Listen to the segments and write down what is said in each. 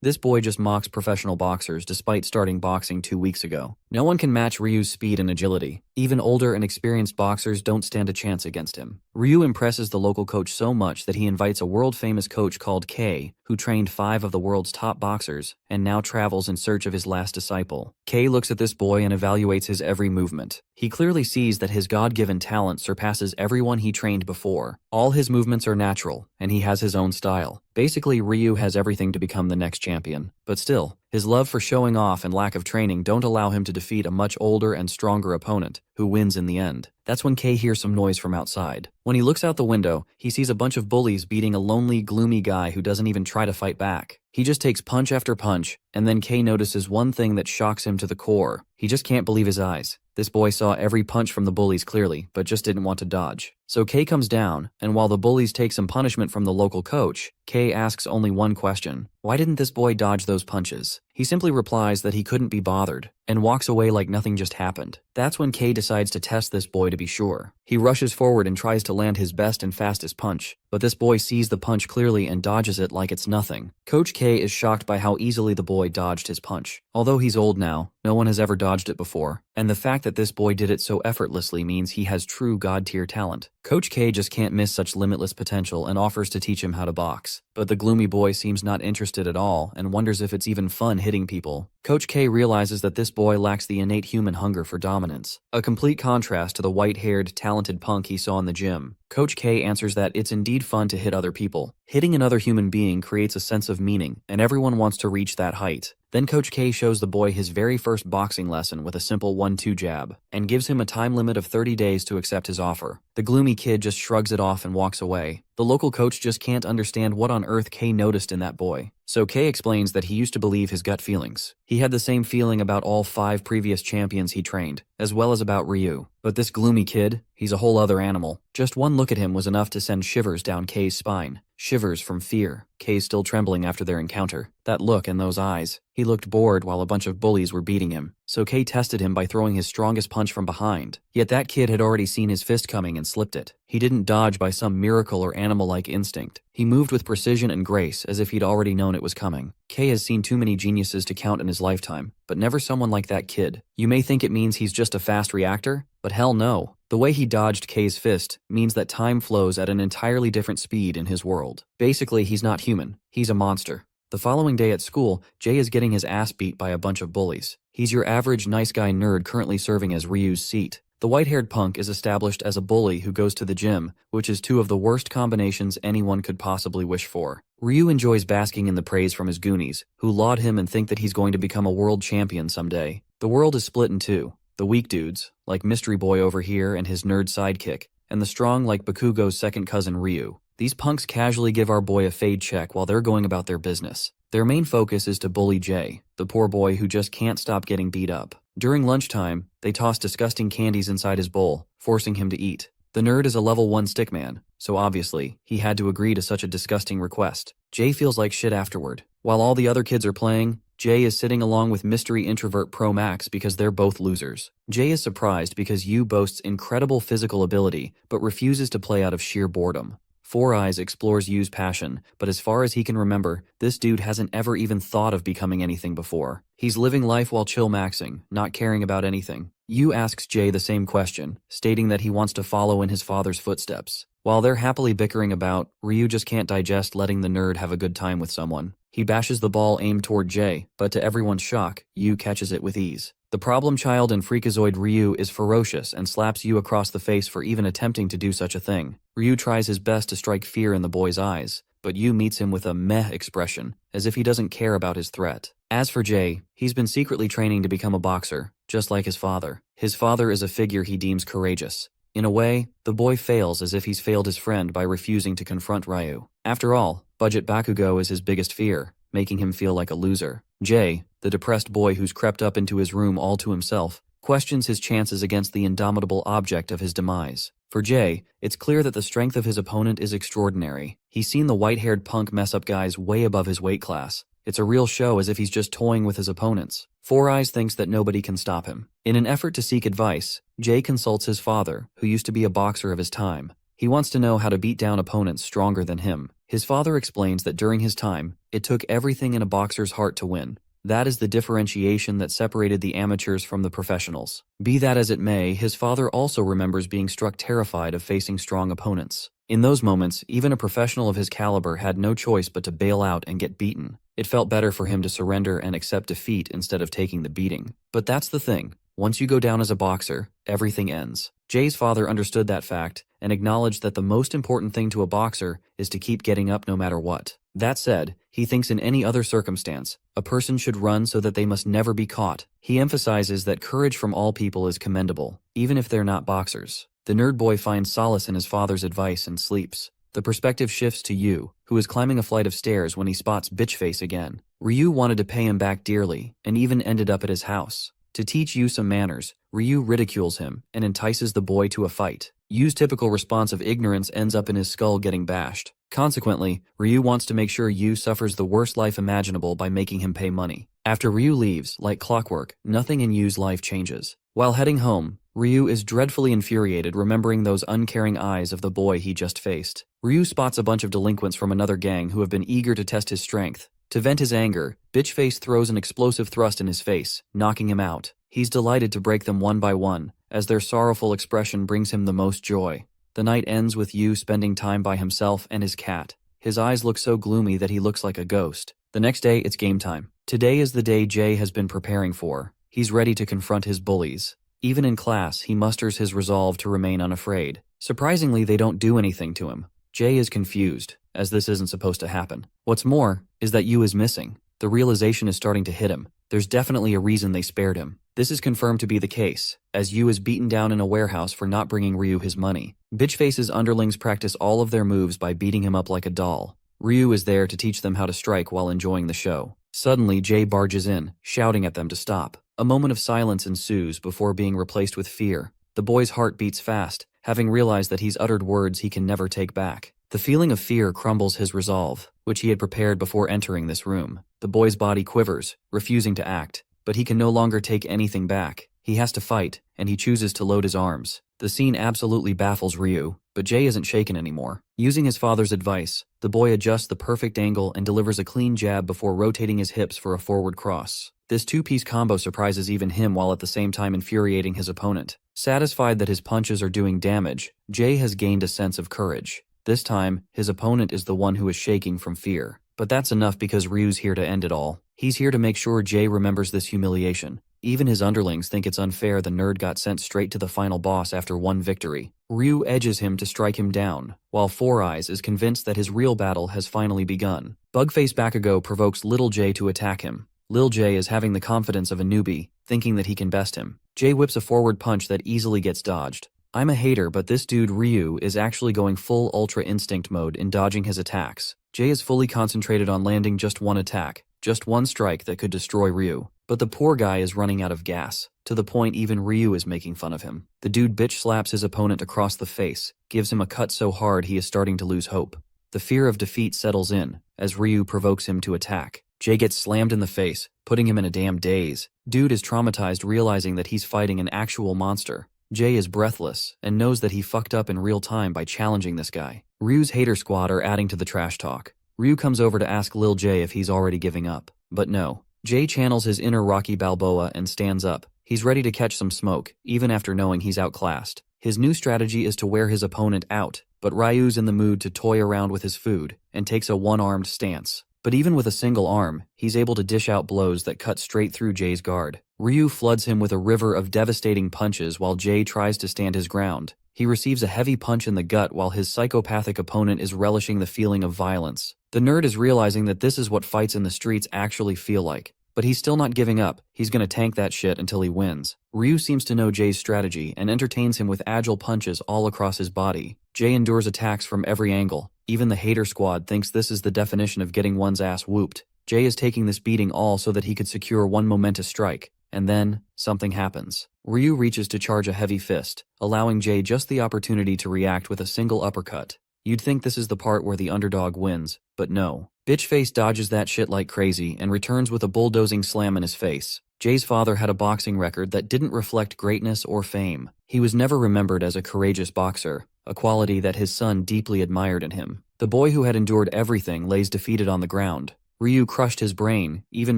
This boy just mocks professional boxers despite starting boxing 2 weeks ago. No one can match Ryu's speed and agility. Even older and experienced boxers don't stand a chance against him. Ryu impresses the local coach so much that he invites a world-famous coach called Kei, who trained 5 of the world's top boxers, and now travels in search of his last disciple. Kei looks at this boy and evaluates his every movement. He clearly sees that his God-given talent surpasses everyone he trained before. All his movements are natural, and he has his own style. Basically, Ryu has everything to become the next champion. But still, his love for showing off and lack of training don't allow him to defeat a much older and stronger opponent, who wins in the end. That's when Kei hears some noise from outside. When he looks out the window, he sees a bunch of bullies beating a lonely, gloomy guy who doesn't even try to fight back. He just takes punch after punch, and then Kei notices one thing that shocks him to the core. He just can't believe his eyes. This boy saw every punch from the bullies clearly, but just didn't want to dodge. So Kei comes down, and while the bullies take some punishment from the local coach, Kei asks only one question. Why didn't this boy dodge those punches? He simply replies that he couldn't be bothered, and walks away like nothing just happened. That's when Kei decides to test this boy to be sure. He rushes forward and tries to land his best and fastest punch, but this boy sees the punch clearly and dodges it like it's nothing. Coach Kei is shocked by how easily the boy dodged his punch. Although he's old now, no one has ever dodged it before, and the fact that this boy did it so effortlessly means he has true God-tier talent. Coach Kei just can't miss such limitless potential and offers to teach him how to box. But the gloomy boy seems not interested at all and wonders if it's even fun hitting people. Coach Kei realizes that this boy lacks the innate human hunger for dominance, a complete contrast to the white-haired, talented punk he saw in the gym. Coach Kei answers that it's indeed fun to hit other people. Hitting another human being creates a sense of meaning, and everyone wants to reach that height. Then Coach Kei shows the boy his very first boxing lesson with a simple 1-2 jab, and gives him a time limit of 30 days to accept his offer. The gloomy kid just shrugs it off and walks away. The local coach just can't understand what on earth Kei noticed in that boy. So Kei explains that he used to believe his gut feelings. He had the same feeling about all 5 previous champions he trained, as well as about Ryu. But this gloomy kid, he's a whole other animal. Just one look at him was enough to send shivers down Kei's spine. Shivers from fear. Kei's still trembling after their encounter. That look and those eyes. He looked bored while a bunch of bullies were beating him. So Kei tested him by throwing his strongest punch from behind. Yet that kid had already seen his fist coming and slipped it. He didn't dodge by some miracle or animal-like instinct. He moved with precision and grace as if he'd already known it was coming. Kei has seen too many geniuses to count in his lifetime, but never someone like that kid. You may think it means he's just a fast reactor, but hell no. The way he dodged Kei's fist means that time flows at an entirely different speed in his world. Basically, he's not human. He's a monster. The following day at school, Jay is getting his ass beat by a bunch of bullies. He's your average nice guy nerd currently serving as Ryu's seat. The white-haired punk is established as a bully who goes to the gym, which is 2 of the worst combinations anyone could possibly wish for. Ryu enjoys basking in the praise from his goonies, who laud him and think that he's going to become a world champion someday. The world is split in 2. The weak dudes, like Mystery Boy over here and his nerd sidekick, and the strong like Bakugo's second cousin Ryu. These punks casually give our boy a fade check while they're going about their business. Their main focus is to bully Jay, the poor boy who just can't stop getting beat up. During lunchtime, they toss disgusting candies inside his bowl, forcing him to eat. The nerd is a level 1 stickman, so obviously, he had to agree to such a disgusting request. Jay feels like shit afterward. While all the other kids are playing, Jay is sitting along with Mystery Introvert Pro Max because they're both losers. Jay is surprised because Yu boasts incredible physical ability, but refuses to play out of sheer boredom. Four Eyes explores Yu's passion, but as far as he can remember, this dude hasn't ever even thought of becoming anything before. He's living life while chill maxing, not caring about anything. Yu asks Jay the same question, stating that he wants to follow in his father's footsteps. While they're happily bickering about, Ryu just can't digest letting the nerd have a good time with someone. He bashes the ball aimed toward Jay, but to everyone's shock, Yu catches it with ease. The problem child in Freakazoid Ryu is ferocious and slaps Yu across the face for even attempting to do such a thing. Ryu tries his best to strike fear in the boy's eyes, but Yu meets him with a meh expression, as if he doesn't care about his threat. As for Jay, he's been secretly training to become a boxer, just like his father. His father is a figure he deems courageous. In a way, the boy fails as if he's failed his friend by refusing to confront Ryu. After all, Budget Bakugo is his biggest fear, making him feel like a loser. Jay, the depressed boy who's crept up into his room all to himself, questions his chances against the indomitable object of his demise. For Jay, it's clear that the strength of his opponent is extraordinary. He's seen the white-haired punk mess up guys way above his weight class. It's a real show as if he's just toying with his opponents. Four Eyes thinks that nobody can stop him. In an effort to seek advice, Jay consults his father, who used to be a boxer of his time. He wants to know how to beat down opponents stronger than him. His father explains that during his time, it took everything in a boxer's heart to win. That is the differentiation that separated the amateurs from the professionals. Be that as it may, his father also remembers being struck terrified of facing strong opponents. In those moments, even a professional of his caliber had no choice but to bail out and get beaten. It felt better for him to surrender and accept defeat instead of taking the beating. But that's the thing. Once you go down as a boxer, everything ends. Jay's father understood that fact and acknowledged that the most important thing to a boxer is to keep getting up no matter what. That said, he thinks in any other circumstance, a person should run so that they must never be caught. He emphasizes that courage from all people is commendable, even if they're not boxers. The nerd boy finds solace in his father's advice and sleeps. The perspective shifts to Yu, who is climbing a flight of stairs when he spots Bitchface again. Ryu wanted to pay him back dearly, and even ended up at his house. To teach Yu some manners, Ryu ridicules him and entices the boy to a fight. Yu's typical response of ignorance ends up in his skull getting bashed. Consequently, Ryu wants to make sure Yu suffers the worst life imaginable by making him pay money. After Ryu leaves, like clockwork, nothing in Yu's life changes. While heading home, Ryu is dreadfully infuriated remembering those uncaring eyes of the boy he just faced. Ryu spots a bunch of delinquents from another gang who have been eager to test his strength. To vent his anger, Bitchface throws an explosive thrust in his face, knocking him out. He's delighted to break them one by one, as their sorrowful expression brings him the most joy. The night ends with Yu spending time by himself and his cat. His eyes look so gloomy that he looks like a ghost. The next day, it's game time. Today is the day Jay has been preparing for. He's ready to confront his bullies. Even in class, he musters his resolve to remain unafraid. Surprisingly, they don't do anything to him. Jay is confused, as this isn't supposed to happen. What's more, is that Yu is missing. The realization is starting to hit him. There's definitely a reason they spared him. This is confirmed to be the case, as Yu is beaten down in a warehouse for not bringing Ryu his money. Bitchface's underlings practice all of their moves by beating him up like a doll. Ryu is there to teach them how to strike while enjoying the show. Suddenly, Jay barges in, shouting at them to stop. A moment of silence ensues before being replaced with fear. The boy's heart beats fast, having realized that he's uttered words he can never take back. The feeling of fear crumbles his resolve, which he had prepared before entering this room. The boy's body quivers, refusing to act, but he can no longer take anything back. He has to fight, and he chooses to load his arms. The scene absolutely baffles Ryu, but Jay isn't shaken anymore. Using his father's advice, the boy adjusts the perfect angle and delivers a clean jab before rotating his hips for a forward cross. This two-piece combo surprises even him while at the same time infuriating his opponent. Satisfied that his punches are doing damage, Jay has gained a sense of courage. This time, his opponent is the one who is shaking from fear. But that's enough because Ryu's here to end it all. He's here to make sure Jay remembers this humiliation. Even his underlings think it's unfair the nerd got sent straight to the final boss after one victory. Ryu edges him to strike him down, while Four Eyes is convinced that his real battle has finally begun. Bugface Bakugo provokes Little Jay to attack him. Lil Jay is having the confidence of a newbie, thinking that he can best him. Jay whips a forward punch that easily gets dodged. I'm a hater, but this dude Ryu is actually going full Ultra Instinct mode in dodging his attacks. Jay is fully concentrated on landing just one attack, just one strike that could destroy Ryu. But the poor guy is running out of gas, to the point even Ryu is making fun of him. The dude bitch slaps his opponent across the face, gives him a cut so hard he is starting to lose hope. The fear of defeat settles in, as Ryu provokes him to attack. Jay gets slammed in the face, putting him in a damn daze. Dude is traumatized realizing that he's fighting an actual monster. Jay is breathless, and knows that he fucked up in real time by challenging this guy. Ryu's hater squad are adding to the trash talk. Ryu comes over to ask Lil Jay if he's already giving up. But no. Jay channels his inner Rocky Balboa and stands up. He's ready to catch some smoke, even after knowing he's outclassed. His new strategy is to wear his opponent out, but Ryu's in the mood to toy around with his food, and takes a one-armed stance. But even with a single arm, he's able to dish out blows that cut straight through Jay's guard. Ryu floods him with a river of devastating punches while Jay tries to stand his ground. He receives a heavy punch in the gut while his psychopathic opponent is relishing the feeling of violence. The nerd is realizing that this is what fights in the streets actually feel like. But he's still not giving up. He's gonna tank that shit until he wins. Ryu seems to know Jay's strategy and entertains him with agile punches all across his body. Jay endures attacks from every angle. Even the hater squad thinks this is the definition of getting one's ass whooped. Jay is taking this beating all so that he could secure one momentous strike. And then, something happens. Ryu reaches to charge a heavy fist, allowing Jay just the opportunity to react with a single uppercut. You'd think this is the part where the underdog wins, but no. Bitchface dodges that shit like crazy and returns with a bulldozing slam in his face. Jay's father had a boxing record that didn't reflect greatness or fame. He was never remembered as a courageous boxer, a quality that his son deeply admired in him. The boy who had endured everything lays defeated on the ground. Ryu crushed his brain, even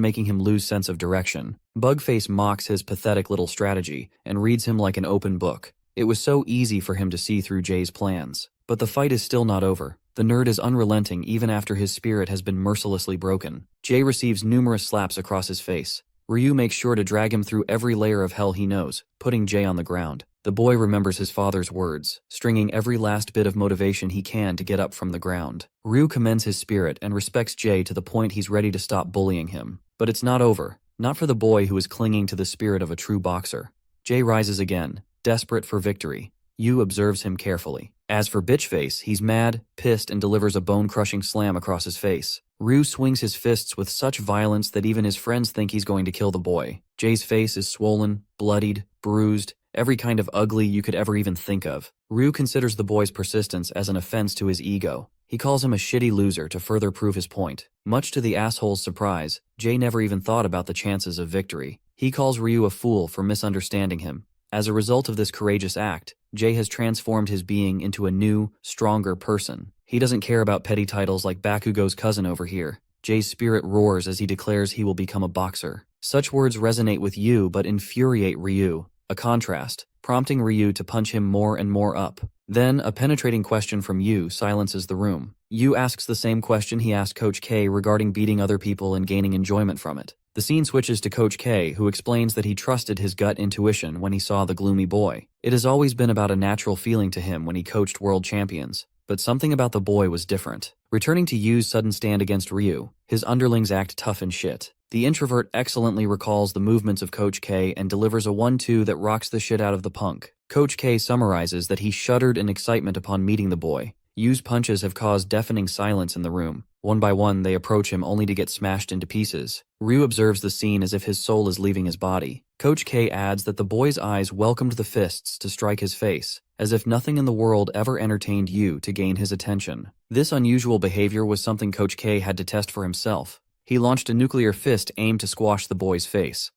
making him lose sense of direction. Bugface mocks his pathetic little strategy and reads him like an open book. It was so easy for him to see through Jay's plans. But the fight is still not over. The nerd is unrelenting even after his spirit has been mercilessly broken. Jay receives numerous slaps across his face. Ryu makes sure to drag him through every layer of hell he knows, putting Jay on the ground. The boy remembers his father's words, stringing every last bit of motivation he can to get up from the ground. Ryu commends his spirit and respects Jay to the point he's ready to stop bullying him. But it's not over. Not for the boy who is clinging to the spirit of a true boxer. Jay rises again, desperate for victory. Yu observes him carefully. As for Bitchface, he's mad, pissed, and delivers a bone-crushing slam across his face. Ryu swings his fists with such violence that even his friends think he's going to kill the boy. Jay's face is swollen, bloodied, bruised, every kind of ugly you could ever even think of. Ryu considers the boy's persistence as an offense to his ego. He calls him a shitty loser to further prove his point. Much to the asshole's surprise, Jay never even thought about the chances of victory. He calls Ryu a fool for misunderstanding him. As a result of this courageous act, Jay has transformed his being into a new, stronger person. He doesn't care about petty titles like Bakugo's cousin over here. Jay's spirit roars as he declares he will become a boxer. Such words resonate with Yu but infuriate Ryu, a contrast, prompting Ryu to punch him more and more up. Then, a penetrating question from Yu silences the room. Yu asks the same question he asked Coach K regarding beating other people and gaining enjoyment from it. The scene switches to Coach K, who explains that he trusted his gut intuition when he saw the gloomy boy. It has always been about a natural feeling to him when he coached world champions. But something about the boy was different. Returning to Yu's sudden stand against Ryu, his underlings act tough and shit. The introvert excellently recalls the movements of Coach K and delivers a 1-2 that rocks the shit out of the punk. Coach K summarizes that he shuddered in excitement upon meeting the boy. Yu's punches have caused deafening silence in the room. One by one, they approach him only to get smashed into pieces. Ryu observes the scene as if his soul is leaving his body. Coach K adds that the boy's eyes welcomed the fists to strike his face, as if nothing in the world ever entertained Yu to gain his attention. This unusual behavior was something Coach K had to test for himself. He launched a nuclear fist aimed to squash the boy's face.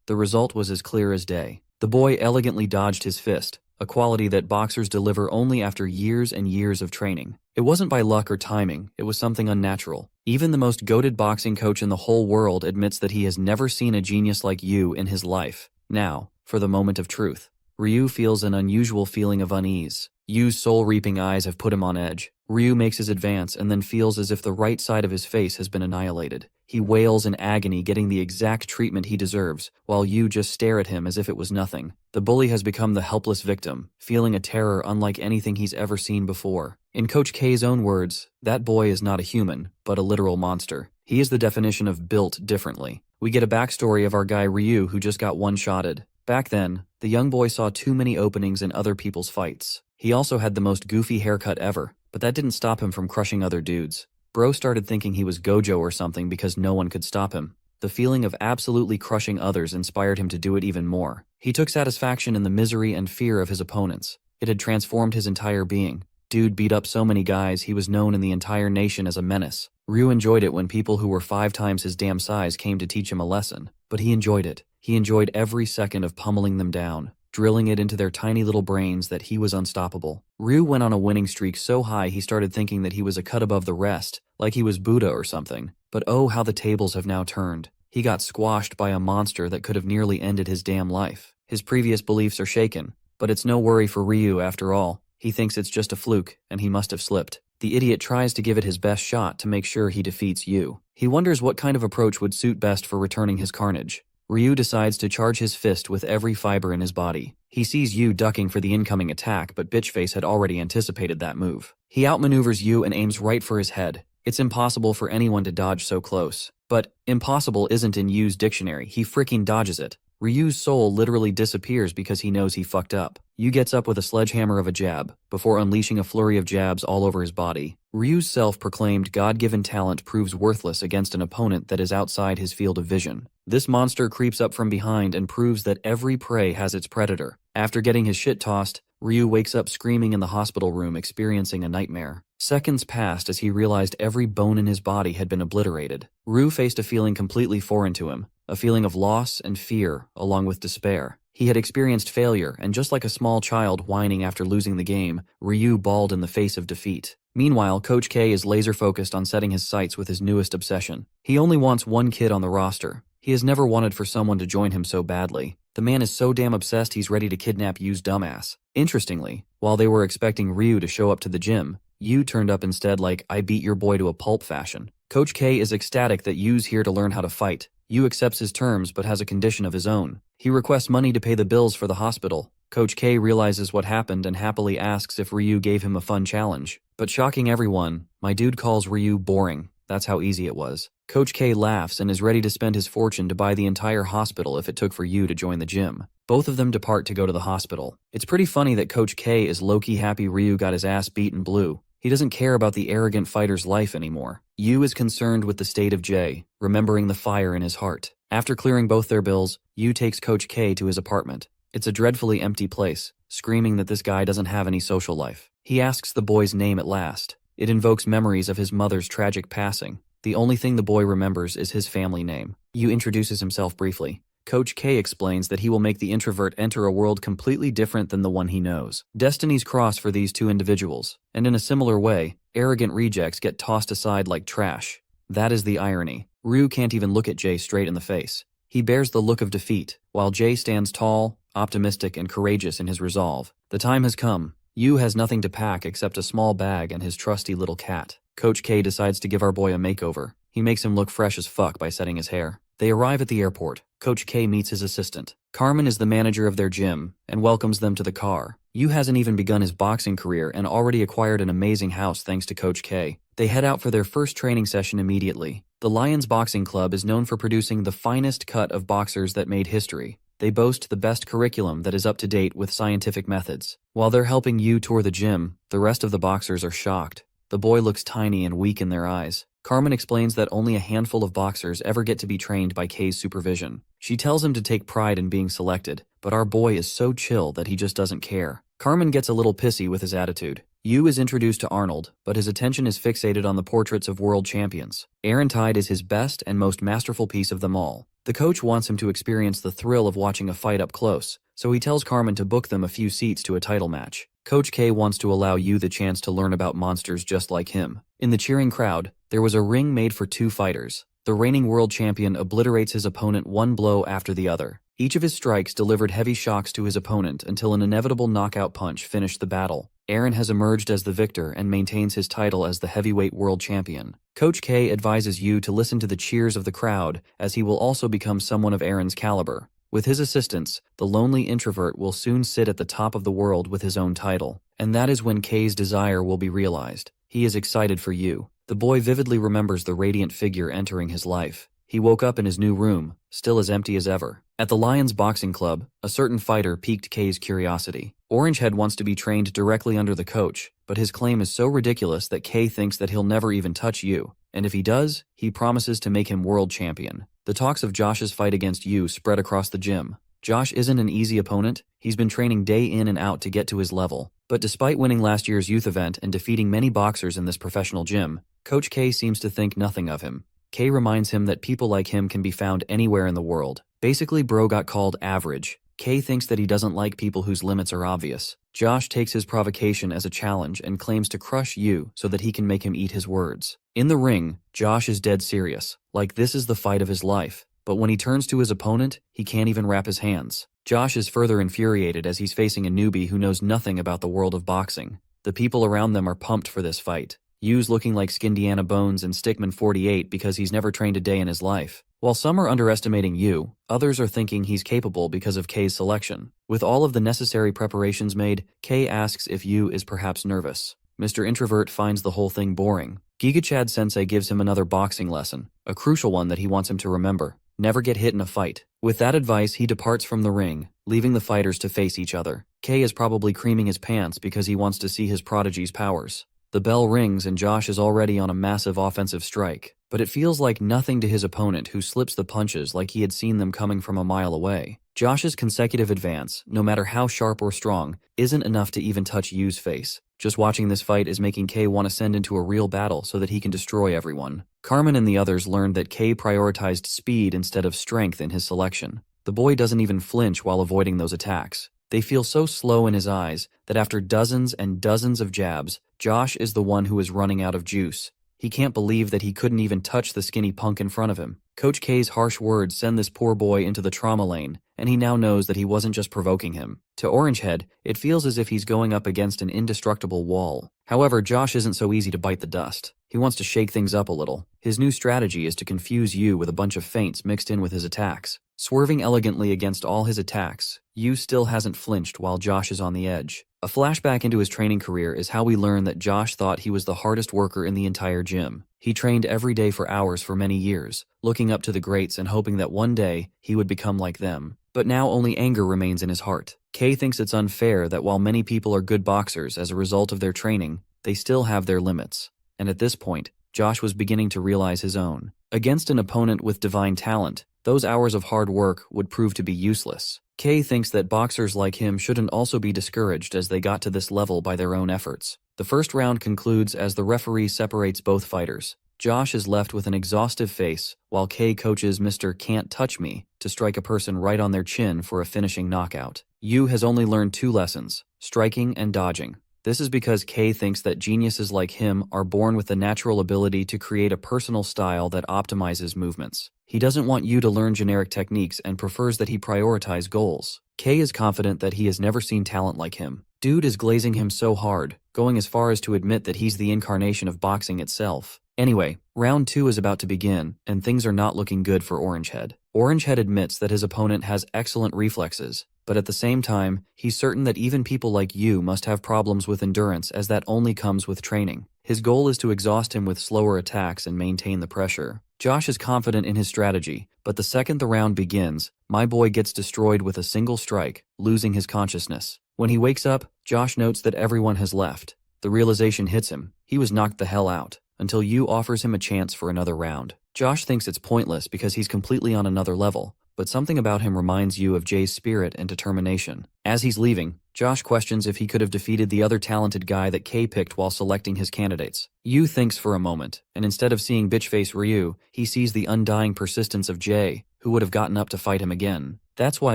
The result was as clear as day. The boy elegantly dodged his fist, a quality that boxers deliver only after years and years of training. It wasn't by luck or timing, it was something unnatural. Even the most goated boxing coach in the whole world admits that he has never seen a genius like Yu in his life. Now, for the moment of truth. Ryu feels an unusual feeling of unease. Yu's soul-reaping eyes have put him on edge. Ryu makes his advance and then feels as if the right side of his face has been annihilated. He wails in agony, getting the exact treatment he deserves, while Yu just stare at him as if it was nothing. The bully has become the helpless victim, feeling a terror unlike anything he's ever seen before. In Coach K's own words, that boy is not a human, but a literal monster. He is the definition of built differently. We get a backstory of our guy Ryu who just got one-shotted. Back then, the young boy saw too many openings in other people's fights. He also had the most goofy haircut ever, but that didn't stop him from crushing other dudes. Bro started thinking he was Gojo or something because no one could stop him. The feeling of absolutely crushing others inspired him to do it even more. He took satisfaction in the misery and fear of his opponents. It had transformed his entire being. Dude beat up so many guys he was known in the entire nation as a menace. Ryu enjoyed it when people who were 5 times his damn size came to teach him a lesson. But he enjoyed it. He enjoyed every second of pummeling them down, drilling it into their tiny little brains that he was unstoppable. Ryu went on a winning streak so high he started thinking that he was a cut above the rest, like he was Buddha or something. But oh, how the tables have now turned. He got squashed by a monster that could have nearly ended his damn life. His previous beliefs are shaken, but it's no worry for Ryu after all. He thinks it's just a fluke, and he must have slipped. The idiot tries to give it his best shot to make sure he defeats Yu. He wonders what kind of approach would suit best for returning his carnage. Ryu decides to charge his fist with every fiber in his body. He sees Yu ducking for the incoming attack, but Bitchface had already anticipated that move. He outmaneuvers Yu and aims right for his head. It's impossible for anyone to dodge so close. But impossible isn't in Yu's dictionary. He freaking dodges it. Ryu's soul literally disappears because he knows he fucked up. Yu gets up with a sledgehammer of a jab, before unleashing a flurry of jabs all over his body. Ryu's self-proclaimed God-given talent proves worthless against an opponent that is outside his field of vision. This monster creeps up from behind and proves that every prey has its predator. After getting his shit tossed, Ryu wakes up screaming in the hospital room, experiencing a nightmare. Seconds passed as he realized every bone in his body had been obliterated. Ryu faced a feeling completely foreign to him, a feeling of loss and fear, along with despair. He had experienced failure, and just like a small child whining after losing the game, Ryu bawled in the face of defeat. Meanwhile, Coach K is laser-focused on setting his sights with his newest obsession. He only wants one kid on the roster. He has never wanted for someone to join him so badly. The man is so damn obsessed he's ready to kidnap Yu's dumbass. Interestingly, while they were expecting Ryu to show up to the gym, Yu turned up instead like "I beat your boy to a pulp" fashion. Coach K is ecstatic that Yu's here to learn how to fight. Yu accepts his terms but has a condition of his own. He requests money to pay the bills for the hospital. Coach K realizes what happened and happily asks if Ryu gave him a fun challenge. But shocking everyone, my dude calls Ryu boring. That's how easy it was. Coach K laughs and is ready to spend his fortune to buy the entire hospital if it took for Yu to join the gym. Both of them depart to go to the hospital. It's pretty funny that Coach K is low-key happy Ryu got his ass beaten blue. He doesn't care about the arrogant fighter's life anymore. Yu is concerned with the state of Jay, remembering the fire in his heart. After clearing both their bills, Yu takes Coach K to his apartment. It's a dreadfully empty place, screaming that this guy doesn't have any social life. He asks the boy's name at last. It invokes memories of his mother's tragic passing. The only thing the boy remembers is his family name. Yu introduces himself briefly. Coach K explains that he will make the introvert enter a world completely different than the one he knows. Destinies cross for these two individuals, and in a similar way, arrogant rejects get tossed aside like trash. That is the irony. Ryu can't even look at Jay straight in the face. He bears the look of defeat, while Jay stands tall, optimistic, and courageous in his resolve. The time has come. Yu has nothing to pack except a small bag and his trusty little cat. Coach K decides to give our boy a makeover. He makes him look fresh as fuck by setting his hair. They arrive at the airport. Coach K meets his assistant. Carmen is the manager of their gym and welcomes them to the car. Yu hasn't even begun his boxing career and already acquired an amazing house thanks to Coach K. They head out for their first training session immediately. The Lions Boxing Club is known for producing the finest cut of boxers that made history. They boast the best curriculum that is up to date with scientific methods. While they're helping Yu tour the gym, the rest of the boxers are shocked. The boy looks tiny and weak in their eyes. Carmen explains that only a handful of boxers ever get to be trained by K's supervision. She tells him to take pride in being selected, but our boy is so chill that he just doesn't care. Carmen gets a little pissy with his attitude. Yu is introduced to Arnold, but his attention is fixated on the portraits of world champions. Aaron Tide is his best and most masterful piece of them all. The coach wants him to experience the thrill of watching a fight up close, so he tells Carmen to book them a few seats to a title match. Coach K wants to allow Yu the chance to learn about monsters just like him. In the cheering crowd, there was a ring made for two fighters. The reigning world champion obliterates his opponent one blow after the other. Each of his strikes delivered heavy shocks to his opponent until an inevitable knockout punch finished the battle. Aaron has emerged as the victor and maintains his title as the heavyweight world champion. Coach K advises Yu to listen to the cheers of the crowd, as he will also become someone of Aaron's caliber. With his assistance, the lonely introvert will soon sit at the top of the world with his own title. And that is when K's desire will be realized. He is excited for Yu. The boy vividly remembers the radiant figure entering his life. He woke up in his new room, still as empty as ever. At the Lions Boxing Club, a certain fighter piqued K's curiosity. Orangehead wants to be trained directly under the coach, but his claim is so ridiculous that K thinks that he'll never even touch Yu. And if he does, he promises to make him world champion. The talks of Josh's fight against Yu spread across the gym. Josh isn't an easy opponent. He's been training day in and out to get to his level. But despite winning last year's youth event and defeating many boxers in this professional gym, Coach K seems to think nothing of him. K reminds him that people like him can be found anywhere in the world. Basically, bro got called average. K thinks that he doesn't like people whose limits are obvious. Josh takes his provocation as a challenge and claims to crush Yu so that he can make him eat his words. In the ring, Josh is dead serious, like this is the fight of his life. But when he turns to his opponent, he can't even wrap his hands. Josh is further infuriated as he's facing a newbie who knows nothing about the world of boxing. The people around them are pumped for this fight. Yu's looking like Skindiana Bones and Stickman 48 because he's never trained a day in his life. While some are underestimating Yu, others are thinking he's capable because of K's selection. With all of the necessary preparations made, K asks if Yu is perhaps nervous. Mr. Introvert finds the whole thing boring. Giga Chad Sensei gives him another boxing lesson, a crucial one that he wants him to remember. Never get hit in a fight. With that advice, he departs from the ring, leaving the fighters to face each other. K is probably creaming his pants because he wants to see his prodigy's powers. The bell rings and Josh is already on a massive offensive strike, but it feels like nothing to his opponent who slips the punches like he had seen them coming from a mile away. Josh's consecutive advance, no matter how sharp or strong, isn't enough to even touch Yu's face. Just watching this fight is making K want to send into a real battle so that he can destroy everyone. Carmen and the others learned that K prioritized speed instead of strength in his selection. The boy doesn't even flinch while avoiding those attacks. They feel so slow in his eyes that after dozens and dozens of jabs, Josh is the one who is running out of juice. He can't believe that he couldn't even touch the skinny punk in front of him. Coach K's harsh words send this poor boy into the trauma lane, and he now knows that he wasn't just provoking him. To Orangehead, it feels as if he's going up against an indestructible wall. However, Josh isn't so easy to bite the dust. He wants to shake things up a little. His new strategy is to confuse Yu with a bunch of feints mixed in with his attacks. Swerving elegantly against all his attacks, Yu still hasn't flinched while Josh is on the edge. A flashback into his training career is how we learn that Josh thought he was the hardest worker in the entire gym. He trained every day for hours for many years, looking up to the greats and hoping that one day he would become like them. But now only anger remains in his heart. K thinks it's unfair that while many people are good boxers as a result of their training, they still have their limits. And at this point, Josh was beginning to realize his own. Against an opponent with divine talent, those hours of hard work would prove to be useless. K thinks that boxers like him shouldn't also be discouraged as they got to this level by their own efforts. The first round concludes as the referee separates both fighters. Josh is left with an exhaustive face, while K coaches Mr. Can't Touch Me to strike a person right on their chin for a finishing knockout. Yu has only learned 2 lessons, striking and dodging. This is because K thinks that geniuses like him are born with the natural ability to create a personal style that optimizes movements. He doesn't want you to learn generic techniques and prefers that he prioritize goals. K is confident that he has never seen talent like him. Dude is glazing him so hard, going as far as to admit that he's the incarnation of boxing itself. Anyway, round 2 is about to begin, and things are not looking good for Orangehead. Orangehead admits that his opponent has excellent reflexes, but at the same time, he's certain that even people like you must have problems with endurance as that only comes with training. His goal is to exhaust him with slower attacks and maintain the pressure. Josh is confident in his strategy, but the second the round begins, my boy gets destroyed with a single strike, losing his consciousness. When he wakes up, Josh notes that everyone has left. The realization hits him. He was knocked the hell out, until Yu offers him a chance for another round. Josh thinks it's pointless because he's completely on another level, but something about him reminds Yu of Jay's spirit and determination. As he's leaving, Josh questions if he could have defeated the other talented guy that K picked while selecting his candidates. Yu thinks for a moment, and instead of seeing bitchface Ryu, he sees the undying persistence of Jay, who would have gotten up to fight him again. That's why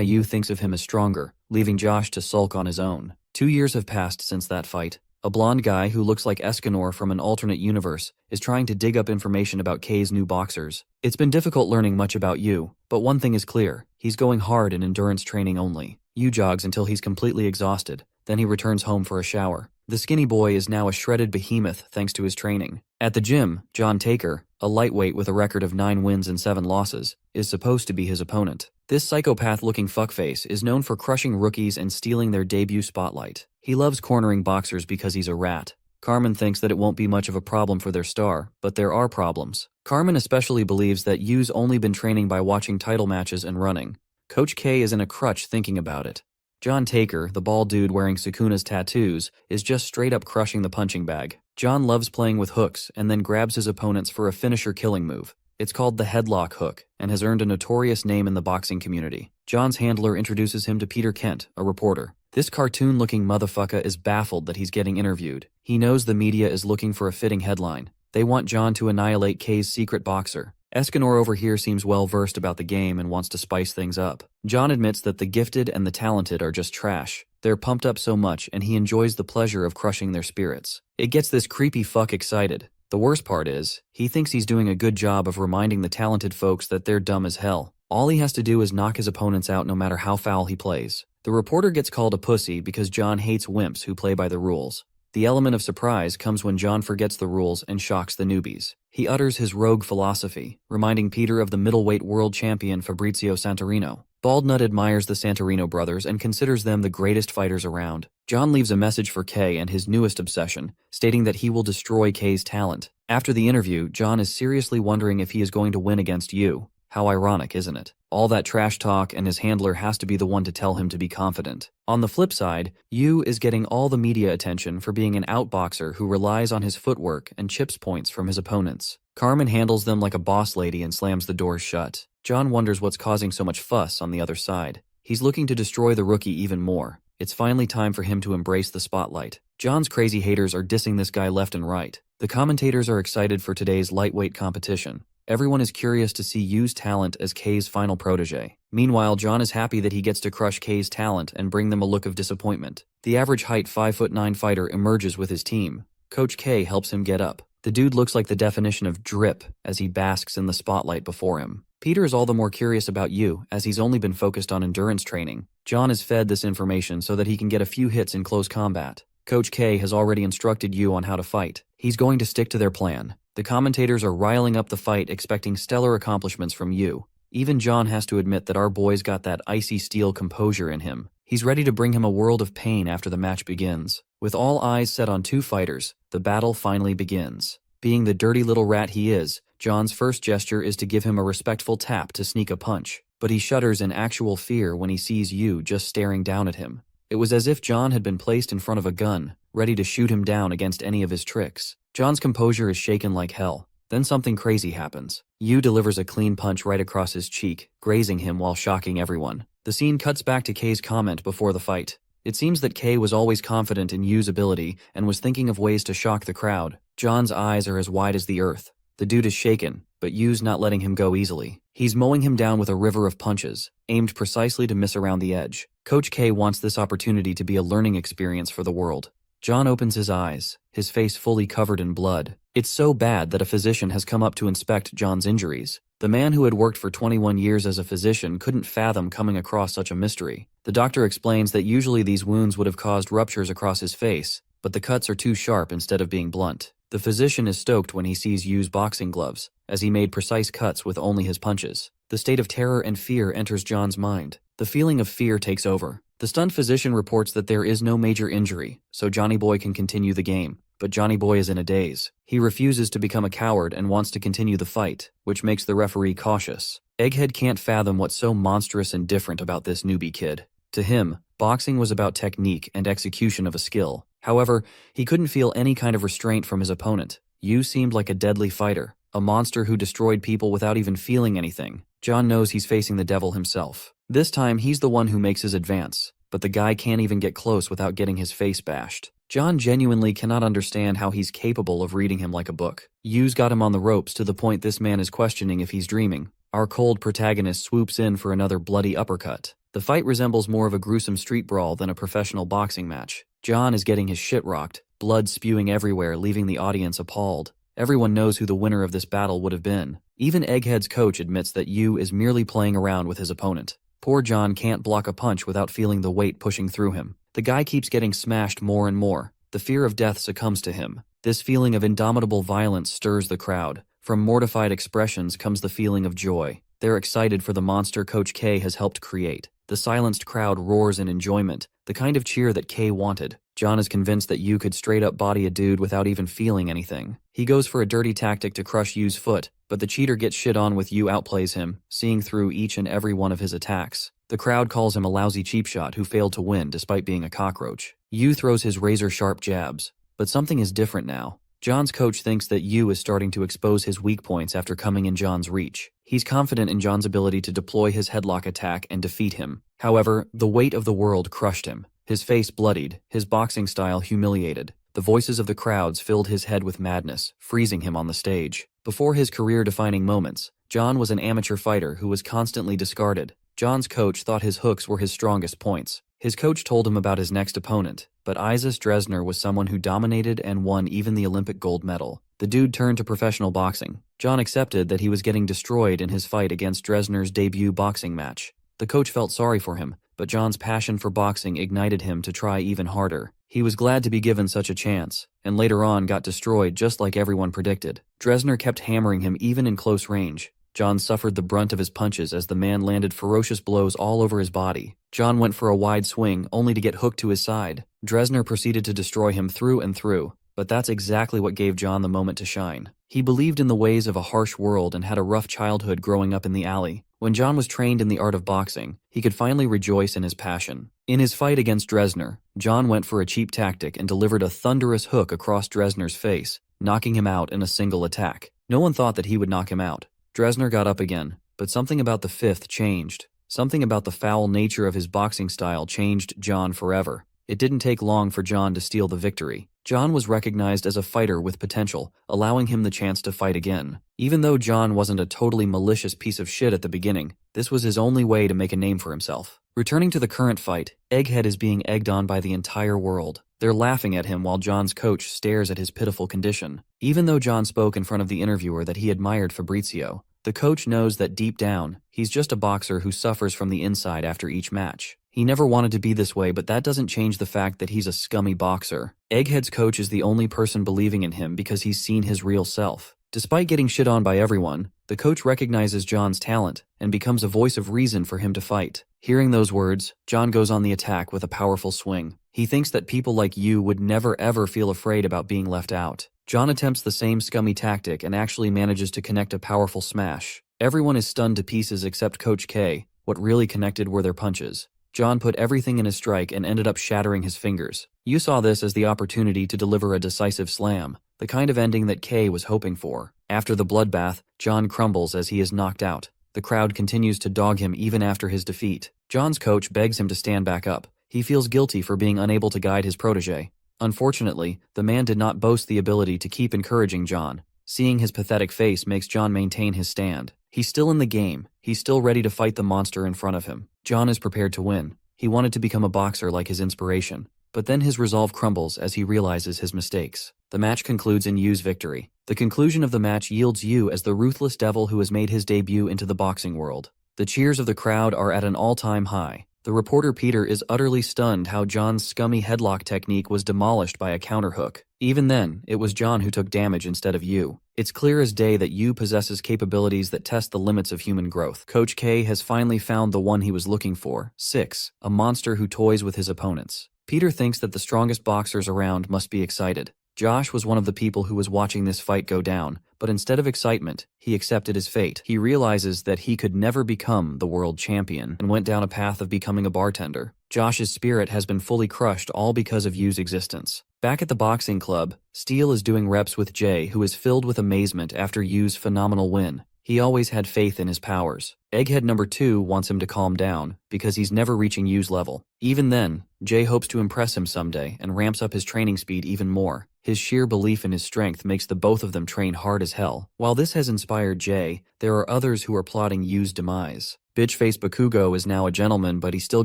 Yu thinks of him as stronger, leaving Josh to sulk on his own. 2 years have passed since that fight. A blonde guy who looks like Escanor from an alternate universe is trying to dig up information about K's new boxers. It's been difficult learning much about Yu, but one thing is clear, he's going hard in endurance training only. Yu jogs until he's completely exhausted, then he returns home for a shower. The skinny boy is now a shredded behemoth thanks to his training. At the gym, John Taker, a lightweight with a record of 9 wins and 7 losses, is supposed to be his opponent. This psychopath-looking fuckface is known for crushing rookies and stealing their debut spotlight. He loves cornering boxers because he's a rat. Carmen thinks that it won't be much of a problem for their star, but there are problems. Carmen especially believes that Yu's only been training by watching title matches and running. Coach K is in a crutch thinking about it. John Taker, the bald dude wearing Sukuna's tattoos, is just straight up crushing the punching bag. John loves playing with hooks and then grabs his opponents for a finisher killing move. It's called the headlock hook and has earned a notorious name in the boxing community. John's handler introduces him to Peter Kent, a reporter. This cartoon-looking motherfucker is baffled that he's getting interviewed. He knows the media is looking for a fitting headline. They want John to annihilate K's secret boxer. Escanor over here seems well-versed about the game and wants to spice things up. John admits that the gifted and the talented are just trash. They're pumped up so much and he enjoys the pleasure of crushing their spirits. It gets this creepy fuck excited. The worst part is, he thinks he's doing a good job of reminding the talented folks that they're dumb as hell. All he has to do is knock his opponents out no matter how foul he plays. The reporter gets called a pussy because John hates wimps who play by the rules. The element of surprise comes when John forgets the rules and shocks the newbies. He utters his rogue philosophy, reminding Peter of the middleweight world champion Fabrizio Santorino. Baldnut admires the Santorino brothers and considers them the greatest fighters around. John leaves a message for K and his newest obsession, stating that he will destroy K's talent. After the interview, John is seriously wondering if he is going to win against Yu. How ironic, isn't it? All that trash talk and his handler has to be the one to tell him to be confident. On the flip side, Yu is getting all the media attention for being an outboxer who relies on his footwork and chips points from his opponents. Carmen handles them like a boss lady and slams the doors shut. John wonders what's causing so much fuss on the other side. He's looking to destroy the rookie even more. It's finally time for him to embrace the spotlight. John's crazy haters are dissing this guy left and right. The commentators are excited for today's lightweight competition. Everyone is curious to see Yu's talent as K's final protege. Meanwhile, John is happy that he gets to crush K's talent and bring them a look of disappointment. The average height 5'9" fighter emerges with his team. Coach K helps him get up. The dude looks like the definition of drip as he basks in the spotlight before him. Peter is all the more curious about Yu as he's only been focused on endurance training. John is fed this information so that he can get a few hits in close combat. Coach K has already instructed Yu on how to fight. He's going to stick to their plan. The commentators are riling up the fight, expecting stellar accomplishments from Yu. Even John has to admit that our boy's got that icy steel composure in him. He's ready to bring him a world of pain after the match begins. With all eyes set on two fighters, the battle finally begins. Being the dirty little rat he is, John's first gesture is to give him a respectful tap to sneak a punch, but he shudders in actual fear when he sees Yu just staring down at him. It was as if John had been placed in front of a gun, ready to shoot him down against any of his tricks. John's composure is shaken like hell. Then something crazy happens. Yu delivers a clean punch right across his cheek, grazing him while shocking everyone. The scene cuts back to K's comment before the fight. It seems that K was always confident in Yu's ability and was thinking of ways to shock the crowd. John's eyes are as wide as the earth. The dude is shaken, but Yu's not letting him go easily. He's mowing him down with a river of punches, aimed precisely to miss around the edge. Coach K wants this opportunity to be a learning experience for the world. John opens his eyes, his face fully covered in blood. It's so bad that a physician has come up to inspect John's injuries. The man who had worked for 21 years as a physician couldn't fathom coming across such a mystery. The doctor explains that usually these wounds would have caused ruptures across his face, but the cuts are too sharp instead of being blunt. The physician is stoked when he sees Yu's boxing gloves, as he made precise cuts with only his punches. The state of terror and fear enters John's mind. The feeling of fear takes over. The stunned physician reports that there is no major injury, so Johnny Boy can continue the game. But Johnny Boy is in a daze. He refuses to become a coward and wants to continue the fight, which makes the referee cautious. Egghead can't fathom what's so monstrous and different about this newbie kid. To him, boxing was about technique and execution of a skill. However, he couldn't feel any kind of restraint from his opponent. Yu seemed like a deadly fighter, a monster who destroyed people without even feeling anything. John knows he's facing the devil himself. This time, he's the one who makes his advance, but the guy can't even get close without getting his face bashed. John genuinely cannot understand how he's capable of reading him like a book. Yu's got him on the ropes to the point this man is questioning if he's dreaming. Our cold protagonist swoops in for another bloody uppercut. The fight resembles more of a gruesome street brawl than a professional boxing match. John is getting his shit rocked, blood spewing everywhere, leaving the audience appalled. Everyone knows who the winner of this battle would have been. Even Egghead's coach admits that Yu is merely playing around with his opponent. Poor John can't block a punch without feeling the weight pushing through him. The guy keeps getting smashed more and more. The fear of death succumbs to him. This feeling of indomitable violence stirs the crowd. From mortified expressions comes the feeling of joy. They're excited for the monster Coach K has helped create. The silenced crowd roars in enjoyment, the kind of cheer that K wanted. John is convinced that Yu could straight up body a dude without even feeling anything. He goes for a dirty tactic to crush Yu's foot, but the cheater gets shit on with Yu outplays him, seeing through each and every one of his attacks. The crowd calls him a lousy cheap shot who failed to win despite being a cockroach. Yu throws his razor-sharp jabs, but something is different now. John's coach thinks that Yu is starting to expose his weak points after coming in John's reach. He's confident in John's ability to deploy his headlock attack and defeat him. However, the weight of the world crushed him. His face bloodied, his boxing style humiliated. The voices of the crowds filled his head with madness, freezing him on the stage. Before his career-defining moments, John was an amateur fighter who was constantly discarded. John's coach thought his hooks were his strongest points. His coach told him about his next opponent, but Isis Dresner was someone who dominated and won even the Olympic gold medal. The dude turned to professional boxing. John accepted that he was getting destroyed in his fight against Dresner's debut boxing match. The coach felt sorry for him, but John's passion for boxing ignited him to try even harder. He was glad to be given such a chance, and later on got destroyed just like everyone predicted. Dresner kept hammering him even in close range. John suffered the brunt of his punches as the man landed ferocious blows all over his body. John went for a wide swing, only to get hooked to his side. Dresner proceeded to destroy him through and through, but that's exactly what gave John the moment to shine. He believed in the ways of a harsh world and had a rough childhood growing up in the alley. When John was trained in the art of boxing, he could finally rejoice in his passion. In his fight against Dresner, John went for a cheap tactic and delivered a thunderous hook across Dresner's face, knocking him out in a single attack. No one thought that he would knock him out. Dresner got up again, but something about the fifth changed. Something about the foul nature of his boxing style changed John forever. It didn't take long for John to steal the victory. John was recognized as a fighter with potential, allowing him the chance to fight again. Even though John wasn't a totally malicious piece of shit at the beginning, this was his only way to make a name for himself. Returning to the current fight, Egghead is being egged on by the entire world. They're laughing at him while John's coach stares at his pitiful condition. Even though John spoke in front of the interviewer that he admired Fabrizio, the coach knows that deep down, he's just a boxer who suffers from the inside after each match. He never wanted to be this way, but that doesn't change the fact that he's a scummy boxer. Egghead's coach is the only person believing in him because he's seen his real self. Despite getting shit on by everyone, the coach recognizes John's talent and becomes a voice of reason for him to fight. Hearing those words, John goes on the attack with a powerful swing. He thinks that people like you would never ever feel afraid about being left out. John attempts the same scummy tactic and actually manages to connect a powerful smash. Everyone is stunned to pieces except Coach K. What really connected were their punches. John put everything in his strike and ended up shattering his fingers. You saw this as the opportunity to deliver a decisive slam, the kind of ending that Kay was hoping for. After the bloodbath, John crumbles as he is knocked out. The crowd continues to dog him even after his defeat. John's coach begs him to stand back up. He feels guilty for being unable to guide his protege. Unfortunately, the man did not boast the ability to keep encouraging John. Seeing his pathetic face makes John maintain his stand. He's still in the game. He's still ready to fight the monster in front of him. John is prepared to win. He wanted to become a boxer like his inspiration. But then his resolve crumbles as he realizes his mistakes. The match concludes in Yu's victory. The conclusion of the match yields Yu as the ruthless devil who has made his debut into the boxing world. The cheers of the crowd are at an all-time high. The reporter Peter is utterly stunned how John's scummy headlock technique was demolished by a counterhook. Even then, it was John who took damage instead of Yu. It's clear as day that Yu possesses capabilities that test the limits of human growth. Coach K has finally found the one he was looking for. 6. A monster who toys with his opponents. Peter thinks that the strongest boxers around must be excited. Josh was one of the people who was watching this fight go down, but instead of excitement, he accepted his fate. He realizes that he could never become the world champion and went down a path of becoming a bartender. Josh's spirit has been fully crushed all because of Yu's existence. Back at the boxing club, Steele is doing reps with Jay, who is filled with amazement after Yu's phenomenal win. He always had faith in his powers. Egghead number 2 wants him to calm down, because he's never reaching Yu's level. Even then, Jay hopes to impress him someday and ramps up his training speed even more. His sheer belief in his strength makes the both of them train hard as hell. While this has inspired Jay, there are others who are plotting Yu's demise. Bitch-face Bakugo is now a gentleman, but he still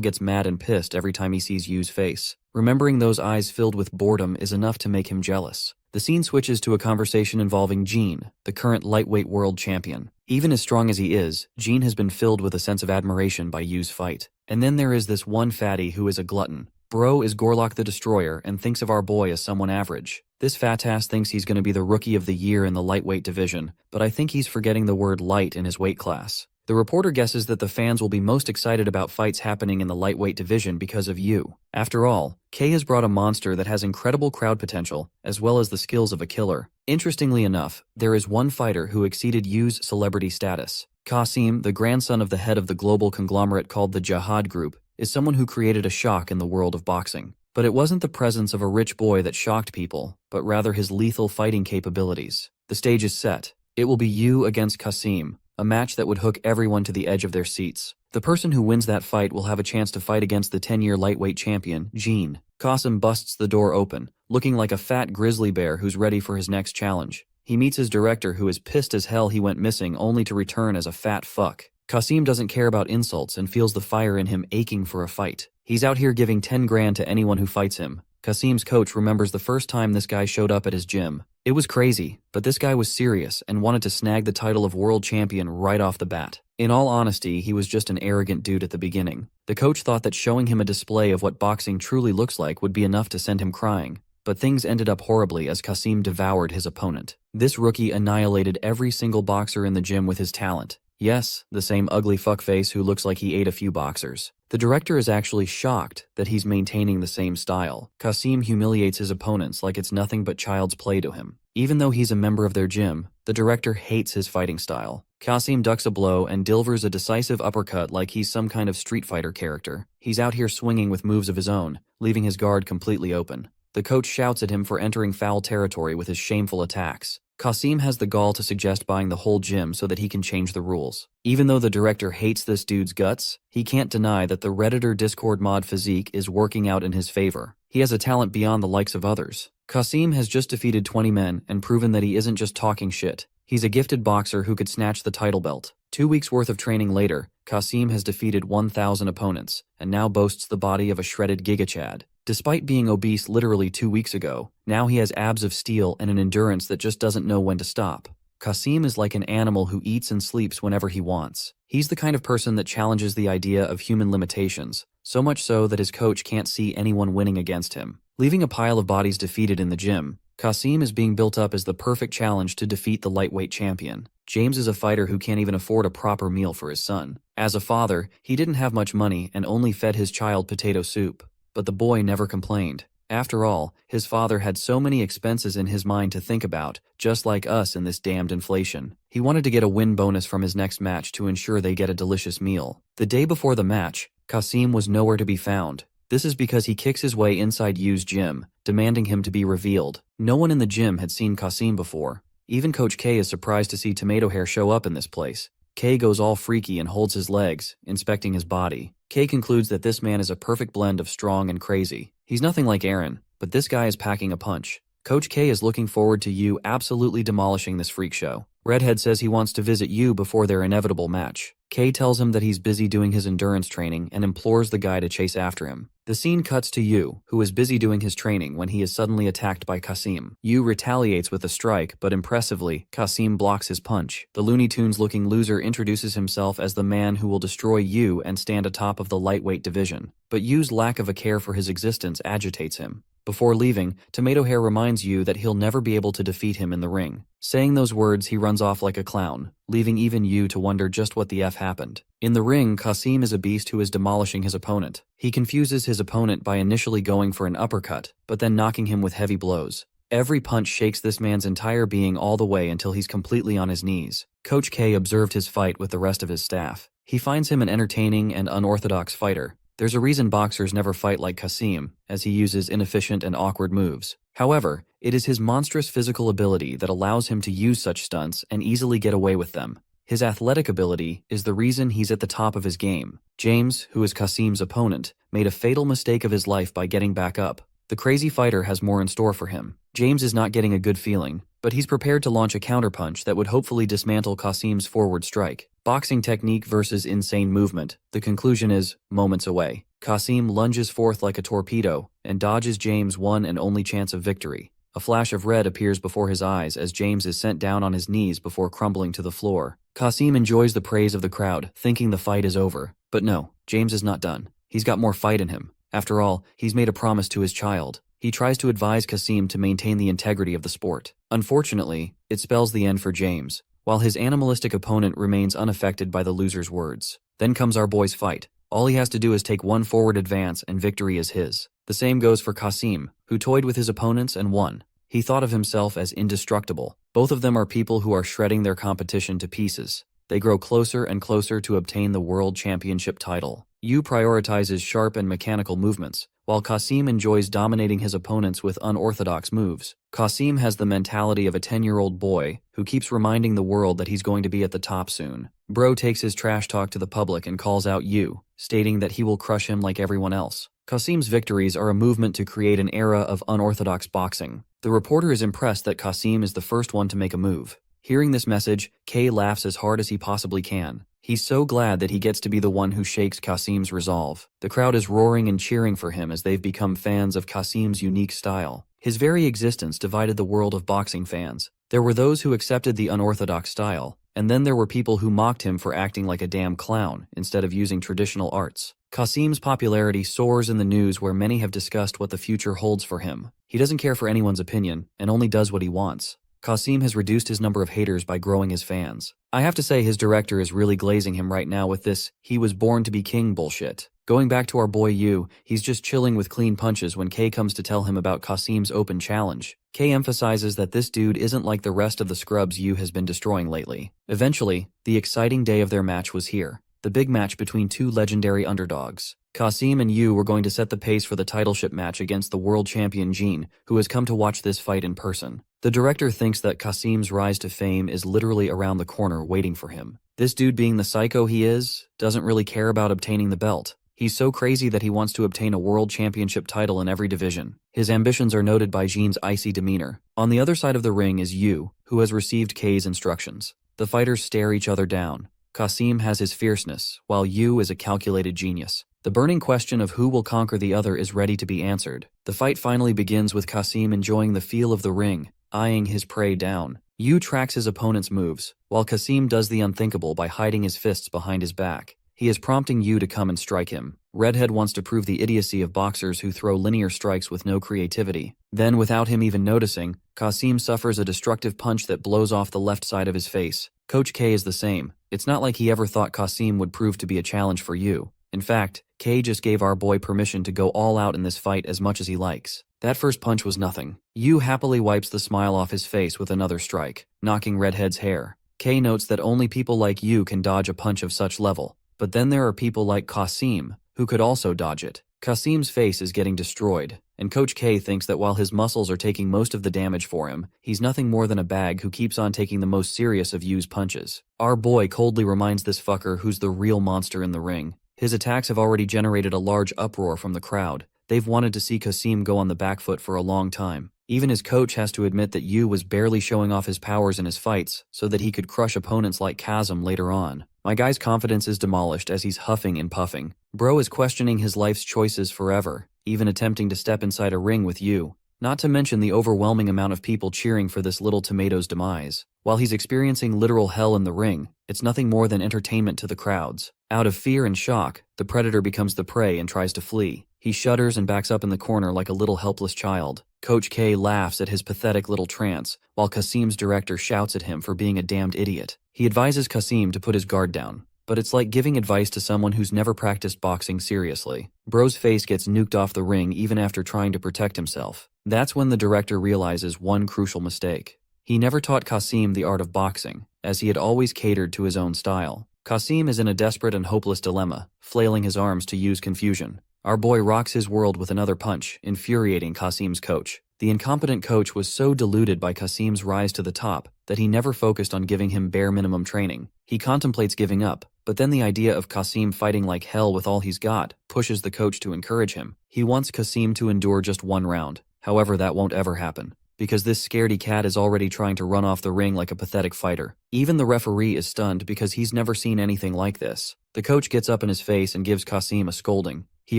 gets mad and pissed every time he sees Yu's face. Remembering those eyes filled with boredom is enough to make him jealous. The scene switches to a conversation involving Gene, the current lightweight world champion. Even as strong as he is, Gene has been filled with a sense of admiration by Yu's fight. And then there is this one fatty who is a glutton. Bro is Gorlock the Destroyer and thinks of our boy as someone average. This fat ass thinks he's going to be the rookie of the year in the lightweight division, but I think he's forgetting the word light in his weight class. The reporter guesses that the fans will be most excited about fights happening in the lightweight division because of Yu. After all, Kay has brought a monster that has incredible crowd potential, as well as the skills of a killer. Interestingly enough, there is one fighter who exceeded Yu's celebrity status. Qasim, the grandson of the head of the global conglomerate called the Jihad Group, is someone who created a shock in the world of boxing. But it wasn't the presence of a rich boy that shocked people, but rather his lethal fighting capabilities. The stage is set. It will be Yu against Qasim, a match that would hook everyone to the edge of their seats. The person who wins that fight will have a chance to fight against the 10-year lightweight champion, Gene. Qasim busts the door open, looking like a fat grizzly bear who's ready for his next challenge. He meets his director, who is pissed as hell he went missing only to return as a fat fuck. Qasim doesn't care about insults and feels the fire in him aching for a fight. He's out here giving 10 grand to anyone who fights him. Qasim's coach remembers the first time this guy showed up at his gym. It was crazy, but this guy was serious and wanted to snag the title of world champion right off the bat. In all honesty, he was just an arrogant dude at the beginning. The coach thought that showing him a display of what boxing truly looks like would be enough to send him crying. But things ended up horribly as Qasim devoured his opponent. This rookie annihilated every single boxer in the gym with his talent. Yes, the same ugly fuckface who looks like he ate a few boxers. The director is actually shocked that he's maintaining the same style. Qasim humiliates his opponents like it's nothing but child's play to him. Even though he's a member of their gym, the director hates his fighting style. Qasim ducks a blow and delivers a decisive uppercut like he's some kind of Street Fighter character. He's out here swinging with moves of his own, leaving his guard completely open. The coach shouts at him for entering foul territory with his shameful attacks. Qasim has the gall to suggest buying the whole gym so that he can change the rules. Even though the director hates this dude's guts, he can't deny that the Redditor Discord mod physique is working out in his favor. He has a talent beyond the likes of others. Qasim has just defeated 20 men and proven that he isn't just talking shit. He's a gifted boxer who could snatch the title belt. 2 weeks worth of training later, Qasim has defeated 1,000 opponents, and now boasts the body of a shredded gigachad. Despite being obese literally 2 weeks ago, now he has abs of steel and an endurance that just doesn't know when to stop. Qasim is like an animal who eats and sleeps whenever he wants. He's the kind of person that challenges the idea of human limitations, so much so that his coach can't see anyone winning against him. Leaving a pile of bodies defeated in the gym, Qasim is being built up as the perfect challenge to defeat the lightweight champion. James is a fighter who can't even afford a proper meal for his son. As a father, he didn't have much money and only fed his child potato soup. But the boy never complained. After all, his father had so many expenses in his mind to think about, just like us in this damned inflation. He wanted to get a win bonus from his next match to ensure they get a delicious meal. The day before the match, Qasim was nowhere to be found. This is because he kicks his way inside Yu's gym, demanding him to be revealed. No one in the gym had seen Qasim before. Even Coach K is surprised to see Tomato Hair show up in this place. K goes all freaky and holds his legs, inspecting his body. K concludes that this man is a perfect blend of strong and crazy. He's nothing like Aaron, but this guy is packing a punch. Coach K is looking forward to Yu absolutely demolishing this freak show. Redhead says he wants to visit Yu before their inevitable match. K tells him that he's busy doing his endurance training and implores the guy to chase after him. The scene cuts to Yu, who is busy doing his training when he is suddenly attacked by Qasim. Yu retaliates with a strike, but impressively, Qasim blocks his punch. The Looney Tunes-looking loser introduces himself as the man who will destroy Yu and stand atop of the lightweight division. But Yu's lack of a care for his existence agitates him. Before leaving, Tomato Hair reminds Yu that he'll never be able to defeat him in the ring. Saying those words, he runs off like a clown, leaving even Yu to wonder just what the F happened. In the ring, Qasim is a beast who is demolishing his opponent. He confuses his opponent by initially going for an uppercut, but then knocking him with heavy blows. Every punch shakes this man's entire being all the way until he's completely on his knees. Coach K observed his fight with the rest of his staff. He finds him an entertaining and unorthodox fighter. There's a reason boxers never fight like Qasim, as he uses inefficient and awkward moves. However, it is his monstrous physical ability that allows him to use such stunts and easily get away with them. His athletic ability is the reason he's at the top of his game. James, who is Qasim's opponent, made a fatal mistake of his life by getting back up. The crazy fighter has more in store for him. James is not getting a good feeling, but he's prepared to launch a counterpunch that would hopefully dismantle Qasim's forward strike. Boxing technique versus insane movement. The conclusion is moments away. Qasim lunges forth like a torpedo and dodges James' one and only chance of victory. A flash of red appears before his eyes as James is sent down on his knees before crumbling to the floor. Qasim enjoys the praise of the crowd, thinking the fight is over. But no, James is not done. He's got more fight in him. After all, he's made a promise to his child. He tries to advise Qasim to maintain the integrity of the sport. Unfortunately, it spells the end for James, while his animalistic opponent remains unaffected by the loser's words. Then comes our boy's fight. All he has to do is take one forward advance and victory is his. The same goes for Qasim, who toyed with his opponents and won. He thought of himself as indestructible. Both of them are people who are shredding their competition to pieces. They grow closer and closer to obtain the world championship title. Yu prioritizes sharp and mechanical movements, while Qasim enjoys dominating his opponents with unorthodox moves. Qasim has the mentality of a 10-year-old boy who keeps reminding the world that he's going to be at the top soon. Bro takes his trash talk to the public and calls out Yu, stating that he will crush him like everyone else. Qasim's victories are a movement to create an era of unorthodox boxing. The reporter is impressed that Qasim is the first one to make a move. Hearing this message, Kay laughs as hard as he possibly can. He's so glad that he gets to be the one who shakes Qasim's resolve. The crowd is roaring and cheering for him as they've become fans of Qasim's unique style. His very existence divided the world of boxing fans. There were those who accepted the unorthodox style, and then there were people who mocked him for acting like a damn clown instead of using traditional arts. Qasim's popularity soars in the news where many have discussed what the future holds for him. He doesn't care for anyone's opinion and only does what he wants. Qasim has reduced his number of haters by growing his fans. I have to say his director is really glazing him right now with this "he was born to be king" bullshit. Going back to our boy Yu, he's just chilling with clean punches when Kay comes to tell him about Qasim's open challenge. Kay emphasizes that this dude isn't like the rest of the scrubs Yu has been destroying lately. Eventually, the exciting day of their match was here. the big match between two legendary underdogs. Kasim and Yu were going to set the pace for the titleship match against the world champion Jin, who has come to watch this fight in person. The director thinks that Kasim's rise to fame is literally around the corner waiting for him. This dude, being the psycho he is, doesn't really care about obtaining the belt. He's so crazy that he wants to obtain a world championship title in every division. His ambitions are noted by Jin's icy demeanor. On the other side of the ring is Yu, who has received K's instructions. The fighters stare each other down. Kasim has his fierceness, while Yu is a calculated genius. The burning question of who will conquer the other is ready to be answered. The fight finally begins with Kasim enjoying the feel of the ring, eyeing his prey down. Yu tracks his opponent's moves, while Kasim does the unthinkable by hiding his fists behind his back. He is prompting Yu to come and strike him. Redhead wants to prove the idiocy of boxers who throw linear strikes with no creativity. Then, without him even noticing, Kasim suffers a destructive punch that blows off the left side of his face. Coach K is the same. It's not like he ever thought Kasim would prove to be a challenge for Yu. In fact, K just gave our boy permission to go all out in this fight as much as he likes. That first punch was nothing. Yu happily wipes the smile off his face with another strike, knocking Redhead's hair. K notes that only people like Yu can dodge a punch of such level. But then there are people like Kasim, who could also dodge it. Kasim's face is getting destroyed, and Coach K thinks that while his muscles are taking most of the damage for him, he's nothing more than a bag who keeps on taking the most serious of Yu's punches. Our boy coldly reminds this fucker who's the real monster in the ring. His attacks have already generated a large uproar from the crowd. They've wanted to see Kasim go on the back foot for a long time. Even his coach has to admit that Yu was barely showing off his powers in his fights so that he could crush opponents like Kazum later on. My guy's confidence is demolished as he's huffing and puffing. Bro is questioning his life's choices forever, even attempting to step inside a ring with Yu. Not to mention the overwhelming amount of people cheering for this little tomato's demise. While he's experiencing literal hell in the ring, it's nothing more than entertainment to the crowds. Out of fear and shock, the predator becomes the prey and tries to flee. He shudders and backs up in the corner like a little helpless child. Coach K laughs at his pathetic little trance, while Kasim's director shouts at him for being a damned idiot. He advises Kasim to put his guard down, but it's like giving advice to someone who's never practiced boxing seriously. Bro's face gets nuked off the ring even after trying to protect himself. That's when the director realizes one crucial mistake. He never taught Kasim the art of boxing, as he had always catered to his own style. Kasim is in a desperate and hopeless dilemma, flailing his arms to use confusion. Our boy rocks his world with another punch, infuriating Kasim's coach. The incompetent coach was so deluded by Kasim's rise to the top that he never focused on giving him bare minimum training. He contemplates giving up, but then the idea of Kasim fighting like hell with all he's got pushes the coach to encourage him. He wants Kasim to endure just one round. However, that won't ever happen, because this scaredy cat is already trying to run off the ring like a pathetic fighter. Even the referee is stunned because he's never seen anything like this. The coach gets up in his face and gives Kasim a scolding. He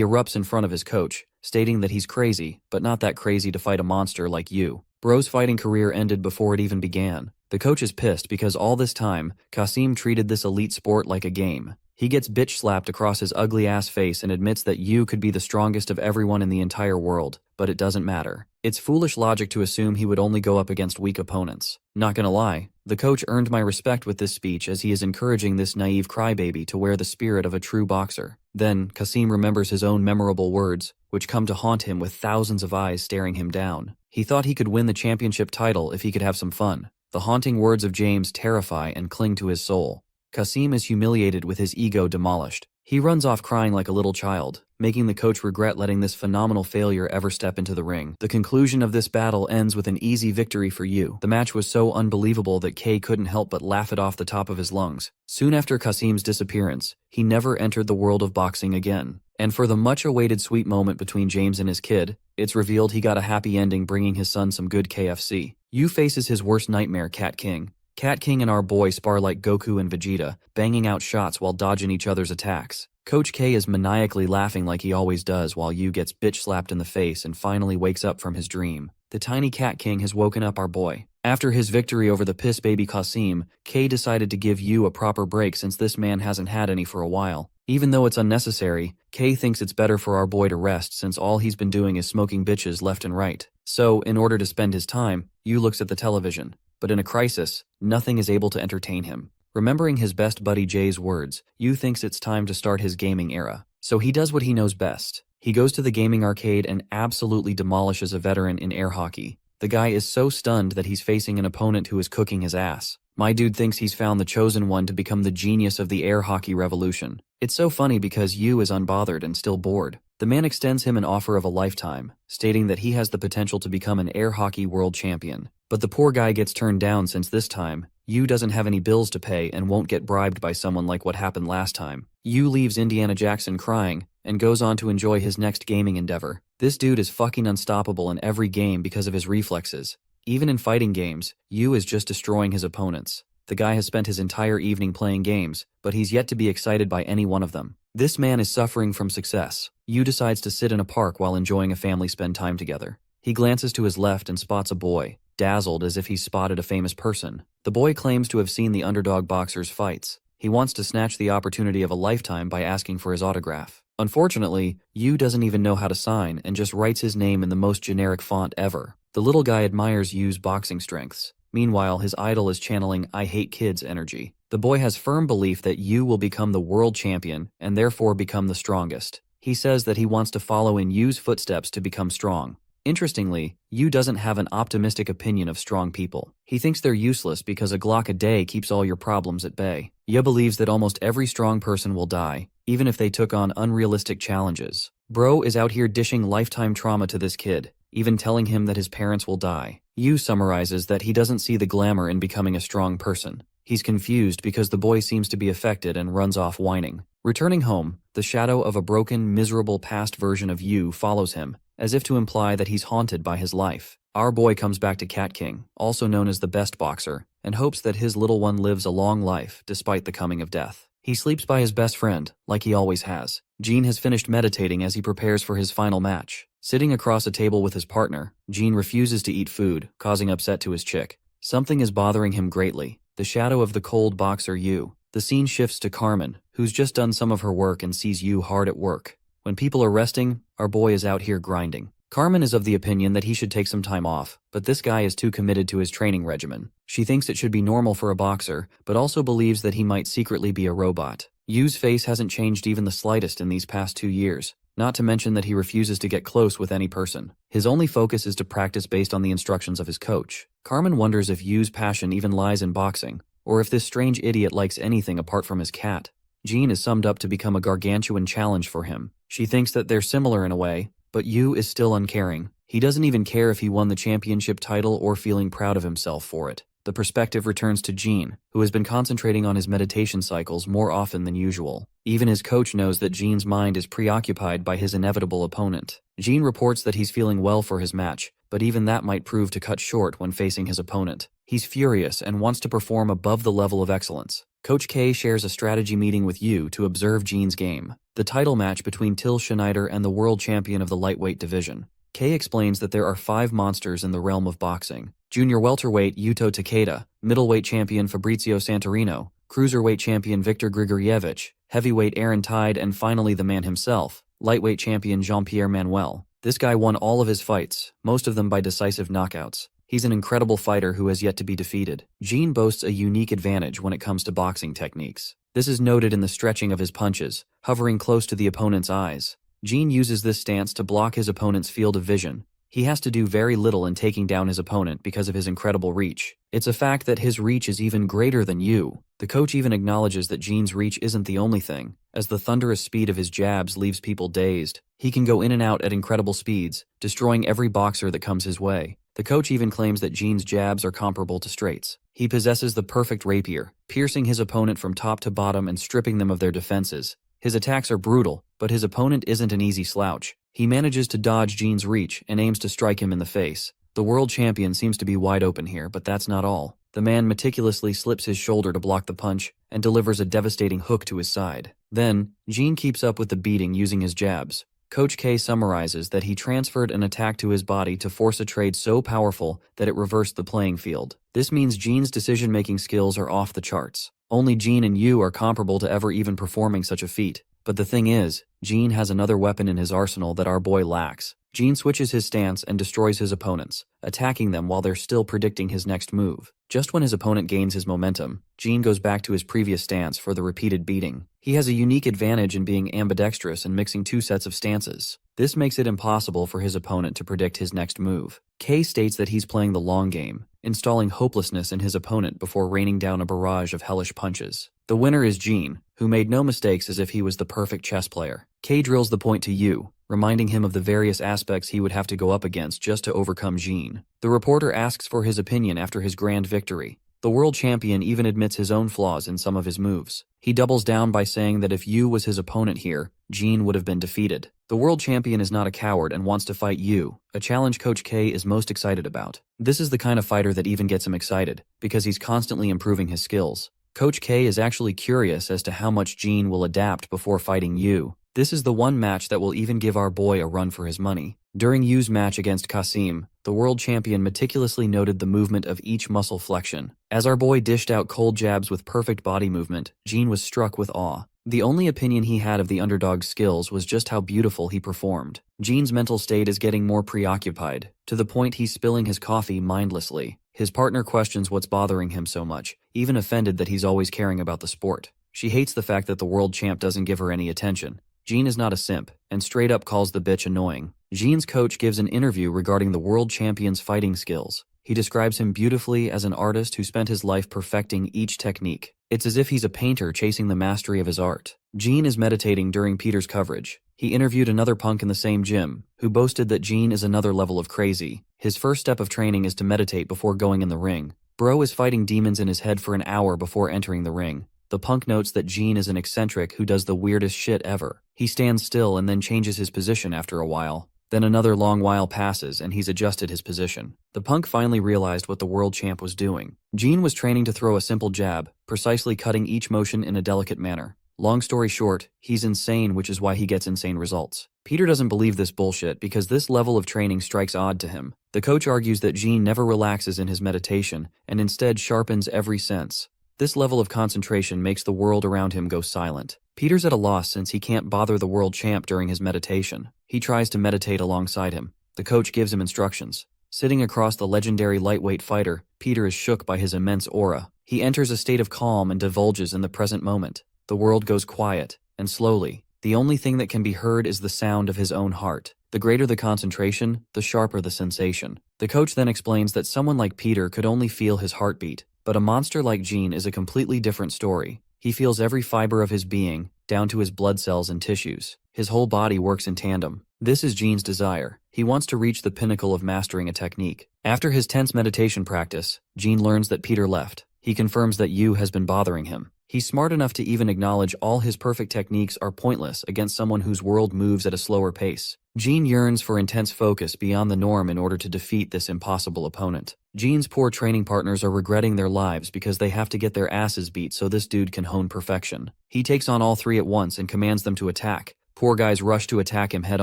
erupts in front of his coach, stating that he's crazy, but not that crazy to fight a monster like Yu. Bro's fighting career ended before it even began. The coach is pissed because all this time, Kasim treated this elite sport like a game. He gets bitch slapped across his ugly ass face and admits that Yu could be the strongest of everyone in the entire world, but it doesn't matter. It's foolish logic to assume he would only go up against weak opponents. Not gonna lie, the coach earned my respect with this speech as he is encouraging this naive crybaby to wear the spirit of a true boxer. Then, Kasim remembers his own memorable words, which come to haunt him with thousands of eyes staring him down. He thought he could win the championship title if he could have some fun. The haunting words of James terrify and cling to his soul. Kasim is humiliated with his ego demolished. He runs off crying like a little child, making the coach regret letting this phenomenal failure ever step into the ring. The conclusion of this battle ends with an easy victory for Yu. The match was so unbelievable that K couldn't help but laugh it off the top of his lungs. Soon after Kasim's disappearance, he never entered the world of boxing again. And for the much-awaited sweet moment between James and his kid, it's revealed he got a happy ending bringing his son some good KFC. Yu faces his worst nightmare, Cat King. Cat King and our boy spar like Goku and Vegeta, banging out shots while dodging each other's attacks. Coach K is maniacally laughing like he always does while Yu gets bitch slapped in the face and finally wakes up from his dream. The tiny Cat King has woken up our boy. After his victory over the piss baby Kasim, K decided to give Yu a proper break since this man hasn't had any for a while. Even though it's unnecessary, K thinks it's better for our boy to rest since all he's been doing is smoking bitches left and right. So, in order to spend his time, Yu looks at the television. But in a crisis, nothing is able to entertain him. Remembering his best buddy Jay's words, Yu thinks it's time to start his gaming era. So he does what he knows best. He goes to the gaming arcade and absolutely demolishes a veteran in air hockey. The guy is so stunned that he's facing an opponent who is cooking his ass. My dude thinks he's found the chosen one to become the genius of the air hockey revolution. It's so funny because Yu is unbothered and still bored. The man extends him an offer of a lifetime, stating that he has the potential to become an air hockey world champion. But the poor guy gets turned down since this time, Yu doesn't have any bills to pay and won't get bribed by someone like what happened last time. Yu leaves Indiana Jackson crying and goes on to enjoy his next gaming endeavor. This dude is fucking unstoppable in every game because of his reflexes. Even in fighting games, Yu is just destroying his opponents. The guy has spent his entire evening playing games, but he's yet to be excited by any one of them. This man is suffering from success. Yu decides to sit in a park while enjoying a family spend time together. He glances to his left and spots a boy, dazzled as if he's spotted a famous person. The boy claims to have seen the underdog boxer's fights. He wants to snatch the opportunity of a lifetime by asking for his autograph. Unfortunately, Yu doesn't even know how to sign and just writes his name in the most generic font ever. The little guy admires Yu's boxing strengths. Meanwhile, his idol is channeling "I hate kids" energy. The boy has firm belief that Yu will become the world champion and therefore become the strongest. He says that he wants to follow in Yu's footsteps to become strong. Interestingly, Yu doesn't have an optimistic opinion of strong people. He thinks they're useless because a Glock a day keeps all your problems at bay. Yu believes that almost every strong person will die, even if they took on unrealistic challenges. Bro is out here dishing lifetime trauma to this kid, even telling him that his parents will die. Yu summarizes that he doesn't see the glamour in becoming a strong person. He's confused because the boy seems to be affected and runs off whining. Returning home, the shadow of a broken, miserable past version of Yu follows him, as if to imply that he's haunted by his life. Our boy comes back to Cat King, also known as the best boxer, and hopes that his little one lives a long life despite the coming of death. He sleeps by his best friend, like he always has. Gene has finished meditating as he prepares for his final match. Sitting across a table with his partner, Gene refuses to eat food, causing upset to his chick. Something is bothering him greatly. The shadow of the cold boxer Yu. The scene shifts to Carmen, who's just done some of her work and sees Yu hard at work. When people are resting, our boy is out here grinding. Carmen is of the opinion that he should take some time off, but this guy is too committed to his training regimen. She thinks it should be normal for a boxer, but also believes that he might secretly be a robot. Yu's face hasn't changed even the slightest in these past 2 years, not to mention that he refuses to get close with any person. His only focus is to practice based on the instructions of his coach. Carmen wonders if Yu's passion even lies in boxing, or if this strange idiot likes anything apart from his cat. Gene is summed up to become a gargantuan challenge for him. She thinks that they're similar in a way, but Yu is still uncaring. He doesn't even care if he won the championship title or feeling proud of himself for it. The perspective returns to Gene, who has been concentrating on his meditation cycles more often than usual. Even his coach knows that Gene's mind is preoccupied by his inevitable opponent. Gene reports that he's feeling well for his match, but even that might prove to cut short when facing his opponent. He's furious and wants to perform above the level of excellence. Coach K shares a strategy meeting with Yu to observe Gene's game, the title match between Till Schneider and the world champion of the lightweight division. K explains that there are 5 monsters in the realm of boxing: junior welterweight Yuto Takeda, middleweight champion Fabrizio Santorino, cruiserweight champion Viktor Grigorievich, heavyweight Aaron Tide, and finally the man himself, lightweight champion Jean-Pierre Manuel. This guy won all of his fights, most of them by decisive knockouts. He's an incredible fighter who has yet to be defeated. Gene boasts a unique advantage when it comes to boxing techniques. This is noted in the stretching of his punches, hovering close to the opponent's eyes. Gene uses this stance to block his opponent's field of vision. He has to do very little in taking down his opponent because of his incredible reach. It's a fact that his reach is even greater than Yu. The coach even acknowledges that Gene's reach isn't the only thing, as the thunderous speed of his jabs leaves people dazed. He can go in and out at incredible speeds, destroying every boxer that comes his way. The coach even claims that Gene's jabs are comparable to straights. He possesses the perfect rapier, piercing his opponent from top to bottom and stripping them of their defenses. His attacks are brutal, but his opponent isn't an easy slouch. He manages to dodge Gene's reach and aims to strike him in the face. The world champion seems to be wide open here, but that's not all. The man meticulously slips his shoulder to block the punch and delivers a devastating hook to his side. Then, Gene keeps up with the beating using his jabs. Coach K summarizes that he transferred an attack to his body to force a trade so powerful that it reversed the playing field. This means Gene's decision-making skills are off the charts. Only Gene and Yu are comparable to ever even performing such a feat. But the thing is, Gene has another weapon in his arsenal that our boy lacks. Gene switches his stance and destroys his opponents, attacking them while they're still predicting his next move. Just when his opponent gains his momentum, Gene goes back to his previous stance for the repeated beating. He has a unique advantage in being ambidextrous and mixing 2 sets of stances. This makes it impossible for his opponent to predict his next move. K states that he's playing the long game, installing hopelessness in his opponent before raining down a barrage of hellish punches. The winner is Gene, who made no mistakes as if he was the perfect chess player. K drills the point to Yu, reminding him of the various aspects he would have to go up against just to overcome Gene. The reporter asks for his opinion after his grand victory. The world champion even admits his own flaws in some of his moves. He doubles down by saying that if Yu was his opponent here, Gene would have been defeated. The world champion is not a coward and wants to fight Yu, a challenge Coach K is most excited about. This is the kind of fighter that even gets him excited, because he's constantly improving his skills. Coach K is actually curious as to how much Gene will adapt before fighting Yu. This is the one match that will even give our boy a run for his money. During Yu's match against Kasim, the world champion meticulously noted the movement of each muscle flexion. As our boy dished out cold jabs with perfect body movement, Gene was struck with awe. The only opinion he had of the underdog's skills was just how beautiful he performed. Gene's mental state is getting more preoccupied, to the point he's spilling his coffee mindlessly. His partner questions what's bothering him so much, even offended that he's always caring about the sport. She hates the fact that the world champ doesn't give her any attention. Gene is not a simp, and straight up calls the bitch annoying. Gene's coach gives an interview regarding the world champion's fighting skills. He describes him beautifully as an artist who spent his life perfecting each technique. It's as if he's a painter chasing the mastery of his art. Gene is meditating during Peter's coverage. He interviewed another punk in the same gym, who boasted that Gene is another level of crazy. His first step of training is to meditate before going in the ring. Bro is fighting demons in his head for an hour before entering the ring. The punk notes that Gene is an eccentric who does the weirdest shit ever. He stands still and then changes his position after a while. Then another long while passes and he's adjusted his position. The punk finally realized what the world champ was doing. Gene was training to throw a simple jab, precisely cutting each motion in a delicate manner. Long story short, he's insane, which is why he gets insane results. Peter doesn't believe this bullshit because this level of training strikes odd to him. The coach argues that Gene never relaxes in his meditation and instead sharpens every sense. This level of concentration makes the world around him go silent. Peter's at a loss since he can't bother the world champ during his meditation. He tries to meditate alongside him. The coach gives him instructions. Sitting across the legendary lightweight fighter, Peter is shook by his immense aura. He enters a state of calm and divulges in the present moment. The world goes quiet, and slowly, the only thing that can be heard is the sound of his own heart. The greater the concentration, the sharper the sensation. The coach then explains that someone like Peter could only feel his heartbeat, but a monster like Gene is a completely different story. He feels every fiber of his being, down to his blood cells and tissues. His whole body works in tandem. This is Gene's desire. He wants to reach the pinnacle of mastering a technique. After his tense meditation practice, Gene learns that Peter left. He confirms that Yu has been bothering him. He's smart enough to even acknowledge all his perfect techniques are pointless against someone whose world moves at a slower pace. Gene yearns for intense focus beyond the norm in order to defeat this impossible opponent. Gene's poor training partners are regretting their lives because they have to get their asses beat so this dude can hone perfection. He takes on all three at once and commands them to attack. Poor guys rush to attack him head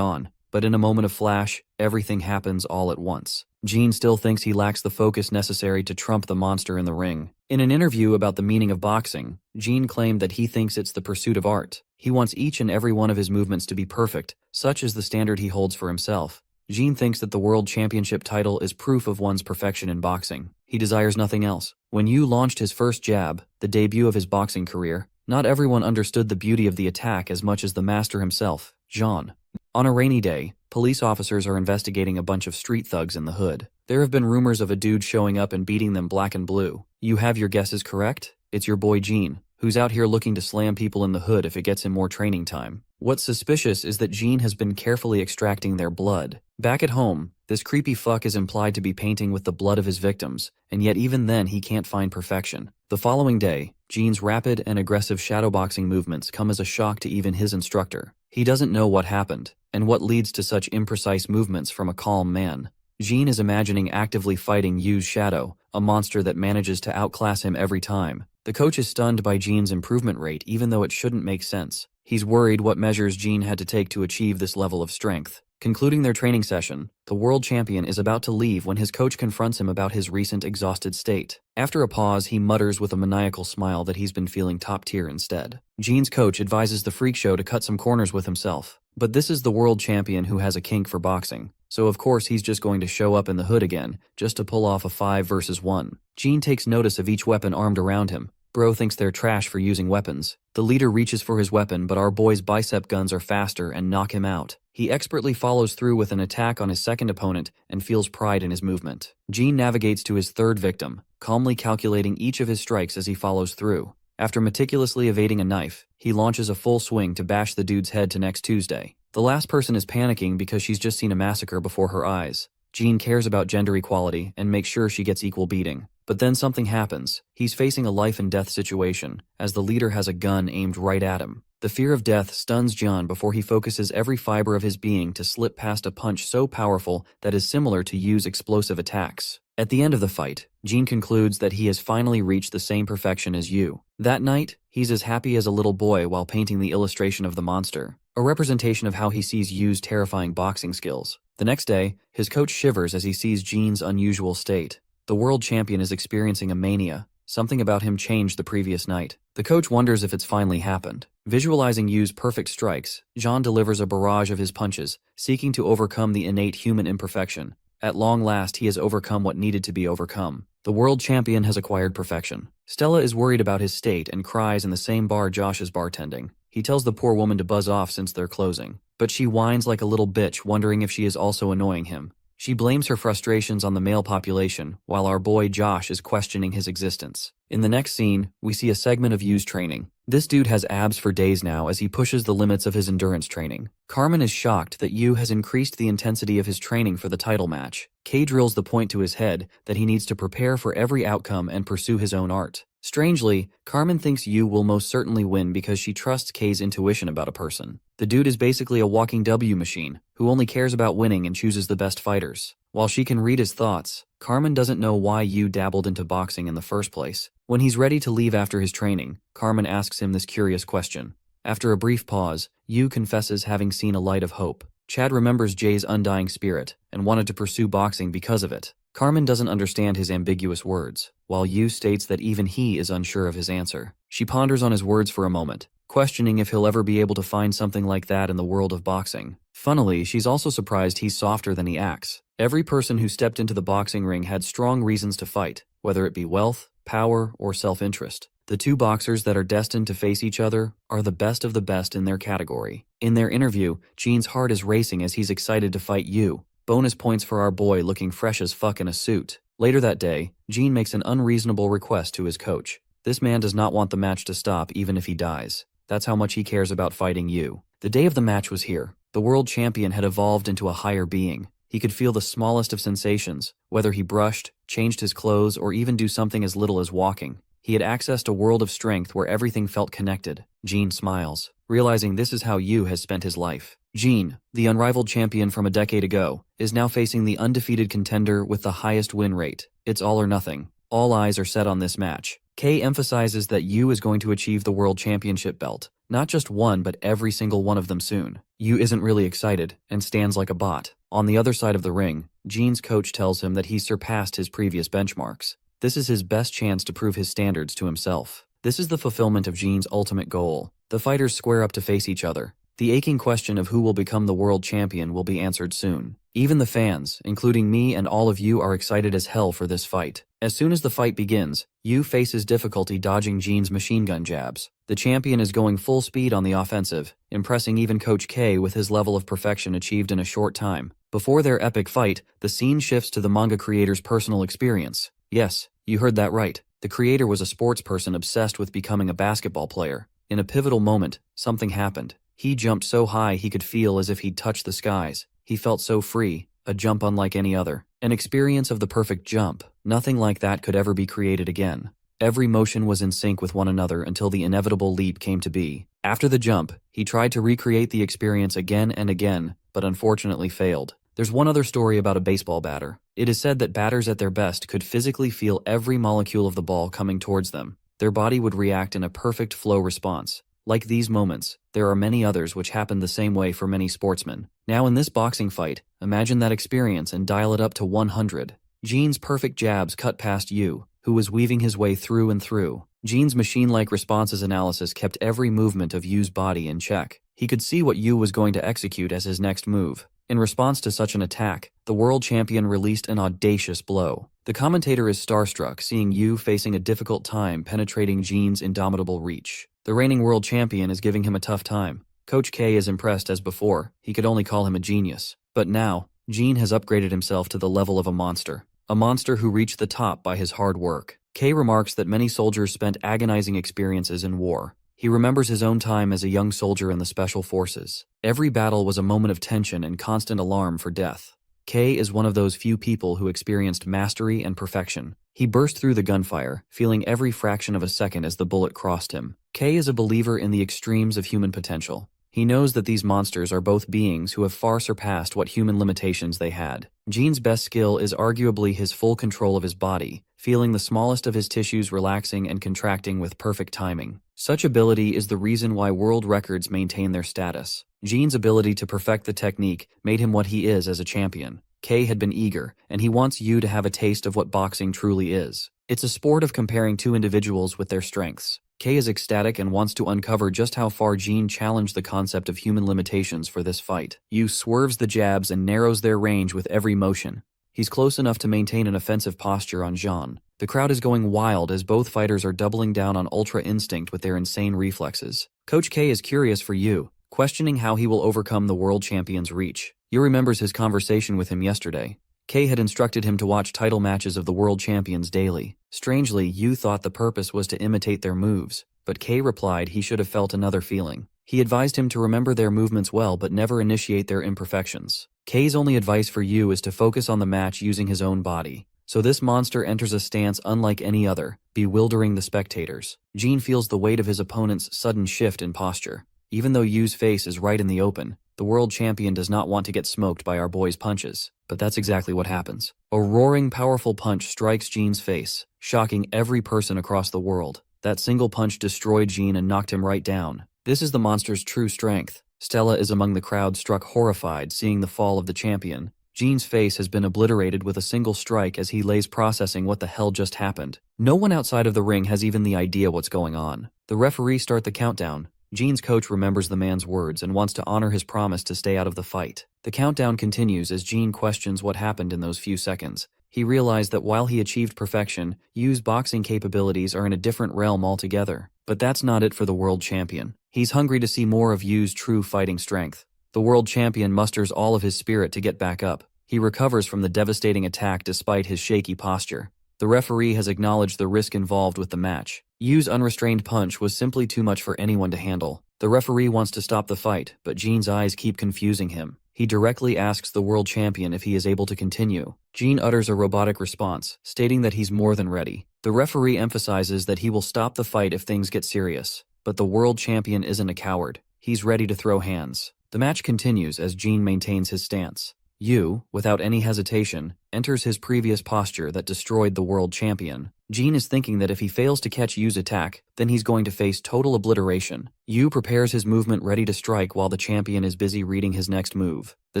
on, but in a moment of flash, everything happens all at once. Gene still thinks he lacks the focus necessary to trump the monster in the ring. In an interview about the meaning of boxing, Gene claimed that he thinks it's the pursuit of art. He wants each and every one of his movements to be perfect, such is the standard he holds for himself. Gene thinks that the world championship title is proof of one's perfection in boxing. He desires nothing else. When Yu launched his first jab, the debut of his boxing career, not everyone understood the beauty of the attack as much as the master himself, Jean. On a rainy day, police officers are investigating a bunch of street thugs in the hood. There have been rumors of a dude showing up and beating them black and blue. You have your guesses correct? It's your boy Gene, who's out here looking to slam people in the hood if it gets him more training time. What's suspicious is that Gene has been carefully extracting their blood. Back at home, this creepy fuck is implied to be painting with the blood of his victims, and yet even then he can't find perfection. The following day, Gene's rapid and aggressive shadowboxing movements come as a shock to even his instructor. He doesn't know what happened, and what leads to such imprecise movements from a calm man. Gene is imagining actively fighting Yu's shadow, a monster that manages to outclass him every time. The coach is stunned by Gene's improvement rate even though it shouldn't make sense. He's worried what measures Gene had to take to achieve this level of strength. Concluding their training session, the world champion is about to leave when his coach confronts him about his recent exhausted state. After a pause, he mutters with a maniacal smile that he's been feeling top tier instead. Gene's coach advises the freak show to cut some corners with himself. But this is the world champion who has a kink for boxing, so of course he's just going to show up in the hood again, just to pull off a 5 versus 1. Gene takes notice of each weapon armed around him. Bro thinks they're trash for using weapons. The leader reaches for his weapon, but our boy's bicep guns are faster and knock him out. He expertly follows through with an attack on his second opponent and feels pride in his movement. Gene navigates to his third victim, calmly calculating each of his strikes as he follows through. After meticulously evading a knife, he launches a full swing to bash the dude's head to next Tuesday. The last person is panicking because she's just seen a massacre before her eyes. Gene cares about gender equality and makes sure she gets equal beating. But then something happens. He's facing a life and death situation, as the leader has a gun aimed right at him. The fear of death stuns John before he focuses every fiber of his being to slip past a punch so powerful that is similar to Yu's explosive attacks. At the end of the fight, Gene concludes that he has finally reached the same perfection as Yu. That night, he's as happy as a little boy while painting the illustration of the monster, a representation of how he sees Yu's terrifying boxing skills. The next day, his coach shivers as he sees Gene's unusual state. The world champion is experiencing a mania. Something about him changed the previous night. The coach wonders if it's finally happened. Visualizing Yu's perfect strikes, John delivers a barrage of his punches, seeking to overcome the innate human imperfection. At long last, he has overcome what needed to be overcome. The world champion has acquired perfection. Stella is worried about his state and cries in the same bar Josh is bartending. He tells the poor woman to buzz off since they're closing, but she whines like a little bitch, wondering if she is also annoying him. She blames her frustrations on the male population, while our boy Josh is questioning his existence. In the next scene, we see a segment of Yu's training. This dude has abs for days now as he pushes the limits of his endurance training. Carmen is shocked that Yu has increased the intensity of his training for the title match. Kay drills the point to his head that he needs to prepare for every outcome and pursue his own art. Strangely, Carmen thinks Yu will most certainly win because she trusts Kay's intuition about a person. The dude is basically a walking W machine, who only cares about winning and chooses the best fighters. While she can read his thoughts, Carmen doesn't know why Yu dabbled into boxing in the first place. When he's ready to leave after his training, Carmen asks him this curious question. After a brief pause, Yu confesses having seen a light of hope. Chad remembers Jay's undying spirit and wanted to pursue boxing because of it. Carmen doesn't understand his ambiguous words, while Yu states that even he is unsure of his answer. She ponders on his words for a moment, questioning if he'll ever be able to find something like that in the world of boxing. Funnily, she's also surprised he's softer than he acts. Every person who stepped into the boxing ring had strong reasons to fight, whether it be wealth, power, or self-interest. The two boxers that are destined to face each other are the best of the best in their category. In their interview, Gene's heart is racing as he's excited to fight Yu. Bonus points for our boy looking fresh as fuck in a suit. Later that day, Gene makes an unreasonable request to his coach. This man does not want the match to stop even if he dies. That's how much he cares about fighting Yu. The day of the match was here. The world champion had evolved into a higher being. He could feel the smallest of sensations, whether he brushed, changed his clothes, or even do something as little as walking. He had accessed a world of strength where everything felt connected. Gene smiles, realizing this is how Yu has spent his life. Gene, the unrivaled champion from a decade ago, is now facing the undefeated contender with the highest win rate. It's all or nothing. All eyes are set on this match. Kay emphasizes that Yu is going to achieve the world championship belt. Not just one, but every single one of them soon. Yu isn't really excited and stands like a bot. On the other side of the ring, Gene's coach tells him that he's surpassed his previous benchmarks. This is his best chance to prove his standards to himself. This is the fulfillment of Gene's ultimate goal. The fighters square up to face each other. The aching question of who will become the world champion will be answered soon. Even the fans, including me and all of you, are excited as hell for this fight. As soon as the fight begins, Yu faces difficulty dodging Gene's machine gun jabs. The champion is going full speed on the offensive, impressing even Coach K with his level of perfection achieved in a short time. Before their epic fight, the scene shifts to the manga creator's personal experience. Yes, you heard that right. The creator was a sports person obsessed with becoming a basketball player. In a pivotal moment, something happened. He jumped so high he could feel as if he'd touched the skies. He felt so free, a jump unlike any other. An experience of the perfect jump. Nothing like that could ever be created again. Every motion was in sync with one another until the inevitable leap came to be. After the jump, he tried to recreate the experience again and again, but unfortunately failed. There's one other story about a baseball batter. It is said that batters at their best could physically feel every molecule of the ball coming towards them. Their body would react in a perfect flow response. Like these moments, there are many others which happen the same way for many sportsmen. Now in this boxing fight, imagine that experience and dial it up to 100. Gene's perfect jabs cut past Yu, who was weaving his way through and through. Gene's machine-like responses analysis kept every movement of Yu's body in check. He could see what Yu was going to execute as his next move. In response to such an attack, the world champion released an audacious blow. The commentator is starstruck, seeing Yu facing a difficult time penetrating Gene's indomitable reach. The reigning world champion is giving him a tough time. Coach K is impressed as before, he could only call him a genius. But now, Gene has upgraded himself to the level of a monster who reached the top by his hard work. K remarks that many soldiers spent agonizing experiences in war. He remembers his own time as a young soldier in the Special Forces. Every battle was a moment of tension and constant alarm for death. K is one of those few people who experienced mastery and perfection. He burst through the gunfire, feeling every fraction of a second as the bullet crossed him. K is a believer in the extremes of human potential. He knows that these monsters are both beings who have far surpassed what human limitations they had. Gene's best skill is arguably his full control of his body, feeling the smallest of his tissues relaxing and contracting with perfect timing. Such ability is the reason why world records maintain their status. Gene's ability to perfect the technique made him what he is as a champion. K had been eager, and he wants you to have a taste of what boxing truly is. It's a sport of comparing two individuals with their strengths. K is ecstatic and wants to uncover just how far Gene challenged the concept of human limitations for this fight. Yu swerves the jabs and narrows their range with every motion. He's close enough to maintain an offensive posture on Jean. The crowd is going wild as both fighters are doubling down on ultra instinct with their insane reflexes. Coach K is curious for Yu, questioning how he will overcome the world champion's reach. Yu remembers his conversation with him yesterday. K had instructed him to watch title matches of the world champions daily. Strangely, Yu thought the purpose was to imitate their moves, but K replied he should have felt another feeling. He advised him to remember their movements well but never initiate their imperfections. K's only advice for Yu is to focus on the match using his own body. So this monster enters a stance unlike any other, bewildering the spectators. Gene feels the weight of his opponent's sudden shift in posture. Even though Yu's face is right in the open, the world champion does not want to get smoked by our boy's punches. But that's exactly what happens. A roaring, powerful punch strikes Gene's face, shocking every person across the world. That single punch destroyed Gene and knocked him right down. This is the monster's true strength. Stella is among the crowd, struck horrified seeing the fall of the champion. Gene's face has been obliterated with a single strike as he lays processing what the hell just happened. No one outside of the ring has even the idea what's going on. The referee starts the countdown. Gene's coach remembers the man's words and wants to honor his promise to stay out of the fight. The countdown continues as Gene questions what happened in those few seconds. He realized that while he achieved perfection, Yu's boxing capabilities are in a different realm altogether. But that's not it for the world champion. He's hungry to see more of Yu's true fighting strength. The world champion musters all of his spirit to get back up. He recovers from the devastating attack despite his shaky posture. The referee has acknowledged the risk involved with the match. Yu's unrestrained punch was simply too much for anyone to handle. The referee wants to stop the fight, but Gene's eyes keep confusing him. He directly asks the world champion if he is able to continue. Gene utters a robotic response, stating that he's more than ready. The referee emphasizes that he will stop the fight if things get serious. But the world champion isn't a coward. He's ready to throw hands. The match continues as Gene maintains his stance. Yu, without any hesitation, enters his previous posture that destroyed the world champion. Gene is thinking that if he fails to catch Yu's attack, then he's going to face total obliteration. Yu prepares his movement ready to strike while the champion is busy reading his next move. The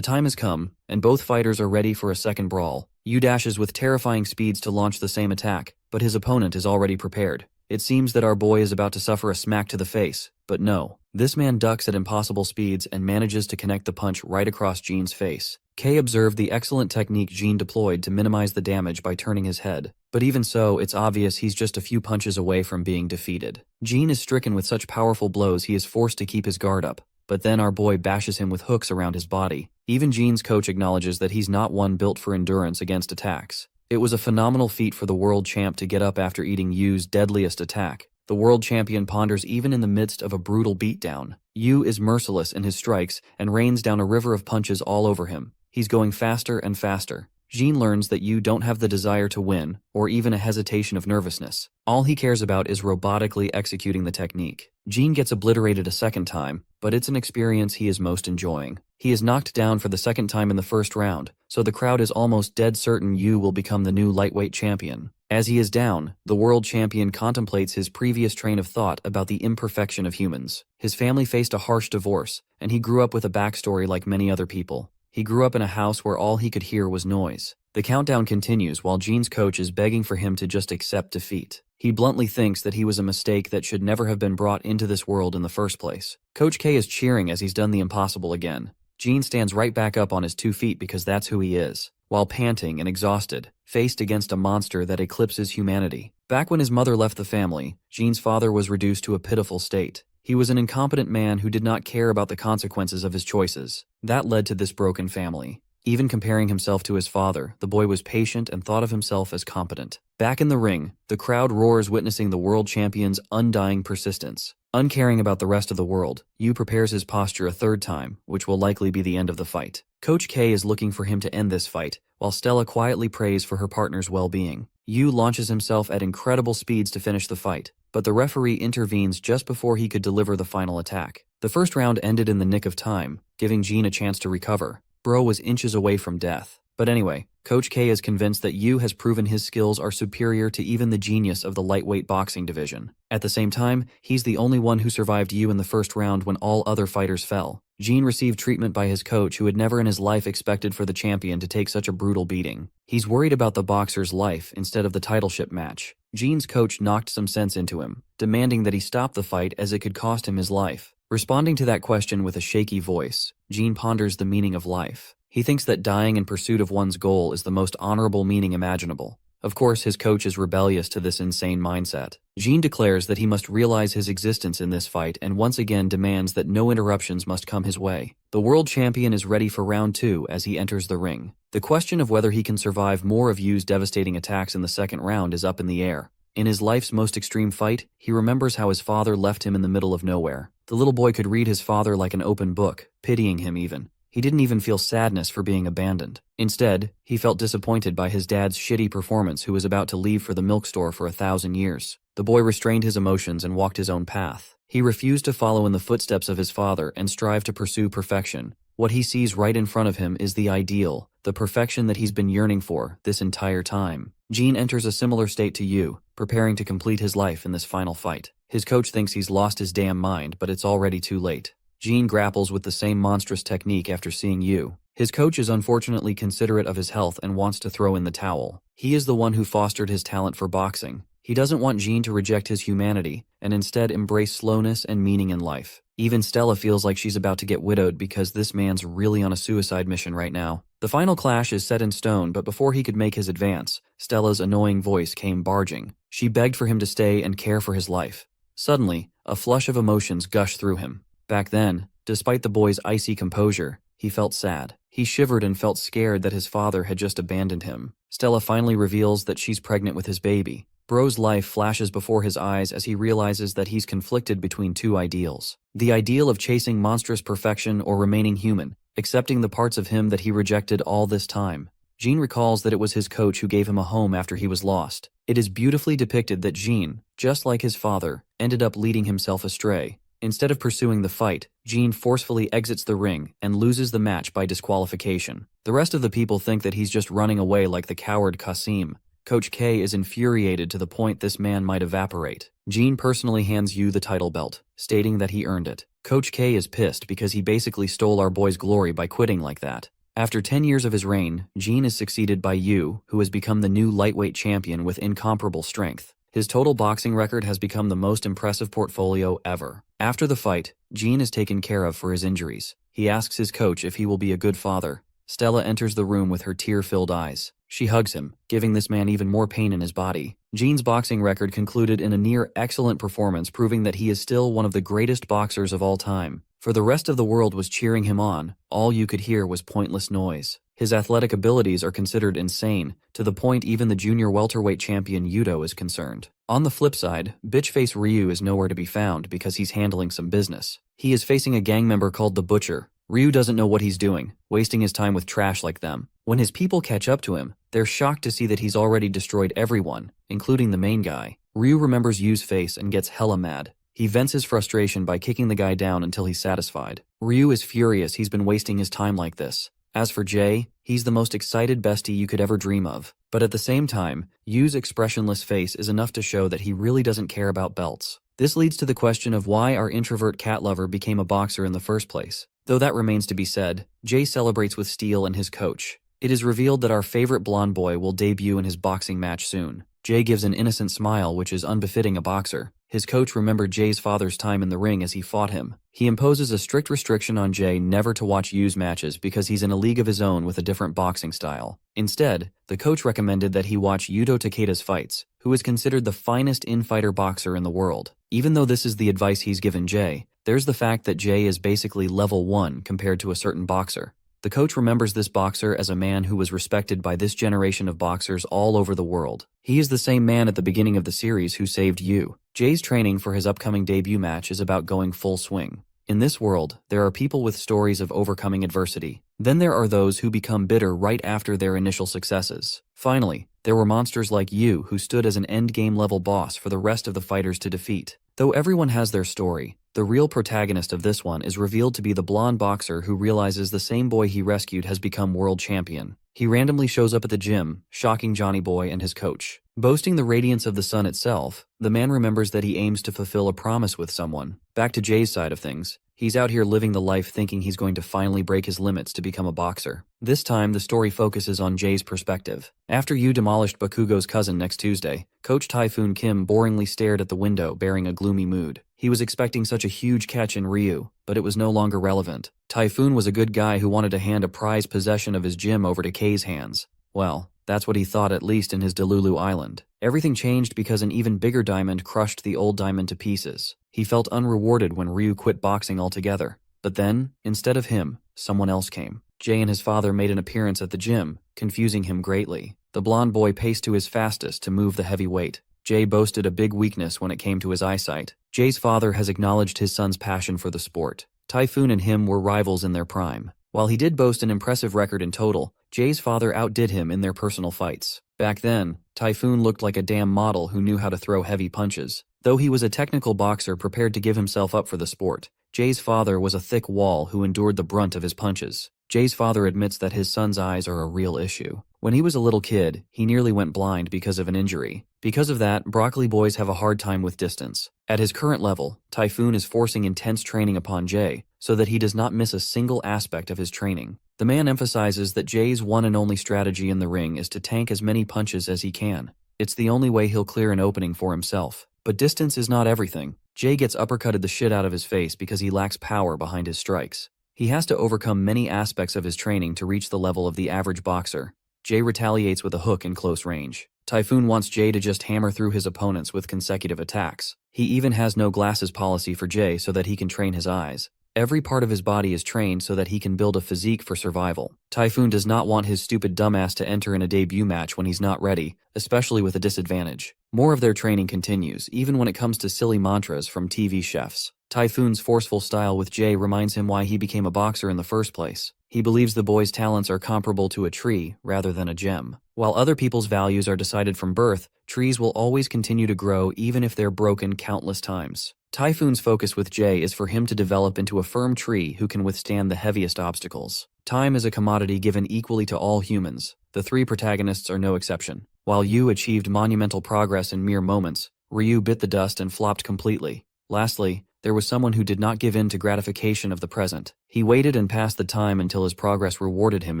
time has come, and both fighters are ready for a second brawl. Yu dashes with terrifying speeds to launch the same attack, but his opponent is already prepared. It seems that our boy is about to suffer a smack to the face, but no. This man ducks at impossible speeds and manages to connect the punch right across Gene's face. K observed the excellent technique Gene deployed to minimize the damage by turning his head. But even so, it's obvious he's just a few punches away from being defeated. Gene is stricken with such powerful blows he is forced to keep his guard up. But then our boy bashes him with hooks around his body. Even Gene's coach acknowledges that he's not one built for endurance against attacks. It was a phenomenal feat for the world champ to get up after eating Yu's deadliest attack. The world champion ponders even in the midst of a brutal beatdown. Yu is merciless in his strikes and rains down a river of punches all over him. He's going faster and faster. Gene learns that Yu don't have the desire to win, or even a hesitation of nervousness. All he cares about is robotically executing the technique. Gene gets obliterated a second time, but it's an experience he is most enjoying. He is knocked down for the second time in the first round, so the crowd is almost dead certain Yu will become the new lightweight champion. As he is down, the world champion contemplates his previous train of thought about the imperfection of humans. His family faced a harsh divorce, and he grew up with a backstory like many other people. He grew up in a house where all he could hear was noise. The countdown continues while Gene's coach is begging for him to just accept defeat. He bluntly thinks that he was a mistake that should never have been brought into this world in the first place. Coach K is cheering as he's done the impossible again. Gene stands right back up on his 2 feet because that's who he is, while panting and exhausted, faced against a monster that eclipses humanity. Back when his mother left the family, Gene's father was reduced to a pitiful state. He was an incompetent man who did not care about the consequences of his choices. That led to this broken family. Even comparing himself to his father, the boy was patient and thought of himself as competent. Back in the ring, the crowd roars witnessing the world champion's undying persistence. Uncaring about the rest of the world, Yu prepares his posture a third time, which will likely be the end of the fight. Coach K is looking for him to end this fight, while Stella quietly prays for her partner's well-being. Yu launches himself at incredible speeds to finish the fight, but the referee intervenes just before he could deliver the final attack. The first round ended in the nick of time, giving Jean a chance to recover. Bro was inches away from death. But anyway, Coach K is convinced that Yu has proven his skills are superior to even the genius of the lightweight boxing division. At the same time, he's the only one who survived Yu in the first round when all other fighters fell. Jean received treatment by his coach, who had never in his life expected for the champion to take such a brutal beating. He's worried about the boxer's life instead of the titleship match. Jean's coach knocked some sense into him, demanding that he stop the fight as it could cost him his life. Responding to that question with a shaky voice, Jean ponders the meaning of life. He thinks that dying in pursuit of one's goal is the most honorable meaning imaginable. Of course, his coach is rebellious to this insane mindset. Jean declares that he must realize his existence in this fight and once again demands that no interruptions must come his way. The world champion is ready for round 2 as he enters the ring. The question of whether he can survive more of Yu's devastating attacks in the second round is up in the air. In his life's most extreme fight, he remembers how his father left him in the middle of nowhere. The little boy could read his father like an open book, pitying him even. He didn't even feel sadness for being abandoned. Instead, he felt disappointed by his dad's shitty performance, who was about to leave for the milk store for 1,000 years. The boy restrained his emotions and walked his own path. He refused to follow in the footsteps of his father and strive to pursue perfection. What he sees right in front of him is the ideal, the perfection that he's been yearning for this entire time. Jean enters a similar state to Yu, preparing to complete his life in this final fight. His coach thinks he's lost his damn mind, but it's already too late. Jean grapples with the same monstrous technique after seeing Yu. His coach is unfortunately considerate of his health and wants to throw in the towel. He is the one who fostered his talent for boxing. He doesn't want Jean to reject his humanity and instead embrace slowness and meaning in life. Even Stella feels like she's about to get widowed because this man's really on a suicide mission right now. The final clash is set in stone, but before he could make his advance, Stella's annoying voice came barging. She begged for him to stay and care for his life. Suddenly, a flush of emotions gushed through him. Back then, despite the boy's icy composure, he felt sad. He shivered and felt scared that his father had just abandoned him. Stella finally reveals that she's pregnant with his baby. Bro's life flashes before his eyes as he realizes that he's conflicted between two ideals. The ideal of chasing monstrous perfection or remaining human, accepting the parts of him that he rejected all this time. Jean recalls that it was his coach who gave him a home after he was lost. It is beautifully depicted that Jean, just like his father, ended up leading himself astray. Instead of pursuing the fight, Jean forcefully exits the ring and loses the match by disqualification. The rest of the people think that he's just running away like the coward Qasim. Coach K is infuriated to the point this man might evaporate. Jean personally hands Yu the title belt, stating that he earned it. Coach K is pissed because he basically stole our boy's glory by quitting like that. After 10 years of his reign, Jean is succeeded by Yu, who has become the new lightweight champion with incomparable strength. His total boxing record has become the most impressive portfolio ever. After the fight, Jean is taken care of for his injuries. He asks his coach if he will be a good father. Stella enters the room with her tear-filled eyes. She hugs him, giving this man even more pain in his body. Jean's boxing record concluded in a near-excellent performance, proving that he is still one of the greatest boxers of all time. For the rest of the world was cheering him on, all you could hear was pointless noise. His athletic abilities are considered insane, to the point even the junior welterweight champion Yudo is concerned. On the flip side, bitch-face Ryu is nowhere to be found because he's handling some business. He is facing a gang member called the Butcher. Ryu doesn't know what he's doing, wasting his time with trash like them. When his people catch up to him, they're shocked to see that he's already destroyed everyone, including the main guy. Ryu remembers Yu's face and gets hella mad. He vents his frustration by kicking the guy down until he's satisfied. Ryu is furious he's been wasting his time like this. As for Jay, he's the most excited bestie you could ever dream of. But at the same time, Yu's expressionless face is enough to show that he really doesn't care about belts. This leads to the question of why our introvert cat lover became a boxer in the first place. Though that remains to be said, Jay celebrates with Steele and his coach. It is revealed that our favorite blonde boy will debut in his boxing match soon. Jay gives an innocent smile which is unbefitting a boxer. His coach remembered Jay's father's time in the ring as he fought him. He imposes a strict restriction on Jay never to watch Yu's matches because he's in a league of his own with a different boxing style. Instead, the coach recommended that he watch Yuto Takeda's fights, who is considered the finest in-fighter boxer in the world. Even though this is the advice he's given Jay, there's the fact that Jay is basically level 1 compared to a certain boxer. The coach remembers this boxer as a man who was respected by this generation of boxers all over the world. He is the same man at the beginning of the series who saved you. Jay's training for his upcoming debut match is about going full swing. In this world, there are people with stories of overcoming adversity. Then there are those who become bitter right after their initial successes. Finally, there were monsters like you who stood as an endgame level boss for the rest of the fighters to defeat. Though everyone has their story, the real protagonist of this one is revealed to be the blonde boxer who realizes the same boy he rescued has become world champion. He randomly shows up at the gym, shocking Johnny Boy and his coach. Boasting the radiance of the sun itself, the man remembers that he aims to fulfill a promise with someone. Back to Jay's side of things. He's out here living the life thinking he's going to finally break his limits to become a boxer. This time, the story focuses on Jay's perspective. After Yu demolished Bakugo's cousin next Tuesday, Coach Typhoon Kim boringly stared at the window bearing a gloomy mood. He was expecting such a huge catch in Ryu, but it was no longer relevant. Typhoon was a good guy who wanted to hand a prized possession of his gym over to Kei's hands. Well, that's what he thought, at least in his Delulu Island. Everything changed because an even bigger diamond crushed the old diamond to pieces. He felt unrewarded when Ryu quit boxing altogether. But then, instead of him, someone else came. Jay and his father made an appearance at the gym, confusing him greatly. The blonde boy paced to his fastest to move the heavy weight. Jay boasted a big weakness when it came to his eyesight. Jay's father has acknowledged his son's passion for the sport. Typhoon and him were rivals in their prime. While he did boast an impressive record in total, Jay's father outdid him in their personal fights. Back then, Typhoon looked like a damn model who knew how to throw heavy punches. Though he was a technical boxer prepared to give himself up for the sport, Jay's father was a thick wall who endured the brunt of his punches. Jay's father admits that his son's eyes are a real issue. When he was a little kid, he nearly went blind because of an injury. Because of that, broccoli boys have a hard time with distance. At his current level, Typhoon is forcing intense training upon Jay so that he does not miss a single aspect of his training. The man emphasizes that Jay's one and only strategy in the ring is to tank as many punches as he can. It's the only way he'll clear an opening for himself. But distance is not everything. Jay gets uppercutted the shit out of his face because he lacks power behind his strikes. He has to overcome many aspects of his training to reach the level of the average boxer. Jay retaliates with a hook in close range. Typhoon wants Jay to just hammer through his opponents with consecutive attacks. He even has no glasses policy for Jay so that he can train his eyes. Every part of his body is trained so that he can build a physique for survival. Typhoon does not want his stupid dumbass to enter in a debut match when he's not ready, especially with a disadvantage. More of their training continues, even when it comes to silly mantras from TV chefs. Typhoon's forceful style with Jay reminds him why he became a boxer in the first place. He believes the boy's talents are comparable to a tree rather than a gem. While other people's values are decided from birth, trees will always continue to grow even if they're broken countless times. Typhoon's focus with Jay is for him to develop into a firm tree who can withstand the heaviest obstacles. Time is a commodity given equally to all humans. The three protagonists are no exception. While Yu achieved monumental progress in mere moments, Ryu bit the dust and flopped completely. Lastly, there was someone who did not give in to gratification of the present. He waited and passed the time until his progress rewarded him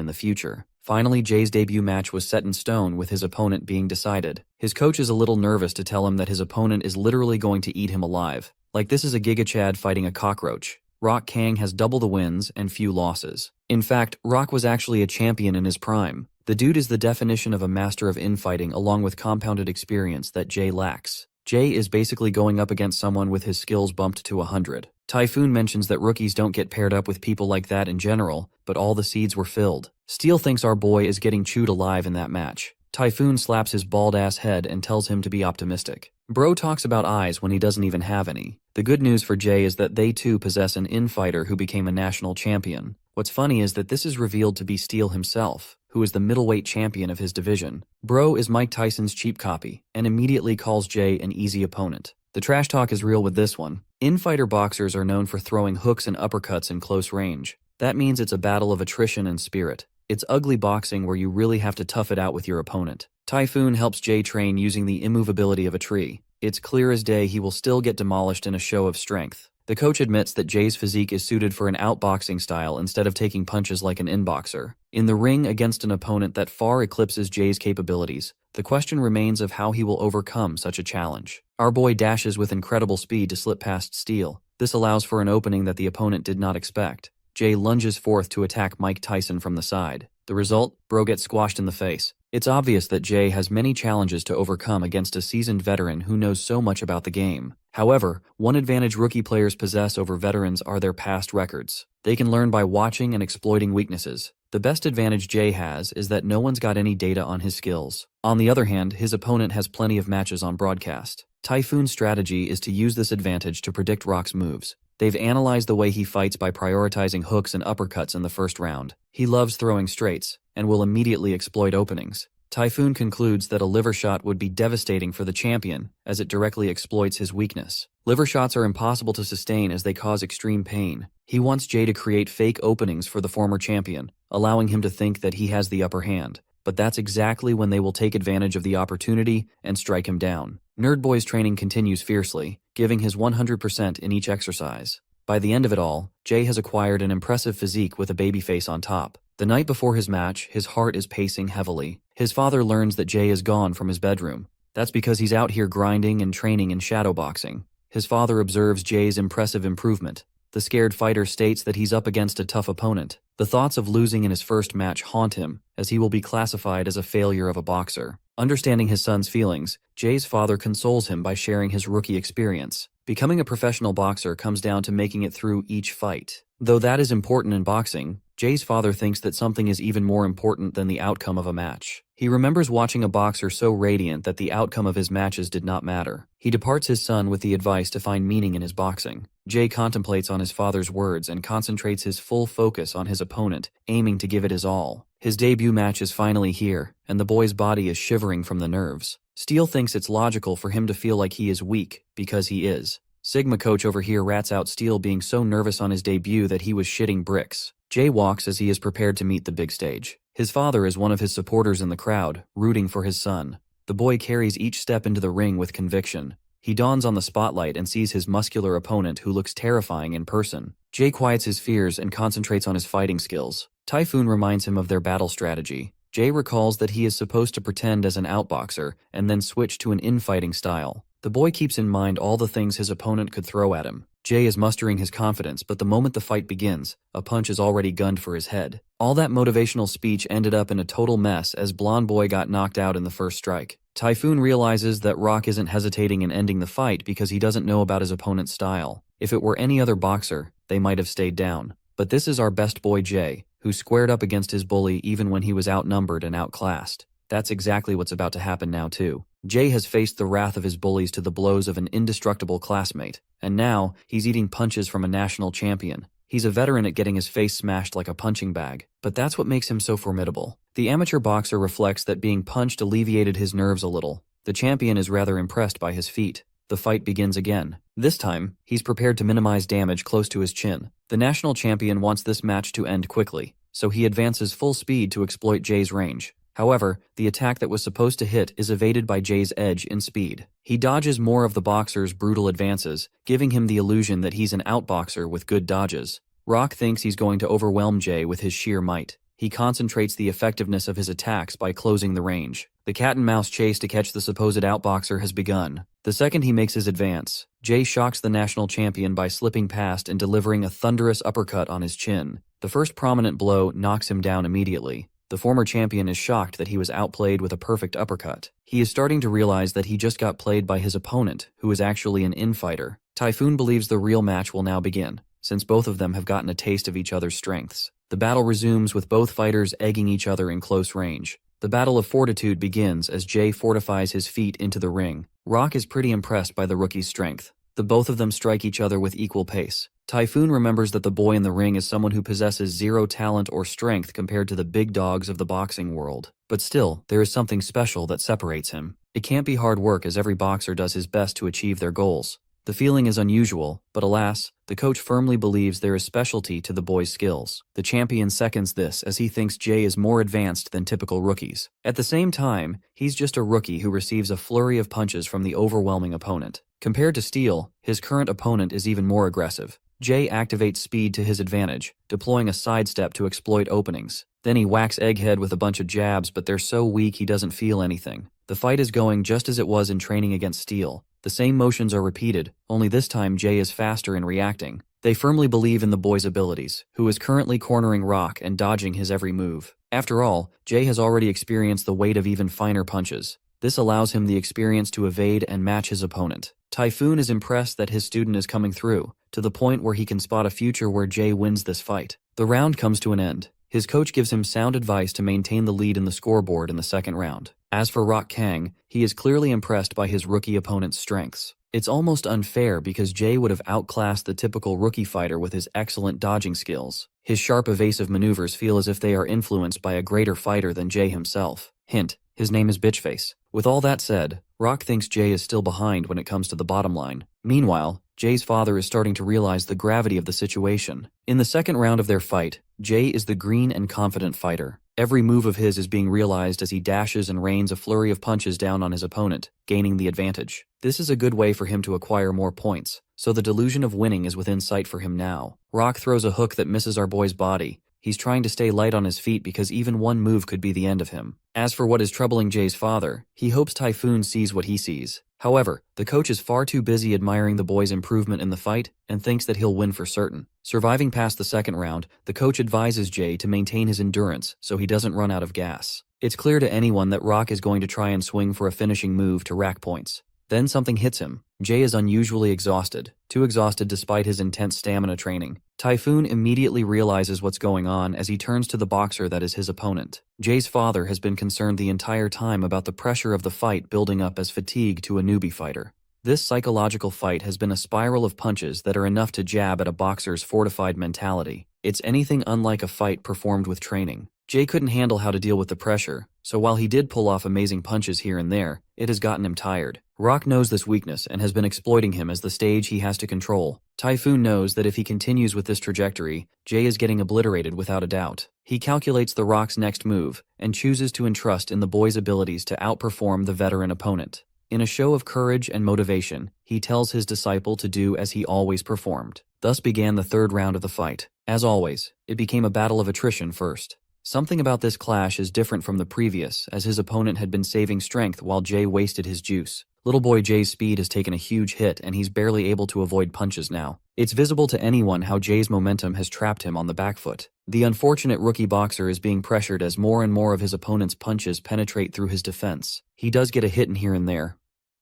in the future. Finally, Jay's debut match was set in stone with his opponent being decided. His coach is a little nervous to tell him that his opponent is literally going to eat him alive. Like this is a Giga Chad fighting a cockroach. Rock Kang has double the wins and few losses. In fact, Rock was actually a champion in his prime. The dude is the definition of a master of infighting along with compounded experience that Jay lacks. Jay is basically going up against someone with his skills bumped to 100. Typhoon mentions that rookies don't get paired up with people like that in general, but all the seeds were filled. Steel thinks our boy is getting chewed alive in that match. Typhoon slaps his bald-ass head and tells him to be optimistic. Bro talks about eyes when he doesn't even have any. The good news for Jay is that they too possess an infighter who became a national champion. What's funny is that this is revealed to be Steel himself, who is the middleweight champion of his division. Bro is Mike Tyson's cheap copy, and immediately calls Jay an easy opponent. The trash talk is real with this one. Infighter boxers are known for throwing hooks and uppercuts in close range. That means it's a battle of attrition and spirit. It's ugly boxing where you really have to tough it out with your opponent. Typhoon helps Jay train using the immovability of a tree. It's clear as day he will still get demolished in a show of strength. The coach admits that Jay's physique is suited for an outboxing style instead of taking punches like an inboxer. In the ring against an opponent that far eclipses Jay's capabilities, the question remains of how he will overcome such a challenge. Our boy dashes with incredible speed to slip past Steel. This allows for an opening that the opponent did not expect. Jay lunges forth to attack Mike Tyson from the side. The result? Bro gets squashed in the face. It's obvious that Jay has many challenges to overcome against a seasoned veteran who knows so much about the game. However, one advantage rookie players possess over veterans are their past records. They can learn by watching and exploiting weaknesses. The best advantage Jay has is that no one's got any data on his skills. On the other hand, his opponent has plenty of matches on broadcast. Typhoon's strategy is to use this advantage to predict Rock's moves. They've analyzed the way he fights by prioritizing hooks and uppercuts in the first round. He loves throwing straights, and will immediately exploit openings. Typhoon concludes that a liver shot would be devastating for the champion, as it directly exploits his weakness. Liver shots are impossible to sustain as they cause extreme pain. He wants Jay to create fake openings for the former champion, allowing him to think that he has the upper hand. But that's exactly when they will take advantage of the opportunity and strike him down. Nerdboy's training continues fiercely, giving his 100% in each exercise. By the end of it all, Jay has acquired an impressive physique with a baby face on top. The night before his match, his heart is pacing heavily. His father learns that Jay is gone from his bedroom. That's because he's out here grinding and training in shadowboxing. His father observes Jay's impressive improvement. The scared fighter states that he's up against a tough opponent. The thoughts of losing in his first match haunt him, as he will be classified as a failure of a boxer. Understanding his son's feelings, Jay's father consoles him by sharing his rookie experience. Becoming a professional boxer comes down to making it through each fight. Though that is important in boxing, Jay's father thinks that something is even more important than the outcome of a match. He remembers watching a boxer so radiant that the outcome of his matches did not matter. He departs his son with the advice to find meaning in his boxing. Jay contemplates on his father's words and concentrates his full focus on his opponent, aiming to give it his all. His debut match is finally here, and the boy's body is shivering from the nerves. Steele thinks it's logical for him to feel like he is weak, because he is. Sigma coach over here rats out Steele being so nervous on his debut that he was shitting bricks. Jay walks as he is prepared to meet the big stage. His father is one of his supporters in the crowd, rooting for his son. The boy carries each step into the ring with conviction. He dawns on the spotlight and sees his muscular opponent who looks terrifying in person. Jay quiets his fears and concentrates on his fighting skills. Typhoon reminds him of their battle strategy. Jay recalls that he is supposed to pretend as an outboxer and then switch to an infighting style. The boy keeps in mind all the things his opponent could throw at him. Jay is mustering his confidence, but the moment the fight begins, a punch is already gunned for his head. All that motivational speech ended up in a total mess as Blonde Boy got knocked out in the first strike. Typhoon realizes that Rock isn't hesitating in ending the fight because he doesn't know about his opponent's style. If it were any other boxer, they might have stayed down. But this is our best boy Jay, who squared up against his bully even when he was outnumbered and outclassed. That's exactly what's about to happen now too. Jay has faced the wrath of his bullies to the blows of an indestructible classmate, and now he's eating punches from a national champion. He's a veteran at getting his face smashed like a punching bag, but that's what makes him so formidable. The amateur boxer reflects that being punched alleviated his nerves a little. The champion is rather impressed by his feat. The fight begins again. This time, he's prepared to minimize damage close to his chin. The national champion wants this match to end quickly, so he advances full speed to exploit Jay's range. However, the attack that was supposed to hit is evaded by Jay's edge in speed. He dodges more of the boxer's brutal advances, giving him the illusion that he's an outboxer with good dodges. Rock thinks he's going to overwhelm Jay with his sheer might. He concentrates the effectiveness of his attacks by closing the range. The cat-and-mouse chase to catch the supposed outboxer has begun. The second he makes his advance, Jay shocks the national champion by slipping past and delivering a thunderous uppercut on his chin. The first prominent blow knocks him down immediately. The former champion is shocked that he was outplayed with a perfect uppercut. He is starting to realize that he just got played by his opponent, who is actually an infighter. Typhoon believes the real match will now begin, since both of them have gotten a taste of each other's strengths. The battle resumes with both fighters egging each other in close range. The battle of fortitude begins as Jay fortifies his feet into the ring. Rock is pretty impressed by the rookie's strength. The both of them strike each other with equal pace. Typhoon remembers that the boy in the ring is someone who possesses zero talent or strength compared to the big dogs of the boxing world. But still, there is something special that separates him. It can't be hard work as every boxer does his best to achieve their goals. The feeling is unusual, but alas, the coach firmly believes there is specialty to the boy's skills. The champion seconds this as he thinks Jay is more advanced than typical rookies. At the same time, he's just a rookie who receives a flurry of punches from the overwhelming opponent. Compared to Steele, his current opponent is even more aggressive. Jay activates speed to his advantage, deploying a sidestep to exploit openings. Then he whacks Egghead with a bunch of jabs, but they're so weak he doesn't feel anything. The fight is going just as it was in training against Steele. The same motions are repeated, only this time Jay is faster in reacting. They firmly believe in the boy's abilities, who is currently cornering Rock and dodging his every move. After all, Jay has already experienced the weight of even finer punches. This allows him the experience to evade and match his opponent. Typhoon is impressed that his student is coming through, to the point where he can spot a future where Jay wins this fight. The round comes to an end. His coach gives him sound advice to maintain the lead in the scoreboard in the second round. As for Rock Kang, he is clearly impressed by his rookie opponent's strengths. It's almost unfair because Jay would have outclassed the typical rookie fighter with his excellent dodging skills. His sharp evasive maneuvers feel as if they are influenced by a greater fighter than Jay himself. Hint, his name is Bitchface. With all that said, Rock thinks Jay is still behind when it comes to the bottom line. Meanwhile, Jay's father is starting to realize the gravity of the situation. In the second round of their fight, Jay is the green and confident fighter. Every move of his is being realized as he dashes and rains a flurry of punches down on his opponent, gaining the advantage. This is a good way for him to acquire more points, so the delusion of winning is within sight for him now. Rock throws a hook that misses our boy's body. He's trying to stay light on his feet because even one move could be the end of him. As for what is troubling Jay's father, he hopes Typhoon sees what he sees. However, the coach is far too busy admiring the boy's improvement in the fight and thinks that he'll win for certain. Surviving past the second round, the coach advises Jay to maintain his endurance so he doesn't run out of gas. It's clear to anyone that Rock is going to try and swing for a finishing move to rack points. Then something hits him. Jay is unusually exhausted, too exhausted despite his intense stamina training. Typhoon immediately realizes what's going on as he turns to the boxer that is his opponent. Jay's father has been concerned the entire time about the pressure of the fight building up as fatigue to a newbie fighter. This psychological fight has been a spiral of punches that are enough to jab at a boxer's fortified mentality. It's anything unlike a fight performed with training. Jay couldn't handle how to deal with the pressure, so while he did pull off amazing punches here and there, it has gotten him tired. Rock knows this weakness and has been exploiting him as the stage he has to control. Typhoon knows that if he continues with this trajectory, Jay is getting obliterated without a doubt. He calculates the Rock's next move and chooses to entrust in the boy's abilities to outperform the veteran opponent. In a show of courage and motivation, he tells his disciple to do as he always performed. Thus began the third round of the fight. As always, it became a battle of attrition first. Something about this clash is different from the previous, as his opponent had been saving strength while Jay wasted his juice. Little boy Jay's speed has taken a huge hit and he's barely able to avoid punches now. It's visible to anyone how Jay's momentum has trapped him on the back foot. The unfortunate rookie boxer is being pressured as more and more of his opponent's punches penetrate through his defense. He does get a hit in here and there,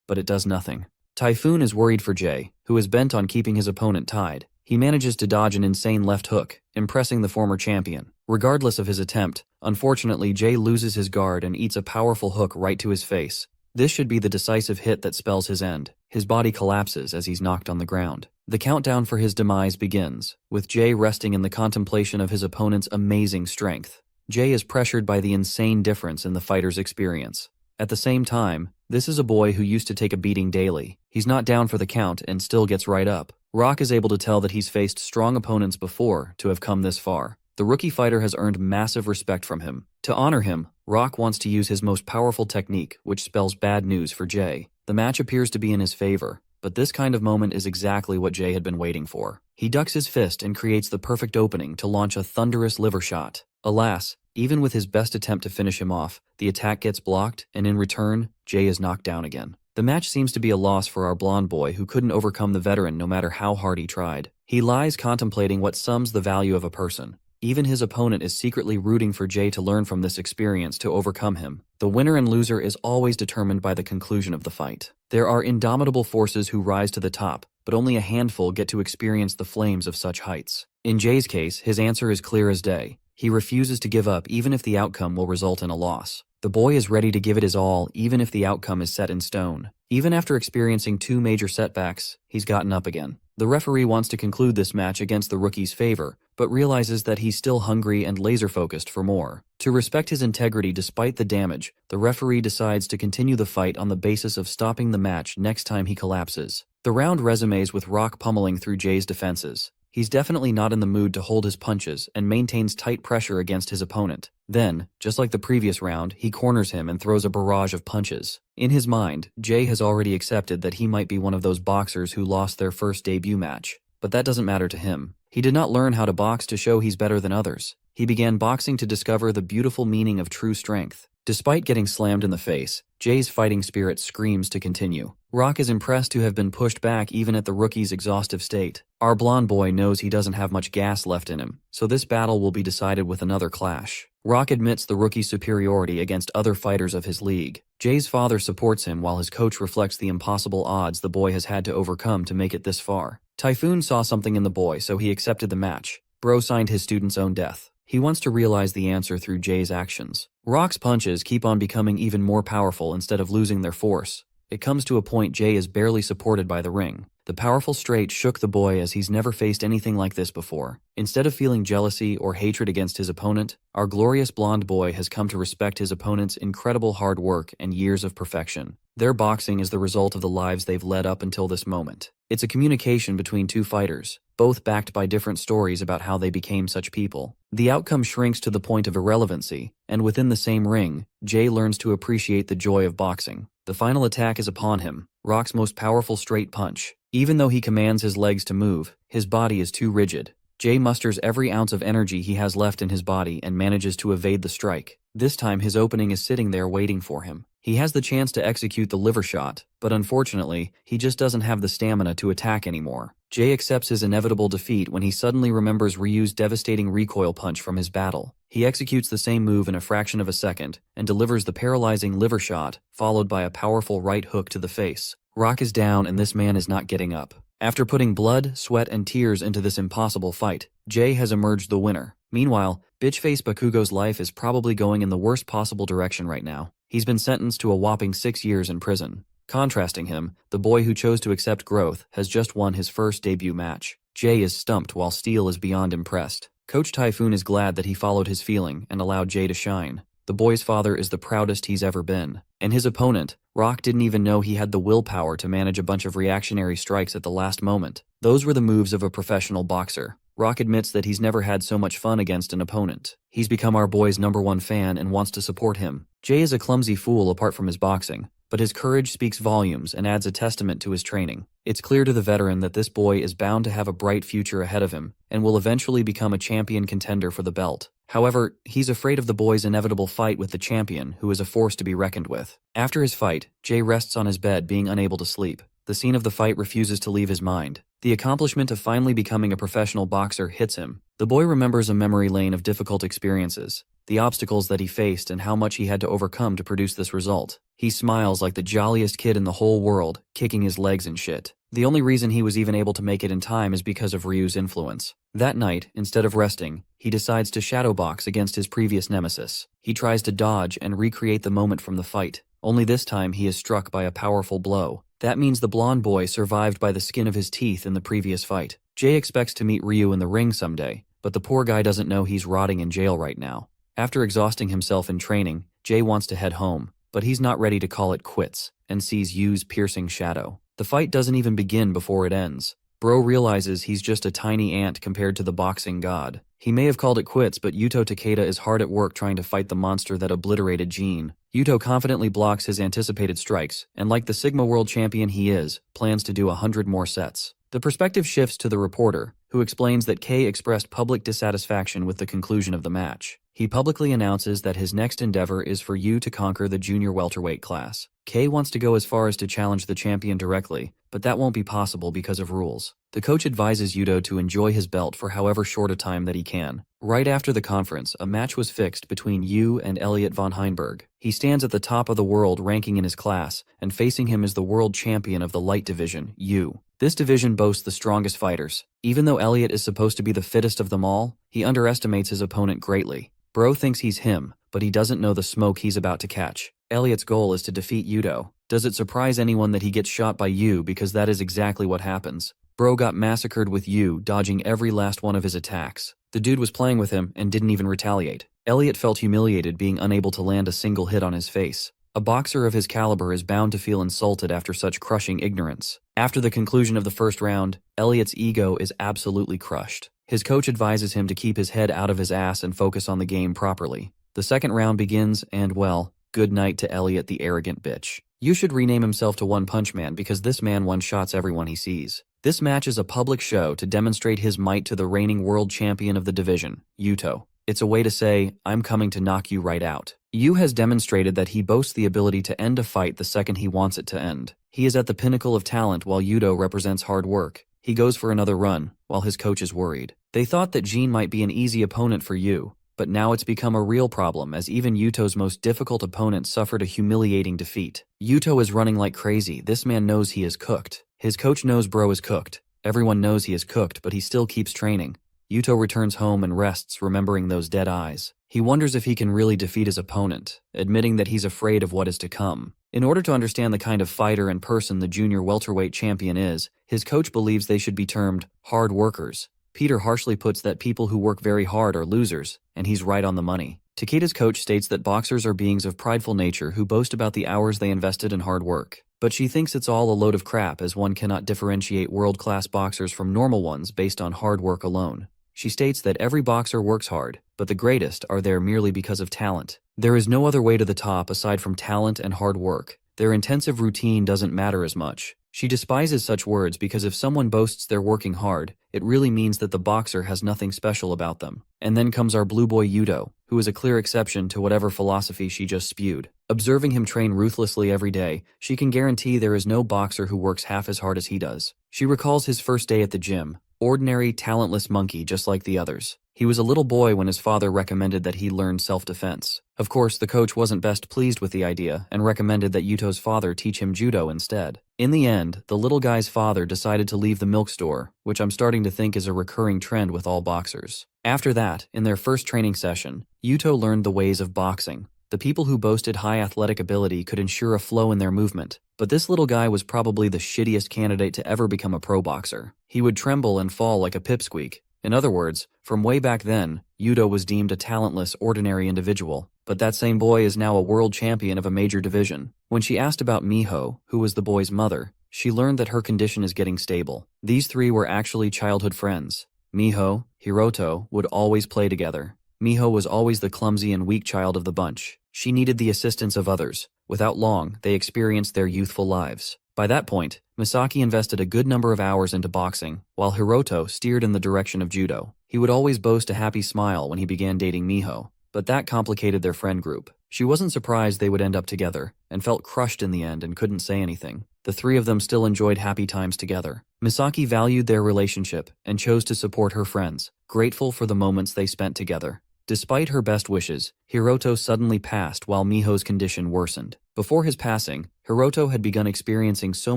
but it does nothing. Typhoon is worried for Jay, who is bent on keeping his opponent tied. He manages to dodge an insane left hook, impressing the former champion. Regardless of his attempt, unfortunately Jay loses his guard and eats a powerful hook right to his face. This should be the decisive hit that spells his end. His body collapses as he's knocked on the ground. The countdown for his demise begins, with Jay resting in the contemplation of his opponent's amazing strength. Jay is pressured by the insane difference in the fighter's experience. At the same time, this is a boy who used to take a beating daily. He's not down for the count and still gets right up. Rock is able to tell that he's faced strong opponents before to have come this far. The rookie fighter has earned massive respect from him. To honor him, Rock wants to use his most powerful technique, which spells bad news for Jay. The match appears to be in his favor, but this kind of moment is exactly what Jay had been waiting for. He ducks his fist and creates the perfect opening to launch a thunderous liver shot. Alas, even with his best attempt to finish him off, the attack gets blocked, and in return, Jay is knocked down again. The match seems to be a loss for our blonde boy who couldn't overcome the veteran no matter how hard he tried. He lies contemplating what sums the value of a person. Even his opponent is secretly rooting for Jay to learn from this experience to overcome him. The winner and loser is always determined by the conclusion of the fight. There are indomitable forces who rise to the top, but only a handful get to experience the flames of such heights. In Jay's case, his answer is clear as day. He refuses to give up even if the outcome will result in a loss. The boy is ready to give it his all even if the outcome is set in stone. Even after experiencing 2 major setbacks, he's gotten up again. The referee wants to conclude this match against the rookie's favor, but realizes that he's still hungry and laser-focused for more. To respect his integrity despite the damage, the referee decides to continue the fight on the basis of stopping the match next time he collapses. The round resumes with Rock pummeling through Jay's defenses. He's definitely not in the mood to hold his punches and maintains tight pressure against his opponent. Then, just like the previous round, he corners him and throws a barrage of punches. In his mind, Jay has already accepted that he might be one of those boxers who lost their first debut match. But that doesn't matter to him. He did not learn how to box to show he's better than others. He began boxing to discover the beautiful meaning of true strength. Despite getting slammed in the face, Jay's fighting spirit screams to continue. Rock is impressed to have been pushed back even at the rookie's exhaustive state. Our blonde boy knows he doesn't have much gas left in him, so this battle will be decided with another clash. Rock admits the rookie's superiority against other fighters of his league. Jay's father supports him while his coach reflects the impossible odds the boy has had to overcome to make it this far. Typhoon saw something in the boy, so he accepted the match. Bro signed his student's own death. He wants to realize the answer through Jay's actions. Rock's punches keep on becoming even more powerful instead of losing their force. It comes to a point Jay is barely supported by the ring. The powerful straight shook the boy as he's never faced anything like this before. Instead of feeling jealousy or hatred against his opponent, our glorious blonde boy has come to respect his opponent's incredible hard work and years of perfection. Their boxing is the result of the lives they've led up until this moment. It's a communication between two fighters, both backed by different stories about how they became such people. The outcome shrinks to the point of irrelevancy, and within the same ring, Jay learns to appreciate the joy of boxing. The final attack is upon him, Rock's most powerful straight punch. Even though he commands his legs to move, his body is too rigid. Jay musters every ounce of energy he has left in his body and manages to evade the strike. This time his opening is sitting there waiting for him. He has the chance to execute the liver shot, but unfortunately, he just doesn't have the stamina to attack anymore. Jay accepts his inevitable defeat when he suddenly remembers Ryu's devastating recoil punch from his battle. He executes the same move in a fraction of a second and delivers the paralyzing liver shot, followed by a powerful right hook to the face. Rock is down and this man is not getting up. After putting blood, sweat, and tears into this impossible fight, Jay has emerged the winner. Meanwhile, bitchface Bakugo's life is probably going in the worst possible direction right now. He's been sentenced to a whopping 6 years in prison. Contrasting him, the boy who chose to accept growth has just won his first debut match. Jay is stumped while Steel is beyond impressed. Coach Typhoon is glad that he followed his feeling and allowed Jay to shine. The boy's father is the proudest he's ever been. And his opponent, Rock, didn't even know he had the willpower to manage a bunch of reactionary strikes at the last moment. Those were the moves of a professional boxer. Rock admits that he's never had so much fun against an opponent. He's become our boy's #1 fan and wants to support him. Jay is a clumsy fool apart from his boxing, but his courage speaks volumes and adds a testament to his training. It's clear to the veteran that this boy is bound to have a bright future ahead of him and will eventually become a champion contender for the belt. However, he's afraid of the boy's inevitable fight with the champion, who is a force to be reckoned with. After his fight, Jay rests on his bed, being unable to sleep. The scene of the fight refuses to leave his mind. The accomplishment of finally becoming a professional boxer hits him. The boy remembers a memory lane of difficult experiences, the obstacles that he faced and how much he had to overcome to produce this result. He smiles like the jolliest kid in the whole world, kicking his legs and shit. The only reason he was even able to make it in time is because of Ryu's influence. That night, instead of resting, he decides to shadowbox against his previous nemesis. He tries to dodge and recreate the moment from the fight, only this time he is struck by a powerful blow. That means the blonde boy survived by the skin of his teeth in the previous fight. Jay expects to meet Ryu in the ring someday, but the poor guy doesn't know he's rotting in jail right now. After exhausting himself in training, Jay wants to head home, but he's not ready to call it quits, and sees Yu's piercing shadow. The fight doesn't even begin before it ends. Bro realizes he's just a tiny ant compared to the boxing god. He may have called it quits, but Yuto Takeda is hard at work trying to fight the monster that obliterated Gene. Yuto confidently blocks his anticipated strikes, and like the Sigma World Champion he is, plans to do 100 more sets. The perspective shifts to the reporter, who explains that Kei expressed public dissatisfaction with the conclusion of the match. He publicly announces that his next endeavor is for Yu to conquer the junior welterweight class. Kei wants to go as far as to challenge the champion directly, but that won't be possible because of rules. The coach advises Yuto to enjoy his belt for however short a time that he can. Right after the conference, a match was fixed between Yu and Elliot von Heinberg. He stands at the top of the world ranking in his class, and facing him is the world champion of the light division, Yu. This division boasts the strongest fighters. Even though Elliot is supposed to be the fittest of them all, he underestimates his opponent greatly. Bro thinks he's him, but he doesn't know the smoke he's about to catch. Elliot's goal is to defeat Yuto. Does it surprise anyone that he gets shot by Yu, because that is exactly what happens. Bro got massacred with Yu, dodging every last one of his attacks. The dude was playing with him and didn't even retaliate. Elliot felt humiliated being unable to land a single hit on his face. A boxer of his caliber is bound to feel insulted after such crushing ignorance. After the conclusion of the first round, Elliot's ego is absolutely crushed. His coach advises him to keep his head out of his ass and focus on the game properly. The second round begins and, well, good night to Elliot the arrogant bitch. You should rename himself to One Punch Man because this man one-shots everyone he sees. This match is a public show to demonstrate his might to the reigning world champion of the division, Yuto. It's a way to say, I'm coming to knock you right out. Yu has demonstrated that he boasts the ability to end a fight the second he wants it to end. He is at the pinnacle of talent while Yuto represents hard work. He goes for another run, while his coach is worried. They thought that Jin might be an easy opponent for Yu, but now it's become a real problem as even Yuto's most difficult opponent suffered a humiliating defeat. Yuto is running like crazy. This man knows he is cooked. His coach knows bro is cooked. Everyone knows he is cooked, but he still keeps training. Yuto returns home and rests, remembering those dead eyes. He wonders if he can really defeat his opponent, admitting that he's afraid of what is to come. In order to understand the kind of fighter and person the junior welterweight champion is, his coach believes they should be termed hard workers. Peter harshly puts that people who work very hard are losers, and he's right on the money. Takeda's coach states that boxers are beings of prideful nature who boast about the hours they invested in hard work. But she thinks it's all a load of crap, as one cannot differentiate world-class boxers from normal ones based on hard work alone. She states that every boxer works hard, but the greatest are there merely because of talent. There is no other way to the top aside from talent and hard work. Their intensive routine doesn't matter as much. She despises such words because if someone boasts they're working hard, it really means that the boxer has nothing special about them. And then comes our blue boy Yuto, who is a clear exception to whatever philosophy she just spewed. Observing him train ruthlessly every day, she can guarantee there is no boxer who works half as hard as he does. She recalls his first day at the gym. Ordinary, talentless monkey just like the others. He was a little boy when his father recommended that he learn self-defense. Of course, the coach wasn't best pleased with the idea and recommended that Yuto's father teach him judo instead. In the end, the little guy's father decided to leave the milk store, which I'm starting to think is a recurring trend with all boxers. After that, in their first training session, Yuto learned the ways of boxing. The people who boasted high athletic ability could ensure a flow in their movement, but this little guy was probably the shittiest candidate to ever become a pro boxer. He would tremble and fall like a pipsqueak. In other words, from way back then, Yuto was deemed a talentless, ordinary individual. But that same boy is now a world champion of a major division. When she asked about Miho, who was the boy's mother, she learned that her condition is getting stable. These three were actually childhood friends. Miho, Hiroto would always play together. Miho was always the clumsy and weak child of the bunch. She needed the assistance of others. Without long, they experienced their youthful lives. By that point, Misaki invested a good number of hours into boxing, while Hiroto steered in the direction of judo. He would always boast a happy smile when he began dating Miho, but that complicated their friend group. She wasn't surprised they would end up together, and felt crushed in the end and couldn't say anything. The three of them still enjoyed happy times together. Misaki valued their relationship and chose to support her friends, grateful for the moments they spent together. Despite her best wishes, Hiroto suddenly passed while Miho's condition worsened. Before his passing, Hiroto had begun experiencing so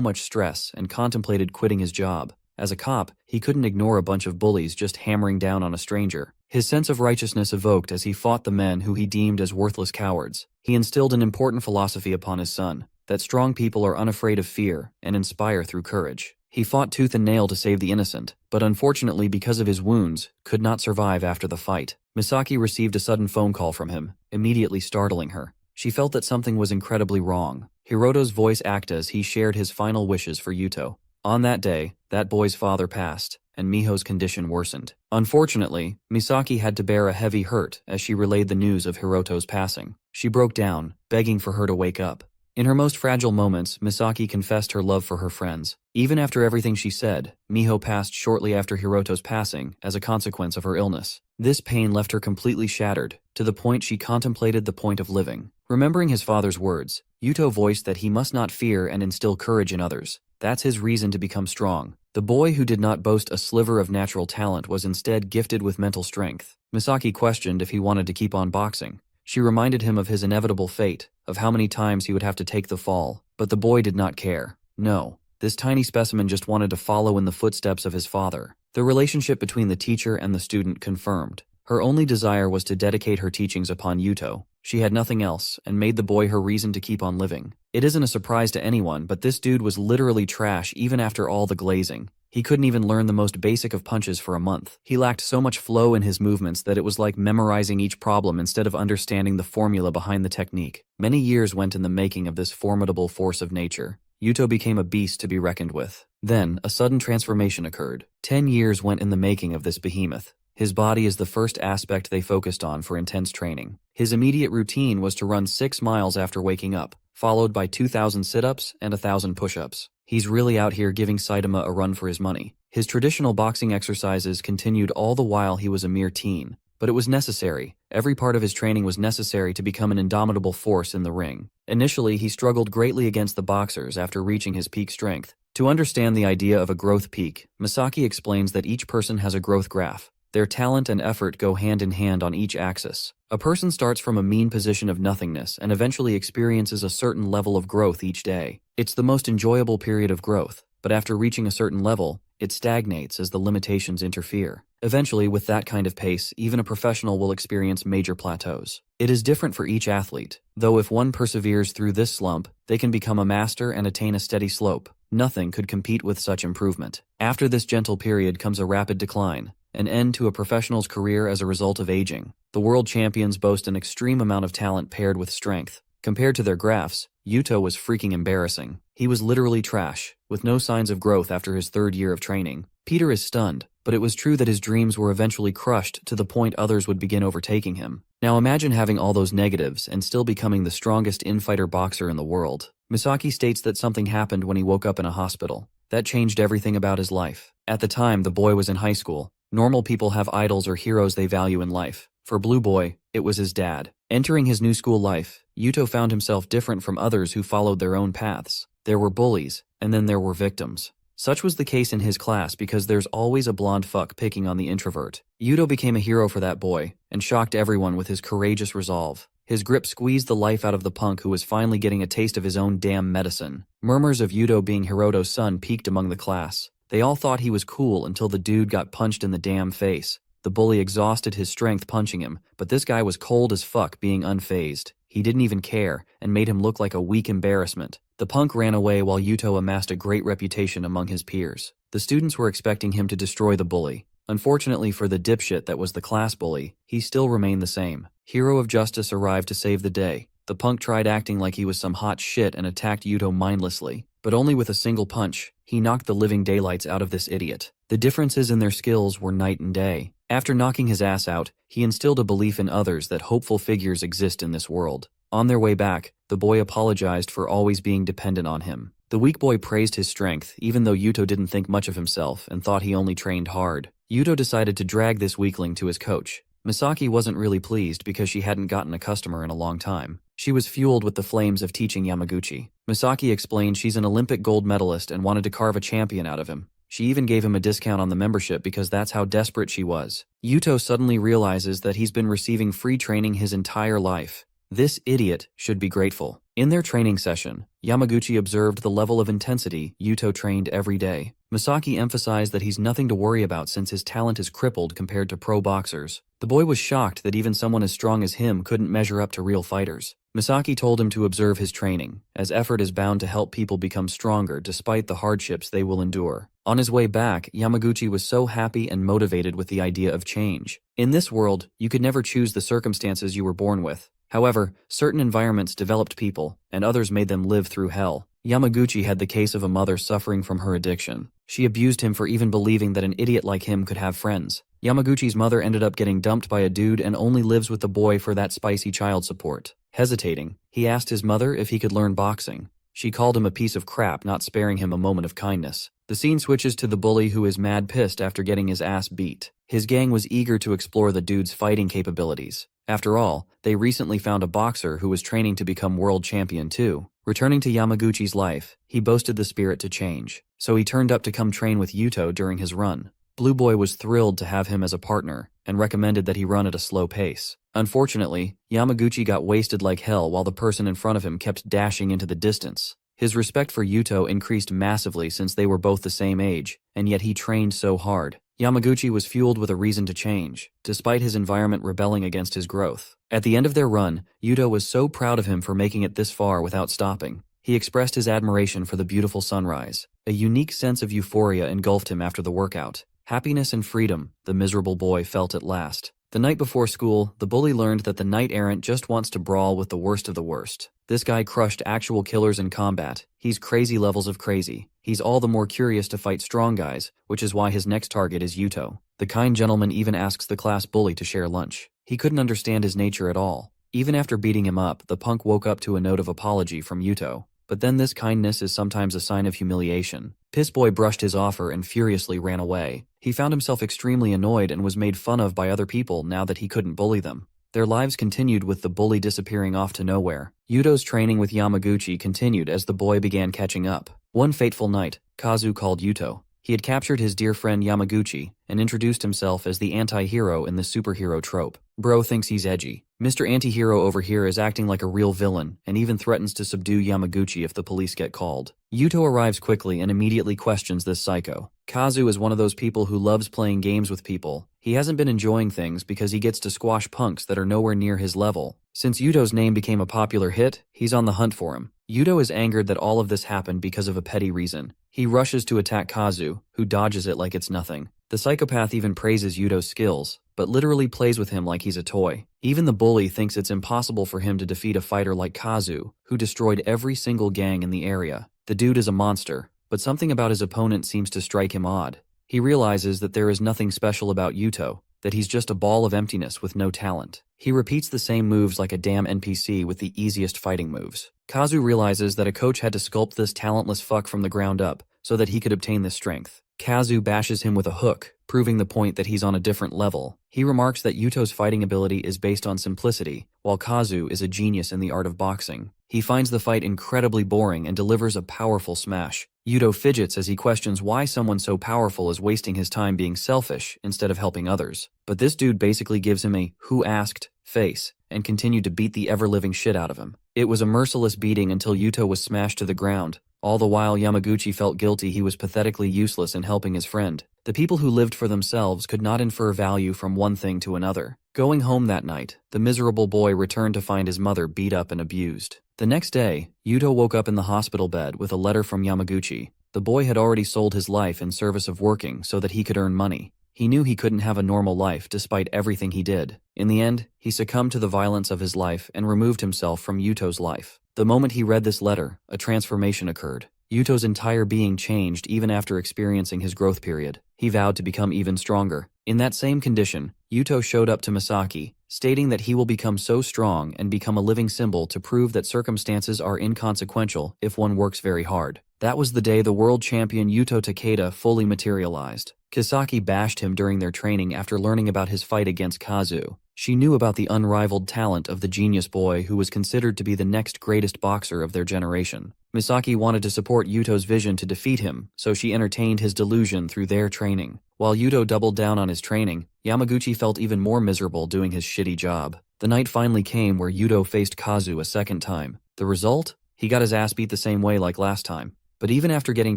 much stress and contemplated quitting his job. As a cop, he couldn't ignore a bunch of bullies just hammering down on a stranger. His sense of righteousness evoked as he fought the men who he deemed as worthless cowards. He instilled an important philosophy upon his son, that strong people are unafraid of fear and inspire through courage. He fought tooth and nail to save the innocent, but unfortunately because of his wounds, could not survive after the fight. Misaki received a sudden phone call from him, immediately startling her. She felt that something was incredibly wrong. Hiroto's voice acted as he shared his final wishes for Yuto. On that day, that boy's father passed, and Miho's condition worsened. Unfortunately, Misaki had to bear a heavy hurt as she relayed the news of Hiroto's passing. She broke down, begging for her to wake up. In her most fragile moments, Misaki confessed her love for her friends. Even after everything she said, Miho passed shortly after Hiroto's passing as a consequence of her illness. This pain left her completely shattered, to the point she contemplated the point of living. Remembering his father's words, Yuto voiced that he must not fear and instill courage in others. That's his reason to become strong. The boy who did not boast a sliver of natural talent was instead gifted with mental strength. Misaki questioned if he wanted to keep on boxing. She reminded him of his inevitable fate, of how many times he would have to take the fall, but the boy did not care. No, this tiny specimen just wanted to follow in the footsteps of his father. The relationship between the teacher and the student confirmed. Her only desire was to dedicate her teachings upon Yuto. She had nothing else, and made the boy her reason to keep on living. It isn't a surprise to anyone, but this dude was literally trash even after all the glazing. He couldn't even learn the most basic of punches for a month. He lacked so much flow in his movements that it was like memorizing each problem instead of understanding the formula behind the technique. Many years went in the making of this formidable force of nature. Yuto became a beast to be reckoned with. Then, a sudden transformation occurred. 10 years went in the making of this behemoth. His body is the first aspect they focused on for intense training. His immediate routine was to run 6 miles after waking up, followed by 2,000 sit-ups and 1,000 push-ups. He's really out here giving Saitama a run for his money. His traditional boxing exercises continued all the while he was a mere teen, but it was necessary. Every part of his training was necessary to become an indomitable force in the ring. Initially, he struggled greatly against the boxers after reaching his peak strength. To understand the idea of a growth peak, Misaki explains that each person has a growth graph. Their talent and effort go hand in hand on each axis. A person starts from a mean position of nothingness and eventually experiences a certain level of growth each day. It's the most enjoyable period of growth, but after reaching a certain level, it stagnates as the limitations interfere. Eventually, with that kind of pace, even a professional will experience major plateaus. It is different for each athlete, though if one perseveres through this slump, they can become a master and attain a steady slope. Nothing could compete with such improvement. After this gentle period comes a rapid decline, an end to a professional's career as a result of aging. The world champions boast an extreme amount of talent paired with strength. Compared to their graphs, Yuto was freaking embarrassing. He was literally trash, with no signs of growth after his third year of training. Peter is stunned, but it was true that his dreams were eventually crushed to the point others would begin overtaking him. Now imagine having all those negatives and still becoming the strongest in-fighter boxer in the world. Misaki states that something happened when he woke up in a hospital. That changed everything about his life. At the time, the boy was in high school. Normal people have idols or heroes they value in life. For Blue Boy, it was his dad. Entering his new school life, Yuto found himself different from others who followed their own paths. There were bullies, and then there were victims. Such was the case in his class because there's always a blonde fuck picking on the introvert. Yuto became a hero for that boy, and shocked everyone with his courageous resolve. His grip squeezed the life out of the punk who was finally getting a taste of his own damn medicine. Murmurs of Yuto being Hiroto's son peaked among the class. They all thought he was cool until the dude got punched in the damn face. The bully exhausted his strength punching him, but this guy was cold as fuck being unfazed. He didn't even care, and made him look like a weak embarrassment. The punk ran away while Yuto amassed a great reputation among his peers. The students were expecting him to destroy the bully. Unfortunately for the dipshit that was the class bully, he still remained the same. Hero of Justice arrived to save the day. The punk tried acting like he was some hot shit and attacked Yuto mindlessly, but only with a single punch. He knocked the living daylights out of this idiot. The differences in their skills were night and day. After knocking his ass out, he instilled a belief in others that hopeful figures exist in this world. On their way back, the boy apologized for always being dependent on him. The weak boy praised his strength, even though Yuto didn't think much of himself and thought he only trained hard. Yuto decided to drag this weakling to his coach. Misaki wasn't really pleased because she hadn't gotten a customer in a long time. She was fueled with the flames of teaching Yamaguchi. Misaki explained she's an Olympic gold medalist and wanted to carve a champion out of him. She even gave him a discount on the membership because that's how desperate she was. Yuto suddenly realizes that he's been receiving free training his entire life. This idiot should be grateful. In their training session, Yamaguchi observed the level of intensity Yuto trained every day. Misaki emphasized that he's nothing to worry about since his talent is crippled compared to pro boxers. The boy was shocked that even someone as strong as him couldn't measure up to real fighters. Misaki told him to observe his training, as effort is bound to help people become stronger despite the hardships they will endure. On his way back, Yamaguchi was so happy and motivated with the idea of change. In this world, you could never choose the circumstances you were born with. However, certain environments developed people, and others made them live through hell. Yamaguchi had the case of a mother suffering from her addiction. She abused him for even believing that an idiot like him could have friends. Yamaguchi's mother ended up getting dumped by a dude and only lives with the boy for that spicy child support. Hesitating, he asked his mother if he could learn boxing. She called him a piece of crap, not sparing him a moment of kindness. The scene switches to the bully who is mad pissed after getting his ass beat. His gang was eager to explore the dude's fighting capabilities. After all, they recently found a boxer who was training to become world champion too. Returning to Yamaguchi's life, he boasted the spirit to change, so he turned up to come train with Yuto during his run. Blue Boy was thrilled to have him as a partner, and recommended that he run at a slow pace. Unfortunately, Yamaguchi got wasted like hell while the person in front of him kept dashing into the distance. His respect for Yuto increased massively since they were both the same age, and yet he trained so hard. Yamaguchi was fueled with a reason to change, despite his environment rebelling against his growth. At the end of their run, Yuto was so proud of him for making it this far without stopping. He expressed his admiration for the beautiful sunrise. A unique sense of euphoria engulfed him after the workout. Happiness and freedom, the miserable boy felt at last. The night before school, the bully learned that the knight errant just wants to brawl with the worst of the worst. This guy crushed actual killers in combat. He's crazy levels of crazy. He's all the more curious to fight strong guys, which is why his next target is Yuto. The kind gentleman even asks the class bully to share lunch. He couldn't understand his nature at all. Even after beating him up, the punk woke up to a note of apology from Yuto. But then this kindness is sometimes a sign of humiliation. Pissboy brushed his offer and furiously ran away. He found himself extremely annoyed and was made fun of by other people now that he couldn't bully them. Their lives continued with the bully disappearing off to nowhere. Yuto's training with Yamaguchi continued as the boy began catching up. One fateful night, Kazu called Yuto. He had captured his dear friend Yamaguchi and introduced himself as the anti-hero in the superhero trope. Bro thinks he's edgy. Mr. Anti-Hero over here is acting like a real villain and even threatens to subdue Yamaguchi if the police get called. Yuto arrives quickly and immediately questions this psycho. Kazu is one of those people who loves playing games with people. He hasn't been enjoying things because he gets to squash punks that are nowhere near his level. Since Yuto's name became a popular hit, he's on the hunt for him. Yuto is angered that all of this happened because of a petty reason. He rushes to attack Kazu, who dodges it like it's nothing. The psychopath even praises Yuto's skills, but literally plays with him like he's a toy. Even the bully thinks it's impossible for him to defeat a fighter like Kazu, who destroyed every single gang in the area. The dude is a monster, but something about his opponent seems to strike him odd. He realizes that there is nothing special about Yuto, that he's just a ball of emptiness with no talent. He repeats the same moves like a damn NPC with the easiest fighting moves. Kazu realizes that a coach had to sculpt this talentless fuck from the ground up so that he could obtain this strength. Kazu bashes him with a hook, proving the point that he's on a different level. He remarks that Yuto's fighting ability is based on simplicity, while Kazu is a genius in the art of boxing. He finds the fight incredibly boring and delivers a powerful smash. Yuto fidgets as he questions why someone so powerful is wasting his time being selfish instead of helping others. But this dude basically gives him a "who asked" face and continued to beat the ever-living shit out of him. It was a merciless beating until Yuto was smashed to the ground. All the while Yamaguchi felt guilty he was pathetically useless in helping his friend. The people who lived for themselves could not infer value from one thing to another. Going home that night, the miserable boy returned to find his mother beat up and abused. The next day, Yuto woke up in the hospital bed with a letter from Yamaguchi. The boy had already sold his life in service of working so that he could earn money. He knew he couldn't have a normal life despite everything he did. In the end, he succumbed to the violence of his life and removed himself from Yuto's life. The moment he read this letter, a transformation occurred. Yuto's entire being changed even after experiencing his growth period. He vowed to become even stronger. In that same condition, Yuto showed up to Misaki, stating that he will become so strong and become a living symbol to prove that circumstances are inconsequential if one works very hard. That was the day the world champion Yuto Takeda fully materialized. Kisaki bashed him during their training after learning about his fight against Kazu. She knew about the unrivaled talent of the genius boy who was considered to be the next greatest boxer of their generation. Misaki wanted to support Yuto's vision to defeat him, so she entertained his delusion through their training. While Yuto doubled down on his training, Yamaguchi felt even more miserable doing his shitty job. The night finally came where Yuto faced Kazu a second time. The result? He got his ass beat the same way like last time. But even after getting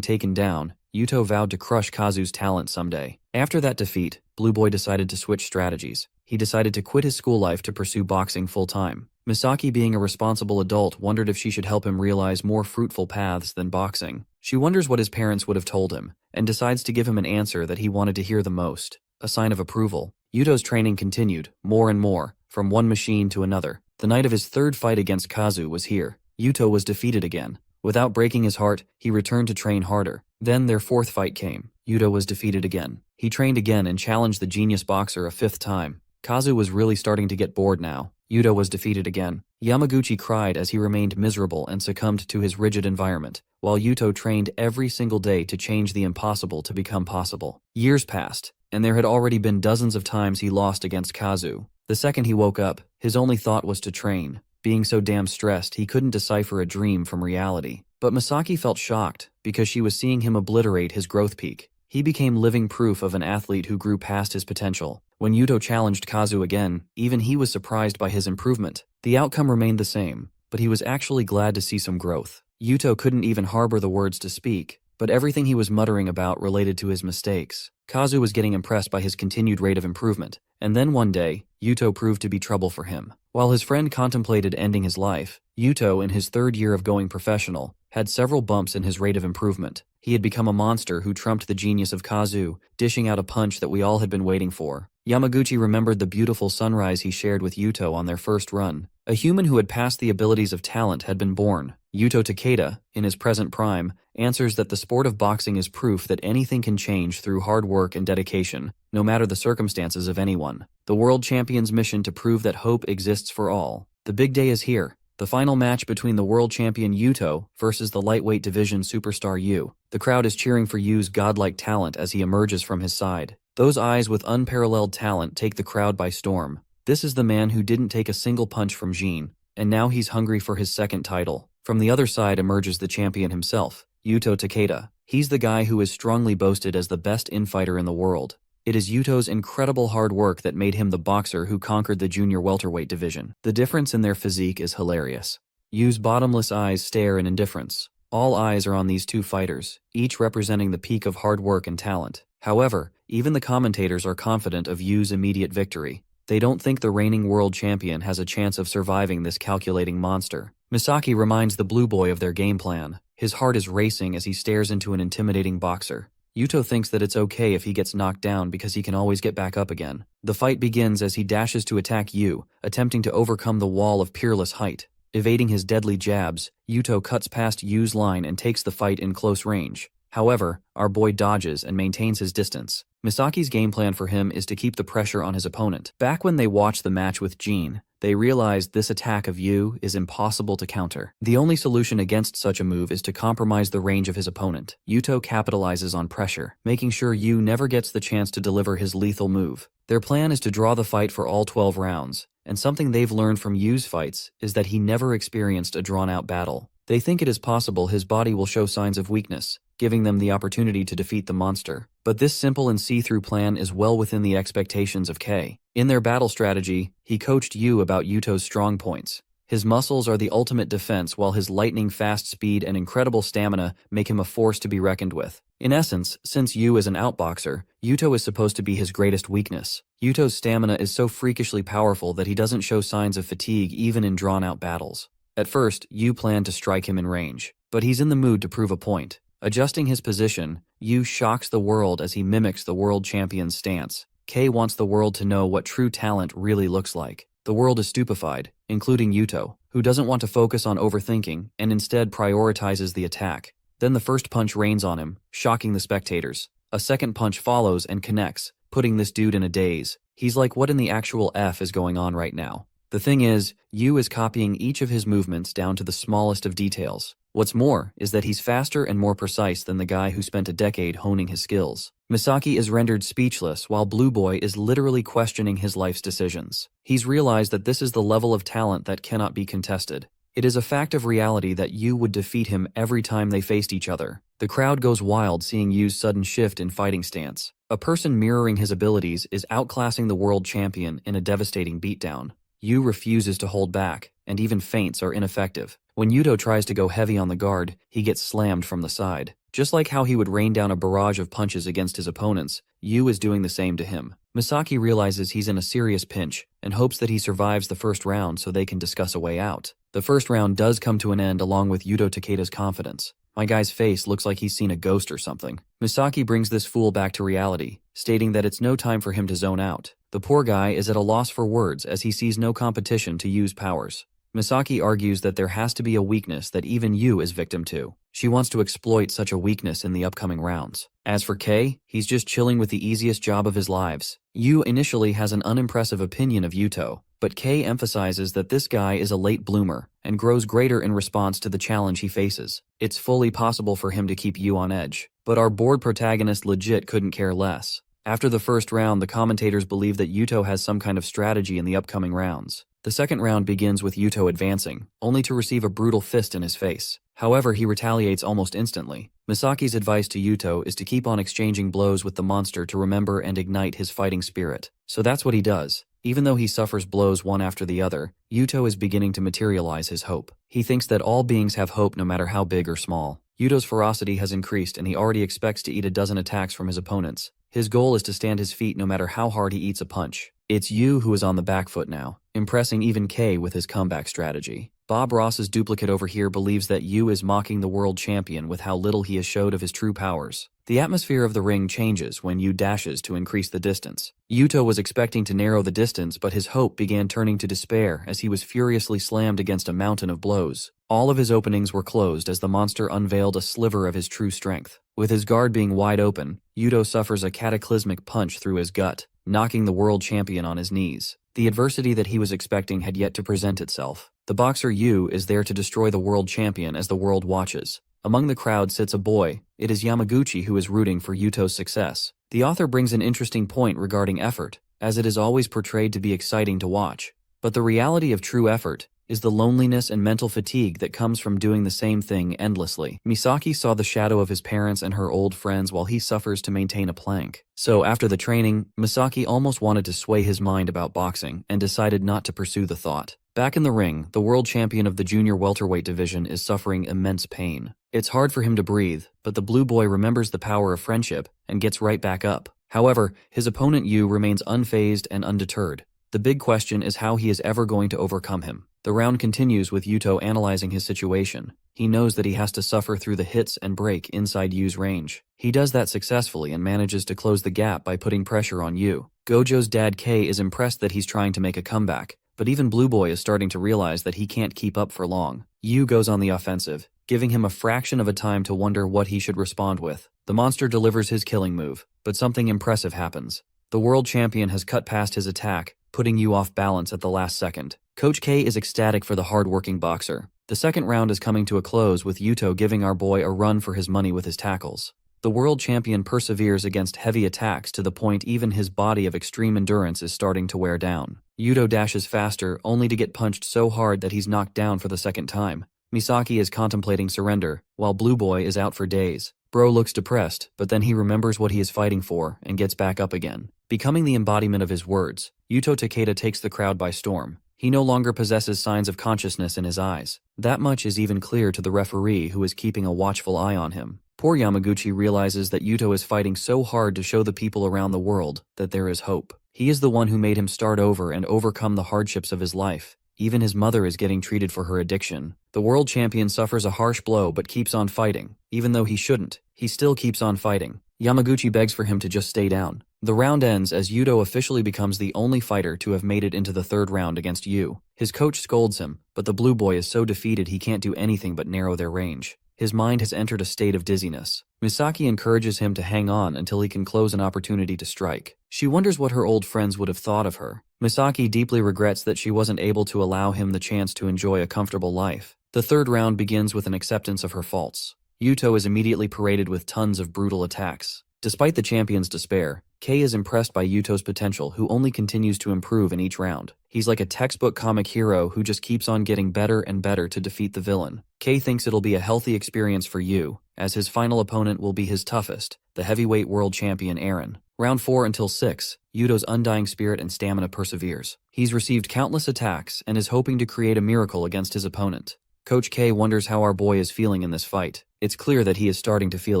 taken down, Yuto vowed to crush Kazu's talent someday. After that defeat, Blue Boy decided to switch strategies. He decided to quit his school life to pursue boxing full-time. Misaki, being a responsible adult, wondered if she should help him realize more fruitful paths than boxing. She wonders what his parents would have told him, and decides to give him an answer that he wanted to hear the most, a sign of approval. Yuto's training continued, more and more, from one machine to another. The night of his third fight against Kazu was here. Yuto was defeated again. Without breaking his heart, he returned to train harder. Then their fourth fight came. Yuto was defeated again. He trained again and challenged the genius boxer a fifth time. Kazu was really starting to get bored now. Yuto was defeated again. Yamaguchi cried as he remained miserable and succumbed to his rigid environment, while Yuto trained every single day to change the impossible to become possible. Years passed, and there had already been dozens of times he lost against Kazu. The second he woke up, his only thought was to train. Being so damn stressed, he couldn't decipher a dream from reality. But Misaki felt shocked because she was seeing him obliterate his growth peak. He became living proof of an athlete who grew past his potential. When Yuto challenged Kazu again, even he was surprised by his improvement. The outcome remained the same, but he was actually glad to see some growth. Yuto couldn't even harbor the words to speak, but everything he was muttering about related to his mistakes. Kazu was getting impressed by his continued rate of improvement, and then one day, Yuto proved to be trouble for him. While his friend contemplated ending his life, Yuto, in his third year of going professional, had several bumps in his rate of improvement. He had become a monster who trumped the genius of Kazu, dishing out a punch that we all had been waiting for. Yamaguchi remembered the beautiful sunrise he shared with Yuto on their first run. A human who had passed the abilities of talent had been born. Yuto Takeda, in his present prime, answers that the sport of boxing is proof that anything can change through hard work and dedication, no matter the circumstances of anyone. The world champion's mission to prove that hope exists for all. The big day is here. The final match between the world champion Yuto versus the lightweight division superstar Yu. The crowd is cheering for Yu's godlike talent as he emerges from his side. Those eyes with unparalleled talent take the crowd by storm. This is the man who didn't take a single punch from Jin, and now he's hungry for his second title. From the other side emerges the champion himself, Yuto Takeda. He's the guy who is strongly boasted as the best infighter in the world. It is Yuto's incredible hard work that made him the boxer who conquered the junior welterweight division. The difference in their physique is hilarious. Yu's bottomless eyes stare in indifference. All eyes are on these two fighters, each representing the peak of hard work and talent. However, even the commentators are confident of Yu's immediate victory. They don't think the reigning world champion has a chance of surviving this calculating monster. Misaki reminds the blue boy of their game plan. His heart is racing as he stares into an intimidating boxer. Yuto thinks that it's okay if he gets knocked down because he can always get back up again. The fight begins as he dashes to attack Yu, attempting to overcome the wall of peerless height. Evading his deadly jabs, Yuto cuts past Yu's line and takes the fight in close range. However, our boy dodges and maintains his distance. Misaki's game plan for him is to keep the pressure on his opponent. Back when they watched the match with Jin, they realized this attack of Yu is impossible to counter. The only solution against such a move is to compromise the range of his opponent. Yuto capitalizes on pressure, making sure Yu never gets the chance to deliver his lethal move. Their plan is to draw the fight for all 12 rounds, and something they've learned from Yu's fights is that he never experienced a drawn-out battle. They think it is possible his body will show signs of weakness, giving them the opportunity to defeat the monster. But this simple and see-through plan is well within the expectations of K. In their battle strategy, he coached Yu about Yuto's strong points. His muscles are the ultimate defense, while his lightning-fast speed and incredible stamina make him a force to be reckoned with. In essence, since Yu is an outboxer, Yuto is supposed to be his greatest weakness. Yuto's stamina is so freakishly powerful that he doesn't show signs of fatigue even in drawn-out battles. At first, Yu planned to strike him in range, but he's in the mood to prove a point. Adjusting his position, Yu shocks the world as he mimics the world champion's stance. K wants the world to know what true talent really looks like. The world is stupefied, including Yuto, who doesn't want to focus on overthinking and instead prioritizes the attack. Then the first punch rains on him, shocking the spectators. A second punch follows and connects, putting this dude in a daze. He's like, what in the actual F is going on right now? The thing is, Yu is copying each of his movements down to the smallest of details. What's more is that he's faster and more precise than the guy who spent a decade honing his skills. Misaki is rendered speechless while Blue Boy is literally questioning his life's decisions. He's realized that this is the level of talent that cannot be contested. It is a fact of reality that Yu would defeat him every time they faced each other. The crowd goes wild seeing Yu's sudden shift in fighting stance. A person mirroring his abilities is outclassing the world champion in a devastating beatdown. Yu refuses to hold back, and even feints are ineffective. When Yuto tries to go heavy on the guard, he gets slammed from the side. Just like how he would rain down a barrage of punches against his opponents, Yu is doing the same to him. Misaki realizes he's in a serious pinch, and hopes that he survives the first round so they can discuss a way out. The first round does come to an end along with Yuto Takeda's confidence. My guy's face looks like he's seen a ghost or something. Misaki brings this fool back to reality, stating that it's no time for him to zone out. The poor guy is at a loss for words as he sees no competition to Yu's powers. Misaki argues that there has to be a weakness that even Yu is victim to. She wants to exploit such a weakness in the upcoming rounds. As for Kei, he's just chilling with the easiest job of his lives. Yu initially has an unimpressive opinion of Yuto, but Kei emphasizes that this guy is a late bloomer and grows greater in response to the challenge he faces. It's fully possible for him to keep Yu on edge, but our board protagonist legit couldn't care less. After the first round, the commentators believe that Yuto has some kind of strategy in the upcoming rounds. The second round begins with Yuto advancing, only to receive a brutal fist in his face. However, he retaliates almost instantly. Misaki's advice to Yuto is to keep on exchanging blows with the monster to remember and ignite his fighting spirit. So that's what he does. Even though he suffers blows one after the other, Yuto is beginning to materialize his hope. He thinks that all beings have hope no matter how big or small. Yuto's ferocity has increased and he already expects to eat a dozen attacks from his opponents. His goal is to stand his feet no matter how hard he eats a punch. It's Yu who is on the back foot now, impressing even Kei with his comeback strategy. Bob Ross's duplicate over here believes that Yu is mocking the world champion with how little he has showed of his true powers. The atmosphere of the ring changes when Yu dashes to increase the distance. Yuto was expecting to narrow the distance, but his hope began turning to despair as he was furiously slammed against a mountain of blows. All of his openings were closed as the monster unveiled a sliver of his true strength. With his guard being wide open, Yuto suffers a cataclysmic punch through his gut, knocking the world champion on his knees. The adversity that he was expecting had yet to present itself. The boxer Yu is there to destroy the world champion as the world watches. Among the crowd sits a boy. It is Yamaguchi who is rooting for Yuto's success. The author brings an interesting point regarding effort, as it is always portrayed to be exciting to watch. But the reality of true effort is the loneliness and mental fatigue that comes from doing the same thing endlessly. Misaki saw the shadow of his parents and her old friends while he suffers to maintain a plank. So after the training, Misaki almost wanted to sway his mind about boxing and decided not to pursue the thought. Back in the ring, the world champion of the junior welterweight division is suffering immense pain. It's hard for him to breathe, but the blue boy remembers the power of friendship and gets right back up. However, his opponent Yu remains unfazed and undeterred. The big question is how he is ever going to overcome him. The round continues with Yuto analyzing his situation. He knows that he has to suffer through the hits and break inside Yu's range. He does that successfully and manages to close the gap by putting pressure on Yu. Gojo's dad K is impressed that he's trying to make a comeback, but even Blue Boy is starting to realize that he can't keep up for long. Yu goes on the offensive, giving him a fraction of a time to wonder what he should respond with. The monster delivers his killing move, but something impressive happens. The world champion has cut past his attack, putting Yu off balance at the last second. Coach K is ecstatic for the hard-working boxer. The second round is coming to a close with Yuto giving our boy a run for his money with his tackles. The world champion perseveres against heavy attacks to the point even his body of extreme endurance is starting to wear down. Yuto dashes faster, only to get punched so hard that he's knocked down for the second time. Misaki is contemplating surrender, while Blue Boy is out for days. Bro looks depressed, but then he remembers what he is fighting for and gets back up again. Becoming the embodiment of his words, Yuto Takeda takes the crowd by storm. He no longer possesses signs of consciousness in his eyes. That much is even clear to the referee who is keeping a watchful eye on him. Poor Yamaguchi realizes that Yuto is fighting so hard to show the people around the world that there is hope. He is the one who made him start over and overcome the hardships of his life. Even his mother is getting treated for her addiction. The world champion suffers a harsh blow but keeps on fighting. Even though he shouldn't, he still keeps on fighting. Yamaguchi begs for him to just stay down. The round ends as Yuto officially becomes the only fighter to have made it into the third round against Yu. His coach scolds him, but the blue boy is so defeated he can't do anything but narrow their range. His mind has entered a state of dizziness. Misaki encourages him to hang on until he can close an opportunity to strike. She wonders what her old friends would have thought of her. Misaki deeply regrets that she wasn't able to allow him the chance to enjoy a comfortable life. The third round begins with an acceptance of her faults. Yuto is immediately paraded with tons of brutal attacks. Despite the champion's despair, Kei is impressed by Yuto's potential, who only continues to improve in each round. He's like a textbook comic hero who just keeps on getting better and better to defeat the villain. Kei thinks it'll be a healthy experience for Yu, as his final opponent will be his toughest, the heavyweight world champion Eren. Round 4 until 6, Yuto's undying spirit and stamina perseveres. He's received countless attacks and is hoping to create a miracle against his opponent. Coach K wonders how our boy is feeling in this fight. It's clear that he is starting to feel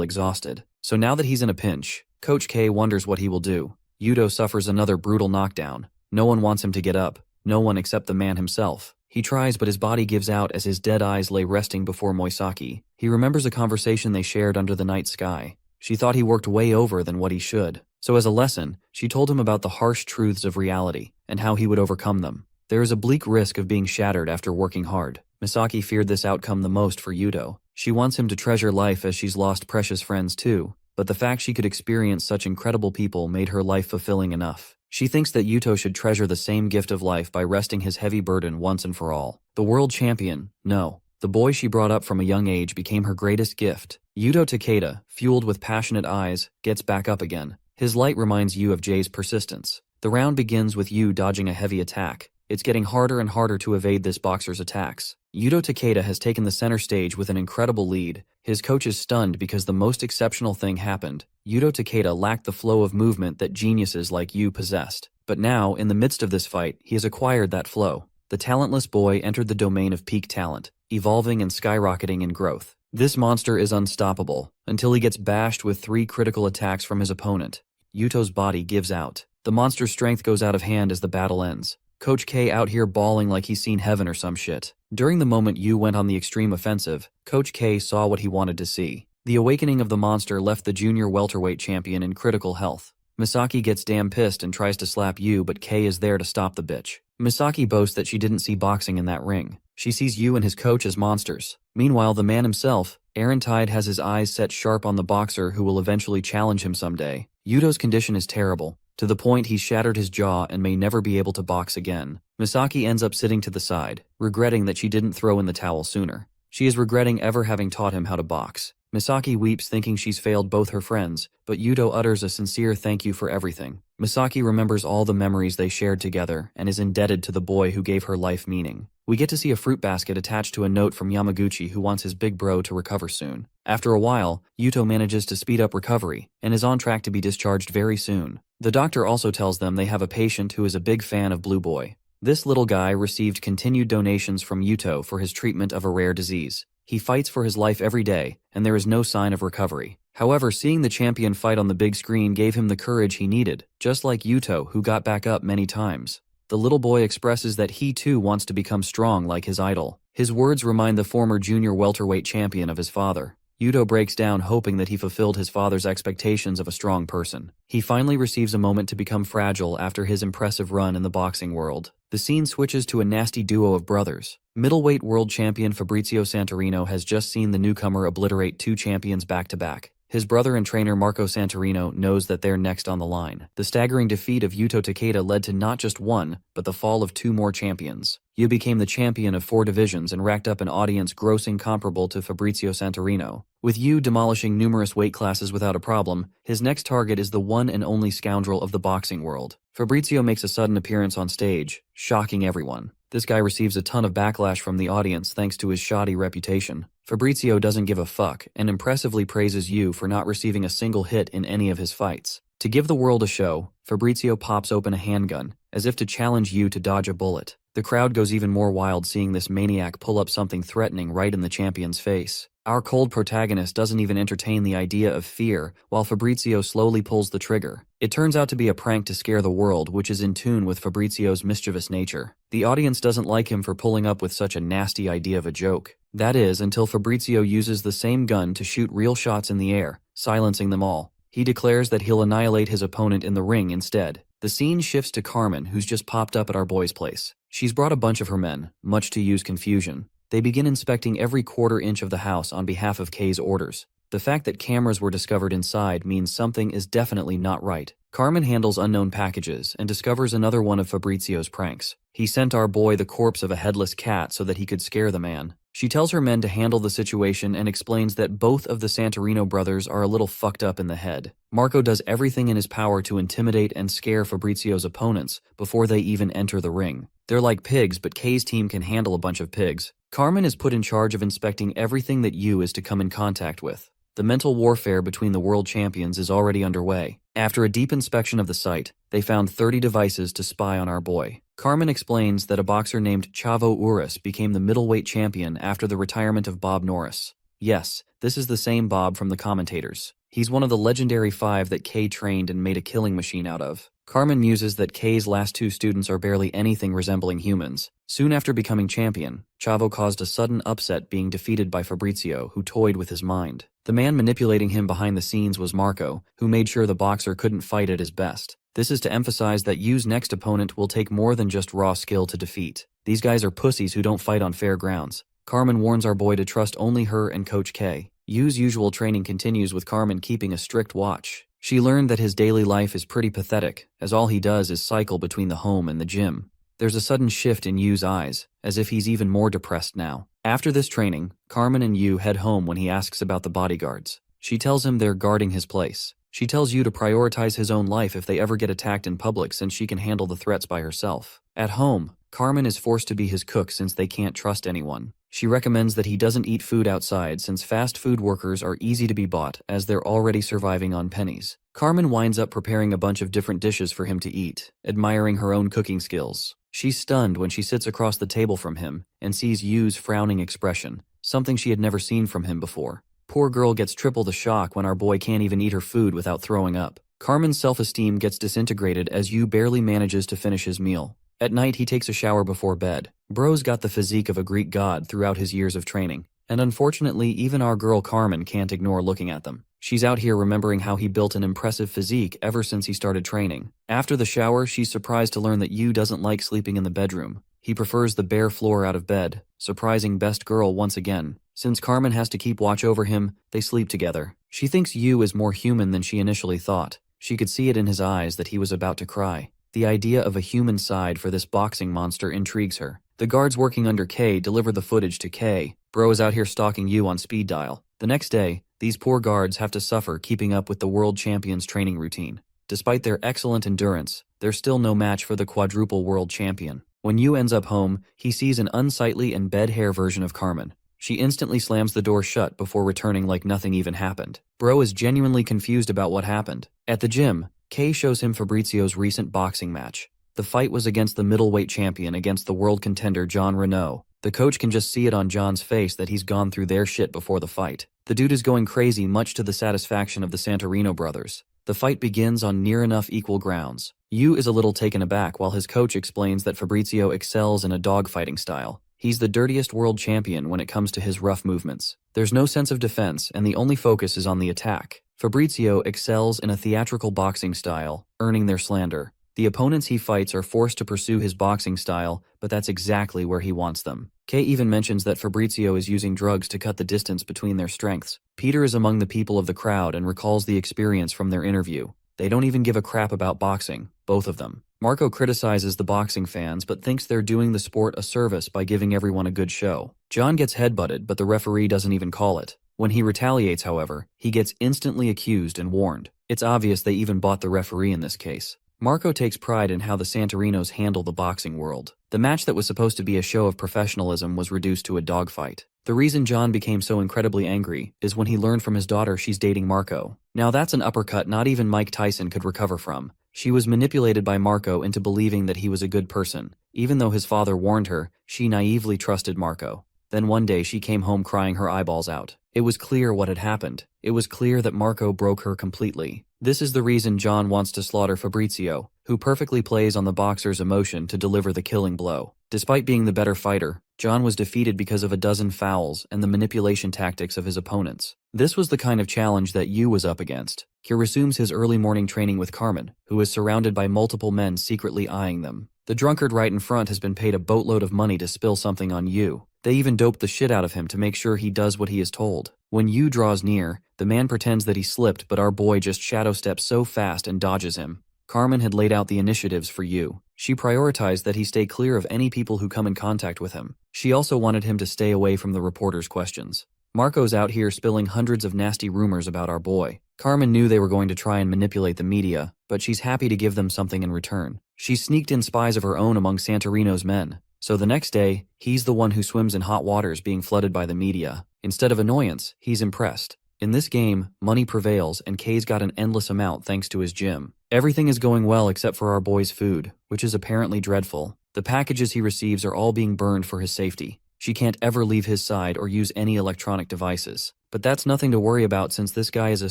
exhausted. So now that he's in a pinch, Coach K wonders what he will do. Yuto suffers another brutal knockdown. No one wants him to get up. No one except the man himself. He tries, but his body gives out as his dead eyes lay resting before Moisaki. He remembers a conversation they shared under the night sky. She thought he worked way over than what he should. So as a lesson, she told him about the harsh truths of reality and how he would overcome them. There is a bleak risk of being shattered after working hard. Misaki feared this outcome the most for Yuto. She wants him to treasure life as she's lost precious friends too, but the fact she could experience such incredible people made her life fulfilling enough. She thinks that Yuto should treasure the same gift of life by resting his heavy burden once and for all. The world champion, no. The boy she brought up from a young age became her greatest gift. Yuto Takeda, fueled with passionate eyes, gets back up again. His light reminds Yu of Jay's persistence. The round begins with Yu dodging a heavy attack. It's getting harder and harder to evade this boxer's attacks. Yuto Takeda has taken the center stage with an incredible lead. His coach is stunned because the most exceptional thing happened. Yuto Takeda lacked the flow of movement that geniuses like Yu possessed. But now, in the midst of this fight, he has acquired that flow. The talentless boy entered the domain of peak talent, evolving and skyrocketing in growth. This monster is unstoppable, until he gets bashed with 3 critical attacks from his opponent. Yuto's body gives out. The monster's strength goes out of hand as the battle ends. Coach K out here bawling like he's seen heaven or some shit. During the moment Yu went on the extreme offensive, Coach K saw what he wanted to see. The awakening of the monster left the junior welterweight champion in critical health. Misaki gets damn pissed and tries to slap Yu, but K is there to stop the bitch. Misaki boasts that she didn't see boxing in that ring. She sees Yu and his coach as monsters. Meanwhile, the man himself, Eren Tide, has his eyes set sharp on the boxer who will eventually challenge him someday. Yuto's condition is terrible. to the point he's shattered his jaw and may never be able to box again. Misaki ends up sitting to the side, regretting that she didn't throw in the towel sooner. She is regretting ever having taught him how to box. Misaki weeps thinking she's failed both her friends, but Yuto utters a sincere thank you for everything. Misaki remembers all the memories they shared together and is indebted to the boy who gave her life meaning. We get to see a fruit basket attached to a note from Yamaguchi who wants his big bro to recover soon. After a while, Yuto manages to speed up recovery and is on track to be discharged very soon. The doctor also tells them they have a patient who is a big fan of Blue Boy. This little guy received continued donations from Yuto for his treatment of a rare disease. He fights for his life every day, and there is no sign of recovery. However, seeing the champion fight on the big screen gave him the courage he needed, just like Yuto, who got back up many times. The little boy expresses that he too wants to become strong like his idol. His words remind the former junior welterweight champion of his father. Yuto breaks down hoping that he fulfilled his father's expectations of a strong person. He finally receives a moment to become fragile after his impressive run in the boxing world. The scene switches to a nasty duo of brothers. Middleweight world champion Fabrizio Santorino has just seen the newcomer obliterate two champions back-to-back. His brother and trainer Marco Santorino knows that they're next on the line. The staggering defeat of Yuto Takeda led to not just one, but the fall of two more champions. Yu became the champion of 4 divisions and racked up an audience grossing comparable to Fabrizio Santorino. With Yu demolishing numerous weight classes without a problem, his next target is the one and only scoundrel of the boxing world. Fabrizio makes a sudden appearance on stage, shocking everyone. This guy receives a ton of backlash from the audience thanks to his shoddy reputation. Fabrizio doesn't give a fuck and impressively praises Yu for not receiving a single hit in any of his fights. To give the world a show, Fabrizio pops open a handgun, as if to challenge Yu to dodge a bullet. The crowd goes even more wild seeing this maniac pull up something threatening right in the champion's face. Our cold protagonist doesn't even entertain the idea of fear, while Fabrizio slowly pulls the trigger. It turns out to be a prank to scare the world, which is in tune with Fabrizio's mischievous nature. The audience doesn't like him for pulling up with such a nasty idea of a joke. That is, until Fabrizio uses the same gun to shoot real shots in the air, silencing them all. He declares that he'll annihilate his opponent in the ring instead. The scene shifts to Carmen, who's just popped up at our boy's place. She's brought a bunch of her men, much to Yu's confusion. They begin inspecting every quarter inch of the house on behalf of Kay's orders. The fact that cameras were discovered inside means something is definitely not right. Carmen handles unknown packages and discovers another one of Fabrizio's pranks. He sent our boy the corpse of a headless cat so that he could scare the man. She tells her men to handle the situation and explains that both of the Santorino brothers are a little fucked up in the head. Marco does everything in his power to intimidate and scare Fabrizio's opponents before they even enter the ring. They're like pigs, but Kay's team can handle a bunch of pigs. Carmen is put in charge of inspecting everything that Yu is to come in contact with. The mental warfare between the world champions is already underway. After a deep inspection of the site, they found 30 devices to spy on our boy. Carmen explains that a boxer named Chavo Uris became the middleweight champion after the retirement of Bob Norris. Yes, this is the same Bob from the commentators. He's one of the legendary 5 that Kay trained and made a killing machine out of. Carmen muses that Kay's last 2 students are barely anything resembling humans. Soon after becoming champion, Chavo caused a sudden upset being defeated by Fabrizio, who toyed with his mind. The man manipulating him behind the scenes was Marco, who made sure the boxer couldn't fight at his best. This is to emphasize that Yu's next opponent will take more than just raw skill to defeat. These guys are pussies who don't fight on fair grounds. Carmen warns our boy to trust only her and Coach K. Yu's usual training continues with Carmen keeping a strict watch. She learned that his daily life is pretty pathetic, as all he does is cycle between the home and the gym. There's a sudden shift in Yu's eyes, as if he's even more depressed now. After this training, Carmen and Yu head home when he asks about the bodyguards. She tells him they're guarding his place. She tells Yu to prioritize his own life if they ever get attacked in public since she can handle the threats by herself. At home, Carmen is forced to be his cook since they can't trust anyone. She recommends that he doesn't eat food outside since fast food workers are easy to be bought as they're already surviving on pennies. Carmen winds up preparing a bunch of different dishes for him to eat, admiring her own cooking skills. She's stunned when she sits across the table from him and sees Yu's frowning expression, something she had never seen from him before. Poor girl gets triple the shock when our boy can't even eat her food without throwing up. Carmen's self-esteem gets disintegrated as Yu barely manages to finish his meal. At night, he takes a shower before bed. Bro's got the physique of a Greek god throughout his years of training, and unfortunately, even our girl Carmen can't ignore looking at them. She's out here remembering how he built an impressive physique ever since he started training. After the shower, she's surprised to learn that Yu doesn't like sleeping in the bedroom. He prefers the bare floor out of bed, surprising best girl once again. Since Carmen has to keep watch over him, they sleep together. She thinks Yu is more human than she initially thought. She could see it in his eyes that he was about to cry. The idea of a human side for this boxing monster intrigues her. The guards working under Kay deliver the footage to Kay. Bro is out here stalking you on speed dial. The next day, these poor guards have to suffer keeping up with the world champion's training routine. Despite their excellent endurance, they're still no match for the quadruple world champion. When Yu ends up home, he sees an unsightly and bed hair version of Carmen. She instantly slams the door shut before returning like nothing even happened. Bro is genuinely confused about what happened. At the gym, Kay shows him Fabrizio's recent boxing match. The fight was against the middleweight champion against the world contender John Renault. The coach can just see it on John's face that he's gone through their shit before the fight. The dude is going crazy, much to the satisfaction of the Santorino brothers. The fight begins on near enough equal grounds. Yu is a little taken aback while his coach explains that Fabrizio excels in a dogfighting style. He's the dirtiest world champion when it comes to his rough movements. There's no sense of defense and the only focus is on the attack. Fabrizio excels in a theatrical boxing style, earning their slander. The opponents he fights are forced to pursue his boxing style, but that's exactly where he wants them. Kay even mentions that Fabrizio is using drugs to cut the distance between their strengths. Peter is among the people of the crowd and recalls the experience from their interview. They don't even give a crap about boxing, both of them. Marco criticizes the boxing fans but thinks they're doing the sport a service by giving everyone a good show. John gets headbutted but the referee doesn't even call it. When he retaliates, however, he gets instantly accused and warned. It's obvious they even bought the referee in this case. Marco takes pride in how the Santorinos handle the boxing world. The match that was supposed to be a show of professionalism was reduced to a dogfight. The reason John became so incredibly angry is when he learned from his daughter she's dating Marco. Now that's an uppercut not even Mike Tyson could recover from. She was manipulated by Marco into believing that he was a good person. Even though his father warned her, she naively trusted Marco. Then one day she came home crying her eyeballs out. It was clear what had happened. It was clear that Marco broke her completely. This is the reason John wants to slaughter Fabrizio, who perfectly plays on the boxer's emotion to deliver the killing blow. Despite being the better fighter, John was defeated because of a dozen fouls and the manipulation tactics of his opponents. This was the kind of challenge that Yu was up against. He resumes his early morning training with Carmen, who is surrounded by multiple men secretly eyeing them. The drunkard right in front has been paid a boatload of money to spill something on Yu. They even doped the shit out of him to make sure he does what he is told. When Yu draws near, the man pretends that he slipped, but our boy just shadow steps so fast and dodges him. Carmen had laid out the initiatives for Yu. She prioritized that he stay clear of any people who come in contact with him. She also wanted him to stay away from the reporters' questions. Marco's out here spilling hundreds of nasty rumors about our boy. Carmen knew they were going to try and manipulate the media, but she's happy to give them something in return. She sneaked in spies of her own among Santorino's men. So the next day, he's the one who swims in hot waters being flooded by the media. Instead of annoyance, he's impressed. In this game, money prevails and Kay's got an endless amount thanks to his gym. Everything is going well except for our boy's food, which is apparently dreadful. The packages he receives are all being burned for his safety. She can't ever leave his side or use any electronic devices. But that's nothing to worry about since this guy is a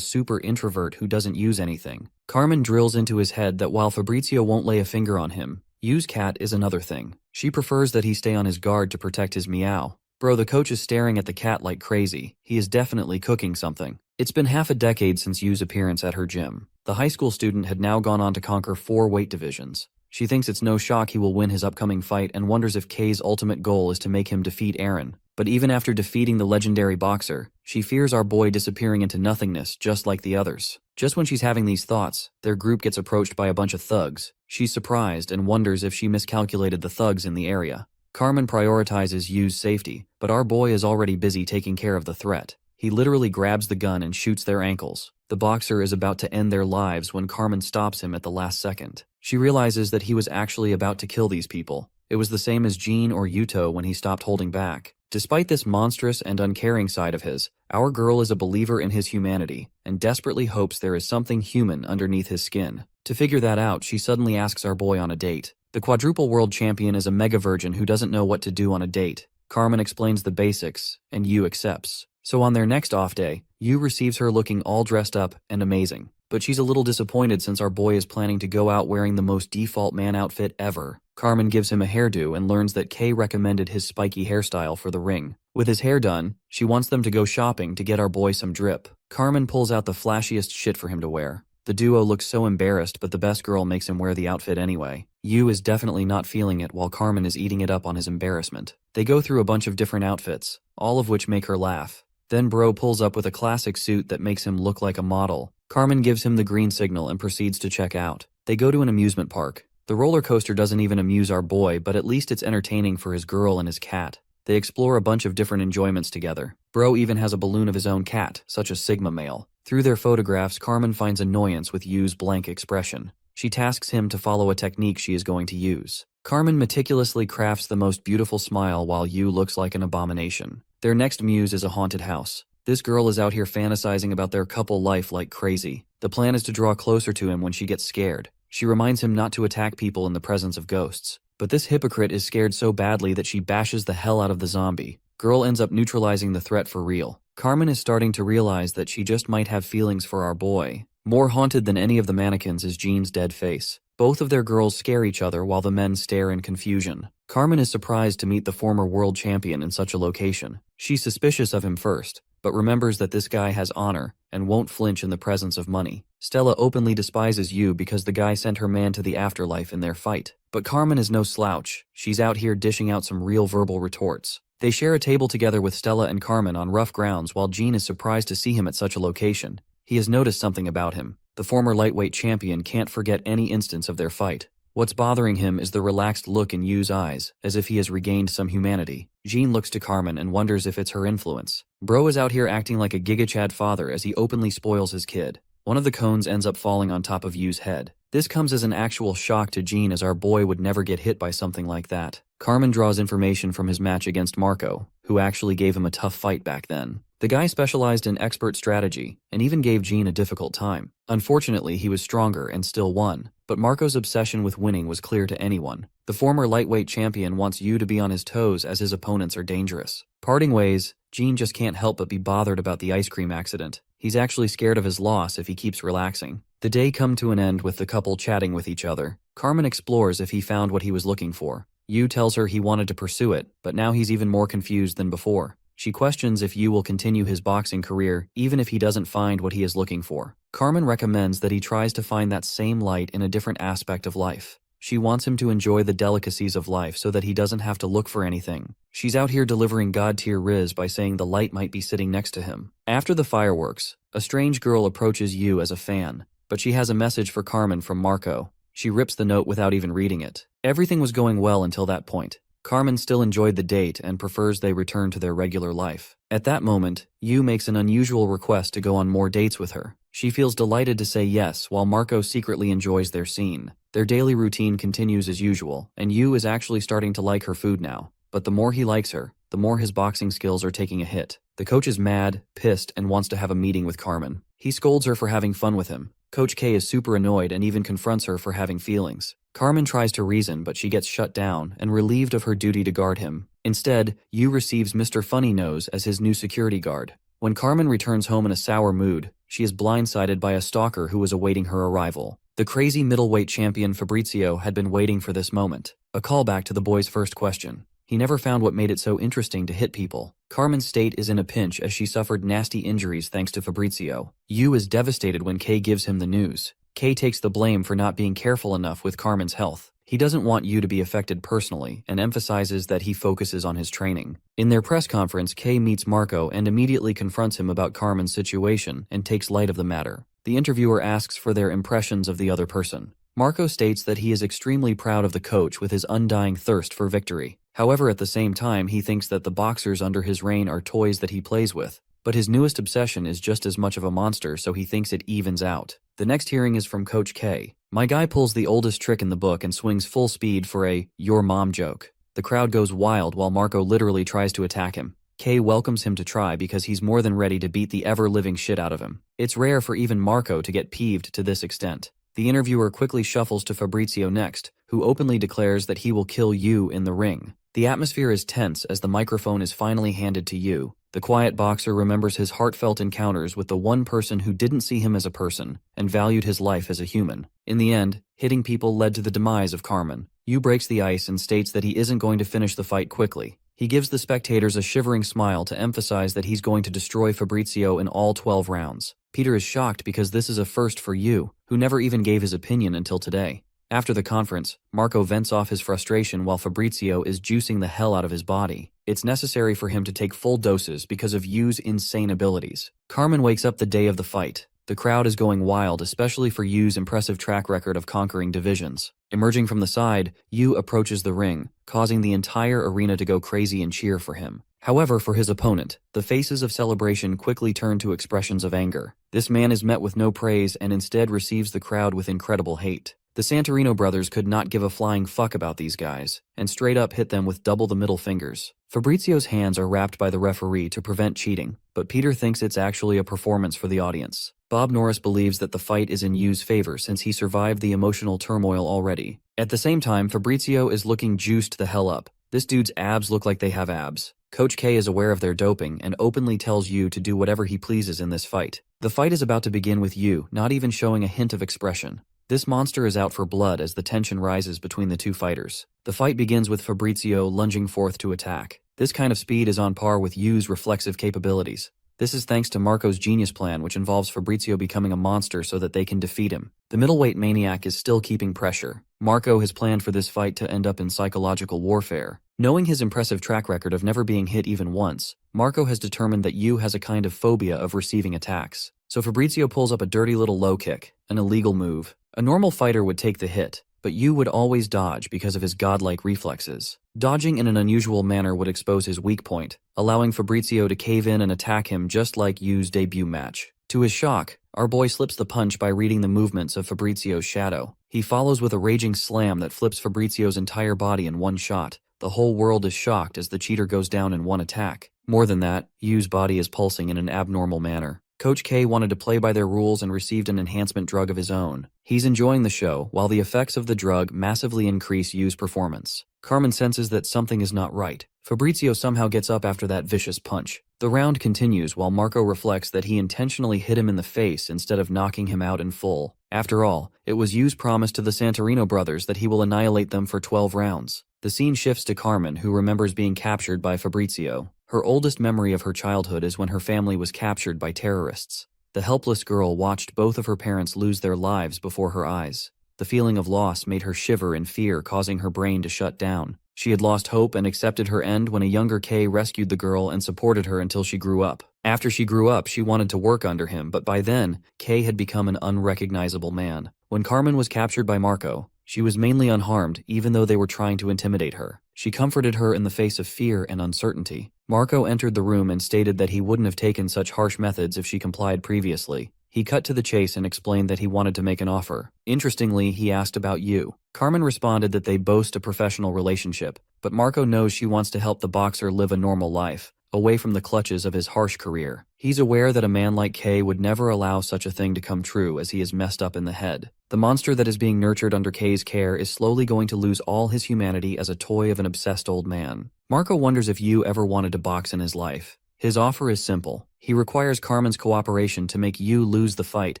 super introvert who doesn't use anything. Carmen drills into his head that while Fabrizio won't lay a finger on him, Yu's cat is another thing. She prefers that he stay on his guard to protect his meow. Bro, the coach is staring at the cat like crazy. He is definitely cooking something. It's been half a decade since Yu's appearance at her gym. The high school student had now gone on to conquer 4 weight divisions. She thinks it's no shock he will win his upcoming fight and wonders if Kay's ultimate goal is to make him defeat Aaron. But even after defeating the legendary boxer, she fears our boy disappearing into nothingness just like the others. Just when she's having these thoughts, their group gets approached by a bunch of thugs. She's surprised and wonders if she miscalculated the thugs in the area. Carmen prioritizes Yu's safety, but our boy is already busy taking care of the threat. He literally grabs the gun and shoots their ankles. The boxer is about to end their lives when Carmen stops him at the last second. She realizes that he was actually about to kill these people. It was the same as Jean or Yuto when he stopped holding back. Despite this monstrous and uncaring side of his, our girl is a believer in his humanity and desperately hopes there is something human underneath his skin. To figure that out, she suddenly asks our boy on a date. The quadruple world champion is a mega virgin who doesn't know what to do on a date. Carmen explains the basics, and Yu accepts. So on their next off day, Yu receives her looking all dressed up and amazing. But she's a little disappointed since our boy is planning to go out wearing the most default man outfit ever. Carmen gives him a hairdo and learns that Kay recommended his spiky hairstyle for the ring. With his hair done, she wants them to go shopping to get our boy some drip. Carmen pulls out the flashiest shit for him to wear. The duo looks so embarrassed, but the best girl makes him wear the outfit anyway. Yu is definitely not feeling it while Carmen is eating it up on his embarrassment. They go through a bunch of different outfits, all of which make her laugh. Then Bro pulls up with a classic suit that makes him look like a model. Carmen gives him the green signal and proceeds to check out. They go to an amusement park. The roller coaster doesn't even amuse our boy, but at least it's entertaining for his girl and his cat. They explore a bunch of different enjoyments together. Bro even has a balloon of his own cat, such a Sigma male. Through their photographs, Carmen finds annoyance with Yu's blank expression. She tasks him to follow a technique she is going to use. Carmen meticulously crafts the most beautiful smile while Yu looks like an abomination. Their next muse is a haunted house. This girl is out here fantasizing about their couple life like crazy. The plan is to draw closer to him when she gets scared. She reminds him not to attack people in the presence of ghosts. But this hypocrite is scared so badly that she bashes the hell out of the zombie. Girl ends up neutralizing the threat for real. Carmen is starting to realize that she just might have feelings for our boy. More haunted than any of the mannequins is Jean's dead face. Both of their girls scare each other while the men stare in confusion. Carmen is surprised to meet the former world champion in such a location. She's suspicious of him first, but remembers that this guy has honor and won't flinch in the presence of money. Stella openly despises Yu because the guy sent her man to the afterlife in their fight. But Carmen is no slouch. She's out here dishing out some real verbal retorts. They share a table together with Stella and Carmen on rough grounds while Jean is surprised to see him at such a location. He has noticed something about him. The former lightweight champion can't forget any instance of their fight. What's bothering him is the relaxed look in Yu's eyes, as if he has regained some humanity. Jean looks to Carmen and wonders if it's her influence. Bro is out here acting like a giga-chad father as he openly spoils his kid. One of the cones ends up falling on top of Yu's head. This comes as an actual shock to Jean, as our boy would never get hit by something like that. Carmen draws information from his match against Marco, who actually gave him a tough fight back then. The guy specialized in expert strategy, and even gave Jean a difficult time. Unfortunately, he was stronger and still won, but Marco's obsession with winning was clear to anyone. The former lightweight champion wants Yu to be on his toes as his opponents are dangerous. Parting ways, Jean just can't help but be bothered about the ice cream accident. He's actually scared of his loss if he keeps relaxing. The day come to an end with the couple chatting with each other. Carmen explores if he found what he was looking for. Yu tells her he wanted to pursue it, but now he's even more confused than before. She questions if Yu will continue his boxing career even if he doesn't find what he is looking for. Carmen recommends that he tries to find that same light in a different aspect of life. She wants him to enjoy the delicacies of life so that he doesn't have to look for anything. She's out here delivering God-tier riz by saying the light might be sitting next to him. After the fireworks, a strange girl approaches Yu as a fan, but she has a message for Carmen from Marco. She rips the note without even reading it. Everything was going well until that point. Carmen still enjoyed the date and prefers they return to their regular life. At that moment, Yu makes an unusual request to go on more dates with her. She feels delighted to say yes, while Marco secretly enjoys their scene. Their daily routine continues as usual, and Yu is actually starting to like her food now. But the more he likes her, the more his boxing skills are taking a hit. The coach is mad, pissed, and wants to have a meeting with Carmen. He scolds her for having fun with him. Coach K is super annoyed and even confronts her for having feelings. Carmen tries to reason, but she gets shut down and relieved of her duty to guard him. Instead, Yu receives Mr. Funny Nose as his new security guard. When Carmen returns home in a sour mood, she is blindsided by a stalker who was awaiting her arrival. The crazy middleweight champion Fabrizio had been waiting for this moment. A callback to the boy's first question. He never found what made it so interesting to hit people. Carmen's state is in a pinch as she suffered nasty injuries thanks to Fabrizio. Yu is devastated when Kay gives him the news. Kay takes the blame for not being careful enough with Carmen's health. He doesn't want Yu to be affected personally and emphasizes that he focuses on his training. In their press conference, Kay meets Marco and immediately confronts him about Carmen's situation and takes light of the matter. The interviewer asks for their impressions of the other person. Marco states that he is extremely proud of the coach with his undying thirst for victory. However, at the same time, he thinks that the boxers under his reign are toys that he plays with. But his newest obsession is just as much of a monster, so he thinks it evens out. The next hearing is from Coach K. My guy pulls the oldest trick in the book and swings full speed for a "your mom" joke. The crowd goes wild while Marco literally tries to attack him. K welcomes him to try because he's more than ready to beat the ever-living shit out of him. It's rare for even Marco to get peeved to this extent. The interviewer quickly shuffles to Fabrizio next, who openly declares that he will kill Yu in the ring. The atmosphere is tense as the microphone is finally handed to Yu. The quiet boxer remembers his heartfelt encounters with the one person who didn't see him as a person and valued his life as a human. In the end, hitting people led to the demise of Carmen. Yu breaks the ice and states that he isn't going to finish the fight quickly. He gives the spectators a shivering smile to emphasize that he's going to destroy Fabrizio in all 12 rounds. Peter is shocked because this is a first for Yu, who never even gave his opinion until today. After the conference, Marco vents off his frustration while Fabrizio is juicing the hell out of his body. It's necessary for him to take full doses because of Yu's insane abilities. Carmen wakes up the day of the fight. The crowd is going wild, especially for Yu's impressive track record of conquering divisions. Emerging from the side, Yu approaches the ring, causing the entire arena to go crazy and cheer for him. However, for his opponent, the faces of celebration quickly turn to expressions of anger. This man is met with no praise and instead receives the crowd with incredible hate. The Santorino brothers could not give a flying fuck about these guys, and straight up hit them with double the middle fingers. Fabrizio's hands are wrapped by the referee to prevent cheating, but Peter thinks it's actually a performance for the audience. Bob Norris believes that the fight is in Yu's favor since he survived the emotional turmoil already. At the same time, Fabrizio is looking juiced the hell up. This dude's abs look like they have abs. Coach K is aware of their doping and openly tells Yu to do whatever he pleases in this fight. The fight is about to begin with Yu not even showing a hint of expression. This monster is out for blood as the tension rises between the two fighters. The fight begins with Fabrizio lunging forth to attack. This kind of speed is on par with Yu's reflexive capabilities. This is thanks to Marco's genius plan, which involves Fabrizio becoming a monster so that they can defeat him. The middleweight maniac is still keeping pressure. Marco has planned for this fight to end up in psychological warfare. Knowing his impressive track record of never being hit even once, Marco has determined that Yu has a kind of phobia of receiving attacks. So Fabrizio pulls up a dirty little low kick, an illegal move. A normal fighter would take the hit, but Yu would always dodge because of his godlike reflexes. Dodging in an unusual manner would expose his weak point, allowing Fabrizio to cave in and attack him just like Yu's debut match. To his shock, our boy slips the punch by reading the movements of Fabrizio's shadow. He follows with a raging slam that flips Fabrizio's entire body in one shot. The whole world is shocked as the cheater goes down in one attack. More than that, Yu's body is pulsing in an abnormal manner. Coach K wanted to play by their rules and received an enhancement drug of his own. He's enjoying the show, while the effects of the drug massively increase Yu's performance. Carmen senses that something is not right. Fabrizio somehow gets up after that vicious punch. The round continues while Marco reflects that he intentionally hit him in the face instead of knocking him out in full. After all, it was Yu's promise to the Santorino brothers that he will annihilate them for 12 rounds. The scene shifts to Carmen, who remembers being captured by Fabrizio. Her oldest memory of her childhood is when her family was captured by terrorists. The helpless girl watched both of her parents lose their lives before her eyes. The feeling of loss made her shiver in fear, causing her brain to shut down. She had lost hope and accepted her end when a younger Kay rescued the girl and supported her until she grew up. After she grew up, she wanted to work under him, but by then, Kay had become an unrecognizable man. When Carmen was captured by Marco, she was mainly unharmed, even though they were trying to intimidate her. She comforted her in the face of fear and uncertainty. Marco entered the room and stated that he wouldn't have taken such harsh methods if she complied previously. He cut to the chase and explained that he wanted to make an offer. Interestingly, he asked about Yu. Carmen responded that they boast a professional relationship, but Marco knows she wants to help the boxer live a normal life, away from the clutches of his harsh career. He's aware that a man like Kay would never allow such a thing to come true as he is messed up in the head. The monster that is being nurtured under Kay's care is slowly going to lose all his humanity as a toy of an obsessed old man. Marco wonders if Yu ever wanted to box in his life. His offer is simple. He requires Carmen's cooperation to make Yu lose the fight,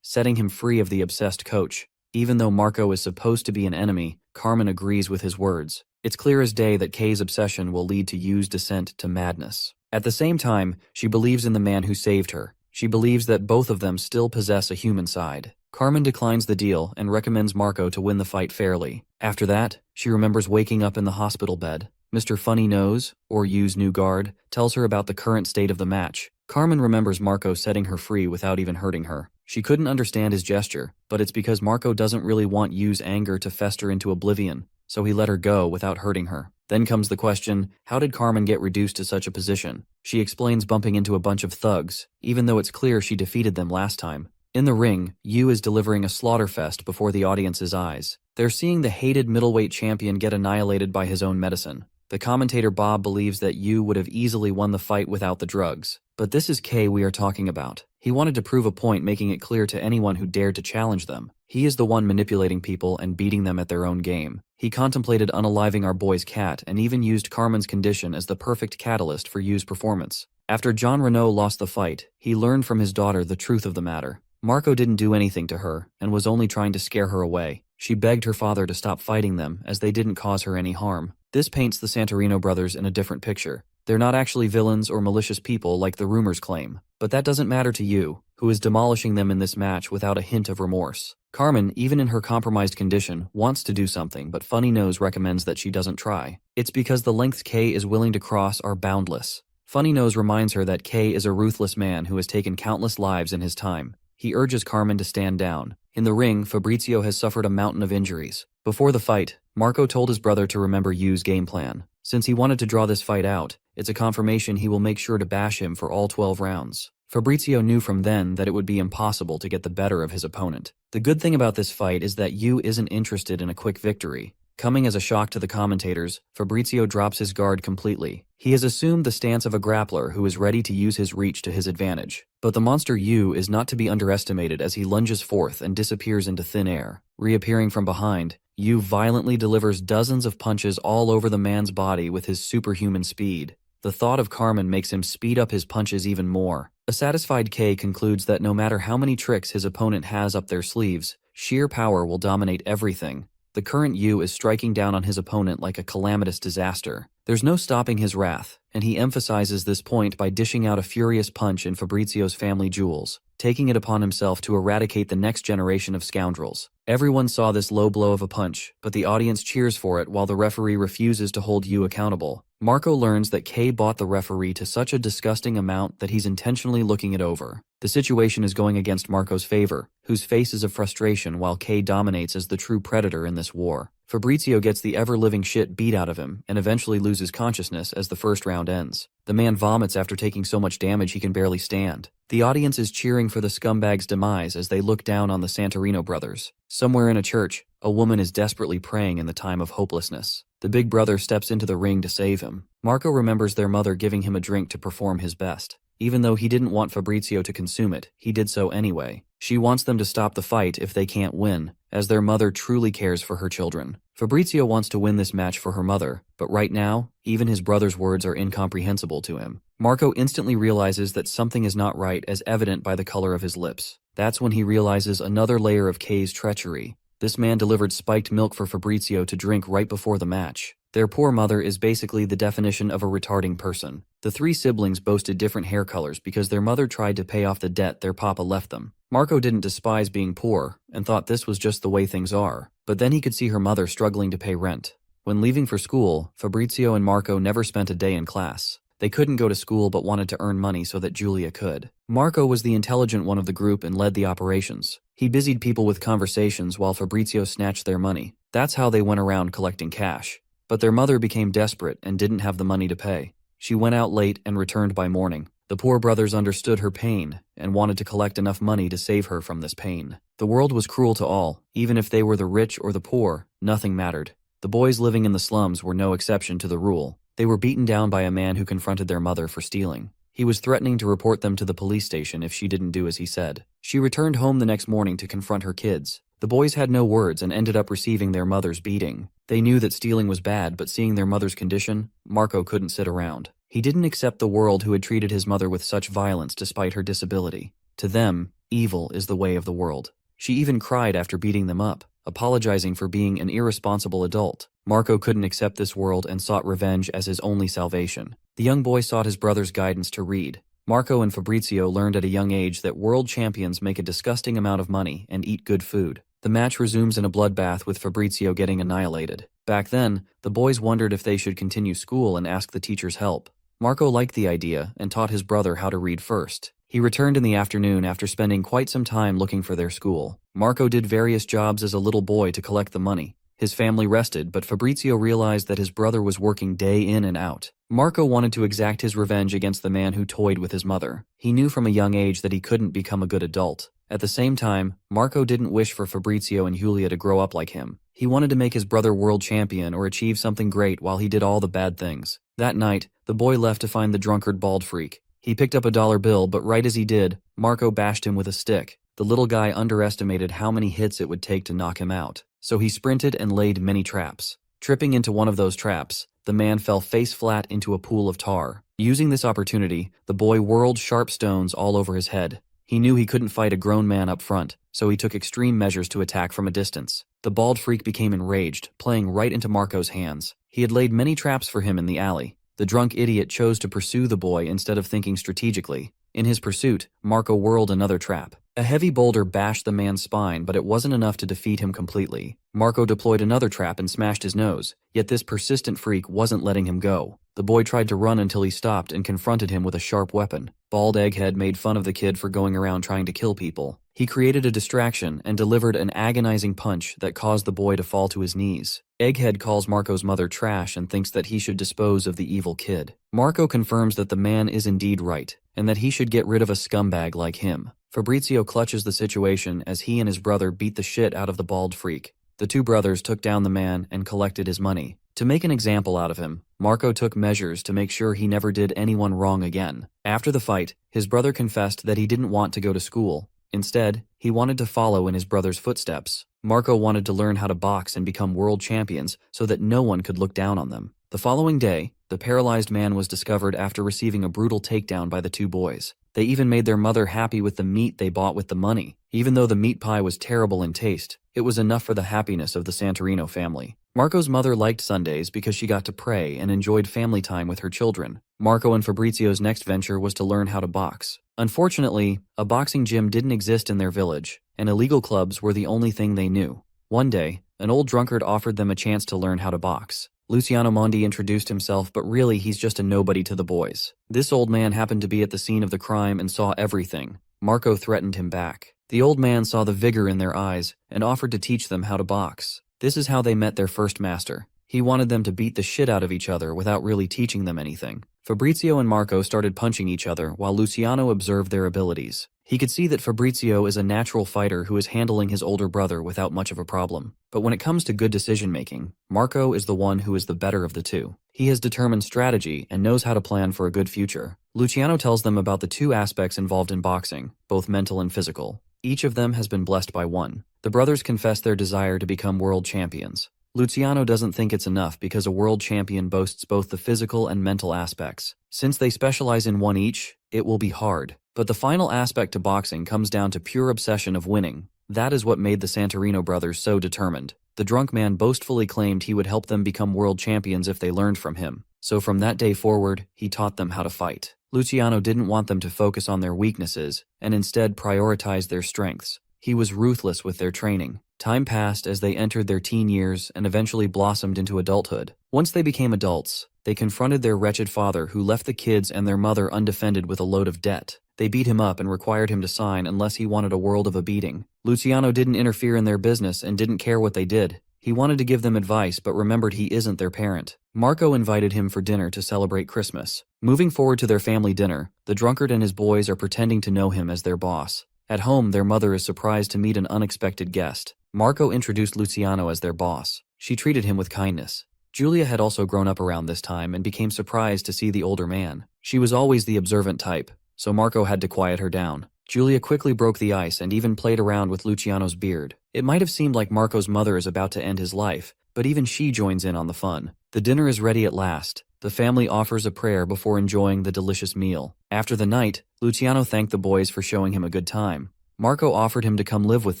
setting him free of the obsessed coach. Even though Marco is supposed to be an enemy, Carmen agrees with his words. It's clear as day that Kay's obsession will lead to Yu's descent to madness. At the same time, she believes in the man who saved her. She believes that both of them still possess a human side. Carmen declines the deal and recommends Marco to win the fight fairly. After that, she remembers waking up in the hospital bed. Mr. Funny Nose, or Yu's new guard, tells her about the current state of the match. Carmen remembers Marco setting her free without even hurting her. She couldn't understand his gesture, but it's because Marco doesn't really want Yu's anger to fester into oblivion, so he let her go without hurting her. Then comes the question, how did Carmen get reduced to such a position? She explains bumping into a bunch of thugs, even though it's clear she defeated them last time. In the ring, Yu is delivering a slaughterfest before the audience's eyes. They're seeing the hated middleweight champion get annihilated by his own medicine. The commentator Bob believes that Yu would have easily won the fight without the drugs. But this is Kay we are talking about. He wanted to prove a point, making it clear to anyone who dared to challenge them. He is the one manipulating people and beating them at their own game. He contemplated unaliving our boy's cat and even used Carmen's condition as the perfect catalyst for Yu's performance. After John Renault lost the fight, he learned from his daughter the truth of the matter. Marco didn't do anything to her and was only trying to scare her away. She begged her father to stop fighting them as they didn't cause her any harm. This paints the Santorino brothers in a different picture. They're not actually villains or malicious people like the rumors claim. But that doesn't matter to Yu, who is demolishing them in this match without a hint of remorse. Carmen, even in her compromised condition, wants to do something, but Funny Nose recommends that she doesn't try. It's because the lengths Kay is willing to cross are boundless. Funny Nose reminds her that Kay is a ruthless man who has taken countless lives in his time. He urges Carmen to stand down. In the ring, Fabrizio has suffered a mountain of injuries. Before the fight, Marco told his brother to remember Yu's game plan. Since he wanted to draw this fight out, it's a confirmation he will make sure to bash him for all 12 rounds. Fabrizio knew from then that it would be impossible to get the better of his opponent. The good thing about this fight is that Yu isn't interested in a quick victory. Coming as a shock to the commentators, Fabrizio drops his guard completely. He has assumed the stance of a grappler who is ready to use his reach to his advantage. But the monster Yu is not to be underestimated as he lunges forth and disappears into thin air. Reappearing from behind, Yu violently delivers dozens of punches all over the man's body with his superhuman speed. The thought of Carmen makes him speed up his punches even more. A satisfied K concludes that no matter how many tricks his opponent has up their sleeves, sheer power will dominate everything. The current Yu is striking down on his opponent like a calamitous disaster. There's no stopping his wrath, and he emphasizes this point by dishing out a furious punch in Fabrizio's family jewels, taking it upon himself to eradicate the next generation of scoundrels. Everyone saw this low blow of a punch, but the audience cheers for it while the referee refuses to hold Yu accountable. Marco learns that Kay bought the referee to such a disgusting amount that he's intentionally looking it over. The situation is going against Marco's favor, whose face is of frustration while Kay dominates as the true predator in this war. Fabrizio gets the ever-living shit beat out of him and eventually loses consciousness as the first round ends. The man vomits after taking so much damage he can barely stand. The audience is cheering for the scumbag's demise as they look down on the Santorino brothers. Somewhere in a church, a woman is desperately praying in the time of hopelessness. The big brother steps into the ring to save him. Marco remembers their mother giving him a drink to perform his best. Even though he didn't want Fabrizio to consume it, he did so anyway. She wants them to stop the fight if they can't win, as their mother truly cares for her children. Fabrizio wants to win this match for her mother, but right now, even his brother's words are incomprehensible to him. Marco instantly realizes that something is not right, as evident by the color of his lips. That's when he realizes another layer of Kay's treachery. This man delivered spiked milk for Fabrizio to drink right before the match. Their poor mother is basically the definition of a retarding person. The three siblings boasted different hair colors because their mother tried to pay off the debt their papa left them. Marco didn't despise being poor and thought this was just the way things are, but then he could see her mother struggling to pay rent. When leaving for school, Fabrizio and Marco never spent a day in class. They couldn't go to school but wanted to earn money so that Julia could. Marco was the intelligent one of the group and led the operations. He busied people with conversations while Fabrizio snatched their money. That's how they went around collecting cash. But their mother became desperate and didn't have the money to pay. She went out late and returned by morning. The poor brothers understood her pain and wanted to collect enough money to save her from this pain. The world was cruel to all. Even if they were the rich or the poor, nothing mattered. The boys living in the slums were no exception to the rule. They were beaten down by a man who confronted their mother for stealing. He was threatening to report them to the police station if she didn't do as he said. She returned home the next morning to confront her kids. The boys had no words and ended up receiving their mother's beating. They knew that stealing was bad, but seeing their mother's condition, Marco couldn't sit around. He didn't accept the world who had treated his mother with such violence despite her disability. To them, evil is the way of the world. She even cried after beating them up, apologizing for being an irresponsible adult. Marco couldn't accept this world and sought revenge as his only salvation. The young boy sought his brother's guidance to read. Marco and Fabrizio learned at a young age that world champions make a disgusting amount of money and eat good food. The match resumes in a bloodbath with Fabrizio getting annihilated. Back then, the boys wondered if they should continue school and ask the teacher's help. Marco liked the idea and taught his brother how to read first. He returned in the afternoon after spending quite some time looking for their school. Marco did various jobs as a little boy to collect the money. His family rested, but Fabrizio realized that his brother was working day in and out. Marco wanted to exact his revenge against the man who toyed with his mother. He knew from a young age that he couldn't become a good adult. At the same time, Marco didn't wish for Fabrizio and Julia to grow up like him. He wanted to make his brother world champion or achieve something great while he did all the bad things. That night, the boy left to find the drunkard bald freak. He picked up a dollar bill, but right as he did, Marco bashed him with a stick. The little guy underestimated how many hits it would take to knock him out, so he sprinted and laid many traps. Tripping into one of those traps, the man fell face flat into a pool of tar. Using this opportunity, the boy whirled sharp stones all over his head. He knew he couldn't fight a grown man up front, so he took extreme measures to attack from a distance. The bald freak became enraged, playing right into Marco's hands. He had laid many traps for him in the alley. The drunk idiot chose to pursue the boy instead of thinking strategically. In his pursuit, Marco whirled another trap. A heavy boulder bashed the man's spine, but it wasn't enough to defeat him completely. Marco deployed another trap and smashed his nose, yet this persistent freak wasn't letting him go. The boy tried to run until he stopped and confronted him with a sharp weapon. Bald Egghead made fun of the kid for going around trying to kill people. He created a distraction and delivered an agonizing punch that caused the boy to fall to his knees. Egghead calls Marco's mother trash and thinks that he should dispose of the evil kid. Marco confirms that the man is indeed right, and that he should get rid of a scumbag like him. Fabrizio clutches the situation as he and his brother beat the shit out of the bald freak. The two brothers took down the man and collected his money. To make an example out of him, Marco took measures to make sure he never did anyone wrong again. After the fight, his brother confessed that he didn't want to go to school. Instead, he wanted to follow in his brother's footsteps. Marco wanted to learn how to box and become world champions so that no one could look down on them. The following day, the paralyzed man was discovered after receiving a brutal takedown by the two boys. They even made their mother happy with the meat they bought with the money. Even though the meat pie was terrible in taste, it was enough for the happiness of the Santorino family. Marco's mother liked Sundays because she got to pray and enjoyed family time with her children. Marco and Fabrizio's next venture was to learn how to box. Unfortunately, a boxing gym didn't exist in their village, and illegal clubs were the only thing they knew. One day, an old drunkard offered them a chance to learn how to box. Luciano Mondi introduced himself, but really he's just a nobody to the boys. This old man happened to be at the scene of the crime and saw everything. Marco threatened him back. The old man saw the vigor in their eyes and offered to teach them how to box. This is how they met their first master. He wanted them to beat the shit out of each other without really teaching them anything. Fabrizio and Marco started punching each other while Luciano observed their abilities. He could see that Fabrizio is a natural fighter who is handling his older brother without much of a problem. But when it comes to good decision-making, Marco is the one who is the better of the two. He has determined strategy and knows how to plan for a good future. Luciano tells them about the two aspects involved in boxing, both mental and physical. Each of them has been blessed by one. The brothers confess their desire to become world champions. Luciano doesn't think it's enough because a world champion boasts both the physical and mental aspects. Since they specialize in one each, it will be hard. But the final aspect to boxing comes down to pure obsession of winning. That is what made the Santorino brothers so determined. The drunk man boastfully claimed he would help them become world champions if they learned from him. So from that day forward, he taught them how to fight. Luciano didn't want them to focus on their weaknesses, and instead prioritize their strengths. He was ruthless with their training. Time passed as they entered their teen years and eventually blossomed into adulthood. Once they became adults, they confronted their wretched father who left the kids and their mother undefended with a load of debt. They beat him up and required him to sign unless he wanted a world of a beating. Luciano didn't interfere in their business and didn't care what they did. He wanted to give them advice but remembered he isn't their parent. Marco invited him for dinner to celebrate Christmas. Moving forward to their family dinner, the drunkard and his boys are pretending to know him as their boss. At home, their mother is surprised to meet an unexpected guest. Marco introduced Luciano as their boss. She treated him with kindness. Julia had also grown up around this time and became surprised to see the older man. She was always the observant type, so Marco had to quiet her down. Julia quickly broke the ice and even played around with Luciano's beard. It might have seemed like Marco's mother is about to end his life, but even she joins in on the fun. The dinner is ready at last. The family offers a prayer before enjoying the delicious meal. After the night, Luciano thanked the boys for showing him a good time. Marco offered him to come live with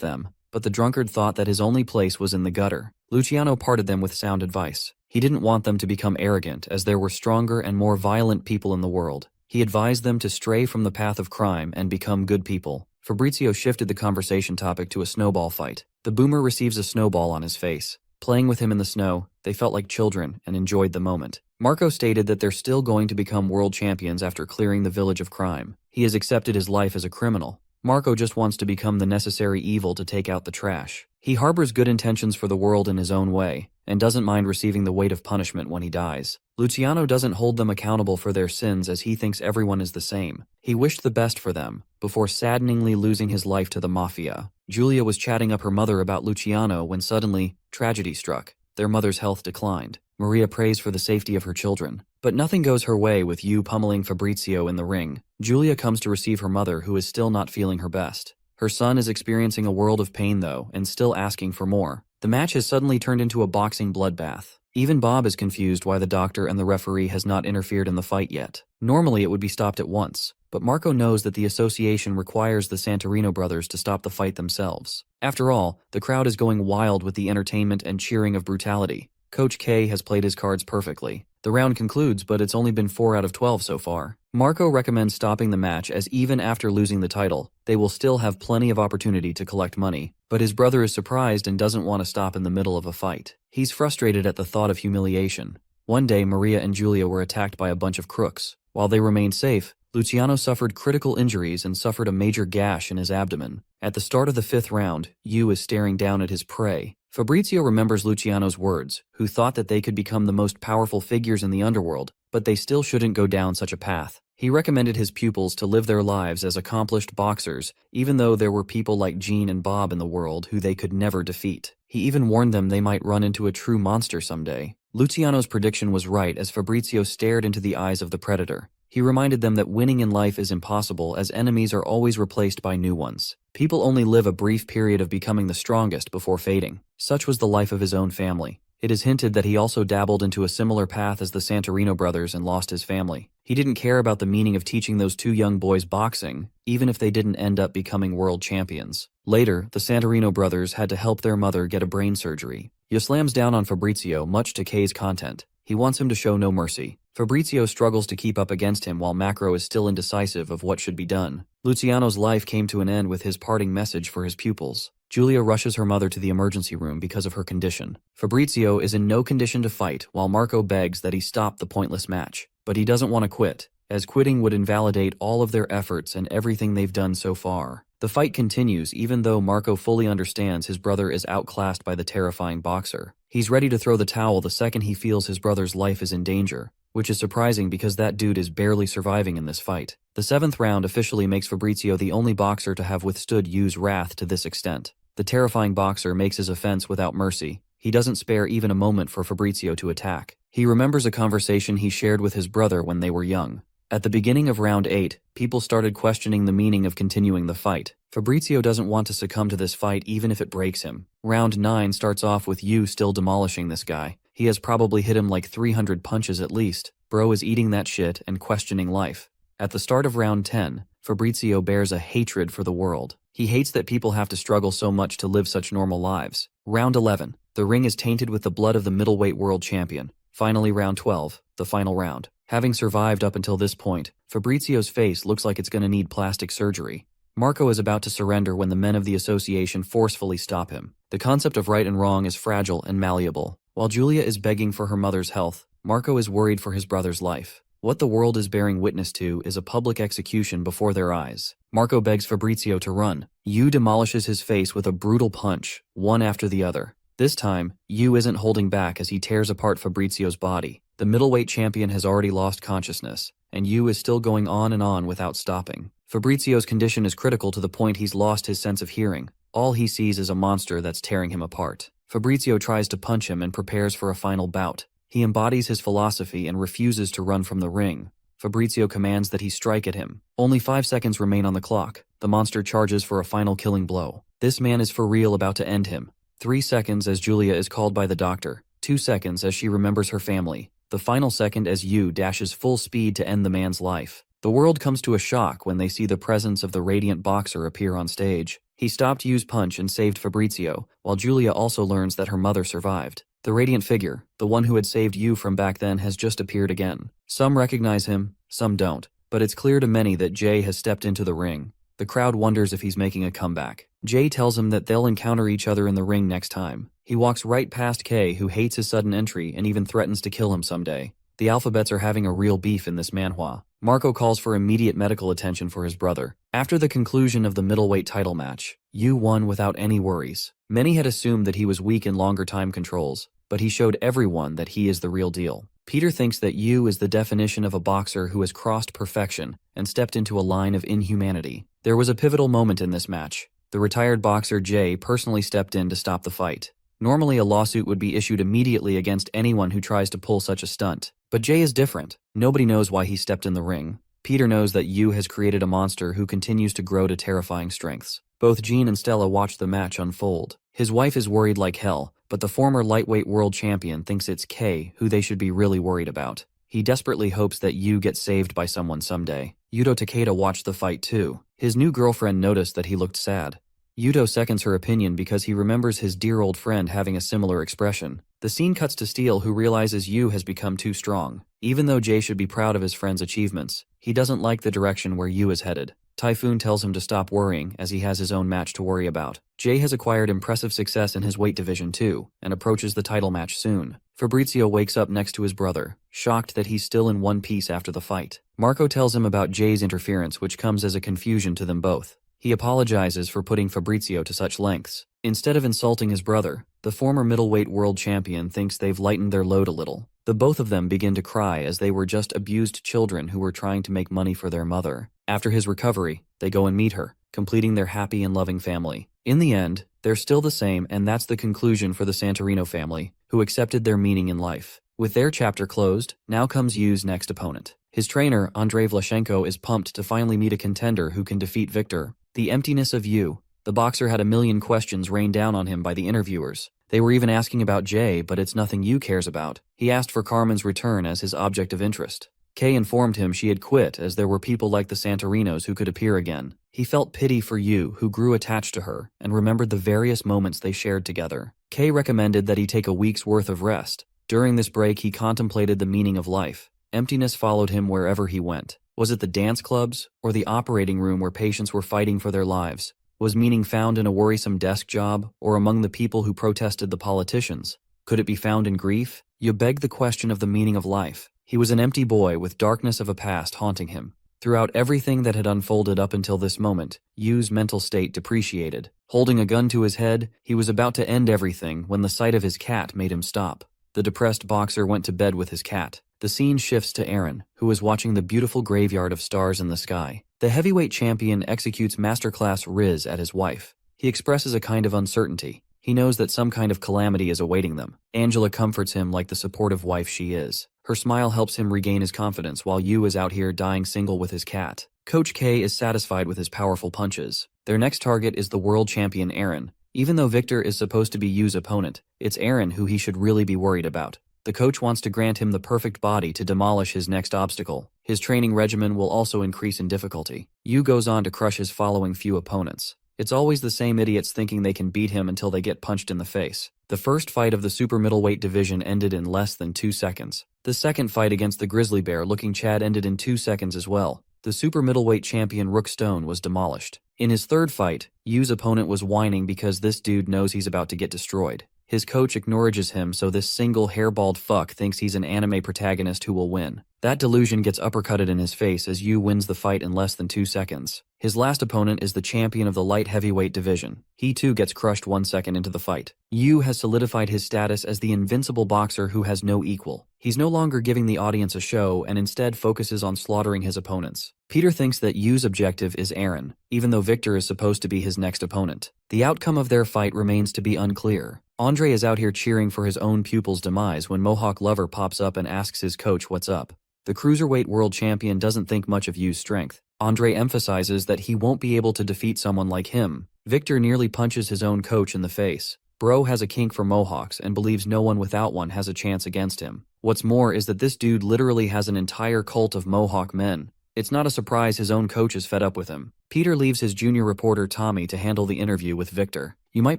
them, but the drunkard thought that his only place was in the gutter. Luciano parted them with sound advice. He didn't want them to become arrogant, as there were stronger and more violent people in the world. He advised them to stray from the path of crime and become good people. Fabrizio shifted the conversation topic to a snowball fight. The boomer receives a snowball on his face. Playing with him in the snow, they felt like children and enjoyed the moment. Marco stated that they're still going to become world champions after clearing the village of crime. He has accepted his life as a criminal. Marco just wants to become the necessary evil to take out the trash. He harbors good intentions for the world in his own way, and doesn't mind receiving the weight of punishment when he dies. Luciano doesn't hold them accountable for their sins as he thinks everyone is the same. He wished the best for them, before saddeningly losing his life to the mafia. Julia was chatting up her mother about Luciano when suddenly, tragedy struck. Their mother's health declined. Maria prays for the safety of her children. But nothing goes her way with Yu pummeling Fabrizio in the ring. Julia comes to receive her mother, who is still not feeling her best. Her son is experiencing a world of pain though, and still asking for more. The match has suddenly turned into a boxing bloodbath. Even Bob is confused why the doctor and the referee has not interfered in the fight yet. Normally it would be stopped at once, but Marco knows that the association requires the Santorino brothers to stop the fight themselves. After all, the crowd is going wild with the entertainment and cheering of brutality. Coach K has played his cards perfectly. The round concludes, but it's only been 4 out of 12 so far. Marco recommends stopping the match as even after losing the title, they will still have plenty of opportunity to collect money. But his brother is surprised and doesn't want to stop in the middle of a fight. He's frustrated at the thought of humiliation. One day, Maria and Julia were attacked by a bunch of crooks. While they remained safe, Luciano suffered critical injuries and suffered a major gash in his abdomen. At the start of the 5th round, Yu is staring down at his prey. Fabrizio remembers Luciano's words, who thought that they could become the most powerful figures in the underworld, but they still shouldn't go down such a path. He recommended his pupils to live their lives as accomplished boxers, even though there were people like Jean and Bob in the world who they could never defeat. He even warned them they might run into a true monster someday. Luciano's prediction was right as Fabrizio stared into the eyes of the predator. He reminded them that winning in life is impossible as enemies are always replaced by new ones. People only live a brief period of becoming the strongest before fading. Such was the life of his own family. It is hinted that he also dabbled into a similar path as the Santorino brothers and lost his family. He didn't care about the meaning of teaching those 2 young boys boxing, even if they didn't end up becoming world champions. Later, the Santorino brothers had to help their mother get a brain surgery. Yu slams down on Fabrizio, much to Kei's content. He wants him to show no mercy. Fabrizio struggles to keep up against him while Macro is still indecisive of what should be done. Luciano's life came to an end with his parting message for his pupils. Julia rushes her mother to the emergency room because of her condition. Fabrizio is in no condition to fight while Marco begs that he stop the pointless match. But he doesn't want to quit, as quitting would invalidate all of their efforts and everything they've done so far. The fight continues even though Marco fully understands his brother is outclassed by the terrifying boxer. He's ready to throw the towel the second he feels his brother's life is in danger, which is surprising because that dude is barely surviving in this fight. The 7th round officially makes Fabrizio the only boxer to have withstood Yu's wrath to this extent. The terrifying boxer makes his offense without mercy. He doesn't spare even a moment for Fabrizio to attack. He remembers a conversation he shared with his brother when they were young. At the beginning of round 8, people started questioning the meaning of continuing the fight. Fabrizio doesn't want to succumb to this fight even if it breaks him. Round 9 starts off with Yu still demolishing this guy. He has probably hit him like 300 punches at least. Bro is eating that shit and questioning life. At the start of round 10, Fabrizio bears a hatred for the world. He hates that people have to struggle so much to live such normal lives. Round 11, the ring is tainted with the blood of the middleweight world champion. Finally, round 12, the final round. Having survived up until this point, Fabrizio's face looks like it's going to need plastic surgery. Marco is about to surrender when the men of the association forcefully stop him. The concept of right and wrong is fragile and malleable. While Julia is begging for her mother's health, Marco is worried for his brother's life. What the world is bearing witness to is a public execution before their eyes. Marco begs Fabrizio to run. Yu demolishes his face with a brutal punch, one after the other. This time, Yu isn't holding back as he tears apart Fabrizio's body. The middleweight champion has already lost consciousness, and Yu is still going on and on without stopping. Fabrizio's condition is critical to the point he's lost his sense of hearing. All he sees is a monster that's tearing him apart. Fabrizio tries to punch him and prepares for a final bout. He embodies his philosophy and refuses to run from the ring. Fabrizio commands that he strike at him. Only 5 seconds remain on the clock. The monster charges for a final killing blow. This man is for real about to end him. 3 seconds as Julia is called by the doctor. 2 seconds as she remembers her family. The final second as Yu dashes full speed to end the man's life. The world comes to a shock when they see the presence of the radiant boxer appear on stage. He stopped Yu's punch and saved Fabrizio, while Julia also learns that her mother survived. The radiant figure, the one who had saved Yu from back then, has just appeared again. Some recognize him, some don't, but it's clear to many that Jay has stepped into the ring. The crowd wonders if he's making a comeback. Jay tells him that they'll encounter each other in the ring next time. He walks right past Kei, who hates his sudden entry and even threatens to kill him someday. The alphabets are having a real beef in this manhwa. Marco calls for immediate medical attention for his brother. After the conclusion of the middleweight title match, Yu won without any worries. Many had assumed that he was weak in longer time controls, but he showed everyone that he is the real deal. Peter thinks that Yu is the definition of a boxer who has crossed perfection and stepped into a line of inhumanity. There was a pivotal moment in this match. The retired boxer Jay personally stepped in to stop the fight. Normally a lawsuit would be issued immediately against anyone who tries to pull such a stunt. But Jay is different. Nobody knows why he stepped in the ring. Peter knows that Yu has created a monster who continues to grow to terrifying strengths. Both Jean and Stella watch the match unfold. His wife is worried like hell, but the former lightweight world champion thinks it's Kei who they should be really worried about. He desperately hopes that Yu gets saved by someone someday. Yuto Takeda watched the fight too. His new girlfriend noticed that he looked sad. Yuto seconds her opinion because he remembers his dear old friend having a similar expression. The scene cuts to Steel, who realizes Yu has become too strong. Even though Jay should be proud of his friend's achievements, he doesn't like the direction where Yu is headed. Typhoon tells him to stop worrying as he has his own match to worry about. Jay has acquired impressive success in his weight division too, and approaches the title match soon. Fabrizio wakes up next to his brother, shocked that he's still in one piece after the fight. Marco tells him about Jay's interference, which comes as a confusion to them both. He apologizes for putting Fabrizio to such lengths. Instead of insulting his brother, the former middleweight world champion thinks they've lightened their load a little. The both of them begin to cry as they were just abused children who were trying to make money for their mother. After his recovery, they go and meet her, completing their happy and loving family. In the end, they're still the same, and that's the conclusion for the Santorino family, who accepted their meaning in life. With their chapter closed, now comes Yu's next opponent. His trainer, Andrei Vlashenko, is pumped to finally meet a contender who can defeat Victor. The emptiness of Yu. The boxer had a million questions rained down on him by the interviewers. They were even asking about Jay, but it's nothing Yu cares about. He asked for Carmen's return as his object of interest. Kay informed him she had quit as there were people like the Santorinos who could appear again. He felt pity for Yu, who grew attached to her, and remembered the various moments they shared together. Kay recommended that he take a week's worth of rest. During this break, he contemplated the meaning of life. Emptiness followed him wherever he went. Was it the dance clubs, or the operating room where patients were fighting for their lives? Was meaning found in a worrisome desk job, or among the people who protested the politicians? Could it be found in grief? You beg the question of the meaning of life. He was an empty boy with darkness of a past haunting him. Throughout everything that had unfolded up until this moment, Yu's mental state depreciated. Holding a gun to his head, he was about to end everything when the sight of his cat made him stop. The depressed boxer went to bed with his cat. The scene shifts to Aaron, who is watching the beautiful graveyard of stars in the sky. The heavyweight champion executes masterclass Riz at his wife. He expresses a kind of uncertainty. He knows that some kind of calamity is awaiting them. Angela comforts him like the supportive wife she is. Her smile helps him regain his confidence while Yu is out here dying single with his cat. Coach K is satisfied with his powerful punches. Their next target is the world champion Aaron. Even though Victor is supposed to be Yu's opponent, it's Aaron who he should really be worried about. The coach wants to grant him the perfect body to demolish his next obstacle. His training regimen will also increase in difficulty. Yu goes on to crush his following few opponents. It's always the same idiots thinking they can beat him until they get punched in the face. The first fight of the super middleweight division ended in less than 2 seconds. The second fight against the grizzly bear-looking Chad ended in 2 seconds as well. The super middleweight champion Rook Stone was demolished. In his third fight, Yu's opponent was whining because this dude knows he's about to get destroyed. His coach acknowledges him, so this single hairballed fuck thinks he's an anime protagonist who will win. That delusion gets uppercutted in his face as Yu wins the fight in less than 2 seconds. His last opponent is the champion of the light heavyweight division. He too gets crushed 1 second into the fight. Yu has solidified his status as the invincible boxer who has no equal. He's no longer giving the audience a show and instead focuses on slaughtering his opponents. Peter thinks that Yu's objective is Aaron, even though Victor is supposed to be his next opponent. The outcome of their fight remains to be unclear. Andre is out here cheering for his own pupil's demise when Mohawk Lover pops up and asks his coach what's up. The cruiserweight world champion doesn't think much of Yu's strength. Andre emphasizes that he won't be able to defeat someone like him. Victor nearly punches his own coach in the face. Bro has a kink for Mohawks and believes no one without one has a chance against him. What's more is that this dude literally has an entire cult of Mohawk men. It's not a surprise his own coach is fed up with him. Peter leaves his junior reporter Tommy to handle the interview with Victor. You might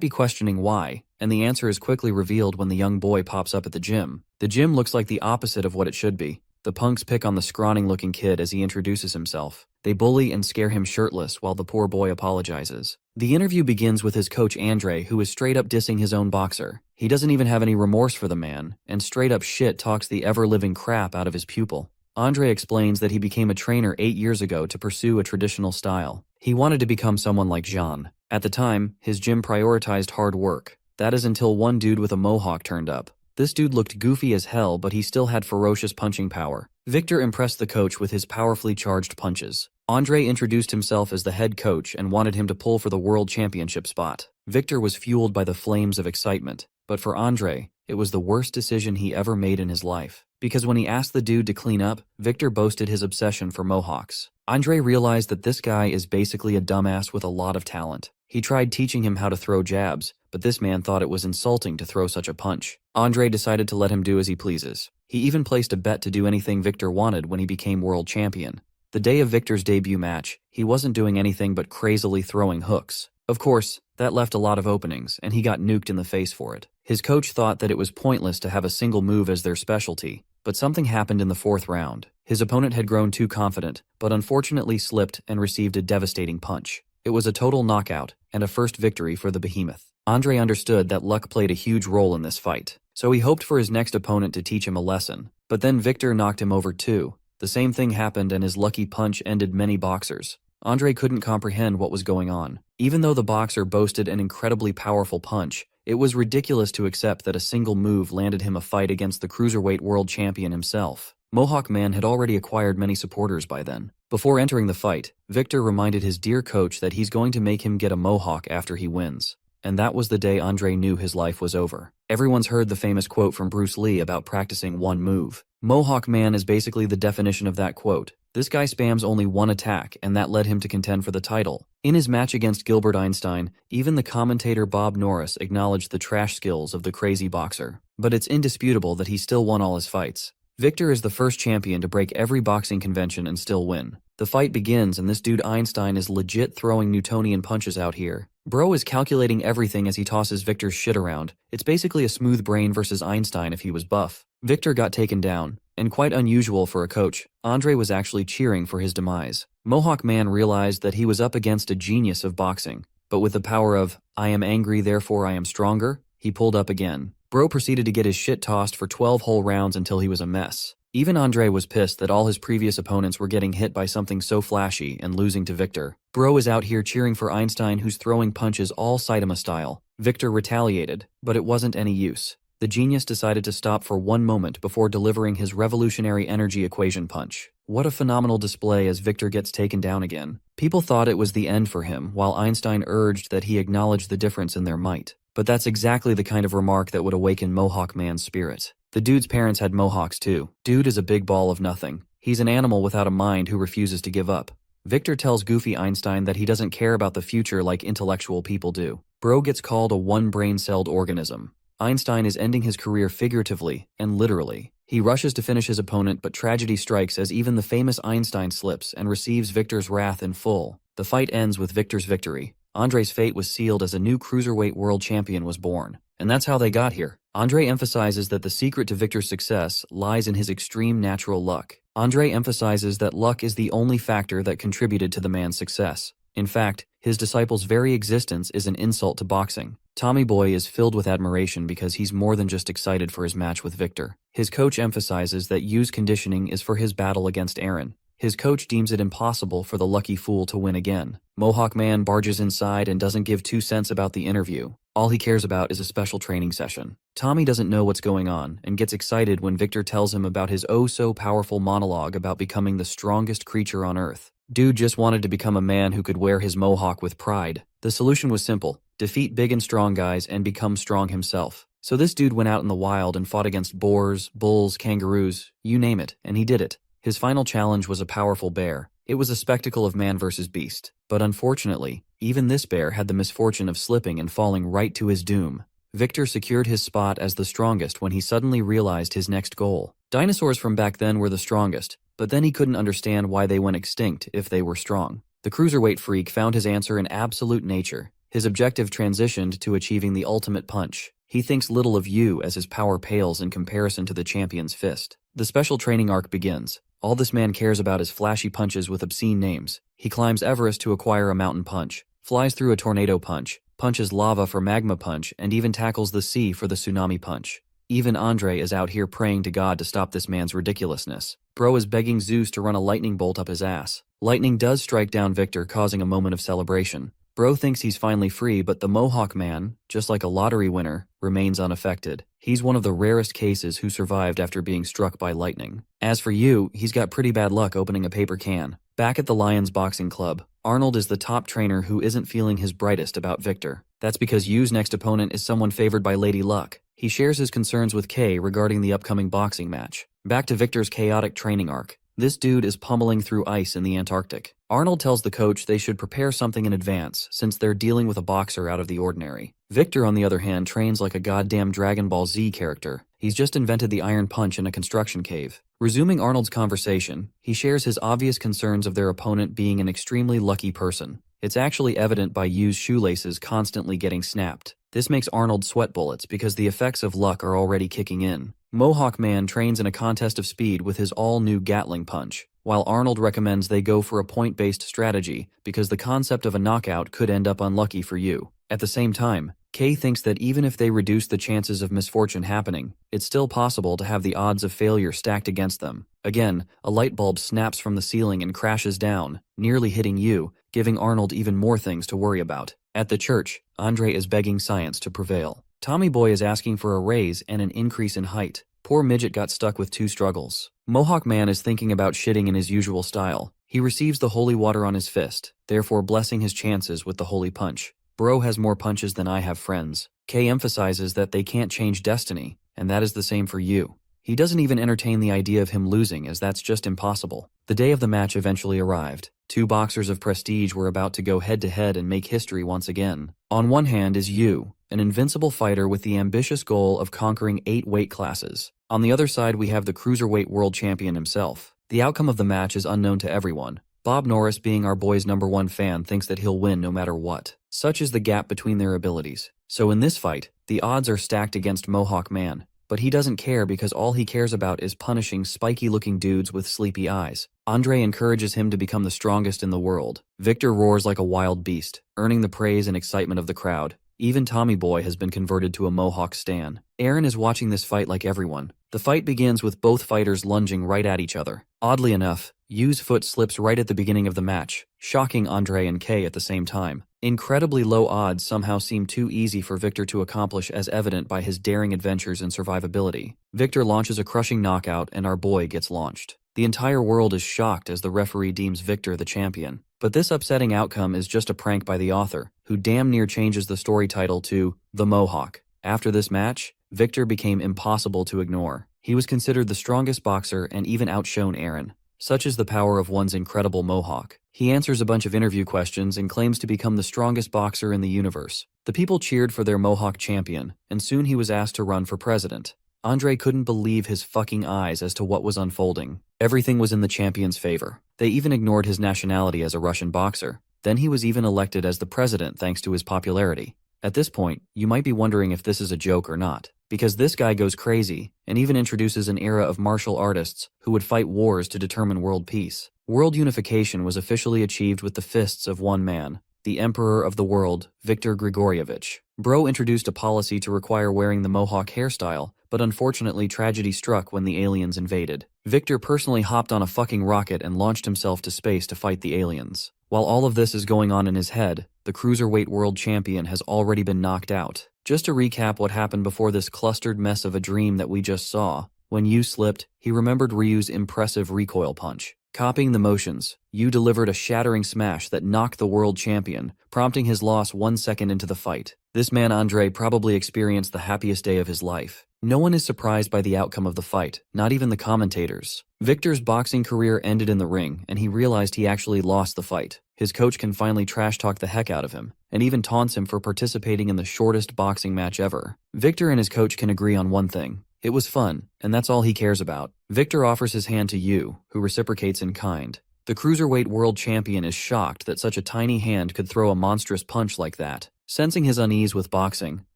be questioning why, and the answer is quickly revealed when the young boy pops up at the gym. The gym looks like the opposite of what it should be. The punks pick on the scrawny-looking kid as he introduces himself. They bully and scare him shirtless while the poor boy apologizes. The interview begins with his coach Andre, who is straight up dissing his own boxer. He doesn't even have any remorse for the man, and straight up shit talks the ever-living crap out of his pupil. Andre explains that he became a trainer 8 years ago to pursue a traditional style. He wanted to become someone like Jean. At the time, his gym prioritized hard work. That is until one dude with a mohawk turned up. This dude looked goofy as hell, but he still had ferocious punching power. Victor impressed the coach with his powerfully charged punches. Andre introduced himself as the head coach and wanted him to pull for the world championship spot. Victor was fueled by the flames of excitement, but for Andre, it was the worst decision he ever made in his life. Because when he asked the dude to clean up, Victor boasted his obsession for mohawks. Andre realized that this guy is basically a dumbass with a lot of talent. He tried teaching him how to throw jabs, but this man thought it was insulting to throw such a punch. Andre decided to let him do as he pleases. He even placed a bet to do anything Victor wanted when he became world champion. The day of Victor's debut match, he wasn't doing anything but crazily throwing hooks. Of course, that left a lot of openings, and he got nuked in the face for it. His coach thought that it was pointless to have a single move as their specialty, but something happened in the 4th round. His opponent had grown too confident, but unfortunately slipped and received a devastating punch. It was a total knockout, and a first victory for the behemoth. Andre understood that luck played a huge role in this fight, so he hoped for his next opponent to teach him a lesson. But then Victor knocked him over too. The same thing happened and his lucky punch ended many boxers. Andre couldn't comprehend what was going on. Even though the boxer boasted an incredibly powerful punch, it was ridiculous to accept that a single move landed him a fight against the cruiserweight world champion himself. Mohawk Man had already acquired many supporters by then. Before entering the fight, Victor reminded his dear coach that he's going to make him get a mohawk after he wins. And that was the day Andre knew his life was over. Everyone's heard the famous quote from Bruce Lee about practicing one move. Mohawk Man is basically the definition of that quote. This guy spams only one attack, and that led him to contend for the title. In his match against Gilbert Einstein, even the commentator Bob Norris acknowledged the trash skills of the crazy boxer. But it's indisputable that he still won all his fights. Victor is the first champion to break every boxing convention and still win. The fight begins and this dude Einstein is legit throwing Newtonian punches out here. Bro is calculating everything as he tosses Victor's shit around. It's basically a smooth brain versus Einstein if he was buff. Victor got taken down, and quite unusual for a coach, Andre was actually cheering for his demise. Mohawk Man realized that he was up against a genius of boxing, but with the power of, I am angry therefore I am stronger, he pulled up again. Bro proceeded to get his shit tossed for 12 whole rounds until he was a mess. Even Andre was pissed that all his previous opponents were getting hit by something so flashy and losing to Victor. Bro is out here cheering for Einstein who's throwing punches all Saitama style. Victor retaliated, but it wasn't any use. The genius decided to stop for one moment before delivering his revolutionary energy equation punch. What a phenomenal display as Victor gets taken down again. People thought it was the end for him, while Einstein urged that he acknowledge the difference in their might. But that's exactly the kind of remark that would awaken Mohawk Man's spirit. The dude's parents had mohawks too. Dude is a big ball of nothing. He's an animal without a mind who refuses to give up. Victor tells goofy Einstein that he doesn't care about the future like intellectual people do. Bro gets called a one-brain-celled organism. Einstein is ending his career figuratively and literally. He rushes to finish his opponent, but tragedy strikes as even the famous Einstein slips and receives Victor's wrath in full. The fight ends with Victor's victory. Andre's fate was sealed as a new cruiserweight world champion was born. And that's how they got here. Andre emphasizes that the secret to Victor's success lies in his extreme natural luck. Andre emphasizes that luck is the only factor that contributed to the man's success. In fact, his disciple's very existence is an insult to boxing. Tommy Boy is filled with admiration because he's more than just excited for his match with Victor. His coach emphasizes that Yu's conditioning is for his battle against Aaron. His coach deems it impossible for the lucky fool to win again. Mohawk Man barges inside and doesn't give 2 cents about the interview. All he cares about is a special training session. Tommy doesn't know what's going on and gets excited when Victor tells him about his oh-so-powerful monologue about becoming the strongest creature on Earth. Dude just wanted to become a man who could wear his mohawk with pride. The solution was simple: defeat big and strong guys and become strong himself. So this dude went out in the wild and fought against boars, bulls, kangaroos, you name it, and he did it. His final challenge was a powerful bear. It was a spectacle of man versus beast. But unfortunately, even this bear had the misfortune of slipping and falling right to his doom. Victor secured his spot as the strongest when he suddenly realized his next goal. Dinosaurs from back then were the strongest, but then he couldn't understand why they went extinct if they were strong. The cruiserweight freak found his answer in absolute nature. His objective transitioned to achieving the ultimate punch. He thinks little of you as his power pales in comparison to the champion's fist. The special training arc begins. All this man cares about is flashy punches with obscene names. He climbs Everest to acquire a mountain punch, flies through a tornado punch, punches lava for magma punch, and even tackles the sea for the tsunami punch. Even Andre is out here praying to God to stop this man's ridiculousness. Bro is begging Zeus to run a lightning bolt up his ass. Lightning does strike down Victor, causing a moment of celebration. Bro thinks he's finally free, but the Mohawk Man, just like a lottery winner, remains unaffected. He's one of the rarest cases who survived after being struck by lightning. As for Yu, he's got pretty bad luck opening a paper can. Back at the Lions Boxing Club, Arnold is the top trainer who isn't feeling his brightest about Victor. That's because Yu's next opponent is someone favored by Lady Luck. He shares his concerns with Kay regarding the upcoming boxing match. Back to Victor's chaotic training arc. This dude is pummeling through ice in the Antarctic. Arnold tells the coach they should prepare something in advance since they're dealing with a boxer out of the ordinary. Victor, on the other hand, trains like a goddamn Dragon Ball Z character. He's just invented the iron punch in a construction cave. Resuming Arnold's conversation, he shares his obvious concerns of their opponent being an extremely lucky person. It's actually evident by Yu's shoelaces constantly getting snapped. This makes Arnold sweat bullets because the effects of luck are already kicking in. Mohawk Man trains in a contest of speed with his all-new Gatling punch. while Arnold recommends they go for a point-based strategy because the concept of a knockout could end up unlucky for you. At the same time, Kay thinks that even if they reduce the chances of misfortune happening, it's still possible to have the odds of failure stacked against them. Again, a light bulb snaps from the ceiling and crashes down, nearly hitting you, giving Arnold even more things to worry about. At the church, Andre is begging science to prevail. Tommy Boy is asking for a raise and an increase in height. Poor Midget got stuck with 2 struggles. Mohawk Man is thinking about shitting in his usual style. He receives the holy water on his fist, therefore blessing his chances with the holy punch. Bro has more punches than I have friends. Kay emphasizes that they can't change destiny, and that is the same for you. He doesn't even entertain the idea of him losing, as that's just impossible. The day of the match eventually arrived. 2 boxers of prestige were about to go head-to-head and make history once again. On one hand is Yu, an invincible fighter with the ambitious goal of conquering 8 weight classes. On the other side we have the cruiserweight world champion himself. The outcome of the match is unknown to everyone. Bob Norris, being our boy's #1 fan, thinks that he'll win no matter what. Such is the gap between their abilities. So in this fight, the odds are stacked against Mohawk Man, but he doesn't care because all he cares about is punishing spiky-looking dudes with sleepy eyes. Andre encourages him to become the strongest in the world. Victor roars like a wild beast, earning the praise and excitement of the crowd. Even Tommy Boy has been converted to a Mohawk stan. Aaron is watching this fight like everyone. The fight begins with both fighters lunging right at each other. Oddly enough, Yu's foot slips right at the beginning of the match, shocking Andre and Kay at the same time. Incredibly low odds somehow seem too easy for Victor to accomplish, as evident by his daring adventures and survivability. Victor launches a crushing knockout and our boy gets launched. The entire world is shocked as the referee deems Victor the champion. But this upsetting outcome is just a prank by the author, who damn near changes the story title to The Mohawk. After this match, Victor became impossible to ignore. He was considered the strongest boxer and even outshone Aaron. Such is the power of one's incredible Mohawk. He answers a bunch of interview questions and claims to become the strongest boxer in the universe. The people cheered for their Mohawk champion, and soon he was asked to run for president. Andre couldn't believe his fucking eyes as to what was unfolding. Everything was in the champion's favor. They even ignored his nationality as a Russian boxer. Then he was even elected as the president thanks to his popularity. At this point, you might be wondering if this is a joke or not, because this guy goes crazy and even introduces an era of martial artists who would fight wars to determine world peace. World unification was officially achieved with the fists of one man, the Emperor of the World, Viktor Grigorievich. Bro introduced a policy to require wearing the Mohawk hairstyle, but unfortunately tragedy struck when the aliens invaded. Victor personally hopped on a fucking rocket and launched himself to space to fight the aliens. While all of this is going on in his head, the cruiserweight world champion has already been knocked out. Just to recap what happened before this clustered mess of a dream that we just saw, when Yu slipped, he remembered Ryu's impressive recoil punch. Copying the motions, Yu delivered a shattering smash that knocked the world champion, prompting his loss 1 second into the fight. This man Andre probably experienced the happiest day of his life. No one is surprised by the outcome of the fight, not even the commentators. Victor's boxing career ended in the ring, and he realized he actually lost the fight. His coach can finally trash-talk the heck out of him, and even taunts him for participating in the shortest boxing match ever. Victor and his coach can agree on one thing. It was fun, and that's all he cares about. Victor offers his hand to Yu, who reciprocates in kind. The cruiserweight world champion is shocked that such a tiny hand could throw a monstrous punch like that. Sensing his unease with boxing,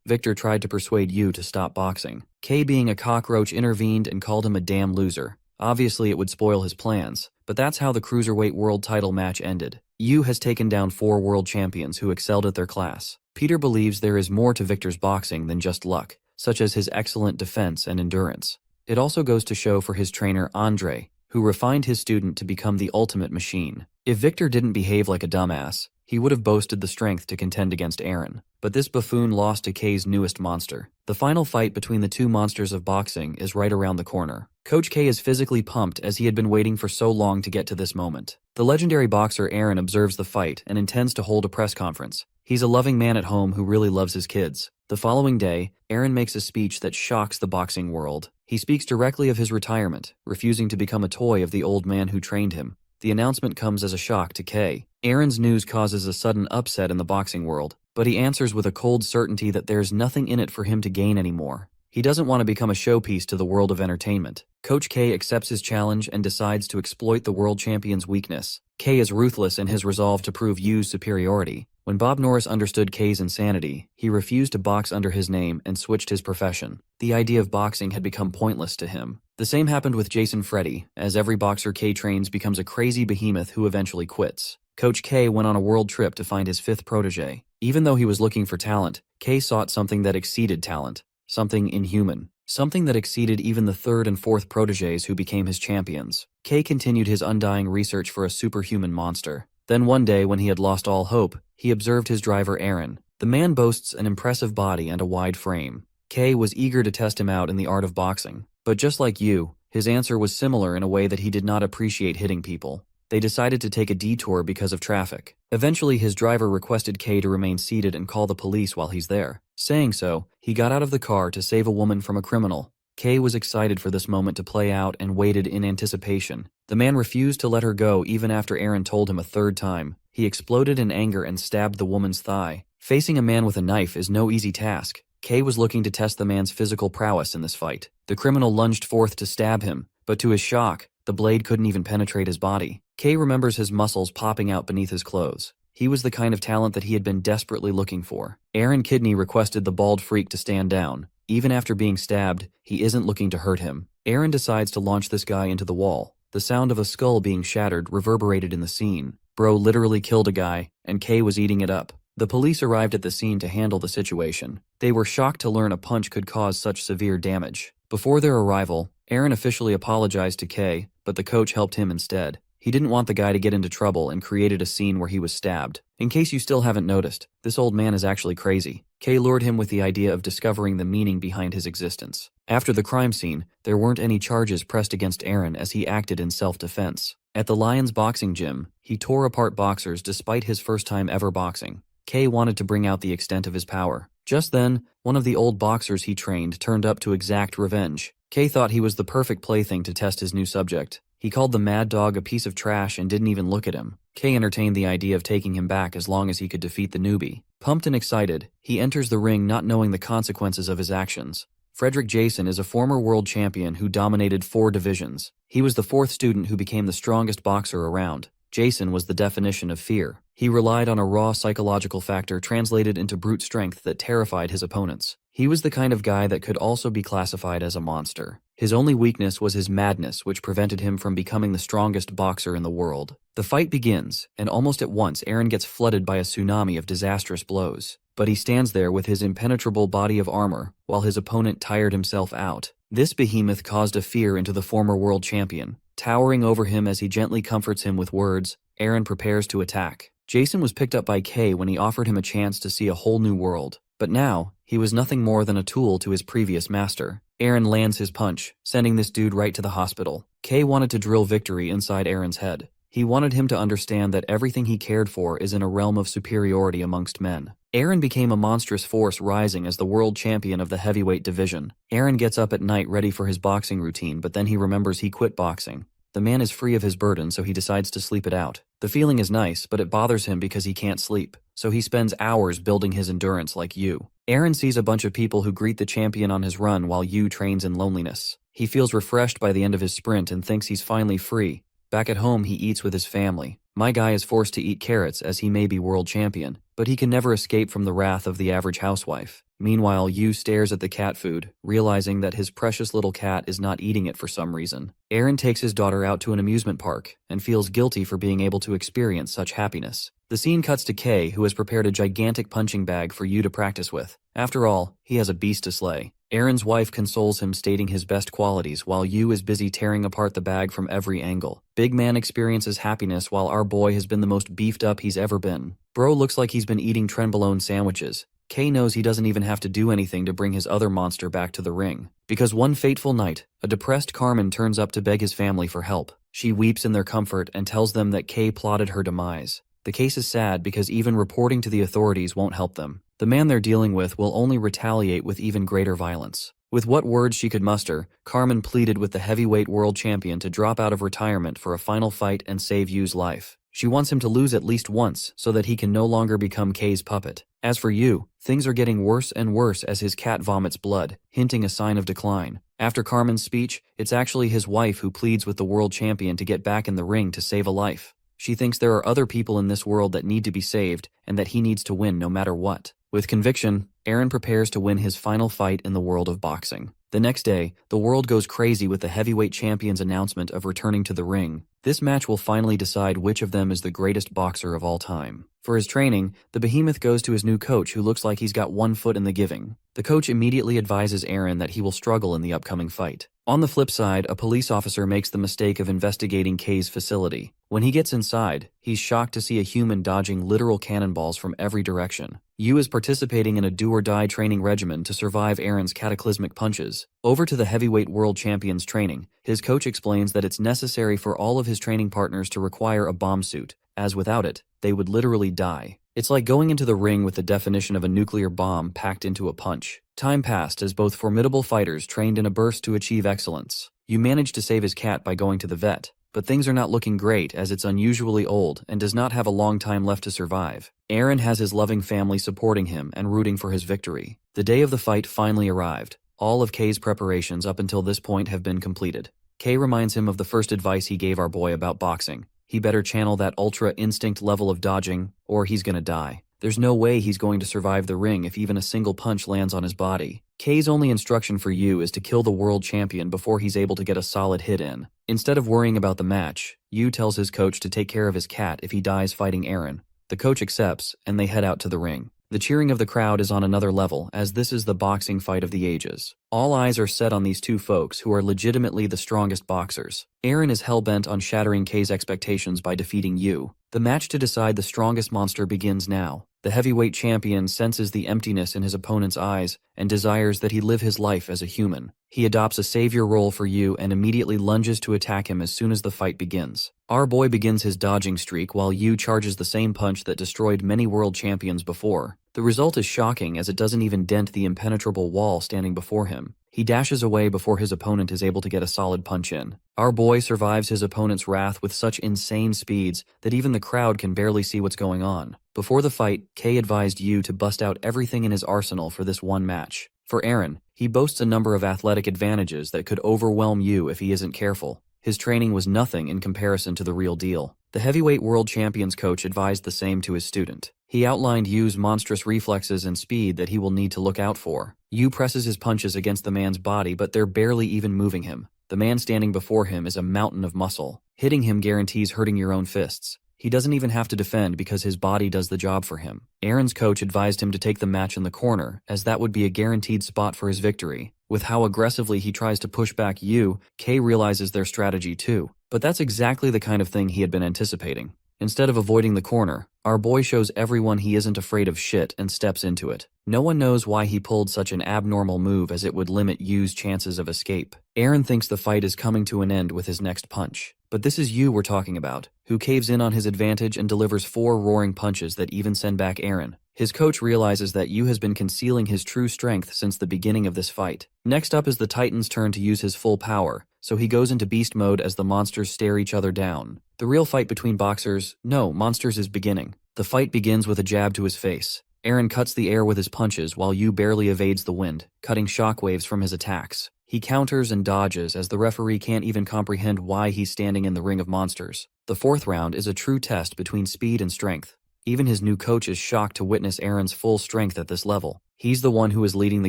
Victor tried to persuade Yu to stop boxing. Kay, being a cockroach, intervened and called him a damn loser. Obviously it would spoil his plans, but that's how the cruiserweight world title match ended. Yu has taken down 4 world champions who excelled at their class. Peter believes there is more to Victor's boxing than just luck, such as his excellent defense and endurance. It also goes to show for his trainer Andre, who refined his student to become the ultimate machine. If Victor didn't behave like a dumbass, he would have boasted the strength to contend against Aaron. But this buffoon lost to Kay's newest monster. The final fight between the 2 monsters of boxing is right around the corner. Coach K is physically pumped as he had been waiting for so long to get to this moment. The legendary boxer Aaron observes the fight and intends to hold a press conference. He's a loving man at home who really loves his kids. The following day, Aaron makes a speech that shocks the boxing world. He speaks directly of his retirement, refusing to become a toy of the old man who trained him. The announcement comes as a shock to Kay. Aaron's news causes a sudden upset in the boxing world, but he answers with a cold certainty that there's nothing in it for him to gain anymore. He doesn't want to become a showpiece to the world of entertainment. Coach K accepts his challenge and decides to exploit the world champion's weakness. K is ruthless in his resolve to prove Yu's superiority. When Bob Norris understood K's insanity, he refused to box under his name and switched his profession. The idea of boxing had become pointless to him. The same happened with Jason Freddy, as every boxer K trains becomes a crazy behemoth who eventually quits. Coach K went on a world trip to find his fifth protege. Even though he was looking for talent, K sought something that exceeded talent, something inhuman, something that exceeded even the third and fourth proteges who became his champions. K continued his undying research for a superhuman monster. Then one day, when he had lost all hope, he observed his driver Aaron. The man boasts an impressive body and a wide frame. K was eager to test him out in the art of boxing. But just like you, his answer was similar in a way that he did not appreciate hitting people. They decided to take a detour because of traffic. Eventually, his driver requested K to remain seated and call the police while he's there. Saying so, he got out of the car to save a woman from a criminal. K was excited for this moment to play out and waited in anticipation. The man refused to let her go even after Aaron told him a third time. He exploded in anger and stabbed the woman's thigh. Facing a man with a knife is no easy task. K was looking to test the man's physical prowess in this fight. The criminal lunged forth to stab him, but to his shock, the blade couldn't even penetrate his body. K remembers his muscles popping out beneath his clothes. He was the kind of talent that he had been desperately looking for. Aaron Kidney requested the bald freak to stand down. Even after being stabbed, he isn't looking to hurt him. Aaron decides to launch this guy into the wall. The sound of a skull being shattered reverberated in the scene. Bro literally killed a guy, and K was eating it up. The police arrived at the scene to handle the situation. They were shocked to learn a punch could cause such severe damage. Before their arrival, Aaron officially apologized to K, but the coach helped him instead. He didn't want the guy to get into trouble and created a scene where he was stabbed. In case you still haven't noticed, this old man is actually crazy. K lured him with the idea of discovering the meaning behind his existence. After the crime scene, there weren't any charges pressed against Aaron as he acted in self-defense. At the Lions boxing gym, he tore apart boxers despite his first time ever boxing. K wanted to bring out the extent of his power. Just then, one of the old boxers he trained turned up to exact revenge. K thought he was the perfect plaything to test his new subject. He called the mad dog a piece of trash and didn't even look at him. K entertained the idea of taking him back as long as he could defeat the newbie. Pumped and excited, he enters the ring not knowing the consequences of his actions. Frederick Jason is a former world champion who dominated 4 divisions. He was the 4th student who became the strongest boxer around. Jason was the definition of fear. He relied on a raw psychological factor translated into brute strength that terrified his opponents. He was the kind of guy that could also be classified as a monster. His only weakness was his madness, which prevented him from becoming the strongest boxer in the world. The fight begins, and almost at once Aaron gets flooded by a tsunami of disastrous blows. But he stands there with his impenetrable body of armor, while his opponent tired himself out. This behemoth caused a fear into the former world champion. Towering over him as he gently comforts him with words, Aaron prepares to attack. Jason was picked up by K when he offered him a chance to see a whole new world. But now, he was nothing more than a tool to his previous master. Aaron lands his punch, sending this dude right to the hospital. K wanted to drill victory inside Aaron's head. He wanted him to understand that everything he cared for is in a realm of superiority amongst men. Aaron became a monstrous force rising as the world champion of the heavyweight division. Aaron gets up at night ready for his boxing routine, but then he remembers he quit boxing. The man is free of his burden, so he decides to sleep it out. The feeling is nice, but it bothers him because he can't sleep. So he spends hours building his endurance like Yu. Aaron sees a bunch of people who greet the champion on his run while Yu trains in loneliness. He feels refreshed by the end of his sprint and thinks he's finally free. Back at home, he eats with his family. My guy is forced to eat carrots as he may be world champion, but he can never escape from the wrath of the average housewife. Meanwhile, Yu stares at the cat food, realizing that his precious little cat is not eating it for some reason. Aaron takes his daughter out to an amusement park and feels guilty for being able to experience such happiness. The scene cuts to K, who has prepared a gigantic punching bag for Yu to practice with. After all, he has a beast to slay. Aaron's wife consoles him, stating his best qualities, while Yu is busy tearing apart the bag from every angle. Big man experiences happiness while our boy has been the most beefed up he's ever been. Bro looks like he's been eating trenbolone sandwiches. K knows he doesn't even have to do anything to bring his other monster back to the ring. Because one fateful night, a depressed Carmen turns up to beg his family for help. She weeps in their comfort and tells them that K plotted her demise. The case is sad because even reporting to the authorities won't help them. The man they're dealing with will only retaliate with even greater violence. With what words she could muster, Carmen pleaded with the heavyweight world champion to drop out of retirement for a final fight and save Yu's life. She wants him to lose at least once so that he can no longer become Kay's puppet. As for Yu, things are getting worse and worse as his cat vomits blood, hinting a sign of decline. After Carmen's speech, it's actually his wife who pleads with the world champion to get back in the ring to save a life. She thinks there are other people in this world that need to be saved and that he needs to win no matter what. With conviction, Aaron prepares to win his final fight in the world of boxing. The next day, the world goes crazy with the heavyweight champion's announcement of returning to the ring. This match will finally decide which of them is the greatest boxer of all time. For his training, the behemoth goes to his new coach who looks like he's got one foot in the giving. The coach immediately advises Aaron that he will struggle in the upcoming fight. On the flip side, a police officer makes the mistake of investigating Kay's facility. When he gets inside, he's shocked to see a human dodging literal cannonballs from every direction. Yu is participating in a do-or-die training regimen to survive Aaron's cataclysmic punches. Over to the heavyweight world champion's training, his coach explains that it's necessary for all of his training partners to require a bomb suit, as without it, they would literally die. It's like going into the ring with the definition of a nuclear bomb packed into a punch. Time passed as both formidable fighters trained in a burst to achieve excellence. Yu managed to save his cat by going to the vet, but things are not looking great as it's unusually old and does not have a long time left to survive. Aaron has his loving family supporting him and rooting for his victory. The day of the fight finally arrived. All of Kay's preparations up until this point have been completed. Kay reminds him of the first advice he gave our boy about boxing. He better channel that ultra instinct level of dodging, or he's gonna die. There's no way he's going to survive the ring if even a single punch lands on his body. Kay's only instruction for Yu is to kill the world champion before he's able to get a solid hit in. Instead of worrying about the match, Yu tells his coach to take care of his cat if he dies fighting Aaron. The coach accepts, and they head out to the ring. The cheering of the crowd is on another level, as this is the boxing fight of the ages. All eyes are set on these two folks who are legitimately the strongest boxers. Aaron is hell-bent on shattering Kay's expectations by defeating Yu. The match to decide the strongest monster begins now. The heavyweight champion senses the emptiness in his opponent's eyes and desires that he live his life as a human. He adopts a savior role for Yu and immediately lunges to attack him as soon as the fight begins. Our boy begins his dodging streak while Yu charges the same punch that destroyed many world champions before. The result is shocking as it doesn't even dent the impenetrable wall standing before him. He dashes away before his opponent is able to get a solid punch in. Our boy survives his opponent's wrath with such insane speeds that even the crowd can barely see what's going on. Before the fight, Kay advised Yu to bust out everything in his arsenal for this one match. For Aaron, he boasts a number of athletic advantages that could overwhelm Yu if he isn't careful. His training was nothing in comparison to the real deal. The heavyweight world champion's coach advised the same to his student. He outlined Yu's monstrous reflexes and speed that he will need to look out for. Yu presses his punches against the man's body, but they're barely even moving him. The man standing before him is a mountain of muscle. Hitting him guarantees hurting your own fists. He doesn't even have to defend because his body does the job for him. Aaron's coach advised him to take the match in the corner, as that would be a guaranteed spot for his victory. With how aggressively he tries to push back Yu, Kay realizes their strategy too. But that's exactly the kind of thing he had been anticipating. Instead of avoiding the corner, our boy shows everyone he isn't afraid of shit and steps into it. No one knows why he pulled such an abnormal move as it would limit Yu's chances of escape. Aaron thinks the fight is coming to an end with his next punch. But this is Yu we're talking about, who caves in on his advantage and delivers 4 roaring punches that even send back Aaron. His coach realizes that Yu has been concealing his true strength since the beginning of this fight. Next up is the Titan's turn to use his full power, so he goes into beast mode as the monsters stare each other down. The real fight between monsters is beginning. The fight begins with a jab to his face. Aaron cuts the air with his punches while Yu barely evades the wind, cutting shockwaves from his attacks. He counters and dodges as the referee can't even comprehend why he's standing in the ring of monsters. The 4th round is a true test between speed and strength. Even his new coach is shocked to witness Aaron's full strength at this level. He's the one who is leading the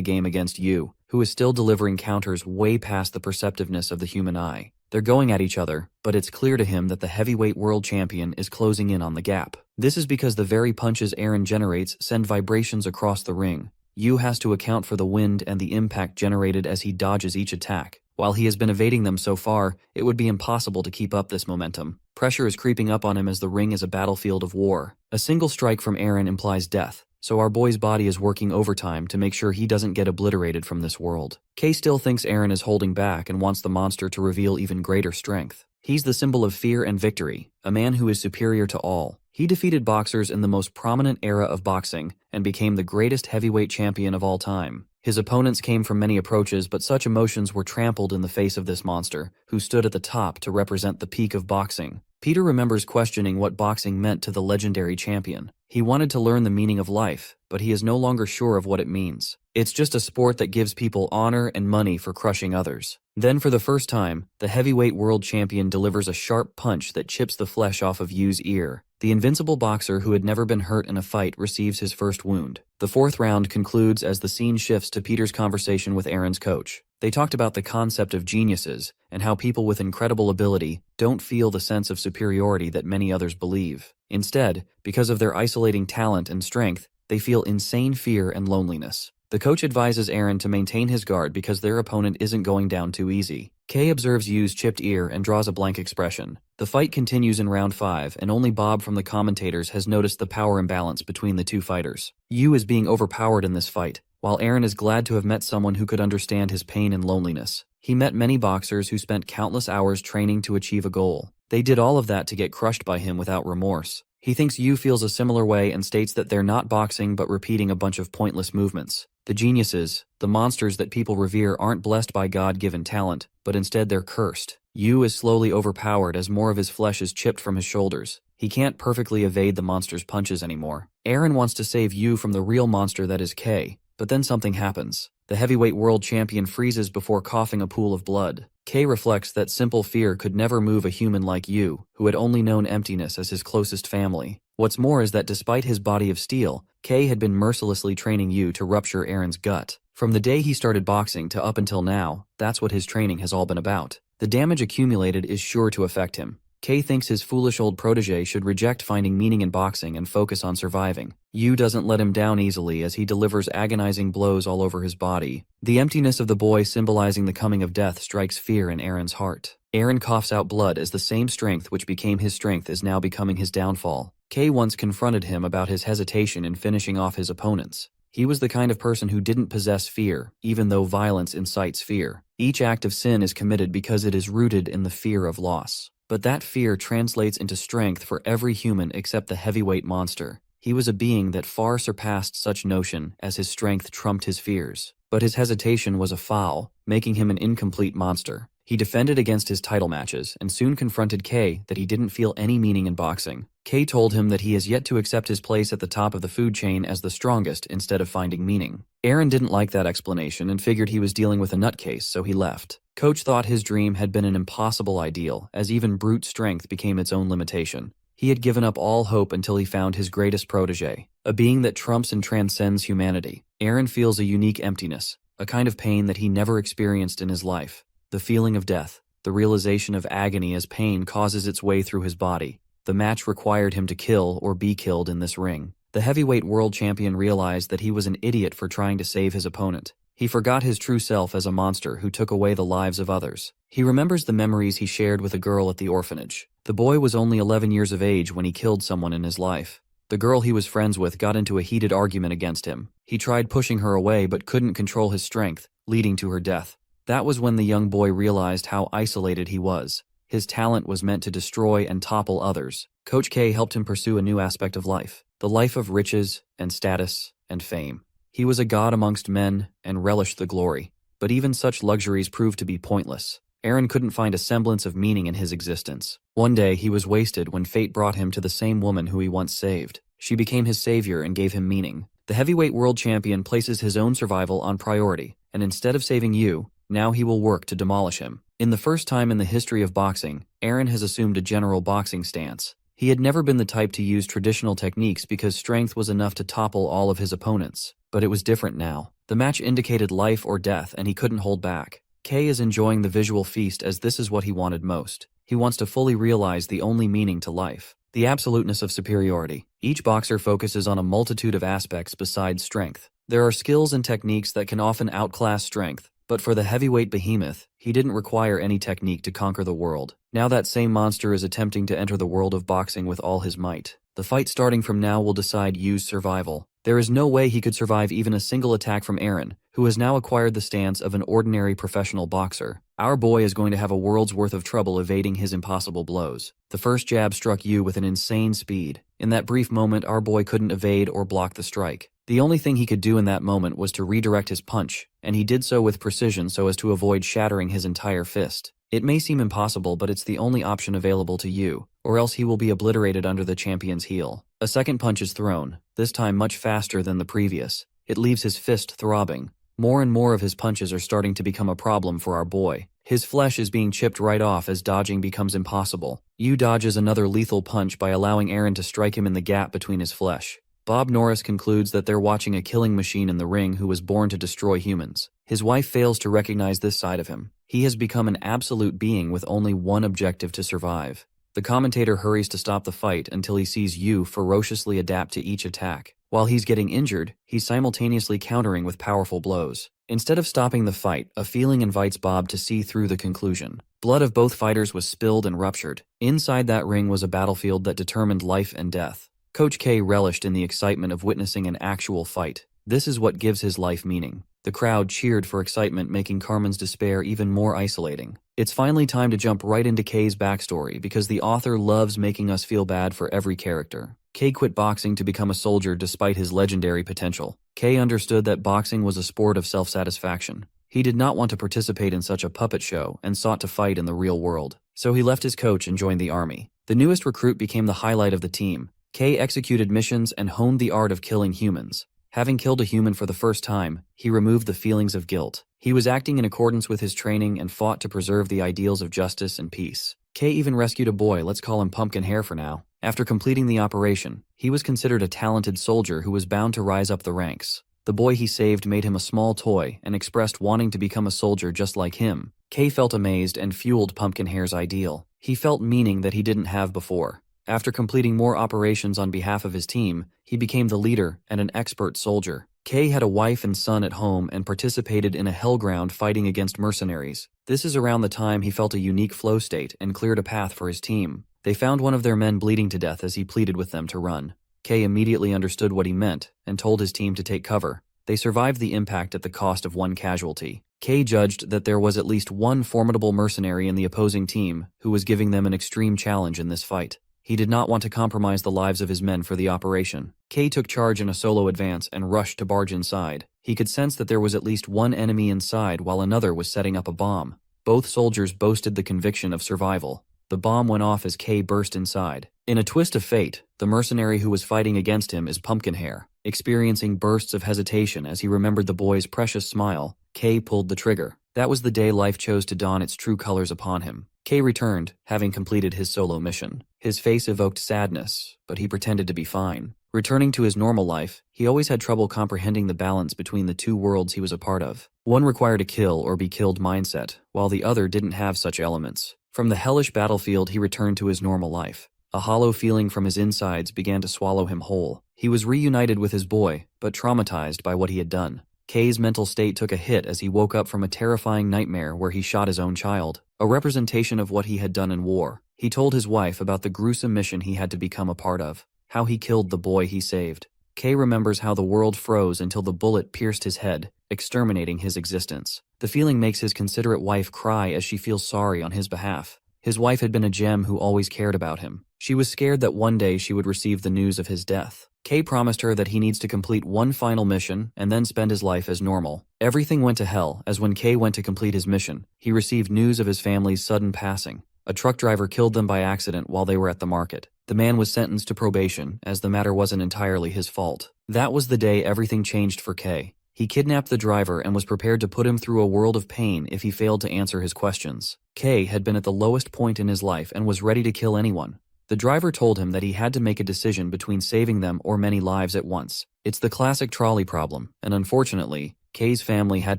game against Yu, who is still delivering counters way past the perceptiveness of the human eye. They're going at each other, but it's clear to him that the heavyweight world champion is closing in on the gap. This is because the very punches Aaron generates send vibrations across the ring. Yu has to account for the wind and the impact generated as he dodges each attack. While he has been evading them so far, it would be impossible to keep up this momentum. Pressure is creeping up on him as the ring is a battlefield of war. A single strike from Aaron implies death, so our boy's body is working overtime to make sure he doesn't get obliterated from this world. Kay still thinks Aaron is holding back and wants the monster to reveal even greater strength. He's the symbol of fear and victory, a man who is superior to all. He defeated boxers in the most prominent era of boxing and became the greatest heavyweight champion of all time. His opponents came from many approaches, but such emotions were trampled in the face of this monster, who stood at the top to represent the peak of boxing. Peter remembers questioning what boxing meant to the legendary champion. He wanted to learn the meaning of life, but he is no longer sure of what it means. It's just a sport that gives people honor and money for crushing others. Then for the first time, the heavyweight world champion delivers a sharp punch that chips the flesh off of Yu's ear. The invincible boxer who had never been hurt in a fight receives his first wound. The fourth round concludes as the scene shifts to Peter's conversation with Aaron's coach. They talked about the concept of geniuses and how people with incredible ability don't feel the sense of superiority that many others believe. Instead, because of their isolating talent and strength, they feel insane fear and loneliness. The coach advises Aaron to maintain his guard because their opponent isn't going down too easy. Kay observes Yu's chipped ear and draws a blank expression. The fight continues in round 5, and only Bob from the commentators has noticed the power imbalance between the two fighters. Yu is being overpowered in this fight, while Aaron is glad to have met someone who could understand his pain and loneliness. He met many boxers who spent countless hours training to achieve a goal. They did all of that to get crushed by him without remorse. He thinks Yu feels a similar way and states that they're not boxing but repeating a bunch of pointless movements. The geniuses, the monsters that people revere, aren't blessed by God-given talent, but instead they're cursed. Yu is slowly overpowered as more of his flesh is chipped from his shoulders. He can't perfectly evade the monster's punches anymore. Aaron wants to save Yu from the real monster that is Kay, but then something happens. The heavyweight world champion freezes before coughing a pool of blood. Kay reflects that simple fear could never move a human like Yu, who had only known emptiness as his closest family. What's more is that despite his body of steel, Kay had been mercilessly training Yu to rupture Aaron's gut. From the day he started boxing to up until now, that's what his training has all been about. The damage accumulated is sure to affect him. Kay thinks his foolish old protege should reject finding meaning in boxing and focus on surviving. Yu doesn't let him down easily as he delivers agonizing blows all over his body. The emptiness of the boy symbolizing the coming of death strikes fear in Aaron's heart. Aaron coughs out blood as the same strength which became his strength is now becoming his downfall. Kay once confronted him about his hesitation in finishing off his opponents. He was the kind of person who didn't possess fear, even though violence incites fear. Each act of sin is committed because it is rooted in the fear of loss. But that fear translates into strength for every human except the heavyweight monster. He was a being that far surpassed such notion as his strength trumped his fears. But his hesitation was a foul, making him an incomplete monster. He defended against his title matches and soon confronted Kay that he didn't feel any meaning in boxing. Kay told him that he has yet to accept his place at the top of the food chain as the strongest instead of finding meaning. Aaron didn't like that explanation and figured he was dealing with a nutcase, so he left. Coach thought his dream had been an impossible ideal, as even brute strength became its own limitation. He had given up all hope until he found his greatest protege, a being that trumps and transcends humanity. Aaron feels a unique emptiness, a kind of pain that he never experienced in his life. The feeling of death, the realization of agony as pain causes its way through his body. The match required him to kill or be killed in this ring. The heavyweight world champion realized that he was an idiot for trying to save his opponent. He forgot his true self as a monster who took away the lives of others. He remembers the memories he shared with a girl at the orphanage. The boy was only 11 years of age when he killed someone in his life. The girl he was friends with got into a heated argument against him. He tried pushing her away but couldn't control his strength, leading to her death. That was when the young boy realized how isolated he was. His talent was meant to destroy and topple others. Coach K helped him pursue a new aspect of life, the life of riches and status and fame. He was a god amongst men and relished the glory, but even such luxuries proved to be pointless. Aaron couldn't find a semblance of meaning in his existence. One day he was wasted when fate brought him to the same woman who he once saved. She became his savior and gave him meaning. The heavyweight world champion places his own survival on priority, and instead of saving Yu, now he will work to demolish him. In the first time in the history of boxing, Aaron has assumed a general boxing stance. He had never been the type to use traditional techniques because strength was enough to topple all of his opponents. But it was different now. The match indicated life or death and he couldn't hold back. Kay is enjoying the visual feast as this is what he wanted most. He wants to fully realize the only meaning to life, the absoluteness of superiority. Each boxer focuses on a multitude of aspects besides strength. There are skills and techniques that can often outclass strength, but for the heavyweight behemoth, he didn't require any technique to conquer the world. Now that same monster is attempting to enter the world of boxing with all his might. The fight starting from now will decide Yu's survival. There is no way he could survive even a single attack from Aaron, who has now acquired the stance of an ordinary professional boxer. Our boy is going to have a world's worth of trouble evading his impossible blows. The first jab struck Yu with an insane speed. In that brief moment, our boy couldn't evade or block the strike. The only thing he could do in that moment was to redirect his punch, and he did so with precision so as to avoid shattering his entire fist. It may seem impossible, but it's the only option available to Yu, or else he will be obliterated under the champion's heel. A second punch is thrown, this time much faster than the previous. It leaves his fist throbbing. More and more of his punches are starting to become a problem for our boy. His flesh is being chipped right off as dodging becomes impossible. Yu dodges another lethal punch by allowing Aaron to strike him in the gap between his flesh. Bob Norris concludes that they're watching a killing machine in the ring who was born to destroy humans. His wife fails to recognize this side of him. He has become an absolute being with only one objective: to survive. The commentator hurries to stop the fight until he sees Yu ferociously adapt to each attack. While he's getting injured, he's simultaneously countering with powerful blows. Instead of stopping the fight, a feeling invites Bob to see through the conclusion. Blood of both fighters was spilled and ruptured. Inside that ring was a battlefield that determined life and death. Coach K relished in the excitement of witnessing an actual fight. This is what gives his life meaning. The crowd cheered for excitement, making Carmen's despair even more isolating. It's finally time to jump right into K's backstory because the author loves making us feel bad for every character. K quit boxing to become a soldier despite his legendary potential. K understood that boxing was a sport of self-satisfaction. He did not want to participate in such a puppet show and sought to fight in the real world. So he left his coach and joined the army. The newest recruit became the highlight of the team. K executed missions and honed the art of killing humans. Having killed a human for the first time, he removed the feelings of guilt. He was acting in accordance with his training and fought to preserve the ideals of justice and peace. K even rescued a boy, let's call him Pumpkin Hair for now. After completing the operation, he was considered a talented soldier who was bound to rise up the ranks. The boy he saved made him a small toy and expressed wanting to become a soldier just like him. K felt amazed and fueled Pumpkin Hair's ideal. He felt meaning that he didn't have before. After completing more operations on behalf of his team, he became the leader and an expert soldier. K had a wife and son at home and participated in a hellground fighting against mercenaries. This is around the time he felt a unique flow state and cleared a path for his team. They found one of their men bleeding to death as he pleaded with them to run. K immediately understood what he meant and told his team to take cover. They survived the impact at the cost of one casualty. K judged that there was at least one formidable mercenary in the opposing team who was giving them an extreme challenge in this fight. He did not want to compromise the lives of his men for the operation. K took charge in a solo advance and rushed to barge inside. He could sense that there was at least one enemy inside while another was setting up a bomb. Both soldiers boasted the conviction of survival. The bomb went off as K burst inside. In a twist of fate, the mercenary who was fighting against him is Pumpkin Hair. Experiencing bursts of hesitation as he remembered the boy's precious smile, K pulled the trigger. That was the day life chose to don its true colors upon him. K returned, having completed his solo mission. His face evoked sadness, but he pretended to be fine. Returning to his normal life, he always had trouble comprehending the balance between the two worlds he was a part of. One required a kill or be killed mindset, while the other didn't have such elements. From the hellish battlefield, he returned to his normal life. A hollow feeling from his insides began to swallow him whole. He was reunited with his boy, but traumatized by what he had done. K's mental state took a hit as he woke up from a terrifying nightmare where he shot his own child, a representation of what he had done in war. He told his wife about the gruesome mission he had to become a part of, how he killed the boy he saved. K remembers how the world froze until the bullet pierced his head, exterminating his existence. The feeling makes his considerate wife cry as she feels sorry on his behalf. His wife had been a gem who always cared about him. She was scared that one day she would receive the news of his death. K promised her that he needs to complete one final mission and then spend his life as normal. Everything went to hell as when K went to complete his mission, he received news of his family's sudden passing. A truck driver killed them by accident while they were at the market. The man was sentenced to probation as the matter wasn't entirely his fault. That was the day everything changed for K. He kidnapped the driver and was prepared to put him through a world of pain if he failed to answer his questions. K had been at the lowest point in his life and was ready to kill anyone. The driver told him that he had to make a decision between saving them or many lives at once. It's the classic trolley problem, and unfortunately, K's family had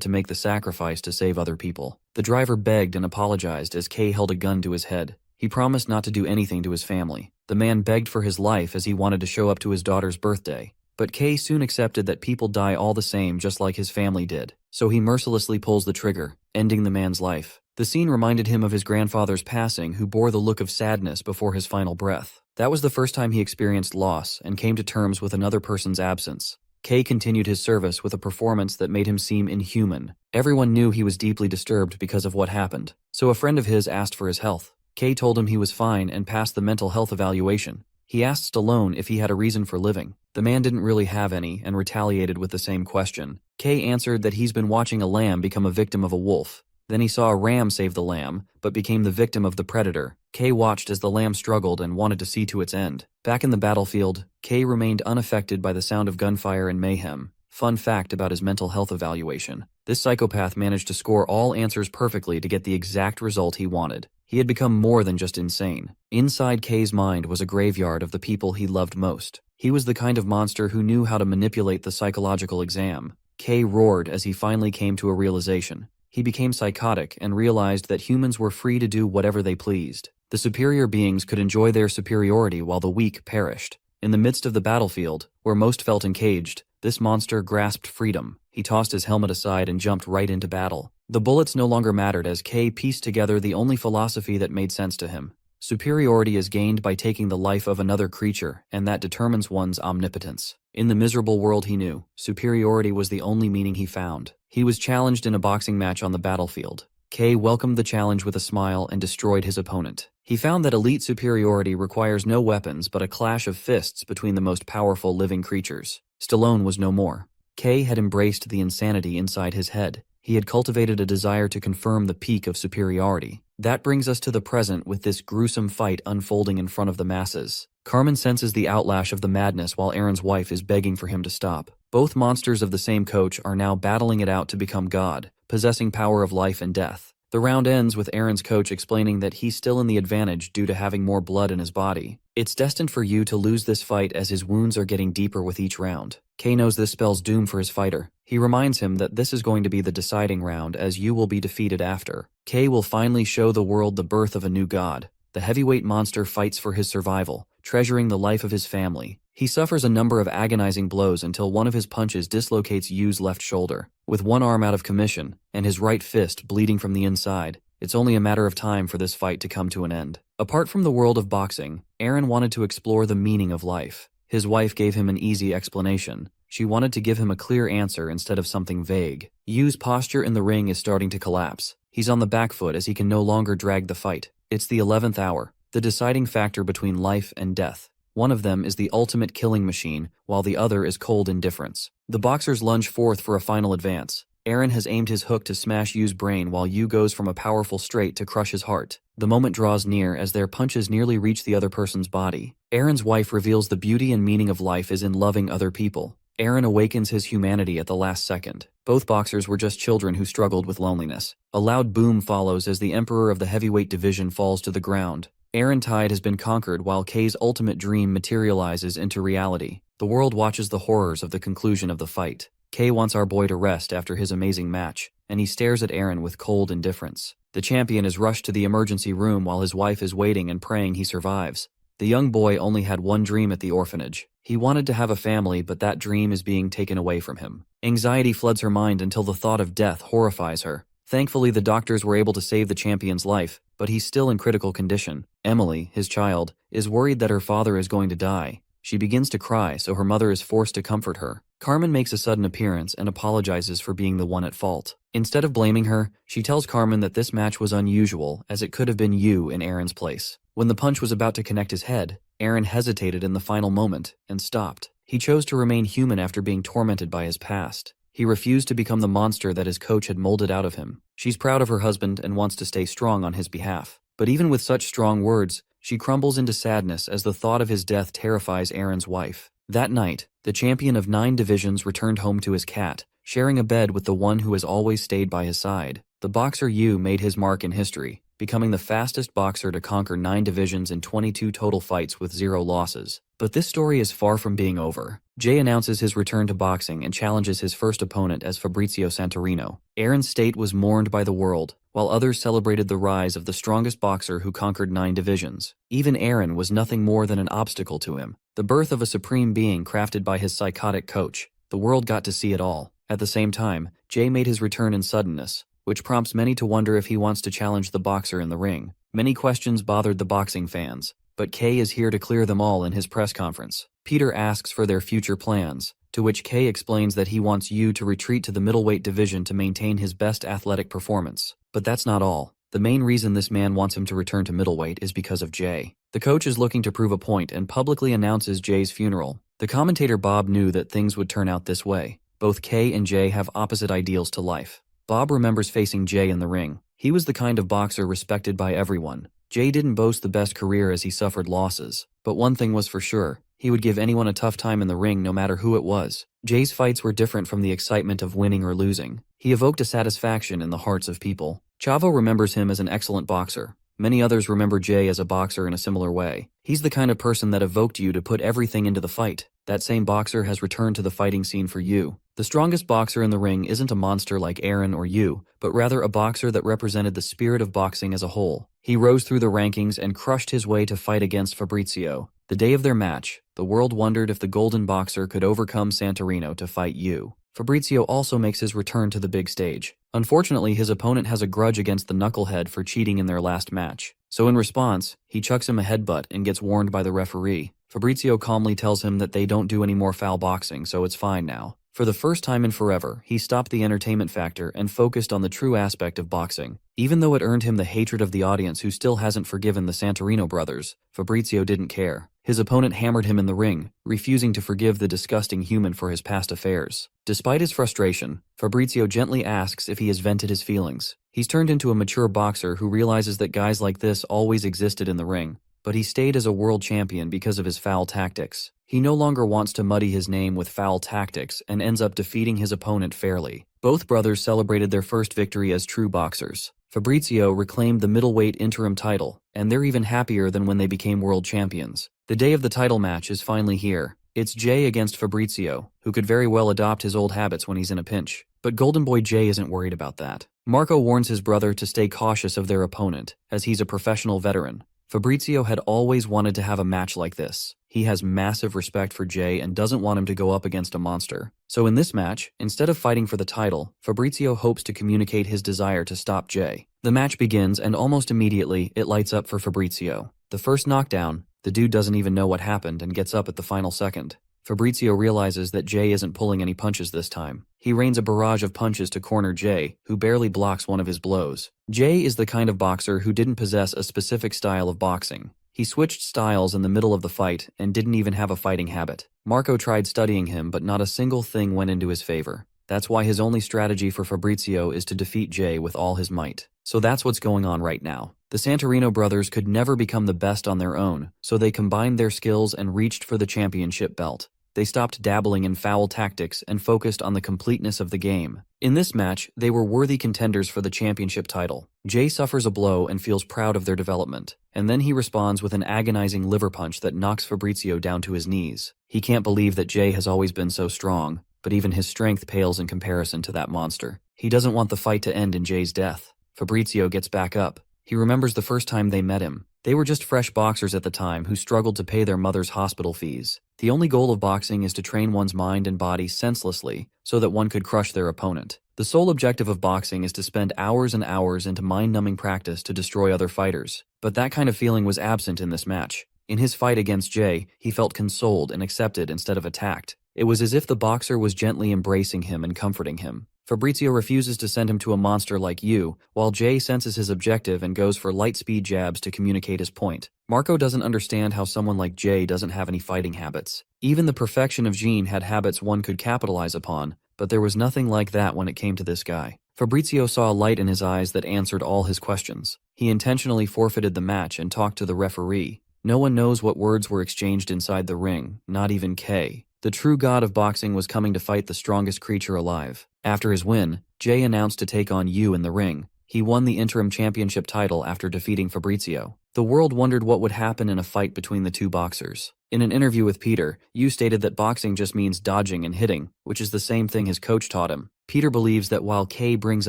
to make the sacrifice to save other people. The driver begged and apologized as K held a gun to his head. He promised not to do anything to his family. The man begged for his life as he wanted to show up to his daughter's birthday. But K soon accepted that people die all the same just like his family did. So he mercilessly pulls the trigger, ending the man's life. The scene reminded him of his grandfather's passing, who bore the look of sadness before his final breath. That was the first time he experienced loss and came to terms with another person's absence. K continued his service with a performance that made him seem inhuman. Everyone knew he was deeply disturbed because of what happened, so a friend of his asked for his health. K told him he was fine and passed the mental health evaluation. He asked Stallone if he had a reason for living. The man didn't really have any and retaliated with the same question. K answered that he's been watching a lamb become a victim of a wolf. Then he saw a ram save the lamb, but became the victim of the predator. Kay watched as the lamb struggled and wanted to see to its end. Back in the battlefield, Kay remained unaffected by the sound of gunfire and mayhem. Fun fact about his mental health evaluation: this psychopath managed to score all answers perfectly to get the exact result he wanted. He had become more than just insane. Inside Kay's mind was a graveyard of the people he loved most. He was the kind of monster who knew how to manipulate the psychological exam. Kay roared as he finally came to a realization. He became psychotic and realized that humans were free to do whatever they pleased. The superior beings could enjoy their superiority while the weak perished. In the midst of the battlefield, where most felt encaged, this monster grasped freedom. He tossed his helmet aside and jumped right into battle. The bullets no longer mattered as Kay pieced together the only philosophy that made sense to him. Superiority is gained by taking the life of another creature, and that determines one's omnipotence. In the miserable world he knew, superiority was the only meaning he found. He was challenged in a boxing match on the battlefield. Kay welcomed the challenge with a smile and destroyed his opponent. He found that elite superiority requires no weapons but a clash of fists between the most powerful living creatures. Stallone was no more. Kay had embraced the insanity inside his head. He had cultivated a desire to confirm the peak of superiority. That brings us to the present with this gruesome fight unfolding in front of the masses. Carmen senses the outlash of the madness while Aaron's wife is begging for him to stop. Both monsters of the same coach are now battling it out to become God, possessing power of life and death. The round ends with Aaron's coach explaining that he's still in the advantage due to having more blood in his body. It's destined for you to lose this fight as his wounds are getting deeper with each round. Kay knows this spells doom for his fighter. He reminds him that this is going to be the deciding round as you will be defeated after. Kay will finally show the world the birth of a new god. The heavyweight monster fights for his survival, treasuring the life of his family. He suffers a number of agonizing blows until one of his punches dislocates Yu's left shoulder. With one arm out of commission, and his right fist bleeding from the inside, it's only a matter of time for this fight to come to an end. Apart from the world of boxing, Aaron wanted to explore the meaning of life. His wife gave him an easy explanation. She wanted to give him a clear answer instead of something vague. Yu's posture in the ring is starting to collapse. He's on the back foot as he can no longer drag the fight. It's the 11th hour, the deciding factor between life and death. One of them is the ultimate killing machine, while the other is cold indifference. The boxers lunge forth for a final advance. Aaron has aimed his hook to smash Yu's brain while Yu goes from a powerful straight to crush his heart. The moment draws near as their punches nearly reach the other person's body. Aaron's wife reveals the beauty and meaning of life is in loving other people. Aaron awakens his humanity at the last second. Both boxers were just children who struggled with loneliness. A loud boom follows as the emperor of the heavyweight division falls to the ground. Aaron Tide has been conquered while Kay's ultimate dream materializes into reality. The world watches the horrors of the conclusion of the fight. Kay wants our boy to rest after his amazing match, and he stares at Aaron with cold indifference. The champion is rushed to the emergency room while his wife is waiting and praying he survives. The young boy only had one dream at the orphanage. He wanted to have a family, but that dream is being taken away from him. Anxiety floods her mind until the thought of death horrifies her. Thankfully, the doctors were able to save the champion's life, but he's still in critical condition. Emily, his child, is worried that her father is going to die. She begins to cry, so her mother is forced to comfort her. Carmen makes a sudden appearance and apologizes for being the one at fault. Instead of blaming her, she tells Carmen that this match was unusual, as it could have been Yu in Aaron's place. When the punch was about to connect his head, Aaron hesitated in the final moment and stopped. He chose to remain human after being tormented by his past. He refused to become the monster that his coach had molded out of him. She's proud of her husband and wants to stay strong on his behalf. But even with such strong words, she crumbles into sadness as the thought of his death terrifies Aaron's wife. That night, the champion of 9 divisions returned home to his cat, sharing a bed with the one who has always stayed by his side. The boxer Yu made his mark in history, becoming the fastest boxer to conquer 9 divisions in 22 total fights with 0 losses. But this story is far from being over. Jay announces his return to boxing and challenges his first opponent as Fabrizio Santorino. Aaron's state was mourned by the world, while others celebrated the rise of the strongest boxer who conquered 9 divisions. Even Aaron was nothing more than an obstacle to him. The birth of a supreme being crafted by his psychotic coach. The world got to see it all. At the same time, Jay made his return in suddenness, which prompts many to wonder if he wants to challenge the boxer in the ring. Many questions bothered the boxing fans, but Kay is here to clear them all in his press conference. Peter asks for their future plans, to which Kay explains that he wants Yu to retreat to the middleweight division to maintain his best athletic performance. But that's not all. The main reason this man wants him to return to middleweight is because of Jay. The coach is looking to prove a point and publicly announces Jay's funeral. The commentator Bob knew that things would turn out this way. Both Kay and Jay have opposite ideals to life, Bob remembers facing Jay in the ring. He was the kind of boxer respected by everyone. Jay didn't boast the best career as he suffered losses, but one thing was for sure, he would give anyone a tough time in the ring no matter who it was. Jay's fights were different from the excitement of winning or losing. He evoked a satisfaction in the hearts of people. Chavo remembers him as an excellent boxer. Many others remember Jay as a boxer in a similar way. He's the kind of person that evoked you to put everything into the fight. That same boxer has returned to the fighting scene for you. The strongest boxer in the ring isn't a monster like Aaron or you, but rather a boxer that represented the spirit of boxing as a whole. He rose through the rankings and crushed his way to fight against Fabrizio. The day of their match, the world wondered if the Golden Boxer could overcome Santorino to fight you. Fabrizio also makes his return to the big stage. Unfortunately, his opponent has a grudge against the knucklehead for cheating in their last match. So in response, he chucks him a headbutt and gets warned by the referee. Fabrizio calmly tells him that they don't do any more foul boxing, so it's fine now. For the first time in forever, he stopped the entertainment factor and focused on the true aspect of boxing. Even though it earned him the hatred of the audience who still hasn't forgiven the Santorino brothers, Fabrizio didn't care. His opponent hammered him in the ring, refusing to forgive the disgusting human for his past affairs. Despite his frustration, Fabrizio gently asks if he has vented his feelings. He's turned into a mature boxer who realizes that guys like this always existed in the ring, but he stayed as a world champion because of his foul tactics. He no longer wants to muddy his name with foul tactics and ends up defeating his opponent fairly. Both brothers celebrated their first victory as true boxers. Fabrizio reclaimed the middleweight interim title, and they're even happier than when they became world champions. The day of the title match is finally here. It's Jay against Fabrizio, who could very well adopt his old habits when he's in a pinch. But Golden Boy Jay isn't worried about that. Marco warns his brother to stay cautious of their opponent, as he's a professional veteran. Fabrizio had always wanted to have a match like this. He has massive respect for Jay and doesn't want him to go up against a monster. So in this match, instead of fighting for the title, Fabrizio hopes to communicate his desire to stop Jay. The match begins and almost immediately, it lights up for Fabrizio. The first knockdown, the dude doesn't even know what happened and gets up at the final second. Fabrizio realizes that Jay isn't pulling any punches this time. He rains a barrage of punches to corner Jay, who barely blocks one of his blows. Jay is the kind of boxer who didn't possess a specific style of boxing. He switched styles in the middle of the fight and didn't even have a fighting habit. Marco tried studying him, but not a single thing went into his favor. That's why his only strategy for Fabrizio is to defeat Jay with all his might. So that's what's going on right now. The Santorino brothers could never become the best on their own, so they combined their skills and reached for the championship belt. They stopped dabbling in foul tactics and focused on the completeness of the game. In this match, they were worthy contenders for the championship title. Jay suffers a blow and feels proud of their development, and then he responds with an agonizing liver punch that knocks Fabrizio down to his knees. He can't believe that Jay has always been so strong, but even his strength pales in comparison to that monster. He doesn't want the fight to end in Jay's death. Fabrizio gets back up. He remembers the first time they met him. They were just fresh boxers at the time who struggled to pay their mother's hospital fees. The only goal of boxing is to train one's mind and body senselessly so that one could crush their opponent. The sole objective of boxing is to spend hours and hours into mind-numbing practice to destroy other fighters. But that kind of feeling was absent in this match. In his fight against Jay, he felt consoled and accepted instead of attacked. It was as if the boxer was gently embracing him and comforting him. Fabrizio refuses to send him to a monster like you, while Jay senses his objective and goes for light-speed jabs to communicate his point. Marco doesn't understand how someone like Jay doesn't have any fighting habits. Even the perfection of Jean had habits one could capitalize upon, but there was nothing like that when it came to this guy. Fabrizio saw a light in his eyes that answered all his questions. He intentionally forfeited the match and talked to the referee. No one knows what words were exchanged inside the ring, not even Kay. The true god of boxing was coming to fight the strongest creature alive. After his win, Jay announced to take on Yu in the ring. He won the interim championship title after defeating Fabrizio. The world wondered what would happen in a fight between the two boxers. In an interview with Peter, Yu stated that boxing just means dodging and hitting, which is the same thing his coach taught him. Peter believes that while Kay brings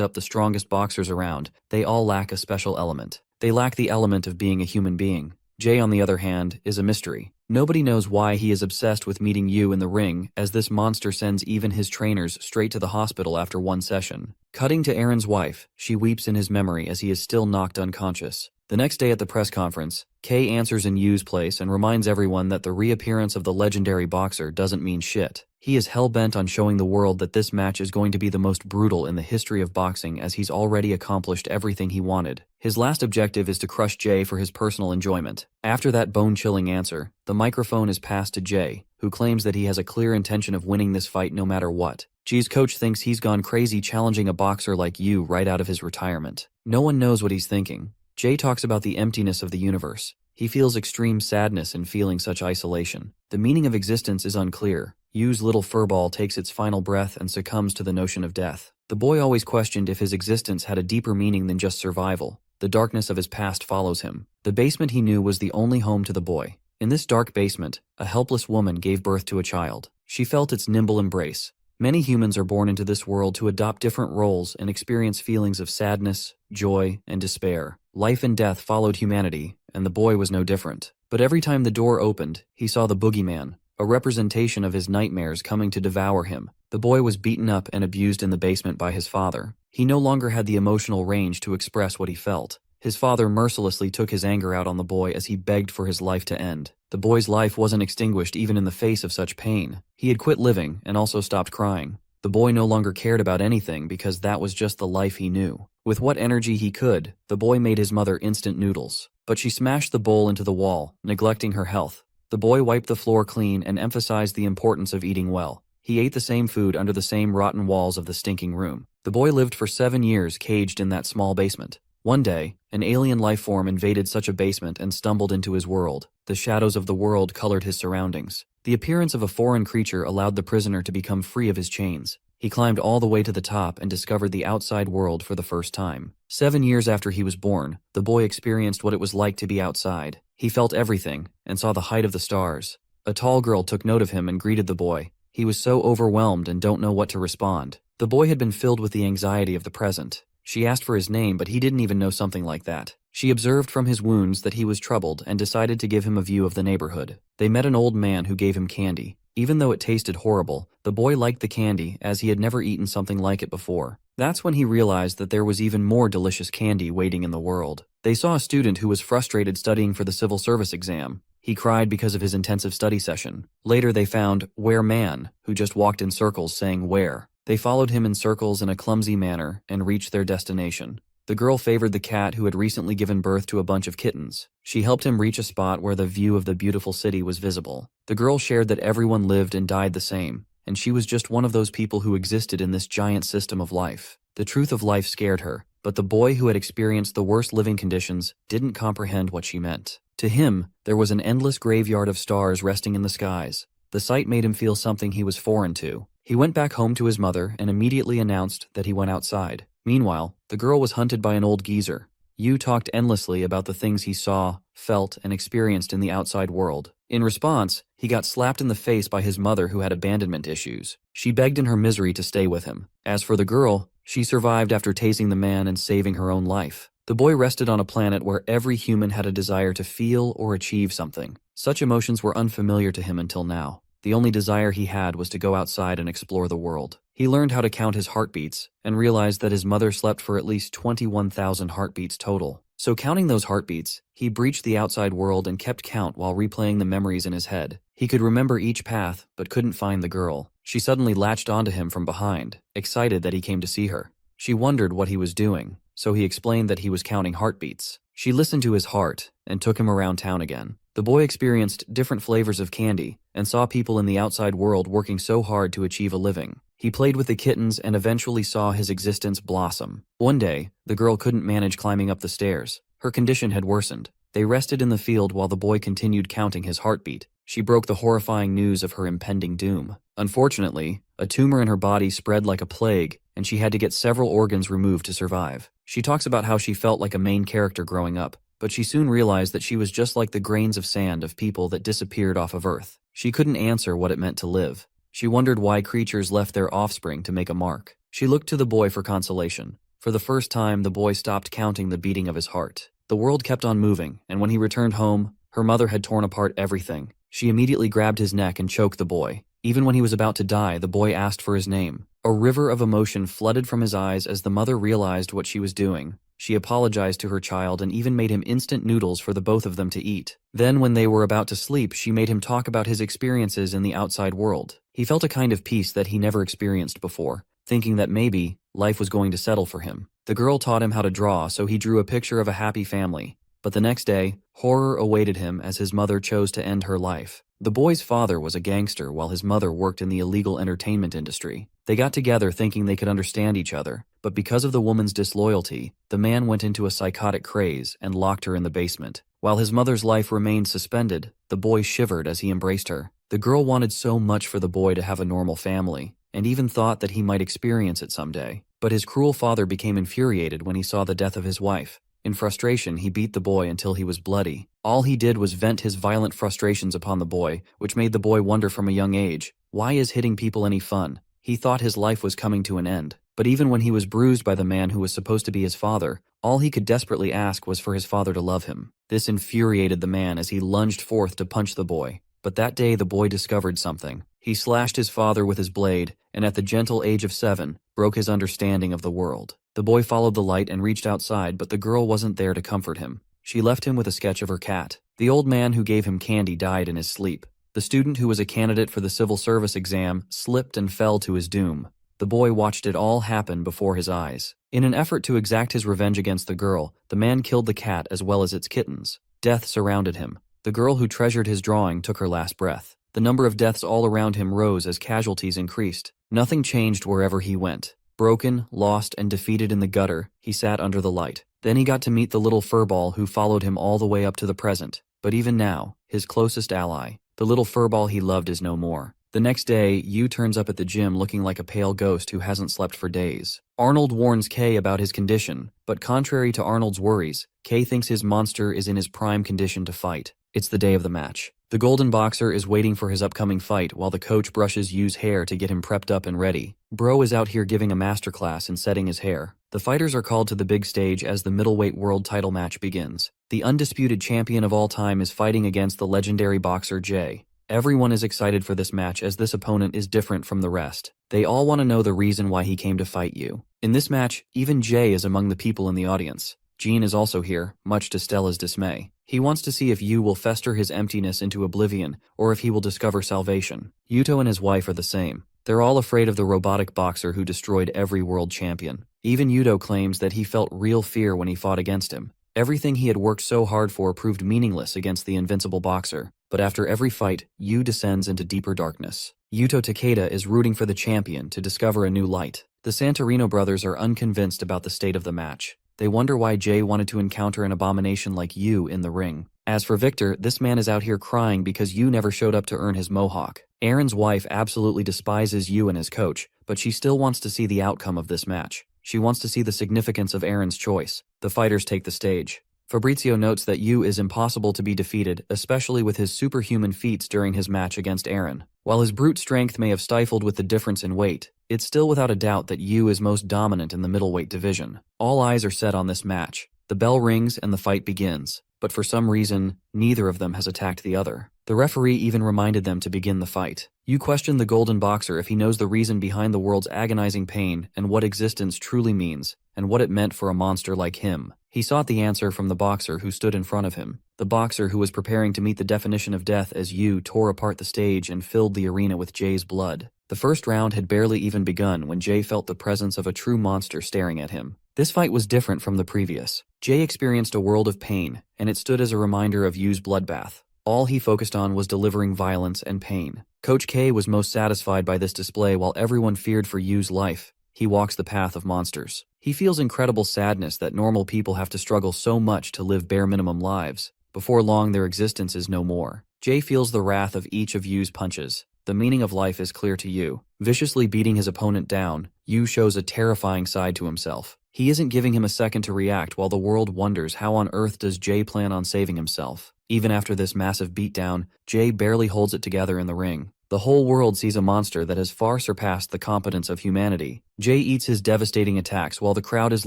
up the strongest boxers around, they all lack a special element. They lack the element of being a human being. Jay, on the other hand, is a mystery. Nobody knows why he is obsessed with meeting Yu in the ring, as this monster sends even his trainers straight to the hospital after one session. Cutting to Aaron's wife, she weeps in his memory as he is still knocked unconscious. The next day at the press conference, Kay answers in Yu's place and reminds everyone that the reappearance of the legendary boxer doesn't mean shit. He is hell-bent on showing the world that this match is going to be the most brutal in the history of boxing, as he's already accomplished everything he wanted. His last objective is to crush Jay for his personal enjoyment. After that bone-chilling answer, the microphone is passed to Jay, who claims that he has a clear intention of winning this fight no matter what. Ji's coach thinks he's gone crazy challenging a boxer like Yu right out of his retirement. No one knows what he's thinking. Jay talks about the emptiness of the universe. He feels extreme sadness in feeling such isolation. The meaning of existence is unclear. Yu's little furball takes its final breath and succumbs to the notion of death. The boy always questioned if his existence had a deeper meaning than just survival. The darkness of his past follows him. The basement he knew was the only home to the boy. In this dark basement, a helpless woman gave birth to a child. She felt its nimble embrace. Many humans are born into this world to adopt different roles and experience feelings of sadness, joy, and despair. Life and death followed humanity, and the boy was no different. But every time the door opened, he saw the boogeyman, a representation of his nightmares coming to devour him. The boy was beaten up and abused in the basement by his father. He no longer had the emotional range to express what he felt. His father mercilessly took his anger out on the boy as he begged for his life to end. The boy's life wasn't extinguished even in the face of such pain. He had quit living and also stopped crying. The boy no longer cared about anything because that was just the life he knew. With what energy he could, the boy made his mother instant noodles. But she smashed the bowl into the wall, neglecting her health. The boy wiped the floor clean and emphasized the importance of eating well. He ate the same food under the same rotten walls of the stinking room. The boy lived for 7 years caged in that small basement. One day, an alien life form invaded such a basement and stumbled into his world. The shadows of the world colored his surroundings. The appearance of a foreign creature allowed the prisoner to become free of his chains. He climbed all the way to the top and discovered the outside world for the first time. 7 years after he was born, the boy experienced what it was like to be outside. He felt everything and saw the height of the stars. A tall girl took note of him and greeted the boy. He was so overwhelmed and don't know what to respond. The boy had been filled with the anxiety of the present. She asked for his name, but he didn't even know something like that. She observed from his wounds that he was troubled and decided to give him a view of the neighborhood. They met an old man who gave him candy. Even though it tasted horrible, the boy liked the candy as he had never eaten something like it before. That's when he realized that there was even more delicious candy waiting in the world. They saw a student who was frustrated studying for the civil service exam. He cried because of his intensive study session. Later they found Where Man, who just walked in circles saying where. They followed him in circles in a clumsy manner and reached their destination. The girl favored the cat who had recently given birth to a bunch of kittens. She helped him reach a spot where the view of the beautiful city was visible. The girl shared that everyone lived and died the same, and she was just one of those people who existed in this giant system of life. The truth of life scared her, but the boy who had experienced the worst living conditions didn't comprehend what she meant. To him, there was an endless graveyard of stars resting in the skies. The sight made him feel something he was foreign to. He went back home to his mother and immediately announced that he went outside. Meanwhile, the girl was hunted by an old geezer. Yu talked endlessly about the things he saw, felt, and experienced in the outside world. In response, he got slapped in the face by his mother who had abandonment issues. She begged in her misery to stay with him. As for the girl, she survived after tasing the man and saving her own life. The boy rested on a planet where every human had a desire to feel or achieve something. Such emotions were unfamiliar to him until now. The only desire he had was to go outside and explore the world. He learned how to count his heartbeats and realized that his mother slept for at least 21,000 heartbeats total. So counting those heartbeats, he breached the outside world and kept count while replaying the memories in his head. He could remember each path, but couldn't find the girl. She suddenly latched onto him from behind, excited that he came to see her. She wondered what he was doing, so he explained that he was counting heartbeats. She listened to his heart and took him around town again. The boy experienced different flavors of candy and saw people in the outside world working so hard to achieve a living. He played with the kittens and eventually saw his existence blossom. One day, the girl couldn't manage climbing up the stairs. Her condition had worsened. They rested in the field while the boy continued counting his heartbeat. She broke the horrifying news of her impending doom. Unfortunately, a tumor in her body spread like a plague, and she had to get several organs removed to survive. She talks about how she felt like a main character growing up, but she soon realized that she was just like the grains of sand of people that disappeared off of Earth. She couldn't answer what it meant to live. She wondered why creatures left their offspring to make a mark. She looked to the boy for consolation. For the first time, the boy stopped counting the beating of his heart. The world kept on moving, and when he returned home, her mother had torn apart everything. She immediately grabbed his neck and choked the boy. Even when he was about to die, the boy asked for his name. A river of emotion flooded from his eyes as the mother realized what she was doing. She apologized to her child and even made him instant noodles for the both of them to eat. Then, when they were about to sleep, she made him talk about his experiences in the outside world. He felt a kind of peace that he never experienced before, thinking that maybe life was going to settle for him. The girl taught him how to draw, so he drew a picture of a happy family. But the next day, horror awaited him as his mother chose to end her life. The boy's father was a gangster while his mother worked in the illegal entertainment industry. They got together thinking they could understand each other, but because of the woman's disloyalty, the man went into a psychotic craze and locked her in the basement. While his mother's life remained suspended, the boy shivered as he embraced her. The girl wanted so much for the boy to have a normal family, and even thought that he might experience it someday. But his cruel father became infuriated when he saw the death of his wife. In frustration, he beat the boy until he was bloody. All he did was vent his violent frustrations upon the boy, which made the boy wonder from a young age, why is hitting people any fun? He thought his life was coming to an end. But even when he was bruised by the man who was supposed to be his father, all he could desperately ask was for his father to love him. This infuriated the man as he lunged forth to punch the boy. But that day the boy discovered something. He slashed his father with his blade, and at the gentle age of 7, broke his understanding of the world. The boy followed the light and reached outside, but the girl wasn't there to comfort him. She left him with a sketch of her cat. The old man who gave him candy died in his sleep. The student who was a candidate for the civil service exam slipped and fell to his doom. The boy watched it all happen before his eyes. In an effort to exact his revenge against the girl, the man killed the cat as well as its kittens. Death surrounded him. The girl who treasured his drawing took her last breath. The number of deaths all around him rose as casualties increased. Nothing changed wherever he went. Broken, lost, and defeated in the gutter, he sat under the light. Then he got to meet the little furball who followed him all the way up to the present. But even now, his closest ally, the little furball he loved, is no more. The next day, Yu turns up at the gym looking like a pale ghost who hasn't slept for days. Arnold warns Kei about his condition, but contrary to Arnold's worries, Kei thinks his monster is in his prime condition to fight. It's the day of the match. The Golden Boxer is waiting for his upcoming fight while the coach brushes Yu's hair to get him prepped up and ready. Bro is out here giving a masterclass in setting his hair. The fighters are called to the big stage as the middleweight world title match begins. The undisputed champion of all time is fighting against the legendary boxer Jay. Everyone is excited for this match as this opponent is different from the rest. They all want to know the reason why he came to fight Yu. In this match, even Jay is among the people in the audience. Jean is also here, much to Stella's dismay. He wants to see if Yu will fester his emptiness into oblivion, or if he will discover salvation. Yuto and his wife are the same. They're all afraid of the robotic boxer who destroyed every world champion. Even Yuto claims that he felt real fear when he fought against him. Everything he had worked so hard for proved meaningless against the invincible boxer. But after every fight, Yu descends into deeper darkness. Yuto Takeda is rooting for the champion to discover a new light. The Santorino brothers are unconvinced about the state of the match. They wonder why Jay wanted to encounter an abomination like Yu in the ring. As for Victor, this man is out here crying because Yu never showed up to earn his mohawk. Aaron's wife absolutely despises Yu and his coach, but she still wants to see the outcome of this match. She wants to see the significance of Aaron's choice. The fighters take the stage. Fabrizio notes that Yu is impossible to be defeated, especially with his superhuman feats during his match against Aaron. While his brute strength may have stifled with the difference in weight, it's still without a doubt that Yu is most dominant in the middleweight division. All eyes are set on this match. The bell rings and the fight begins, but for some reason, neither of them has attacked the other. The referee even reminded them to begin the fight. Yu questioned the Golden Boxer if he knows the reason behind the world's agonizing pain and what existence truly means, and what it meant for a monster like him. He sought the answer from the boxer who stood in front of him, the boxer who was preparing to meet the definition of death as Yu tore apart the stage and filled the arena with Jay's blood. The first round had barely even begun when Jay felt the presence of a true monster staring at him. This fight was different from the previous. Jay experienced a world of pain, and it stood as a reminder of Yu's bloodbath. All he focused on was delivering violence and pain. Coach K was most satisfied by this display while everyone feared for Yu's life. He walks the path of monsters. He feels incredible sadness that normal people have to struggle so much to live bare minimum lives. Before long, their existence is no more. Jay feels the wrath of each of Yu's punches. The meaning of life is clear to Yu. Viciously beating his opponent down, Yu shows a terrifying side to himself. He isn't giving him a second to react while the world wonders how on earth does Jay plan on saving himself. Even after this massive beatdown, Jay barely holds it together in the ring. The whole world sees a monster that has far surpassed the competence of humanity. Jay eats his devastating attacks while the crowd is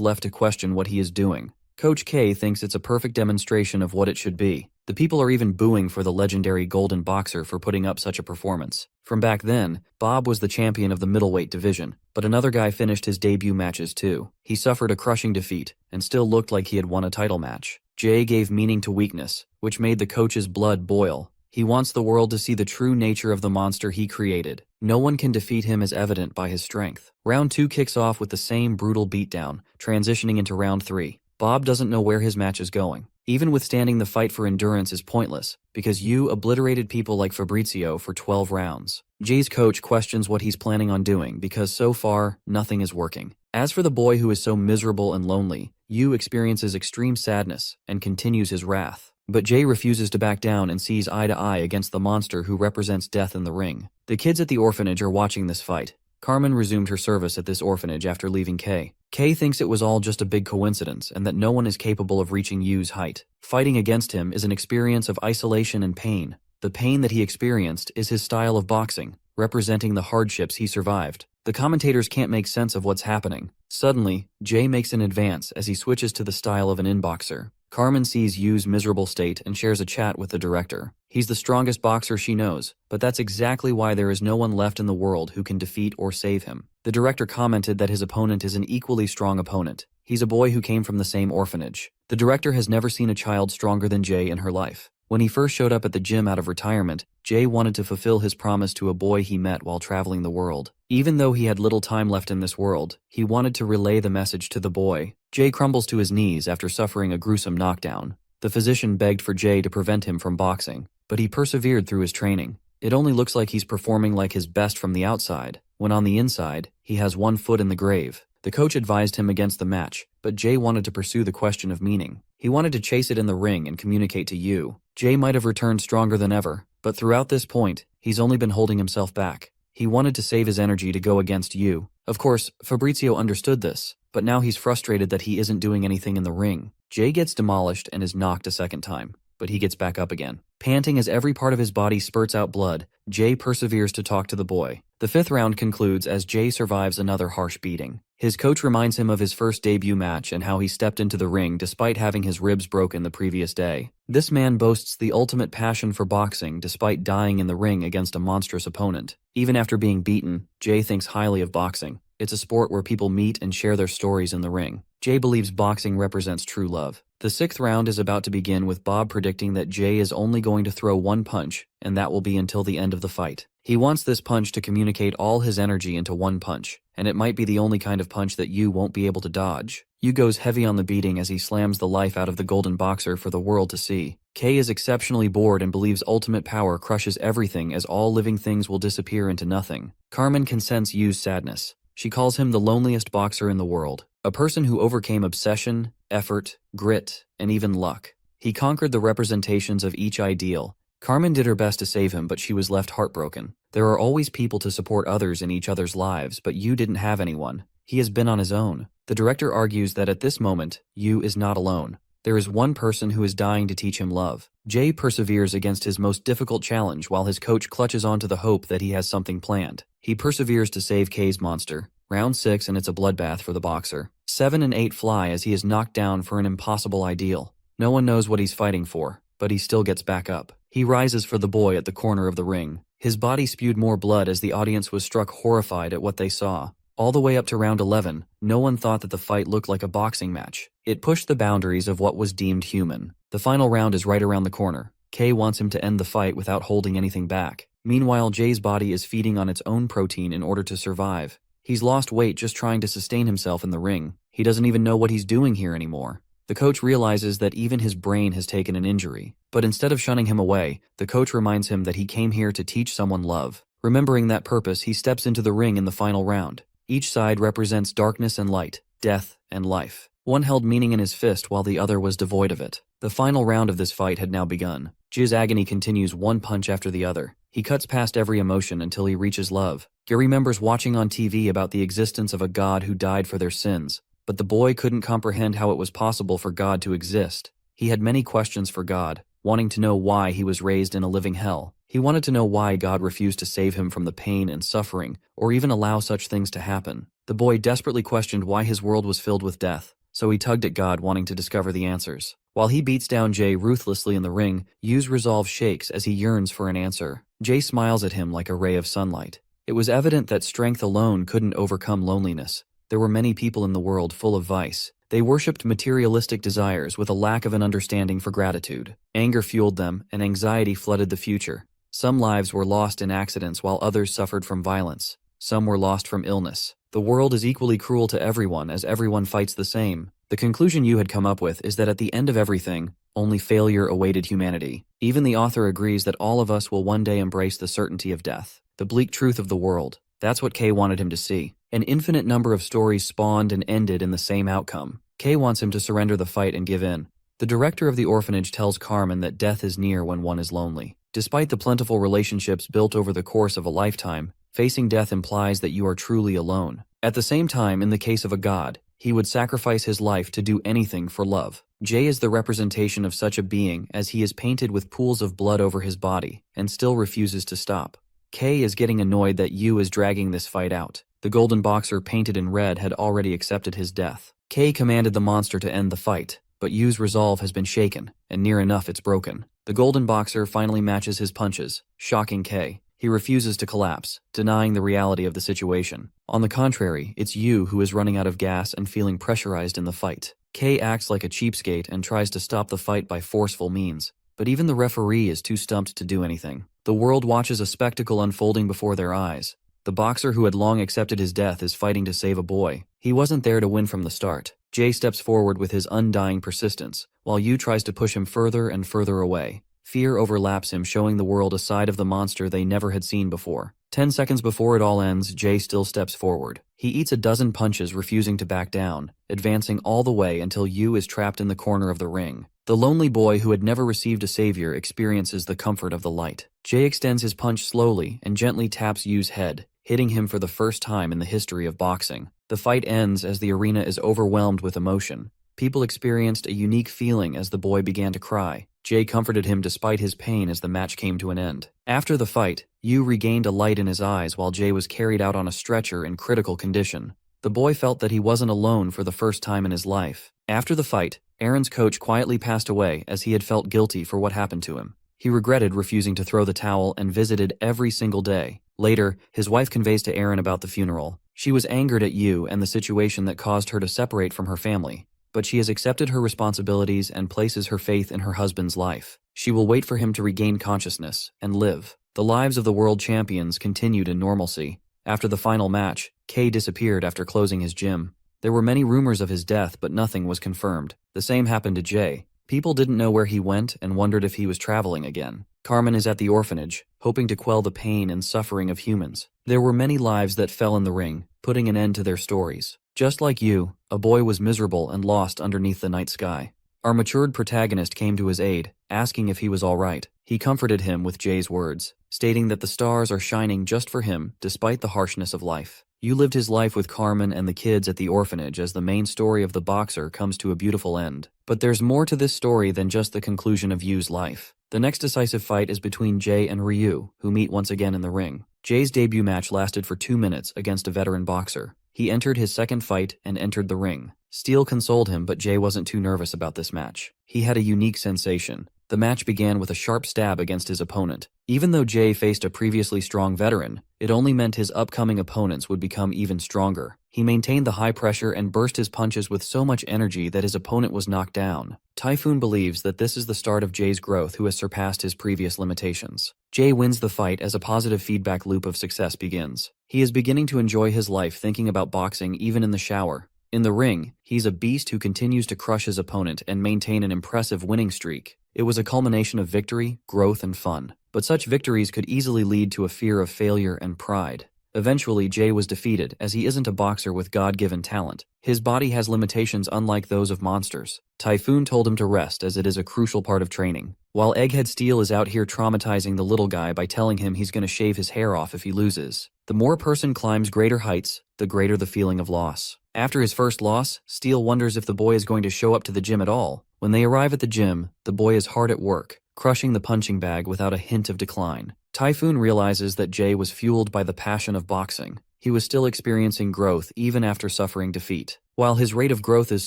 left to question what he is doing. Coach K thinks it's a perfect demonstration of what it should be. The people are even booing for the legendary Golden Boxer for putting up such a performance. From back then, Bob was the champion of the middleweight division, but another guy finished his debut matches too. He suffered a crushing defeat, and still looked like he had won a title match. Jay gave meaning to weakness, which made the coach's blood boil. He wants the world to see the true nature of the monster he created. No one can defeat him as evident by his strength. Round 2 kicks off with the same brutal beatdown, transitioning into round 3. Bob doesn't know where his match is going. Even withstanding the fight for endurance is pointless, because Yu obliterated people like Fabrizio for 12 rounds. Jay's coach questions what he's planning on doing because so far, nothing is working. As for the boy who is so miserable and lonely, Yu experiences extreme sadness and continues his wrath. But Jay refuses to back down and sees eye to eye against the monster who represents death in the ring. The kids at the orphanage are watching this fight. Carmen resumed her service at this orphanage after leaving Kay. Kay thinks it was all just a big coincidence and that no one is capable of reaching Yu's height. Fighting against him is an experience of isolation and pain. The pain that he experienced is his style of boxing, representing the hardships he survived. The commentators can't make sense of what's happening. Suddenly, Jay makes an advance as he switches to the style of an in-boxer. Carmen sees Yu's miserable state and shares a chat with the director. He's the strongest boxer she knows, but that's exactly why there is no one left in the world who can defeat or save him. The director commented that his opponent is an equally strong opponent. He's a boy who came from the same orphanage. The director has never seen a child stronger than Jay in her life. When he first showed up at the gym out of retirement, Jay wanted to fulfill his promise to a boy he met while traveling the world. Even though he had little time left in this world, he wanted to relay the message to the boy. Jay crumbles to his knees after suffering a gruesome knockdown. The physician begged for Jay to prevent him from boxing, but he persevered through his training. It only looks like he's performing like his best from the outside, when on the inside, he has one foot in the grave. The coach advised him against the match, but Jay wanted to pursue the question of meaning. He wanted to chase it in the ring and communicate to Yu. Jay might have returned stronger than ever, but throughout this point, he's only been holding himself back. He wanted to save his energy to go against Yu. Of course, Fabrizio understood this, but now he's frustrated that he isn't doing anything in the ring. Jay gets demolished and is knocked a second time, but he gets back up again. Panting as every part of his body spurts out blood, Jay perseveres to talk to the boy. The fifth round concludes as Jay survives another harsh beating. His coach reminds him of his first debut match and how he stepped into the ring despite having his ribs broken the previous day. This man boasts the ultimate passion for boxing despite dying in the ring against a monstrous opponent. Even after being beaten, Jay thinks highly of boxing. It's a sport where people meet and share their stories in the ring. Jay believes boxing represents true love. The sixth round is about to begin with Bob predicting that Jay is only going to throw one punch, and that will be until the end of the fight. He wants this punch to communicate all his energy into one punch, and it might be the only kind of punch that Yu won't be able to dodge. Yu goes heavy on the beating as he slams the life out of the golden boxer for the world to see. Kay is exceptionally bored and believes ultimate power crushes everything as all living things will disappear into nothing. Carmen can sense Yu's sadness. She calls him the loneliest boxer in the world, a person who overcame obsession, effort, grit, and even luck. He conquered the representations of each ideal. Carmen did her best to save him, but she was left heartbroken. There are always people to support others in each other's lives, but Yu didn't have anyone. He has been on his own. The director argues that at this moment, Yu is not alone. There is one person who is dying to teach him love. Jay perseveres against his most difficult challenge while his coach clutches onto the hope that he has something planned. He perseveres to save Kay's monster. Round 6 and it's a bloodbath for the boxer. 7 and 8 fly as he is knocked down for an impossible ideal. No one knows what he's fighting for, but he still gets back up. He rises for the boy at the corner of the ring. His body spewed more blood as the audience was struck horrified at what they saw. All the way up to round 11, no one thought that the fight looked like a boxing match. It pushed the boundaries of what was deemed human. The final round is right around the corner. Kay wants him to end the fight without holding anything back. Meanwhile, Jay's body is feeding on its own protein in order to survive. He's lost weight just trying to sustain himself in the ring. He doesn't even know what he's doing here anymore. The coach realizes that even his brain has taken an injury. But instead of shunning him away, the coach reminds him that he came here to teach someone love. Remembering that purpose, he steps into the ring in the final round. Each side represents darkness and light, death and life. One held meaning in his fist while the other was devoid of it. The final round of this fight had now begun. Jay's agony continues one punch after the other. He cuts past every emotion until he reaches love. Gary remembers watching on TV about the existence of a God who died for their sins, but the boy couldn't comprehend how it was possible for God to exist. He had many questions for God, wanting to know why he was raised in a living hell. He wanted to know why God refused to save him from the pain and suffering, or even allow such things to happen. The boy desperately questioned why his world was filled with death, so he tugged at God wanting to discover the answers. While he beats down Jay ruthlessly in the ring, Yu's resolve shakes as he yearns for an answer. Jay smiles at him like a ray of sunlight. It was evident that strength alone couldn't overcome loneliness. There were many people in the world full of vice. They worshipped materialistic desires with a lack of an understanding for gratitude. Anger fueled them, and anxiety flooded the future. Some lives were lost in accidents while others suffered from violence. Some were lost from illness. The world is equally cruel to everyone as everyone fights the same. The conclusion Yu had come up with is that at the end of everything, only failure awaited humanity. Even the author agrees that all of us will one day embrace the certainty of death. The bleak truth of the world. That's what Kay wanted him to see. An infinite number of stories spawned and ended in the same outcome. Kay wants him to surrender the fight and give in. The director of the orphanage tells Carmen that death is near when one is lonely. Despite the plentiful relationships built over the course of a lifetime, facing death implies that you are truly alone. At the same time, in the case of a god, he would sacrifice his life to do anything for love. Jay is the representation of such a being, as he is painted with pools of blood over his body and still refuses to stop. Kay is getting annoyed that Yu is dragging this fight out. The golden boxer painted in red had already accepted his death. Kay commanded the monster to end the fight, but Yu's resolve has been shaken, and near enough it's broken. The golden boxer finally matches his punches, shocking Kay. He refuses to collapse, denying the reality of the situation. On the contrary, it's Yu who is running out of gas and feeling pressurized in the fight. Kay acts like a cheapskate and tries to stop the fight by forceful means, but even the referee is too stumped to do anything. The world watches a spectacle unfolding before their eyes. The boxer who had long accepted his death is fighting to save a boy. He wasn't there to win from the start. Jay steps forward with his undying persistence, while Yu tries to push him further and further away. Fear overlaps him, showing the world a side of the monster they never had seen before. 10 seconds before it all ends, Jay still steps forward. He eats a dozen punches, refusing to back down, advancing all the way until Yu is trapped in the corner of the ring. The lonely boy who had never received a savior experiences the comfort of the light. Jay extends his punch slowly and gently taps Yu's head, hitting him for the first time in the history of boxing. The fight ends as the arena is overwhelmed with emotion. People experienced a unique feeling as the boy began to cry. Jay comforted him despite his pain as the match came to an end. After the fight, Yu regained a light in his eyes while Jay was carried out on a stretcher in critical condition. The boy felt that he wasn't alone for the first time in his life. After the fight, Aaron's coach quietly passed away as he had felt guilty for what happened to him. He regretted refusing to throw the towel and visited every single day. Later, his wife conveys to Aaron about the funeral. She was angered at Yu and the situation that caused her to separate from her family, but she has accepted her responsibilities and places her faith in her husband's life. She will wait for him to regain consciousness and live. The lives of the world champions continued in normalcy. After the final match, Kay disappeared after closing his gym. There were many rumors of his death, but nothing was confirmed. The same happened to Jay. People didn't know where he went and wondered if he was traveling again. Carmen is at the orphanage, hoping to quell the pain and suffering of humans. There were many lives that fell in the ring, putting an end to their stories. Just like Yu, a boy was miserable and lost underneath the night sky. Our matured protagonist came to his aid, asking if he was all right. He comforted him with Jay's words, stating that the stars are shining just for him despite the harshness of life. Yu lived his life with Carmen and the kids at the orphanage as the main story of the boxer comes to a beautiful end. But there's more to this story than just the conclusion of Yu's life. The next decisive fight is between Jay and Ryu, who meet once again in the ring. Jay's debut match lasted for 2 minutes against a veteran boxer. He entered his second fight and entered the ring. Steel consoled him, but Jay wasn't too nervous about this match. He had a unique sensation. The match began with a sharp stab against his opponent. Even though Jay faced a previously strong veteran, it only meant his upcoming opponents would become even stronger. He maintained the high pressure and burst his punches with so much energy that his opponent was knocked down. Typhoon believes that this is the start of Jay's growth, who has surpassed his previous limitations. Jay wins the fight as a positive feedback loop of success begins. He is beginning to enjoy his life, thinking about boxing even in the shower. In the ring, he's a beast who continues to crush his opponent and maintain an impressive winning streak. It was a culmination of victory, growth, and fun. But such victories could easily lead to a fear of failure and pride. Eventually, Jay was defeated, as he isn't a boxer with God-given talent. His body has limitations unlike those of monsters. Typhoon told him to rest, as it is a crucial part of training. While Egghead Steel is out here traumatizing the little guy by telling him he's going to shave his hair off if he loses. The more a person climbs greater heights, the greater the feeling of loss. After his first loss, Steel wonders if the boy is going to show up to the gym at all. When they arrive at the gym, the boy is hard at work, crushing the punching bag without a hint of decline. Typhoon realizes that Jay was fueled by the passion of boxing. He was still experiencing growth even after suffering defeat. While his rate of growth is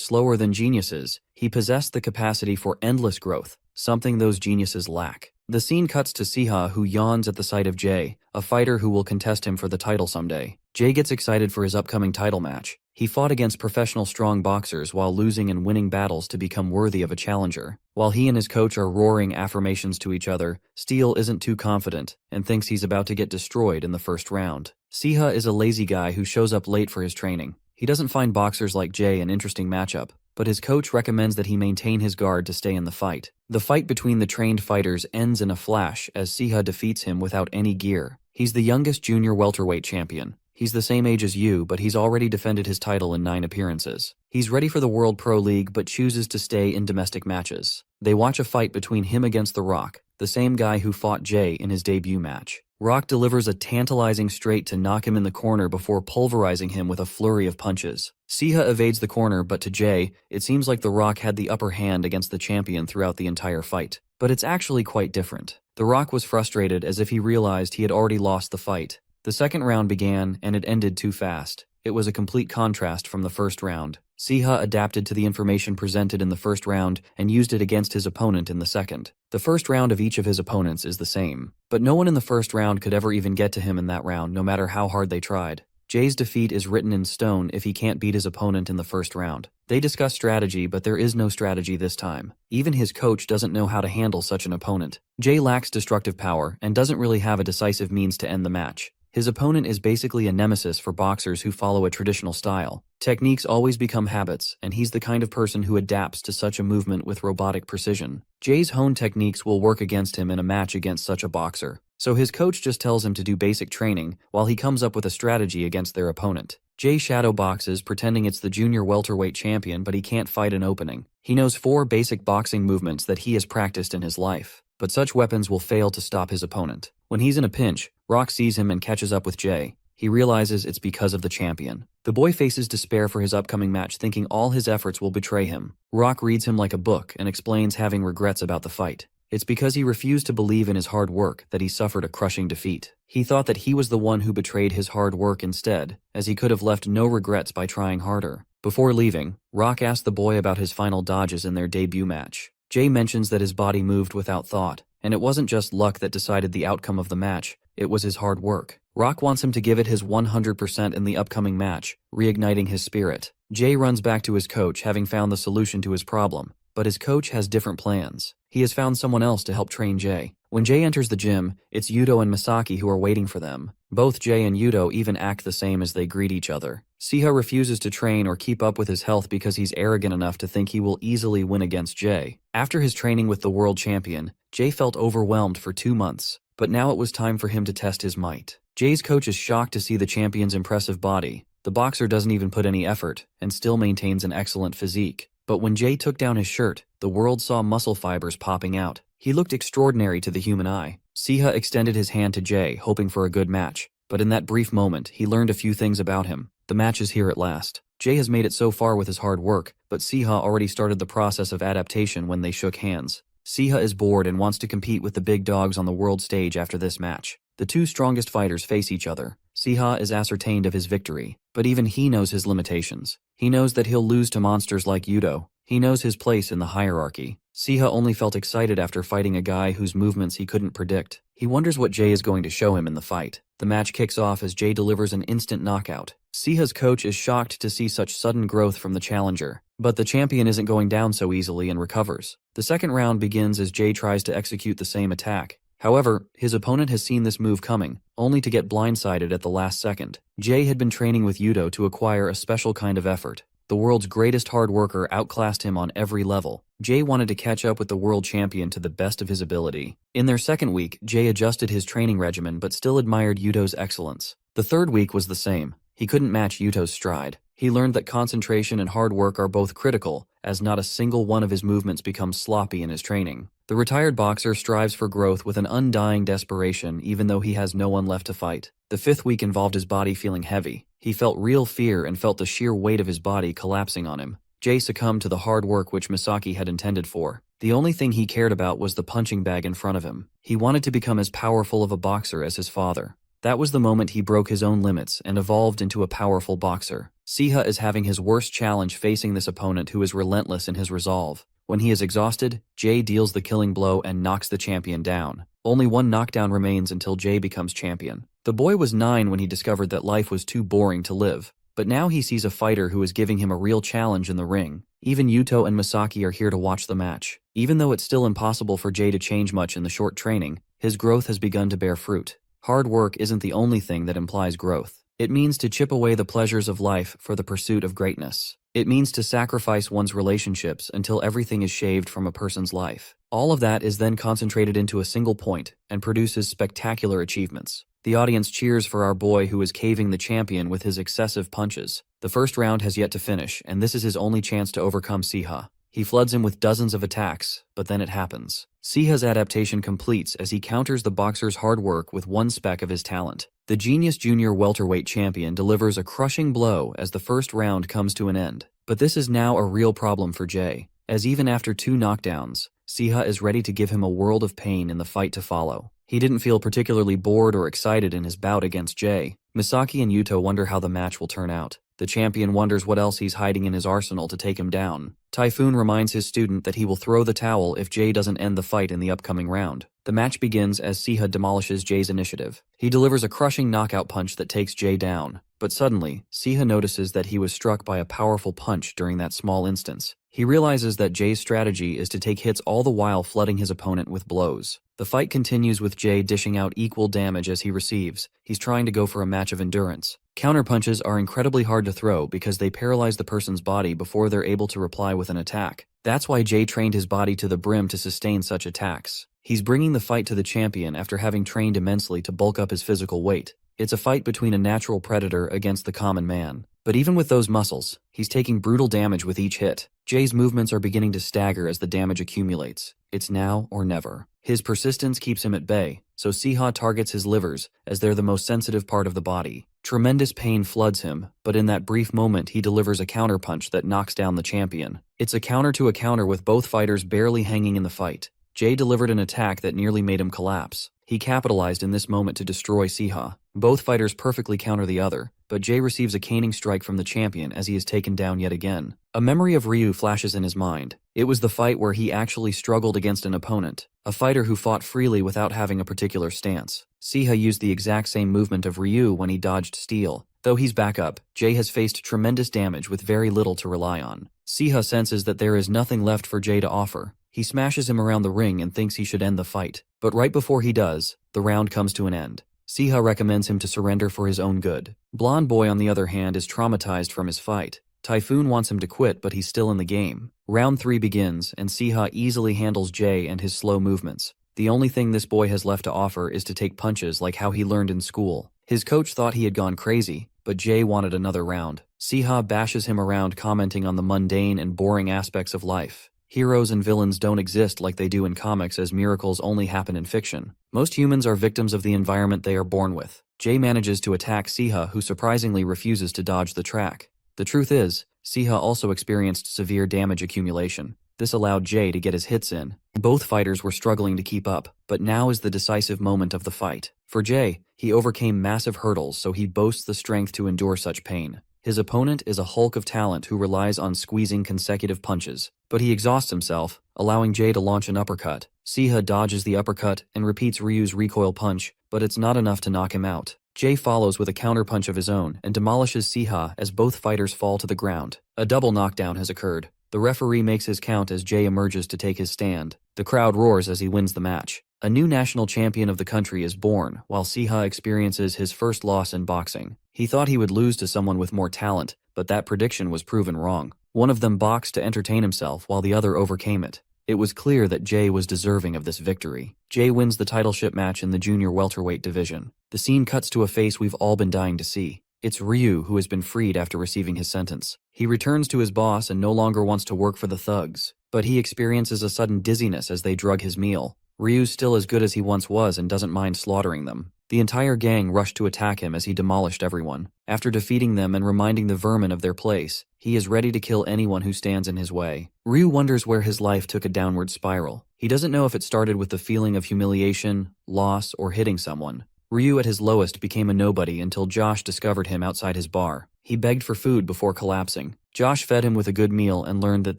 slower than geniuses, he possessed the capacity for endless growth, something those geniuses lack. The scene cuts to Siha, who yawns at the sight of Jay, a fighter who will contest him for the title someday. Jay gets excited for his upcoming title match. He fought against professional strong boxers while losing and winning battles to become worthy of a challenger. While he and his coach are roaring affirmations to each other, Steel isn't too confident and thinks he's about to get destroyed in the first round. Siha is a lazy guy who shows up late for his training. He doesn't find boxers like Jay an interesting matchup, but his coach recommends that he maintain his guard to stay in the fight. The fight between the trained fighters ends in a flash as Siha defeats him without any gear. He's the youngest junior welterweight champion. He's the same age as Yu, but he's already defended his title in 9 appearances. He's ready for the World Pro League but chooses to stay in domestic matches. They watch a fight between him against The Rock, the same guy who fought Jay in his debut match. Rock delivers a tantalizing straight to knock him in the corner before pulverizing him with a flurry of punches. Siha evades the corner, but to Jay, it seems like The Rock had the upper hand against the champion throughout the entire fight. But it's actually quite different. The Rock was frustrated as if he realized he had already lost the fight. The second round began, and it ended too fast. It was a complete contrast from the first round. Siha adapted to the information presented in the first round and used it against his opponent in the second. The first round of each of his opponents is the same, but no one in the first round could ever even get to him in that round, no matter how hard they tried. Jay's defeat is written in stone if he can't beat his opponent in the first round. They discuss strategy, but there is no strategy this time. Even his coach doesn't know how to handle such an opponent. Jay lacks destructive power and doesn't really have a decisive means to end the match. His opponent is basically a nemesis for boxers who follow a traditional style. Techniques always become habits, and he's the kind of person who adapts to such a movement with robotic precision. Jay's honed techniques will work against him in a match against such a boxer. So his coach just tells him to do basic training while he comes up with a strategy against their opponent. Jay shadow boxes, pretending it's the junior welterweight champion, but he can't fight an opening. He knows 4 basic boxing movements that he has practiced in his life, but such weapons will fail to stop his opponent. When he's in a pinch, Rock sees him and catches up with Jay. He realizes it's because of the champion. The boy faces despair for his upcoming match, thinking all his efforts will betray him. Rock reads him like a book and explains having regrets about the fight. It's because he refused to believe in his hard work that he suffered a crushing defeat. He thought that he was the one who betrayed his hard work instead, as he could have left no regrets by trying harder. Before leaving, Rock asked the boy about his final dodges in their debut match. Jay mentions that his body moved without thought, and it wasn't just luck that decided the outcome of the match, it was his hard work. Rock wants him to give it his 100% in the upcoming match, reigniting his spirit. Jay runs back to his coach, having found the solution to his problem, but his coach has different plans. He has found someone else to help train Jay. When Jay enters the gym, it's Yuto and Misaki who are waiting for them. Both Jay and Yuto even act the same as they greet each other. Siha refuses to train or keep up with his health because he's arrogant enough to think he will easily win against Jay. After his training with the world champion, Jay felt overwhelmed for 2 months, but now it was time for him to test his might. Jay's coach is shocked to see the champion's impressive body. The boxer doesn't even put any effort and still maintains an excellent physique. But when Jay took down his shirt, the world saw muscle fibers popping out. He looked extraordinary to the human eye. Siha extended his hand to Jay, hoping for a good match. But in that brief moment, he learned a few things about him. The match is here at last. Jay has made it so far with his hard work, but Siha already started the process of adaptation when they shook hands. Siha is bored and wants to compete with the big dogs on the world stage after this match. The 2 strongest fighters face each other. Siha is ascertained of his victory, but even he knows his limitations. He knows that he'll lose to monsters like Yuto. He knows his place in the hierarchy. Siha only felt excited after fighting a guy whose movements he couldn't predict. He wonders what Jay is going to show him in the fight. The match kicks off as Jay delivers an instant knockout. Siha's coach is shocked to see such sudden growth from the challenger, but the champion isn't going down so easily and recovers. The second round begins as Jay tries to execute the same attack. However, his opponent has seen this move coming, only to get blindsided at the last second. Jay had been training with Yuto to acquire a special kind of effort. The world's greatest hard worker outclassed him on every level. Jay wanted to catch up with the world champion to the best of his ability. In their second week, Jay adjusted his training regimen but still admired Yuto's excellence. The third week was the same. He couldn't match Yuto's stride. He learned that concentration and hard work are both critical, as not a single one of his movements becomes sloppy in his training. The retired boxer strives for growth with an undying desperation even though he has no one left to fight. The 5th week involved his body feeling heavy. He felt real fear and felt the sheer weight of his body collapsing on him. Jay succumbed to the hard work which Misaki had intended for. The only thing he cared about was the punching bag in front of him. He wanted to become as powerful of a boxer as his father. That was the moment he broke his own limits and evolved into a powerful boxer. Siha is having his worst challenge facing this opponent who is relentless in his resolve. When he is exhausted, Jay deals the killing blow and knocks the champion down. Only one knockdown remains until Jay becomes champion. The boy was 9 when he discovered that life was too boring to live, but now he sees a fighter who is giving him a real challenge in the ring. Even Yuto and Misaki are here to watch the match. Even though it's still impossible for Jay to change much in the short training, his growth has begun to bear fruit. Hard work isn't the only thing that implies growth. It means to chip away the pleasures of life for the pursuit of greatness. It means to sacrifice one's relationships until everything is shaved from a person's life. All of that is then concentrated into a single point and produces spectacular achievements. The audience cheers for our boy who is caving the champion with his excessive punches. The first round has yet to finish, and this is his only chance to overcome Siha. He floods him with dozens of attacks, but then it happens. Siha's adaptation completes as he counters the boxer's hard work with one speck of his talent. The genius junior welterweight champion delivers a crushing blow as the first round comes to an end. But this is now a real problem for Jay, as even after 2 knockdowns, Siha is ready to give him a world of pain in the fight to follow. He didn't feel particularly bored or excited in his bout against Jay. Misaki and Yuto wonder how the match will turn out. The champion wonders what else he's hiding in his arsenal to take him down. Typhoon reminds his student that he will throw the towel if Jay doesn't end the fight in the upcoming round. The match begins as Siha demolishes Jay's initiative. He delivers a crushing knockout punch that takes Jay down. But suddenly, Siha notices that he was struck by a powerful punch during that small instance. He realizes that Jay's strategy is to take hits all the while flooding his opponent with blows. The fight continues with Jay dishing out equal damage as he receives. He's trying to go for a match of endurance. Counterpunches are incredibly hard to throw because they paralyze the person's body before they're able to reply with an attack. That's why Jay trained his body to the brim to sustain such attacks. He's bringing the fight to the champion after having trained immensely to bulk up his physical weight. It's a fight between a natural predator against the common man. But even with those muscles, he's taking brutal damage with each hit. Jay's movements are beginning to stagger as the damage accumulates. It's now or never. His persistence keeps him at bay, so Siha targets his livers, as they're the most sensitive part of the body. Tremendous pain floods him, but in that brief moment he delivers a counterpunch that knocks down the champion. It's a counter to a counter with both fighters barely hanging in the fight. Jay delivered an attack that nearly made him collapse. He capitalized in this moment to destroy Siha. Both fighters perfectly counter the other, but Jay receives a caning strike from the champion as he is taken down yet again. A memory of Ryu flashes in his mind. It was the fight where he actually struggled against an opponent, a fighter who fought freely without having a particular stance. Siha used the exact same movement of Ryu when he dodged steel. Though he's back up, Jay has faced tremendous damage with very little to rely on. Siha senses that there is nothing left for Jay to offer. He smashes him around the ring and thinks he should end the fight. But right before he does, the round comes to an end. Siha recommends him to surrender for his own good. Blonde Boy, on the other hand, is traumatized from his fight. Typhoon wants him to quit, but he's still in the game. Round 3 begins, and Siha easily handles Jay and his slow movements. The only thing this boy has left to offer is to take punches like how he learned in school. His coach thought he had gone crazy, but Jay wanted another round. Siha bashes him around, commenting on the mundane and boring aspects of life. Heroes and villains don't exist like they do in comics, as miracles only happen in fiction. Most humans are victims of the environment they are born with. Jay manages to attack Siha, who surprisingly refuses to dodge the track. The truth is, Siha also experienced severe damage accumulation. This allowed Jay to get his hits in. Both fighters were struggling to keep up, but now is the decisive moment of the fight. For Jay, he overcame massive hurdles, so he boasts the strength to endure such pain. His opponent is a hulk of talent who relies on squeezing consecutive punches, but he exhausts himself, allowing Jay to launch an uppercut. Siha dodges the uppercut and repeats Ryu's recoil punch, but it's not enough to knock him out. Jay follows with a counterpunch of his own and demolishes Siha as both fighters fall to the ground. A double knockdown has occurred. The referee makes his count as Jay emerges to take his stand. The crowd roars as he wins the match. A new national champion of the country is born, while Siha experiences his first loss in boxing. He thought he would lose to someone with more talent, but that prediction was proven wrong. One of them boxed to entertain himself while the other overcame it. It was clear that Jay was deserving of this victory. Jay wins the titleship match in the junior welterweight division. The scene cuts to a face we've all been dying to see. It's Ryu, who has been freed after receiving his sentence. He returns to his boss and no longer wants to work for the thugs, but he experiences a sudden dizziness as they drug his meal. Ryu's still as good as he once was and doesn't mind slaughtering them. The entire gang rushed to attack him as he demolished everyone. After defeating them and reminding the vermin of their place, he is ready to kill anyone who stands in his way. Ryu wonders where his life took a downward spiral. He doesn't know if it started with the feeling of humiliation, loss, or hitting someone. Ryu at his lowest became a nobody until Josh discovered him outside his bar. He begged for food before collapsing. Josh fed him with a good meal and learned that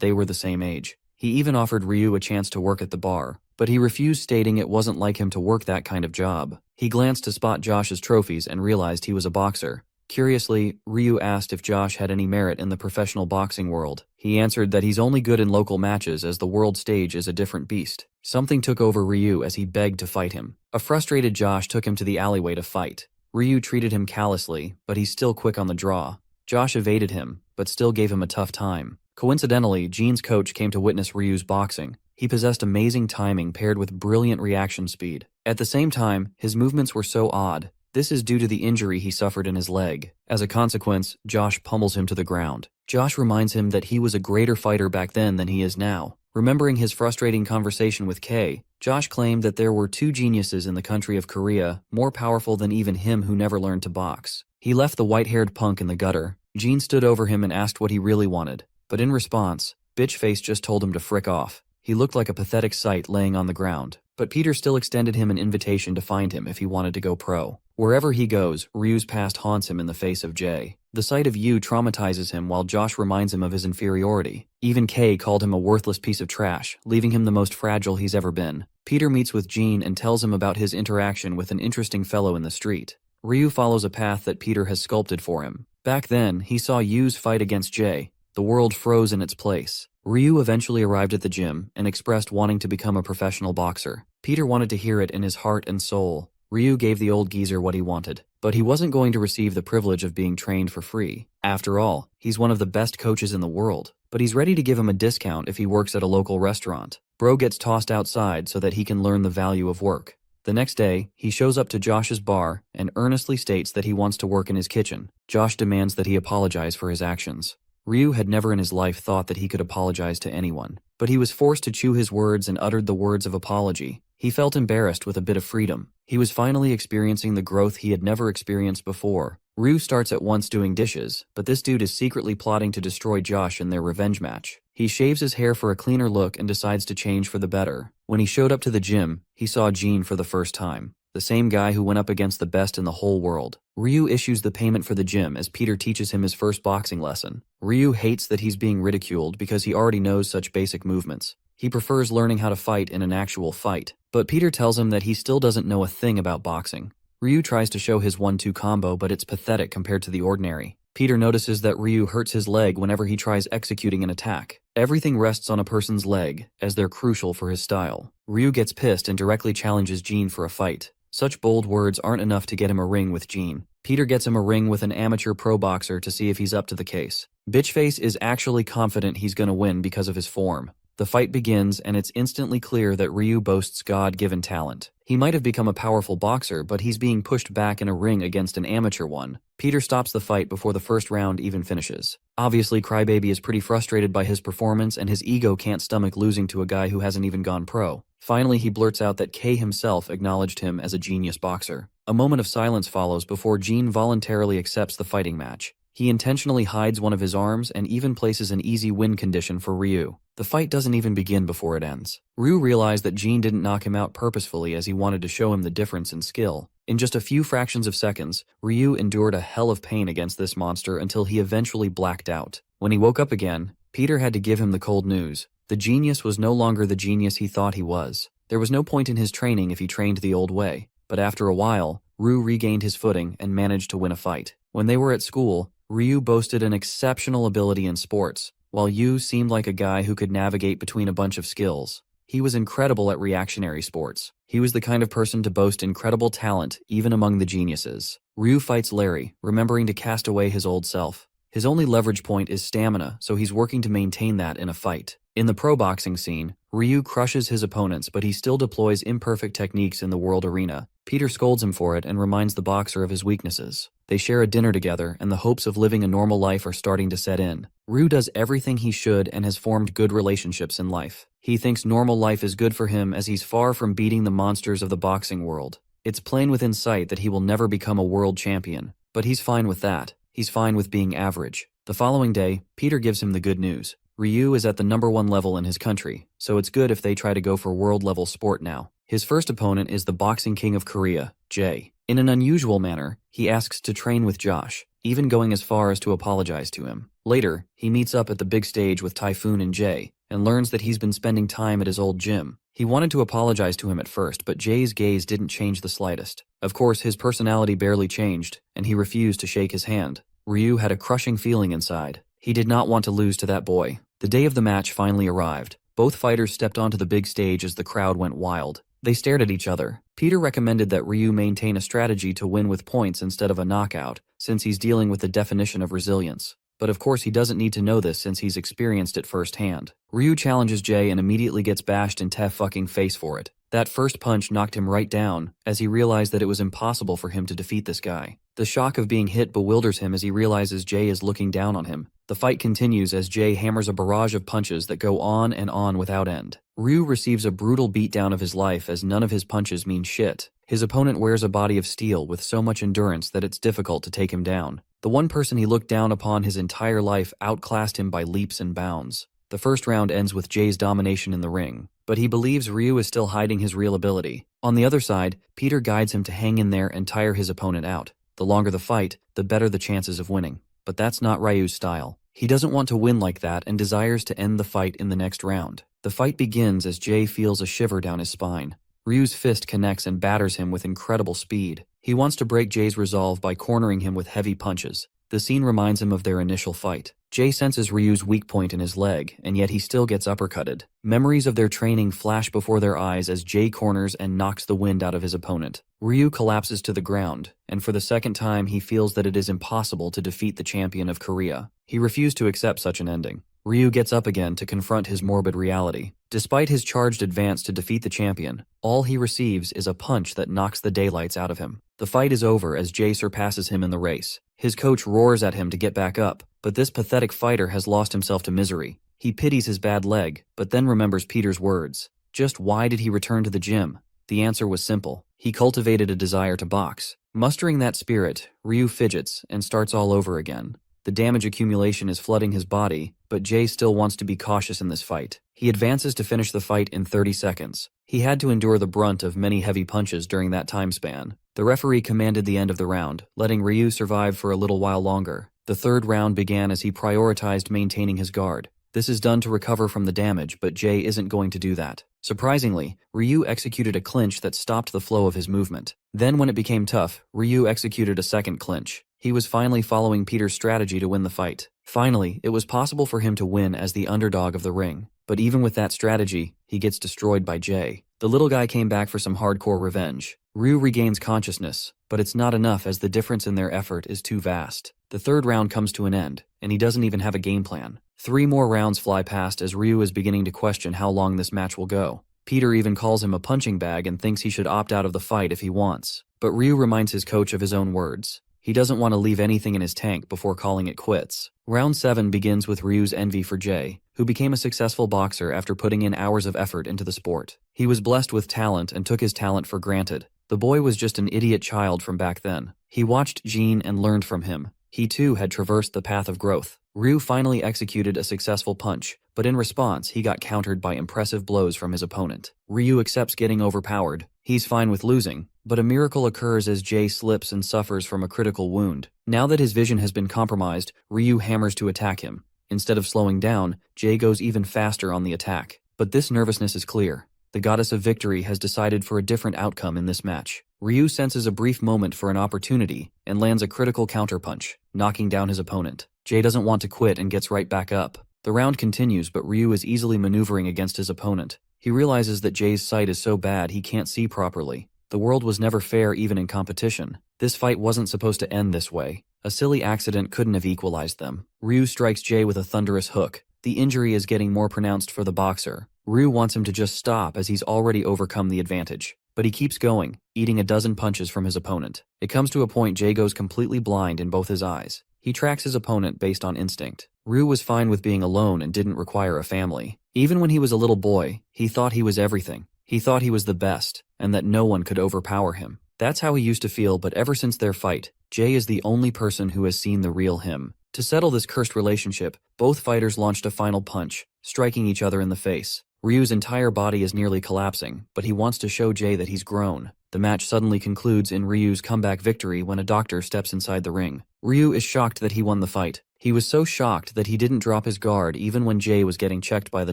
they were the same age. He even offered Ryu a chance to work at the bar, but he refused, stating it wasn't like him to work that kind of job. He glanced to spot Josh's trophies and realized he was a boxer. Curiously, Ryu asked if Josh had any merit in the professional boxing world. He answered that he's only good in local matches as the world stage is a different beast. Something took over Ryu as he begged to fight him. A frustrated Josh took him to the alleyway to fight. Ryu treated him callously, but he's still quick on the draw. Josh evaded him, but still gave him a tough time. Coincidentally, Jean's coach came to witness Ryu's boxing. He possessed amazing timing paired with brilliant reaction speed. At the same time, his movements were so odd. This is due to the injury he suffered in his leg. As a consequence, Josh pummels him to the ground. Josh reminds him that he was a greater fighter back then than he is now. Remembering his frustrating conversation with Kay, Josh claimed that there were two geniuses in the country of Korea, more powerful than even him who never learned to box. He left the white-haired punk in the gutter. Jean stood over him and asked what he really wanted. But in response, Bitchface just told him to frick off. He looked like a pathetic sight laying on the ground. But Peter still extended him an invitation to find him if he wanted to go pro. Wherever he goes, Ryu's past haunts him in the face of Jay. The sight of Yu traumatizes him while Josh reminds him of his inferiority. Even Kay called him a worthless piece of trash, leaving him the most fragile he's ever been. Peter meets with Jean and tells him about his interaction with an interesting fellow in the street. Ryu follows a path that Peter has sculpted for him. Back then, he saw Yu's fight against Jay. The world froze in its place. Ryu eventually arrived at the gym and expressed wanting to become a professional boxer. Peter wanted to hear it in his heart and soul. Ryu gave the old geezer what he wanted, but he wasn't going to receive the privilege of being trained for free. After all, he's one of the best coaches in the world, but he's ready to give him a discount if he works at a local restaurant. Bro gets tossed outside so that he can learn the value of work. The next day, he shows up to Josh's bar and earnestly states that he wants to work in his kitchen. Josh demands that he apologize for his actions. Ryu had never in his life thought that he could apologize to anyone, but he was forced to chew his words and uttered the words of apology. He felt embarrassed with a bit of freedom. He was finally experiencing the growth he had never experienced before. Ryu starts at once doing dishes, but this dude is secretly plotting to destroy Josh in their revenge match. He shaves his hair for a cleaner look and decides to change for the better. When he showed up to the gym, he saw Jean for the first time. The same guy who went up against the best in the whole world. Ryu issues the payment for the gym as Peter teaches him his first boxing lesson. Ryu hates that he's being ridiculed because he already knows such basic movements. He prefers learning how to fight in an actual fight. But Peter tells him that he still doesn't know a thing about boxing. Ryu tries to show his 1-2 combo, but it's pathetic compared to the ordinary. Peter notices that Ryu hurts his leg whenever he tries executing an attack. Everything rests on a person's leg, as they're crucial for his style. Ryu gets pissed and directly challenges Jean for a fight. Such bold words aren't enough to get him a ring with Jean. Peter gets him a ring with an amateur pro boxer to see if he's up to the case. Bitchface is actually confident he's gonna win because of his form. The fight begins and it's instantly clear that Ryu boasts God-given talent. He might have become a powerful boxer, but he's being pushed back in a ring against an amateur one. Peter stops the fight before the first round even finishes. Obviously, Crybaby is pretty frustrated by his performance and his ego can't stomach losing to a guy who hasn't even gone pro. Finally, he blurts out that Kay himself acknowledged him as a genius boxer. A moment of silence follows before Jean voluntarily accepts the fighting match. He intentionally hides one of his arms and even places an easy win condition for Ryu. The fight doesn't even begin before it ends. Ryu realized that Jean didn't knock him out purposefully as he wanted to show him the difference in skill. In just a few fractions of seconds, Ryu endured a hell of pain against this monster until he eventually blacked out. When he woke up again, Peter had to give him the cold news. The genius was no longer the genius he thought he was. There was no point in his training if he trained the old way. But after a while, Ryu regained his footing and managed to win a fight. When they were at school, Ryu boasted an exceptional ability in sports, while Yu seemed like a guy who could navigate between a bunch of skills. He was incredible at reactionary sports. He was the kind of person to boast incredible talent, even among the geniuses. Ryu fights Larry, remembering to cast away his old self. His only leverage point is stamina, so he's working to maintain that in a fight. In the pro boxing scene, Ryu crushes his opponents, but he still deploys imperfect techniques in the world arena. Peter scolds him for it and reminds the boxer of his weaknesses. They share a dinner together, and the hopes of living a normal life are starting to set in. Ryu does everything he should and has formed good relationships in life. He thinks normal life is good for him as he's far from beating the monsters of the boxing world. It's plain within sight that he will never become a world champion, but he's fine with that. He's fine with being average. The following day, Peter gives him the good news. Ryu is at the #1 level in his country, so it's good if they try to go for world-level sport now. His first opponent is the boxing king of Korea, Jay. In an unusual manner, he asks to train with Josh, even going as far as to apologize to him. Later, he meets up at the big stage with Typhoon and Jay, and learns that he's been spending time at his old gym. He wanted to apologize to him at first, but Jay's gaze didn't change the slightest. Of course, his personality barely changed, and he refused to shake his hand. Ryu had a crushing feeling inside. He did not want to lose to that boy. The day of the match finally arrived. Both fighters stepped onto the big stage as the crowd went wild. They stared at each other. Peter recommended that Ryu maintain a strategy to win with points instead of a knockout, since he's dealing with the definition of resilience. but of course he doesn't need to know this since he's experienced it firsthand. Ryu challenges Jay and immediately gets bashed in fucking face for it. That first punch knocked him right down, as he realized that it was impossible for him to defeat this guy. The shock of being hit bewilders him as he realizes Jay is looking down on him. The fight continues as Jay hammers a barrage of punches that go on and on without end. Ryu receives a brutal beatdown of his life as none of his punches mean shit. His opponent wears a body of steel with so much endurance that it's difficult to take him down. The one person he looked down upon his entire life outclassed him by leaps and bounds. The first round ends with Jay's domination in the ring, but he believes Ryu is still hiding his real ability. On the other side, Peter guides him to hang in there and tire his opponent out. The longer the fight, the better the chances of winning. But that's not Ryu's style. He doesn't want to win like that and desires to end the fight in the next round. The fight begins as Jay feels a shiver down his spine. Ryu's fist connects and batters him with incredible speed. He wants to break Jay's resolve by cornering him with heavy punches. The scene reminds him of their initial fight. Jay senses Ryu's weak point in his leg, and yet he still gets uppercutted. Memories of their training flash before their eyes as Jay corners and knocks the wind out of his opponent. Ryu collapses to the ground, and for the second time he feels that it is impossible to defeat the champion of Korea. He refused to accept such an ending. Ryu gets up again to confront his morbid reality. Despite his charged advance to defeat the champion, all he receives is a punch that knocks the daylights out of him. The fight is over as Jay surpasses him in the race. His coach roars at him to get back up, but this pathetic fighter has lost himself to misery. He pities his bad leg, but then remembers Peter's words. Just why did he return to the gym? The answer was simple. He cultivated a desire to box. Mustering that spirit, Ryu fidgets and starts all over again. The damage accumulation is flooding his body, but Jay still wants to be cautious in this fight. He advances to finish the fight in 30 seconds. He had to endure the brunt of many heavy punches during that time span. The referee commanded the end of the round, letting Ryu survive for a little while longer. The third round began as he prioritized maintaining his guard. This is done to recover from the damage, but Jay isn't going to do that. Surprisingly, Ryu executed a clinch that stopped the flow of his movement. Then when it became tough, Ryu executed a second clinch. He was finally following Peter's strategy to win the fight. Finally, it was possible for him to win as the underdog of the ring. But even with that strategy, he gets destroyed by Jay. The little guy came back for some hardcore revenge. Ryu regains consciousness, but it's not enough as the difference in their effort is too vast. The third round comes to an end, and he doesn't even have a game plan. 3 more rounds fly past as Ryu is beginning to question how long this match will go. Peter even calls him a punching bag and thinks he should opt out of the fight if he wants. But Ryu reminds his coach of his own words. He doesn't want to leave anything in his tank before calling it quits. Round 7 begins with Ryu's envy for Jay, who became a successful boxer after putting in hours of effort into the sport. He was blessed with talent and took his talent for granted. The boy was just an idiot child from back then. He watched Gene and learned from him. He too had traversed the path of growth. Ryu finally executed a successful punch, but in response he got countered by impressive blows from his opponent. Ryu accepts getting overpowered. He's fine with losing, but a miracle occurs as Jay slips and suffers from a critical wound. Now that his vision has been compromised, Ryu hammers to attack him. Instead of slowing down, Jay goes even faster on the attack. But this nervousness is clear. The goddess of victory has decided for a different outcome in this match. Ryu senses a brief moment for an opportunity and lands a critical counterpunch, knocking down his opponent. Jay doesn't want to quit and gets right back up. The round continues, but Ryu is easily maneuvering against his opponent. He realizes that Jay's sight is so bad he can't see properly. The world was never fair even in competition. This fight wasn't supposed to end this way. A silly accident couldn't have equalized them. Ryu strikes Jay with a thunderous hook. The injury is getting more pronounced for the boxer. Ryu wants him to just stop as he's already overcome the advantage. But he keeps going, eating a dozen punches from his opponent. It comes to a point Jay goes completely blind in both his eyes. He tracks his opponent based on instinct. Ryu was fine with being alone and didn't require a family. Even when he was a little boy, he thought he was everything. He thought he was the best, and that no one could overpower him. That's how he used to feel, but ever since their fight, Jay is the only person who has seen the real him. To settle this cursed relationship, both fighters launched a final punch, striking each other in the face. Ryu's entire body is nearly collapsing, but he wants to show Jay that he's grown. The match suddenly concludes in Ryu's comeback victory when a doctor steps inside the ring. Ryu is shocked that he won the fight. He was so shocked that he didn't drop his guard even when Jay was getting checked by the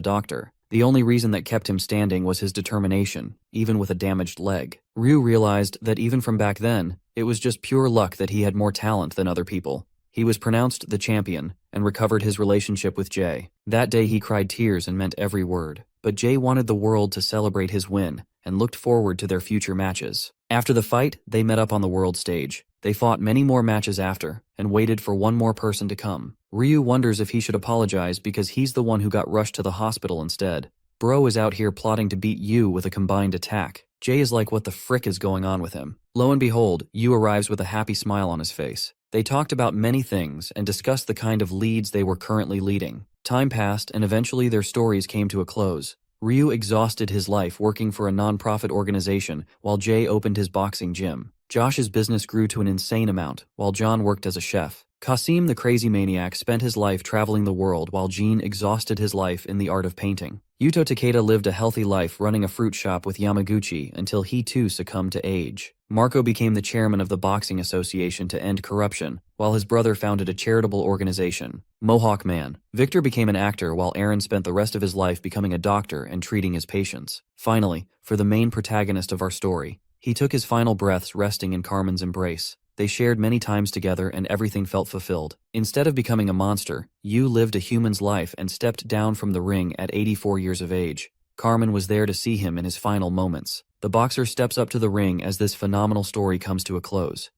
doctor. The only reason that kept him standing was his determination, even with a damaged leg. Ryu realized that even from back then, it was just pure luck that he had more talent than other people. He was pronounced the champion and recovered his relationship with Jay. That day he cried tears and meant every word. But Jay wanted the world to celebrate his win and looked forward to their future matches. After the fight, they met up on the world stage. They fought many more matches after, and waited for one more person to come. Ryu wonders if he should apologize because he's the one who got rushed to the hospital instead. Bro is out here plotting to beat Yu with a combined attack. Jay is like, what the frick is going on with him? Lo and behold, Yu arrives with a happy smile on his face. They talked about many things and discussed the kind of leads they were currently leading. Time passed and eventually their stories came to a close. Ryu exhausted his life working for a non-profit organization while Jay opened his boxing gym. Josh's business grew to an insane amount while John worked as a chef. Kasim the crazy maniac spent his life traveling the world while Gene exhausted his life in the art of painting. Yuto Takeda lived a healthy life running a fruit shop with Yamaguchi until he too succumbed to age. Marco became the chairman of the Boxing Association to end corruption, while his brother founded a charitable organization, Mohawk Man. Victor became an actor while Aaron spent the rest of his life becoming a doctor and treating his patients. Finally, for the main protagonist of our story, he took his final breaths resting in Carmen's embrace. They shared many times together and everything felt fulfilled. Instead of becoming a monster, Yu lived a human's life and stepped down from the ring at 84 years of age. Carmen was there to see him in his final moments. The boxer steps up to the ring as this phenomenal story comes to a close.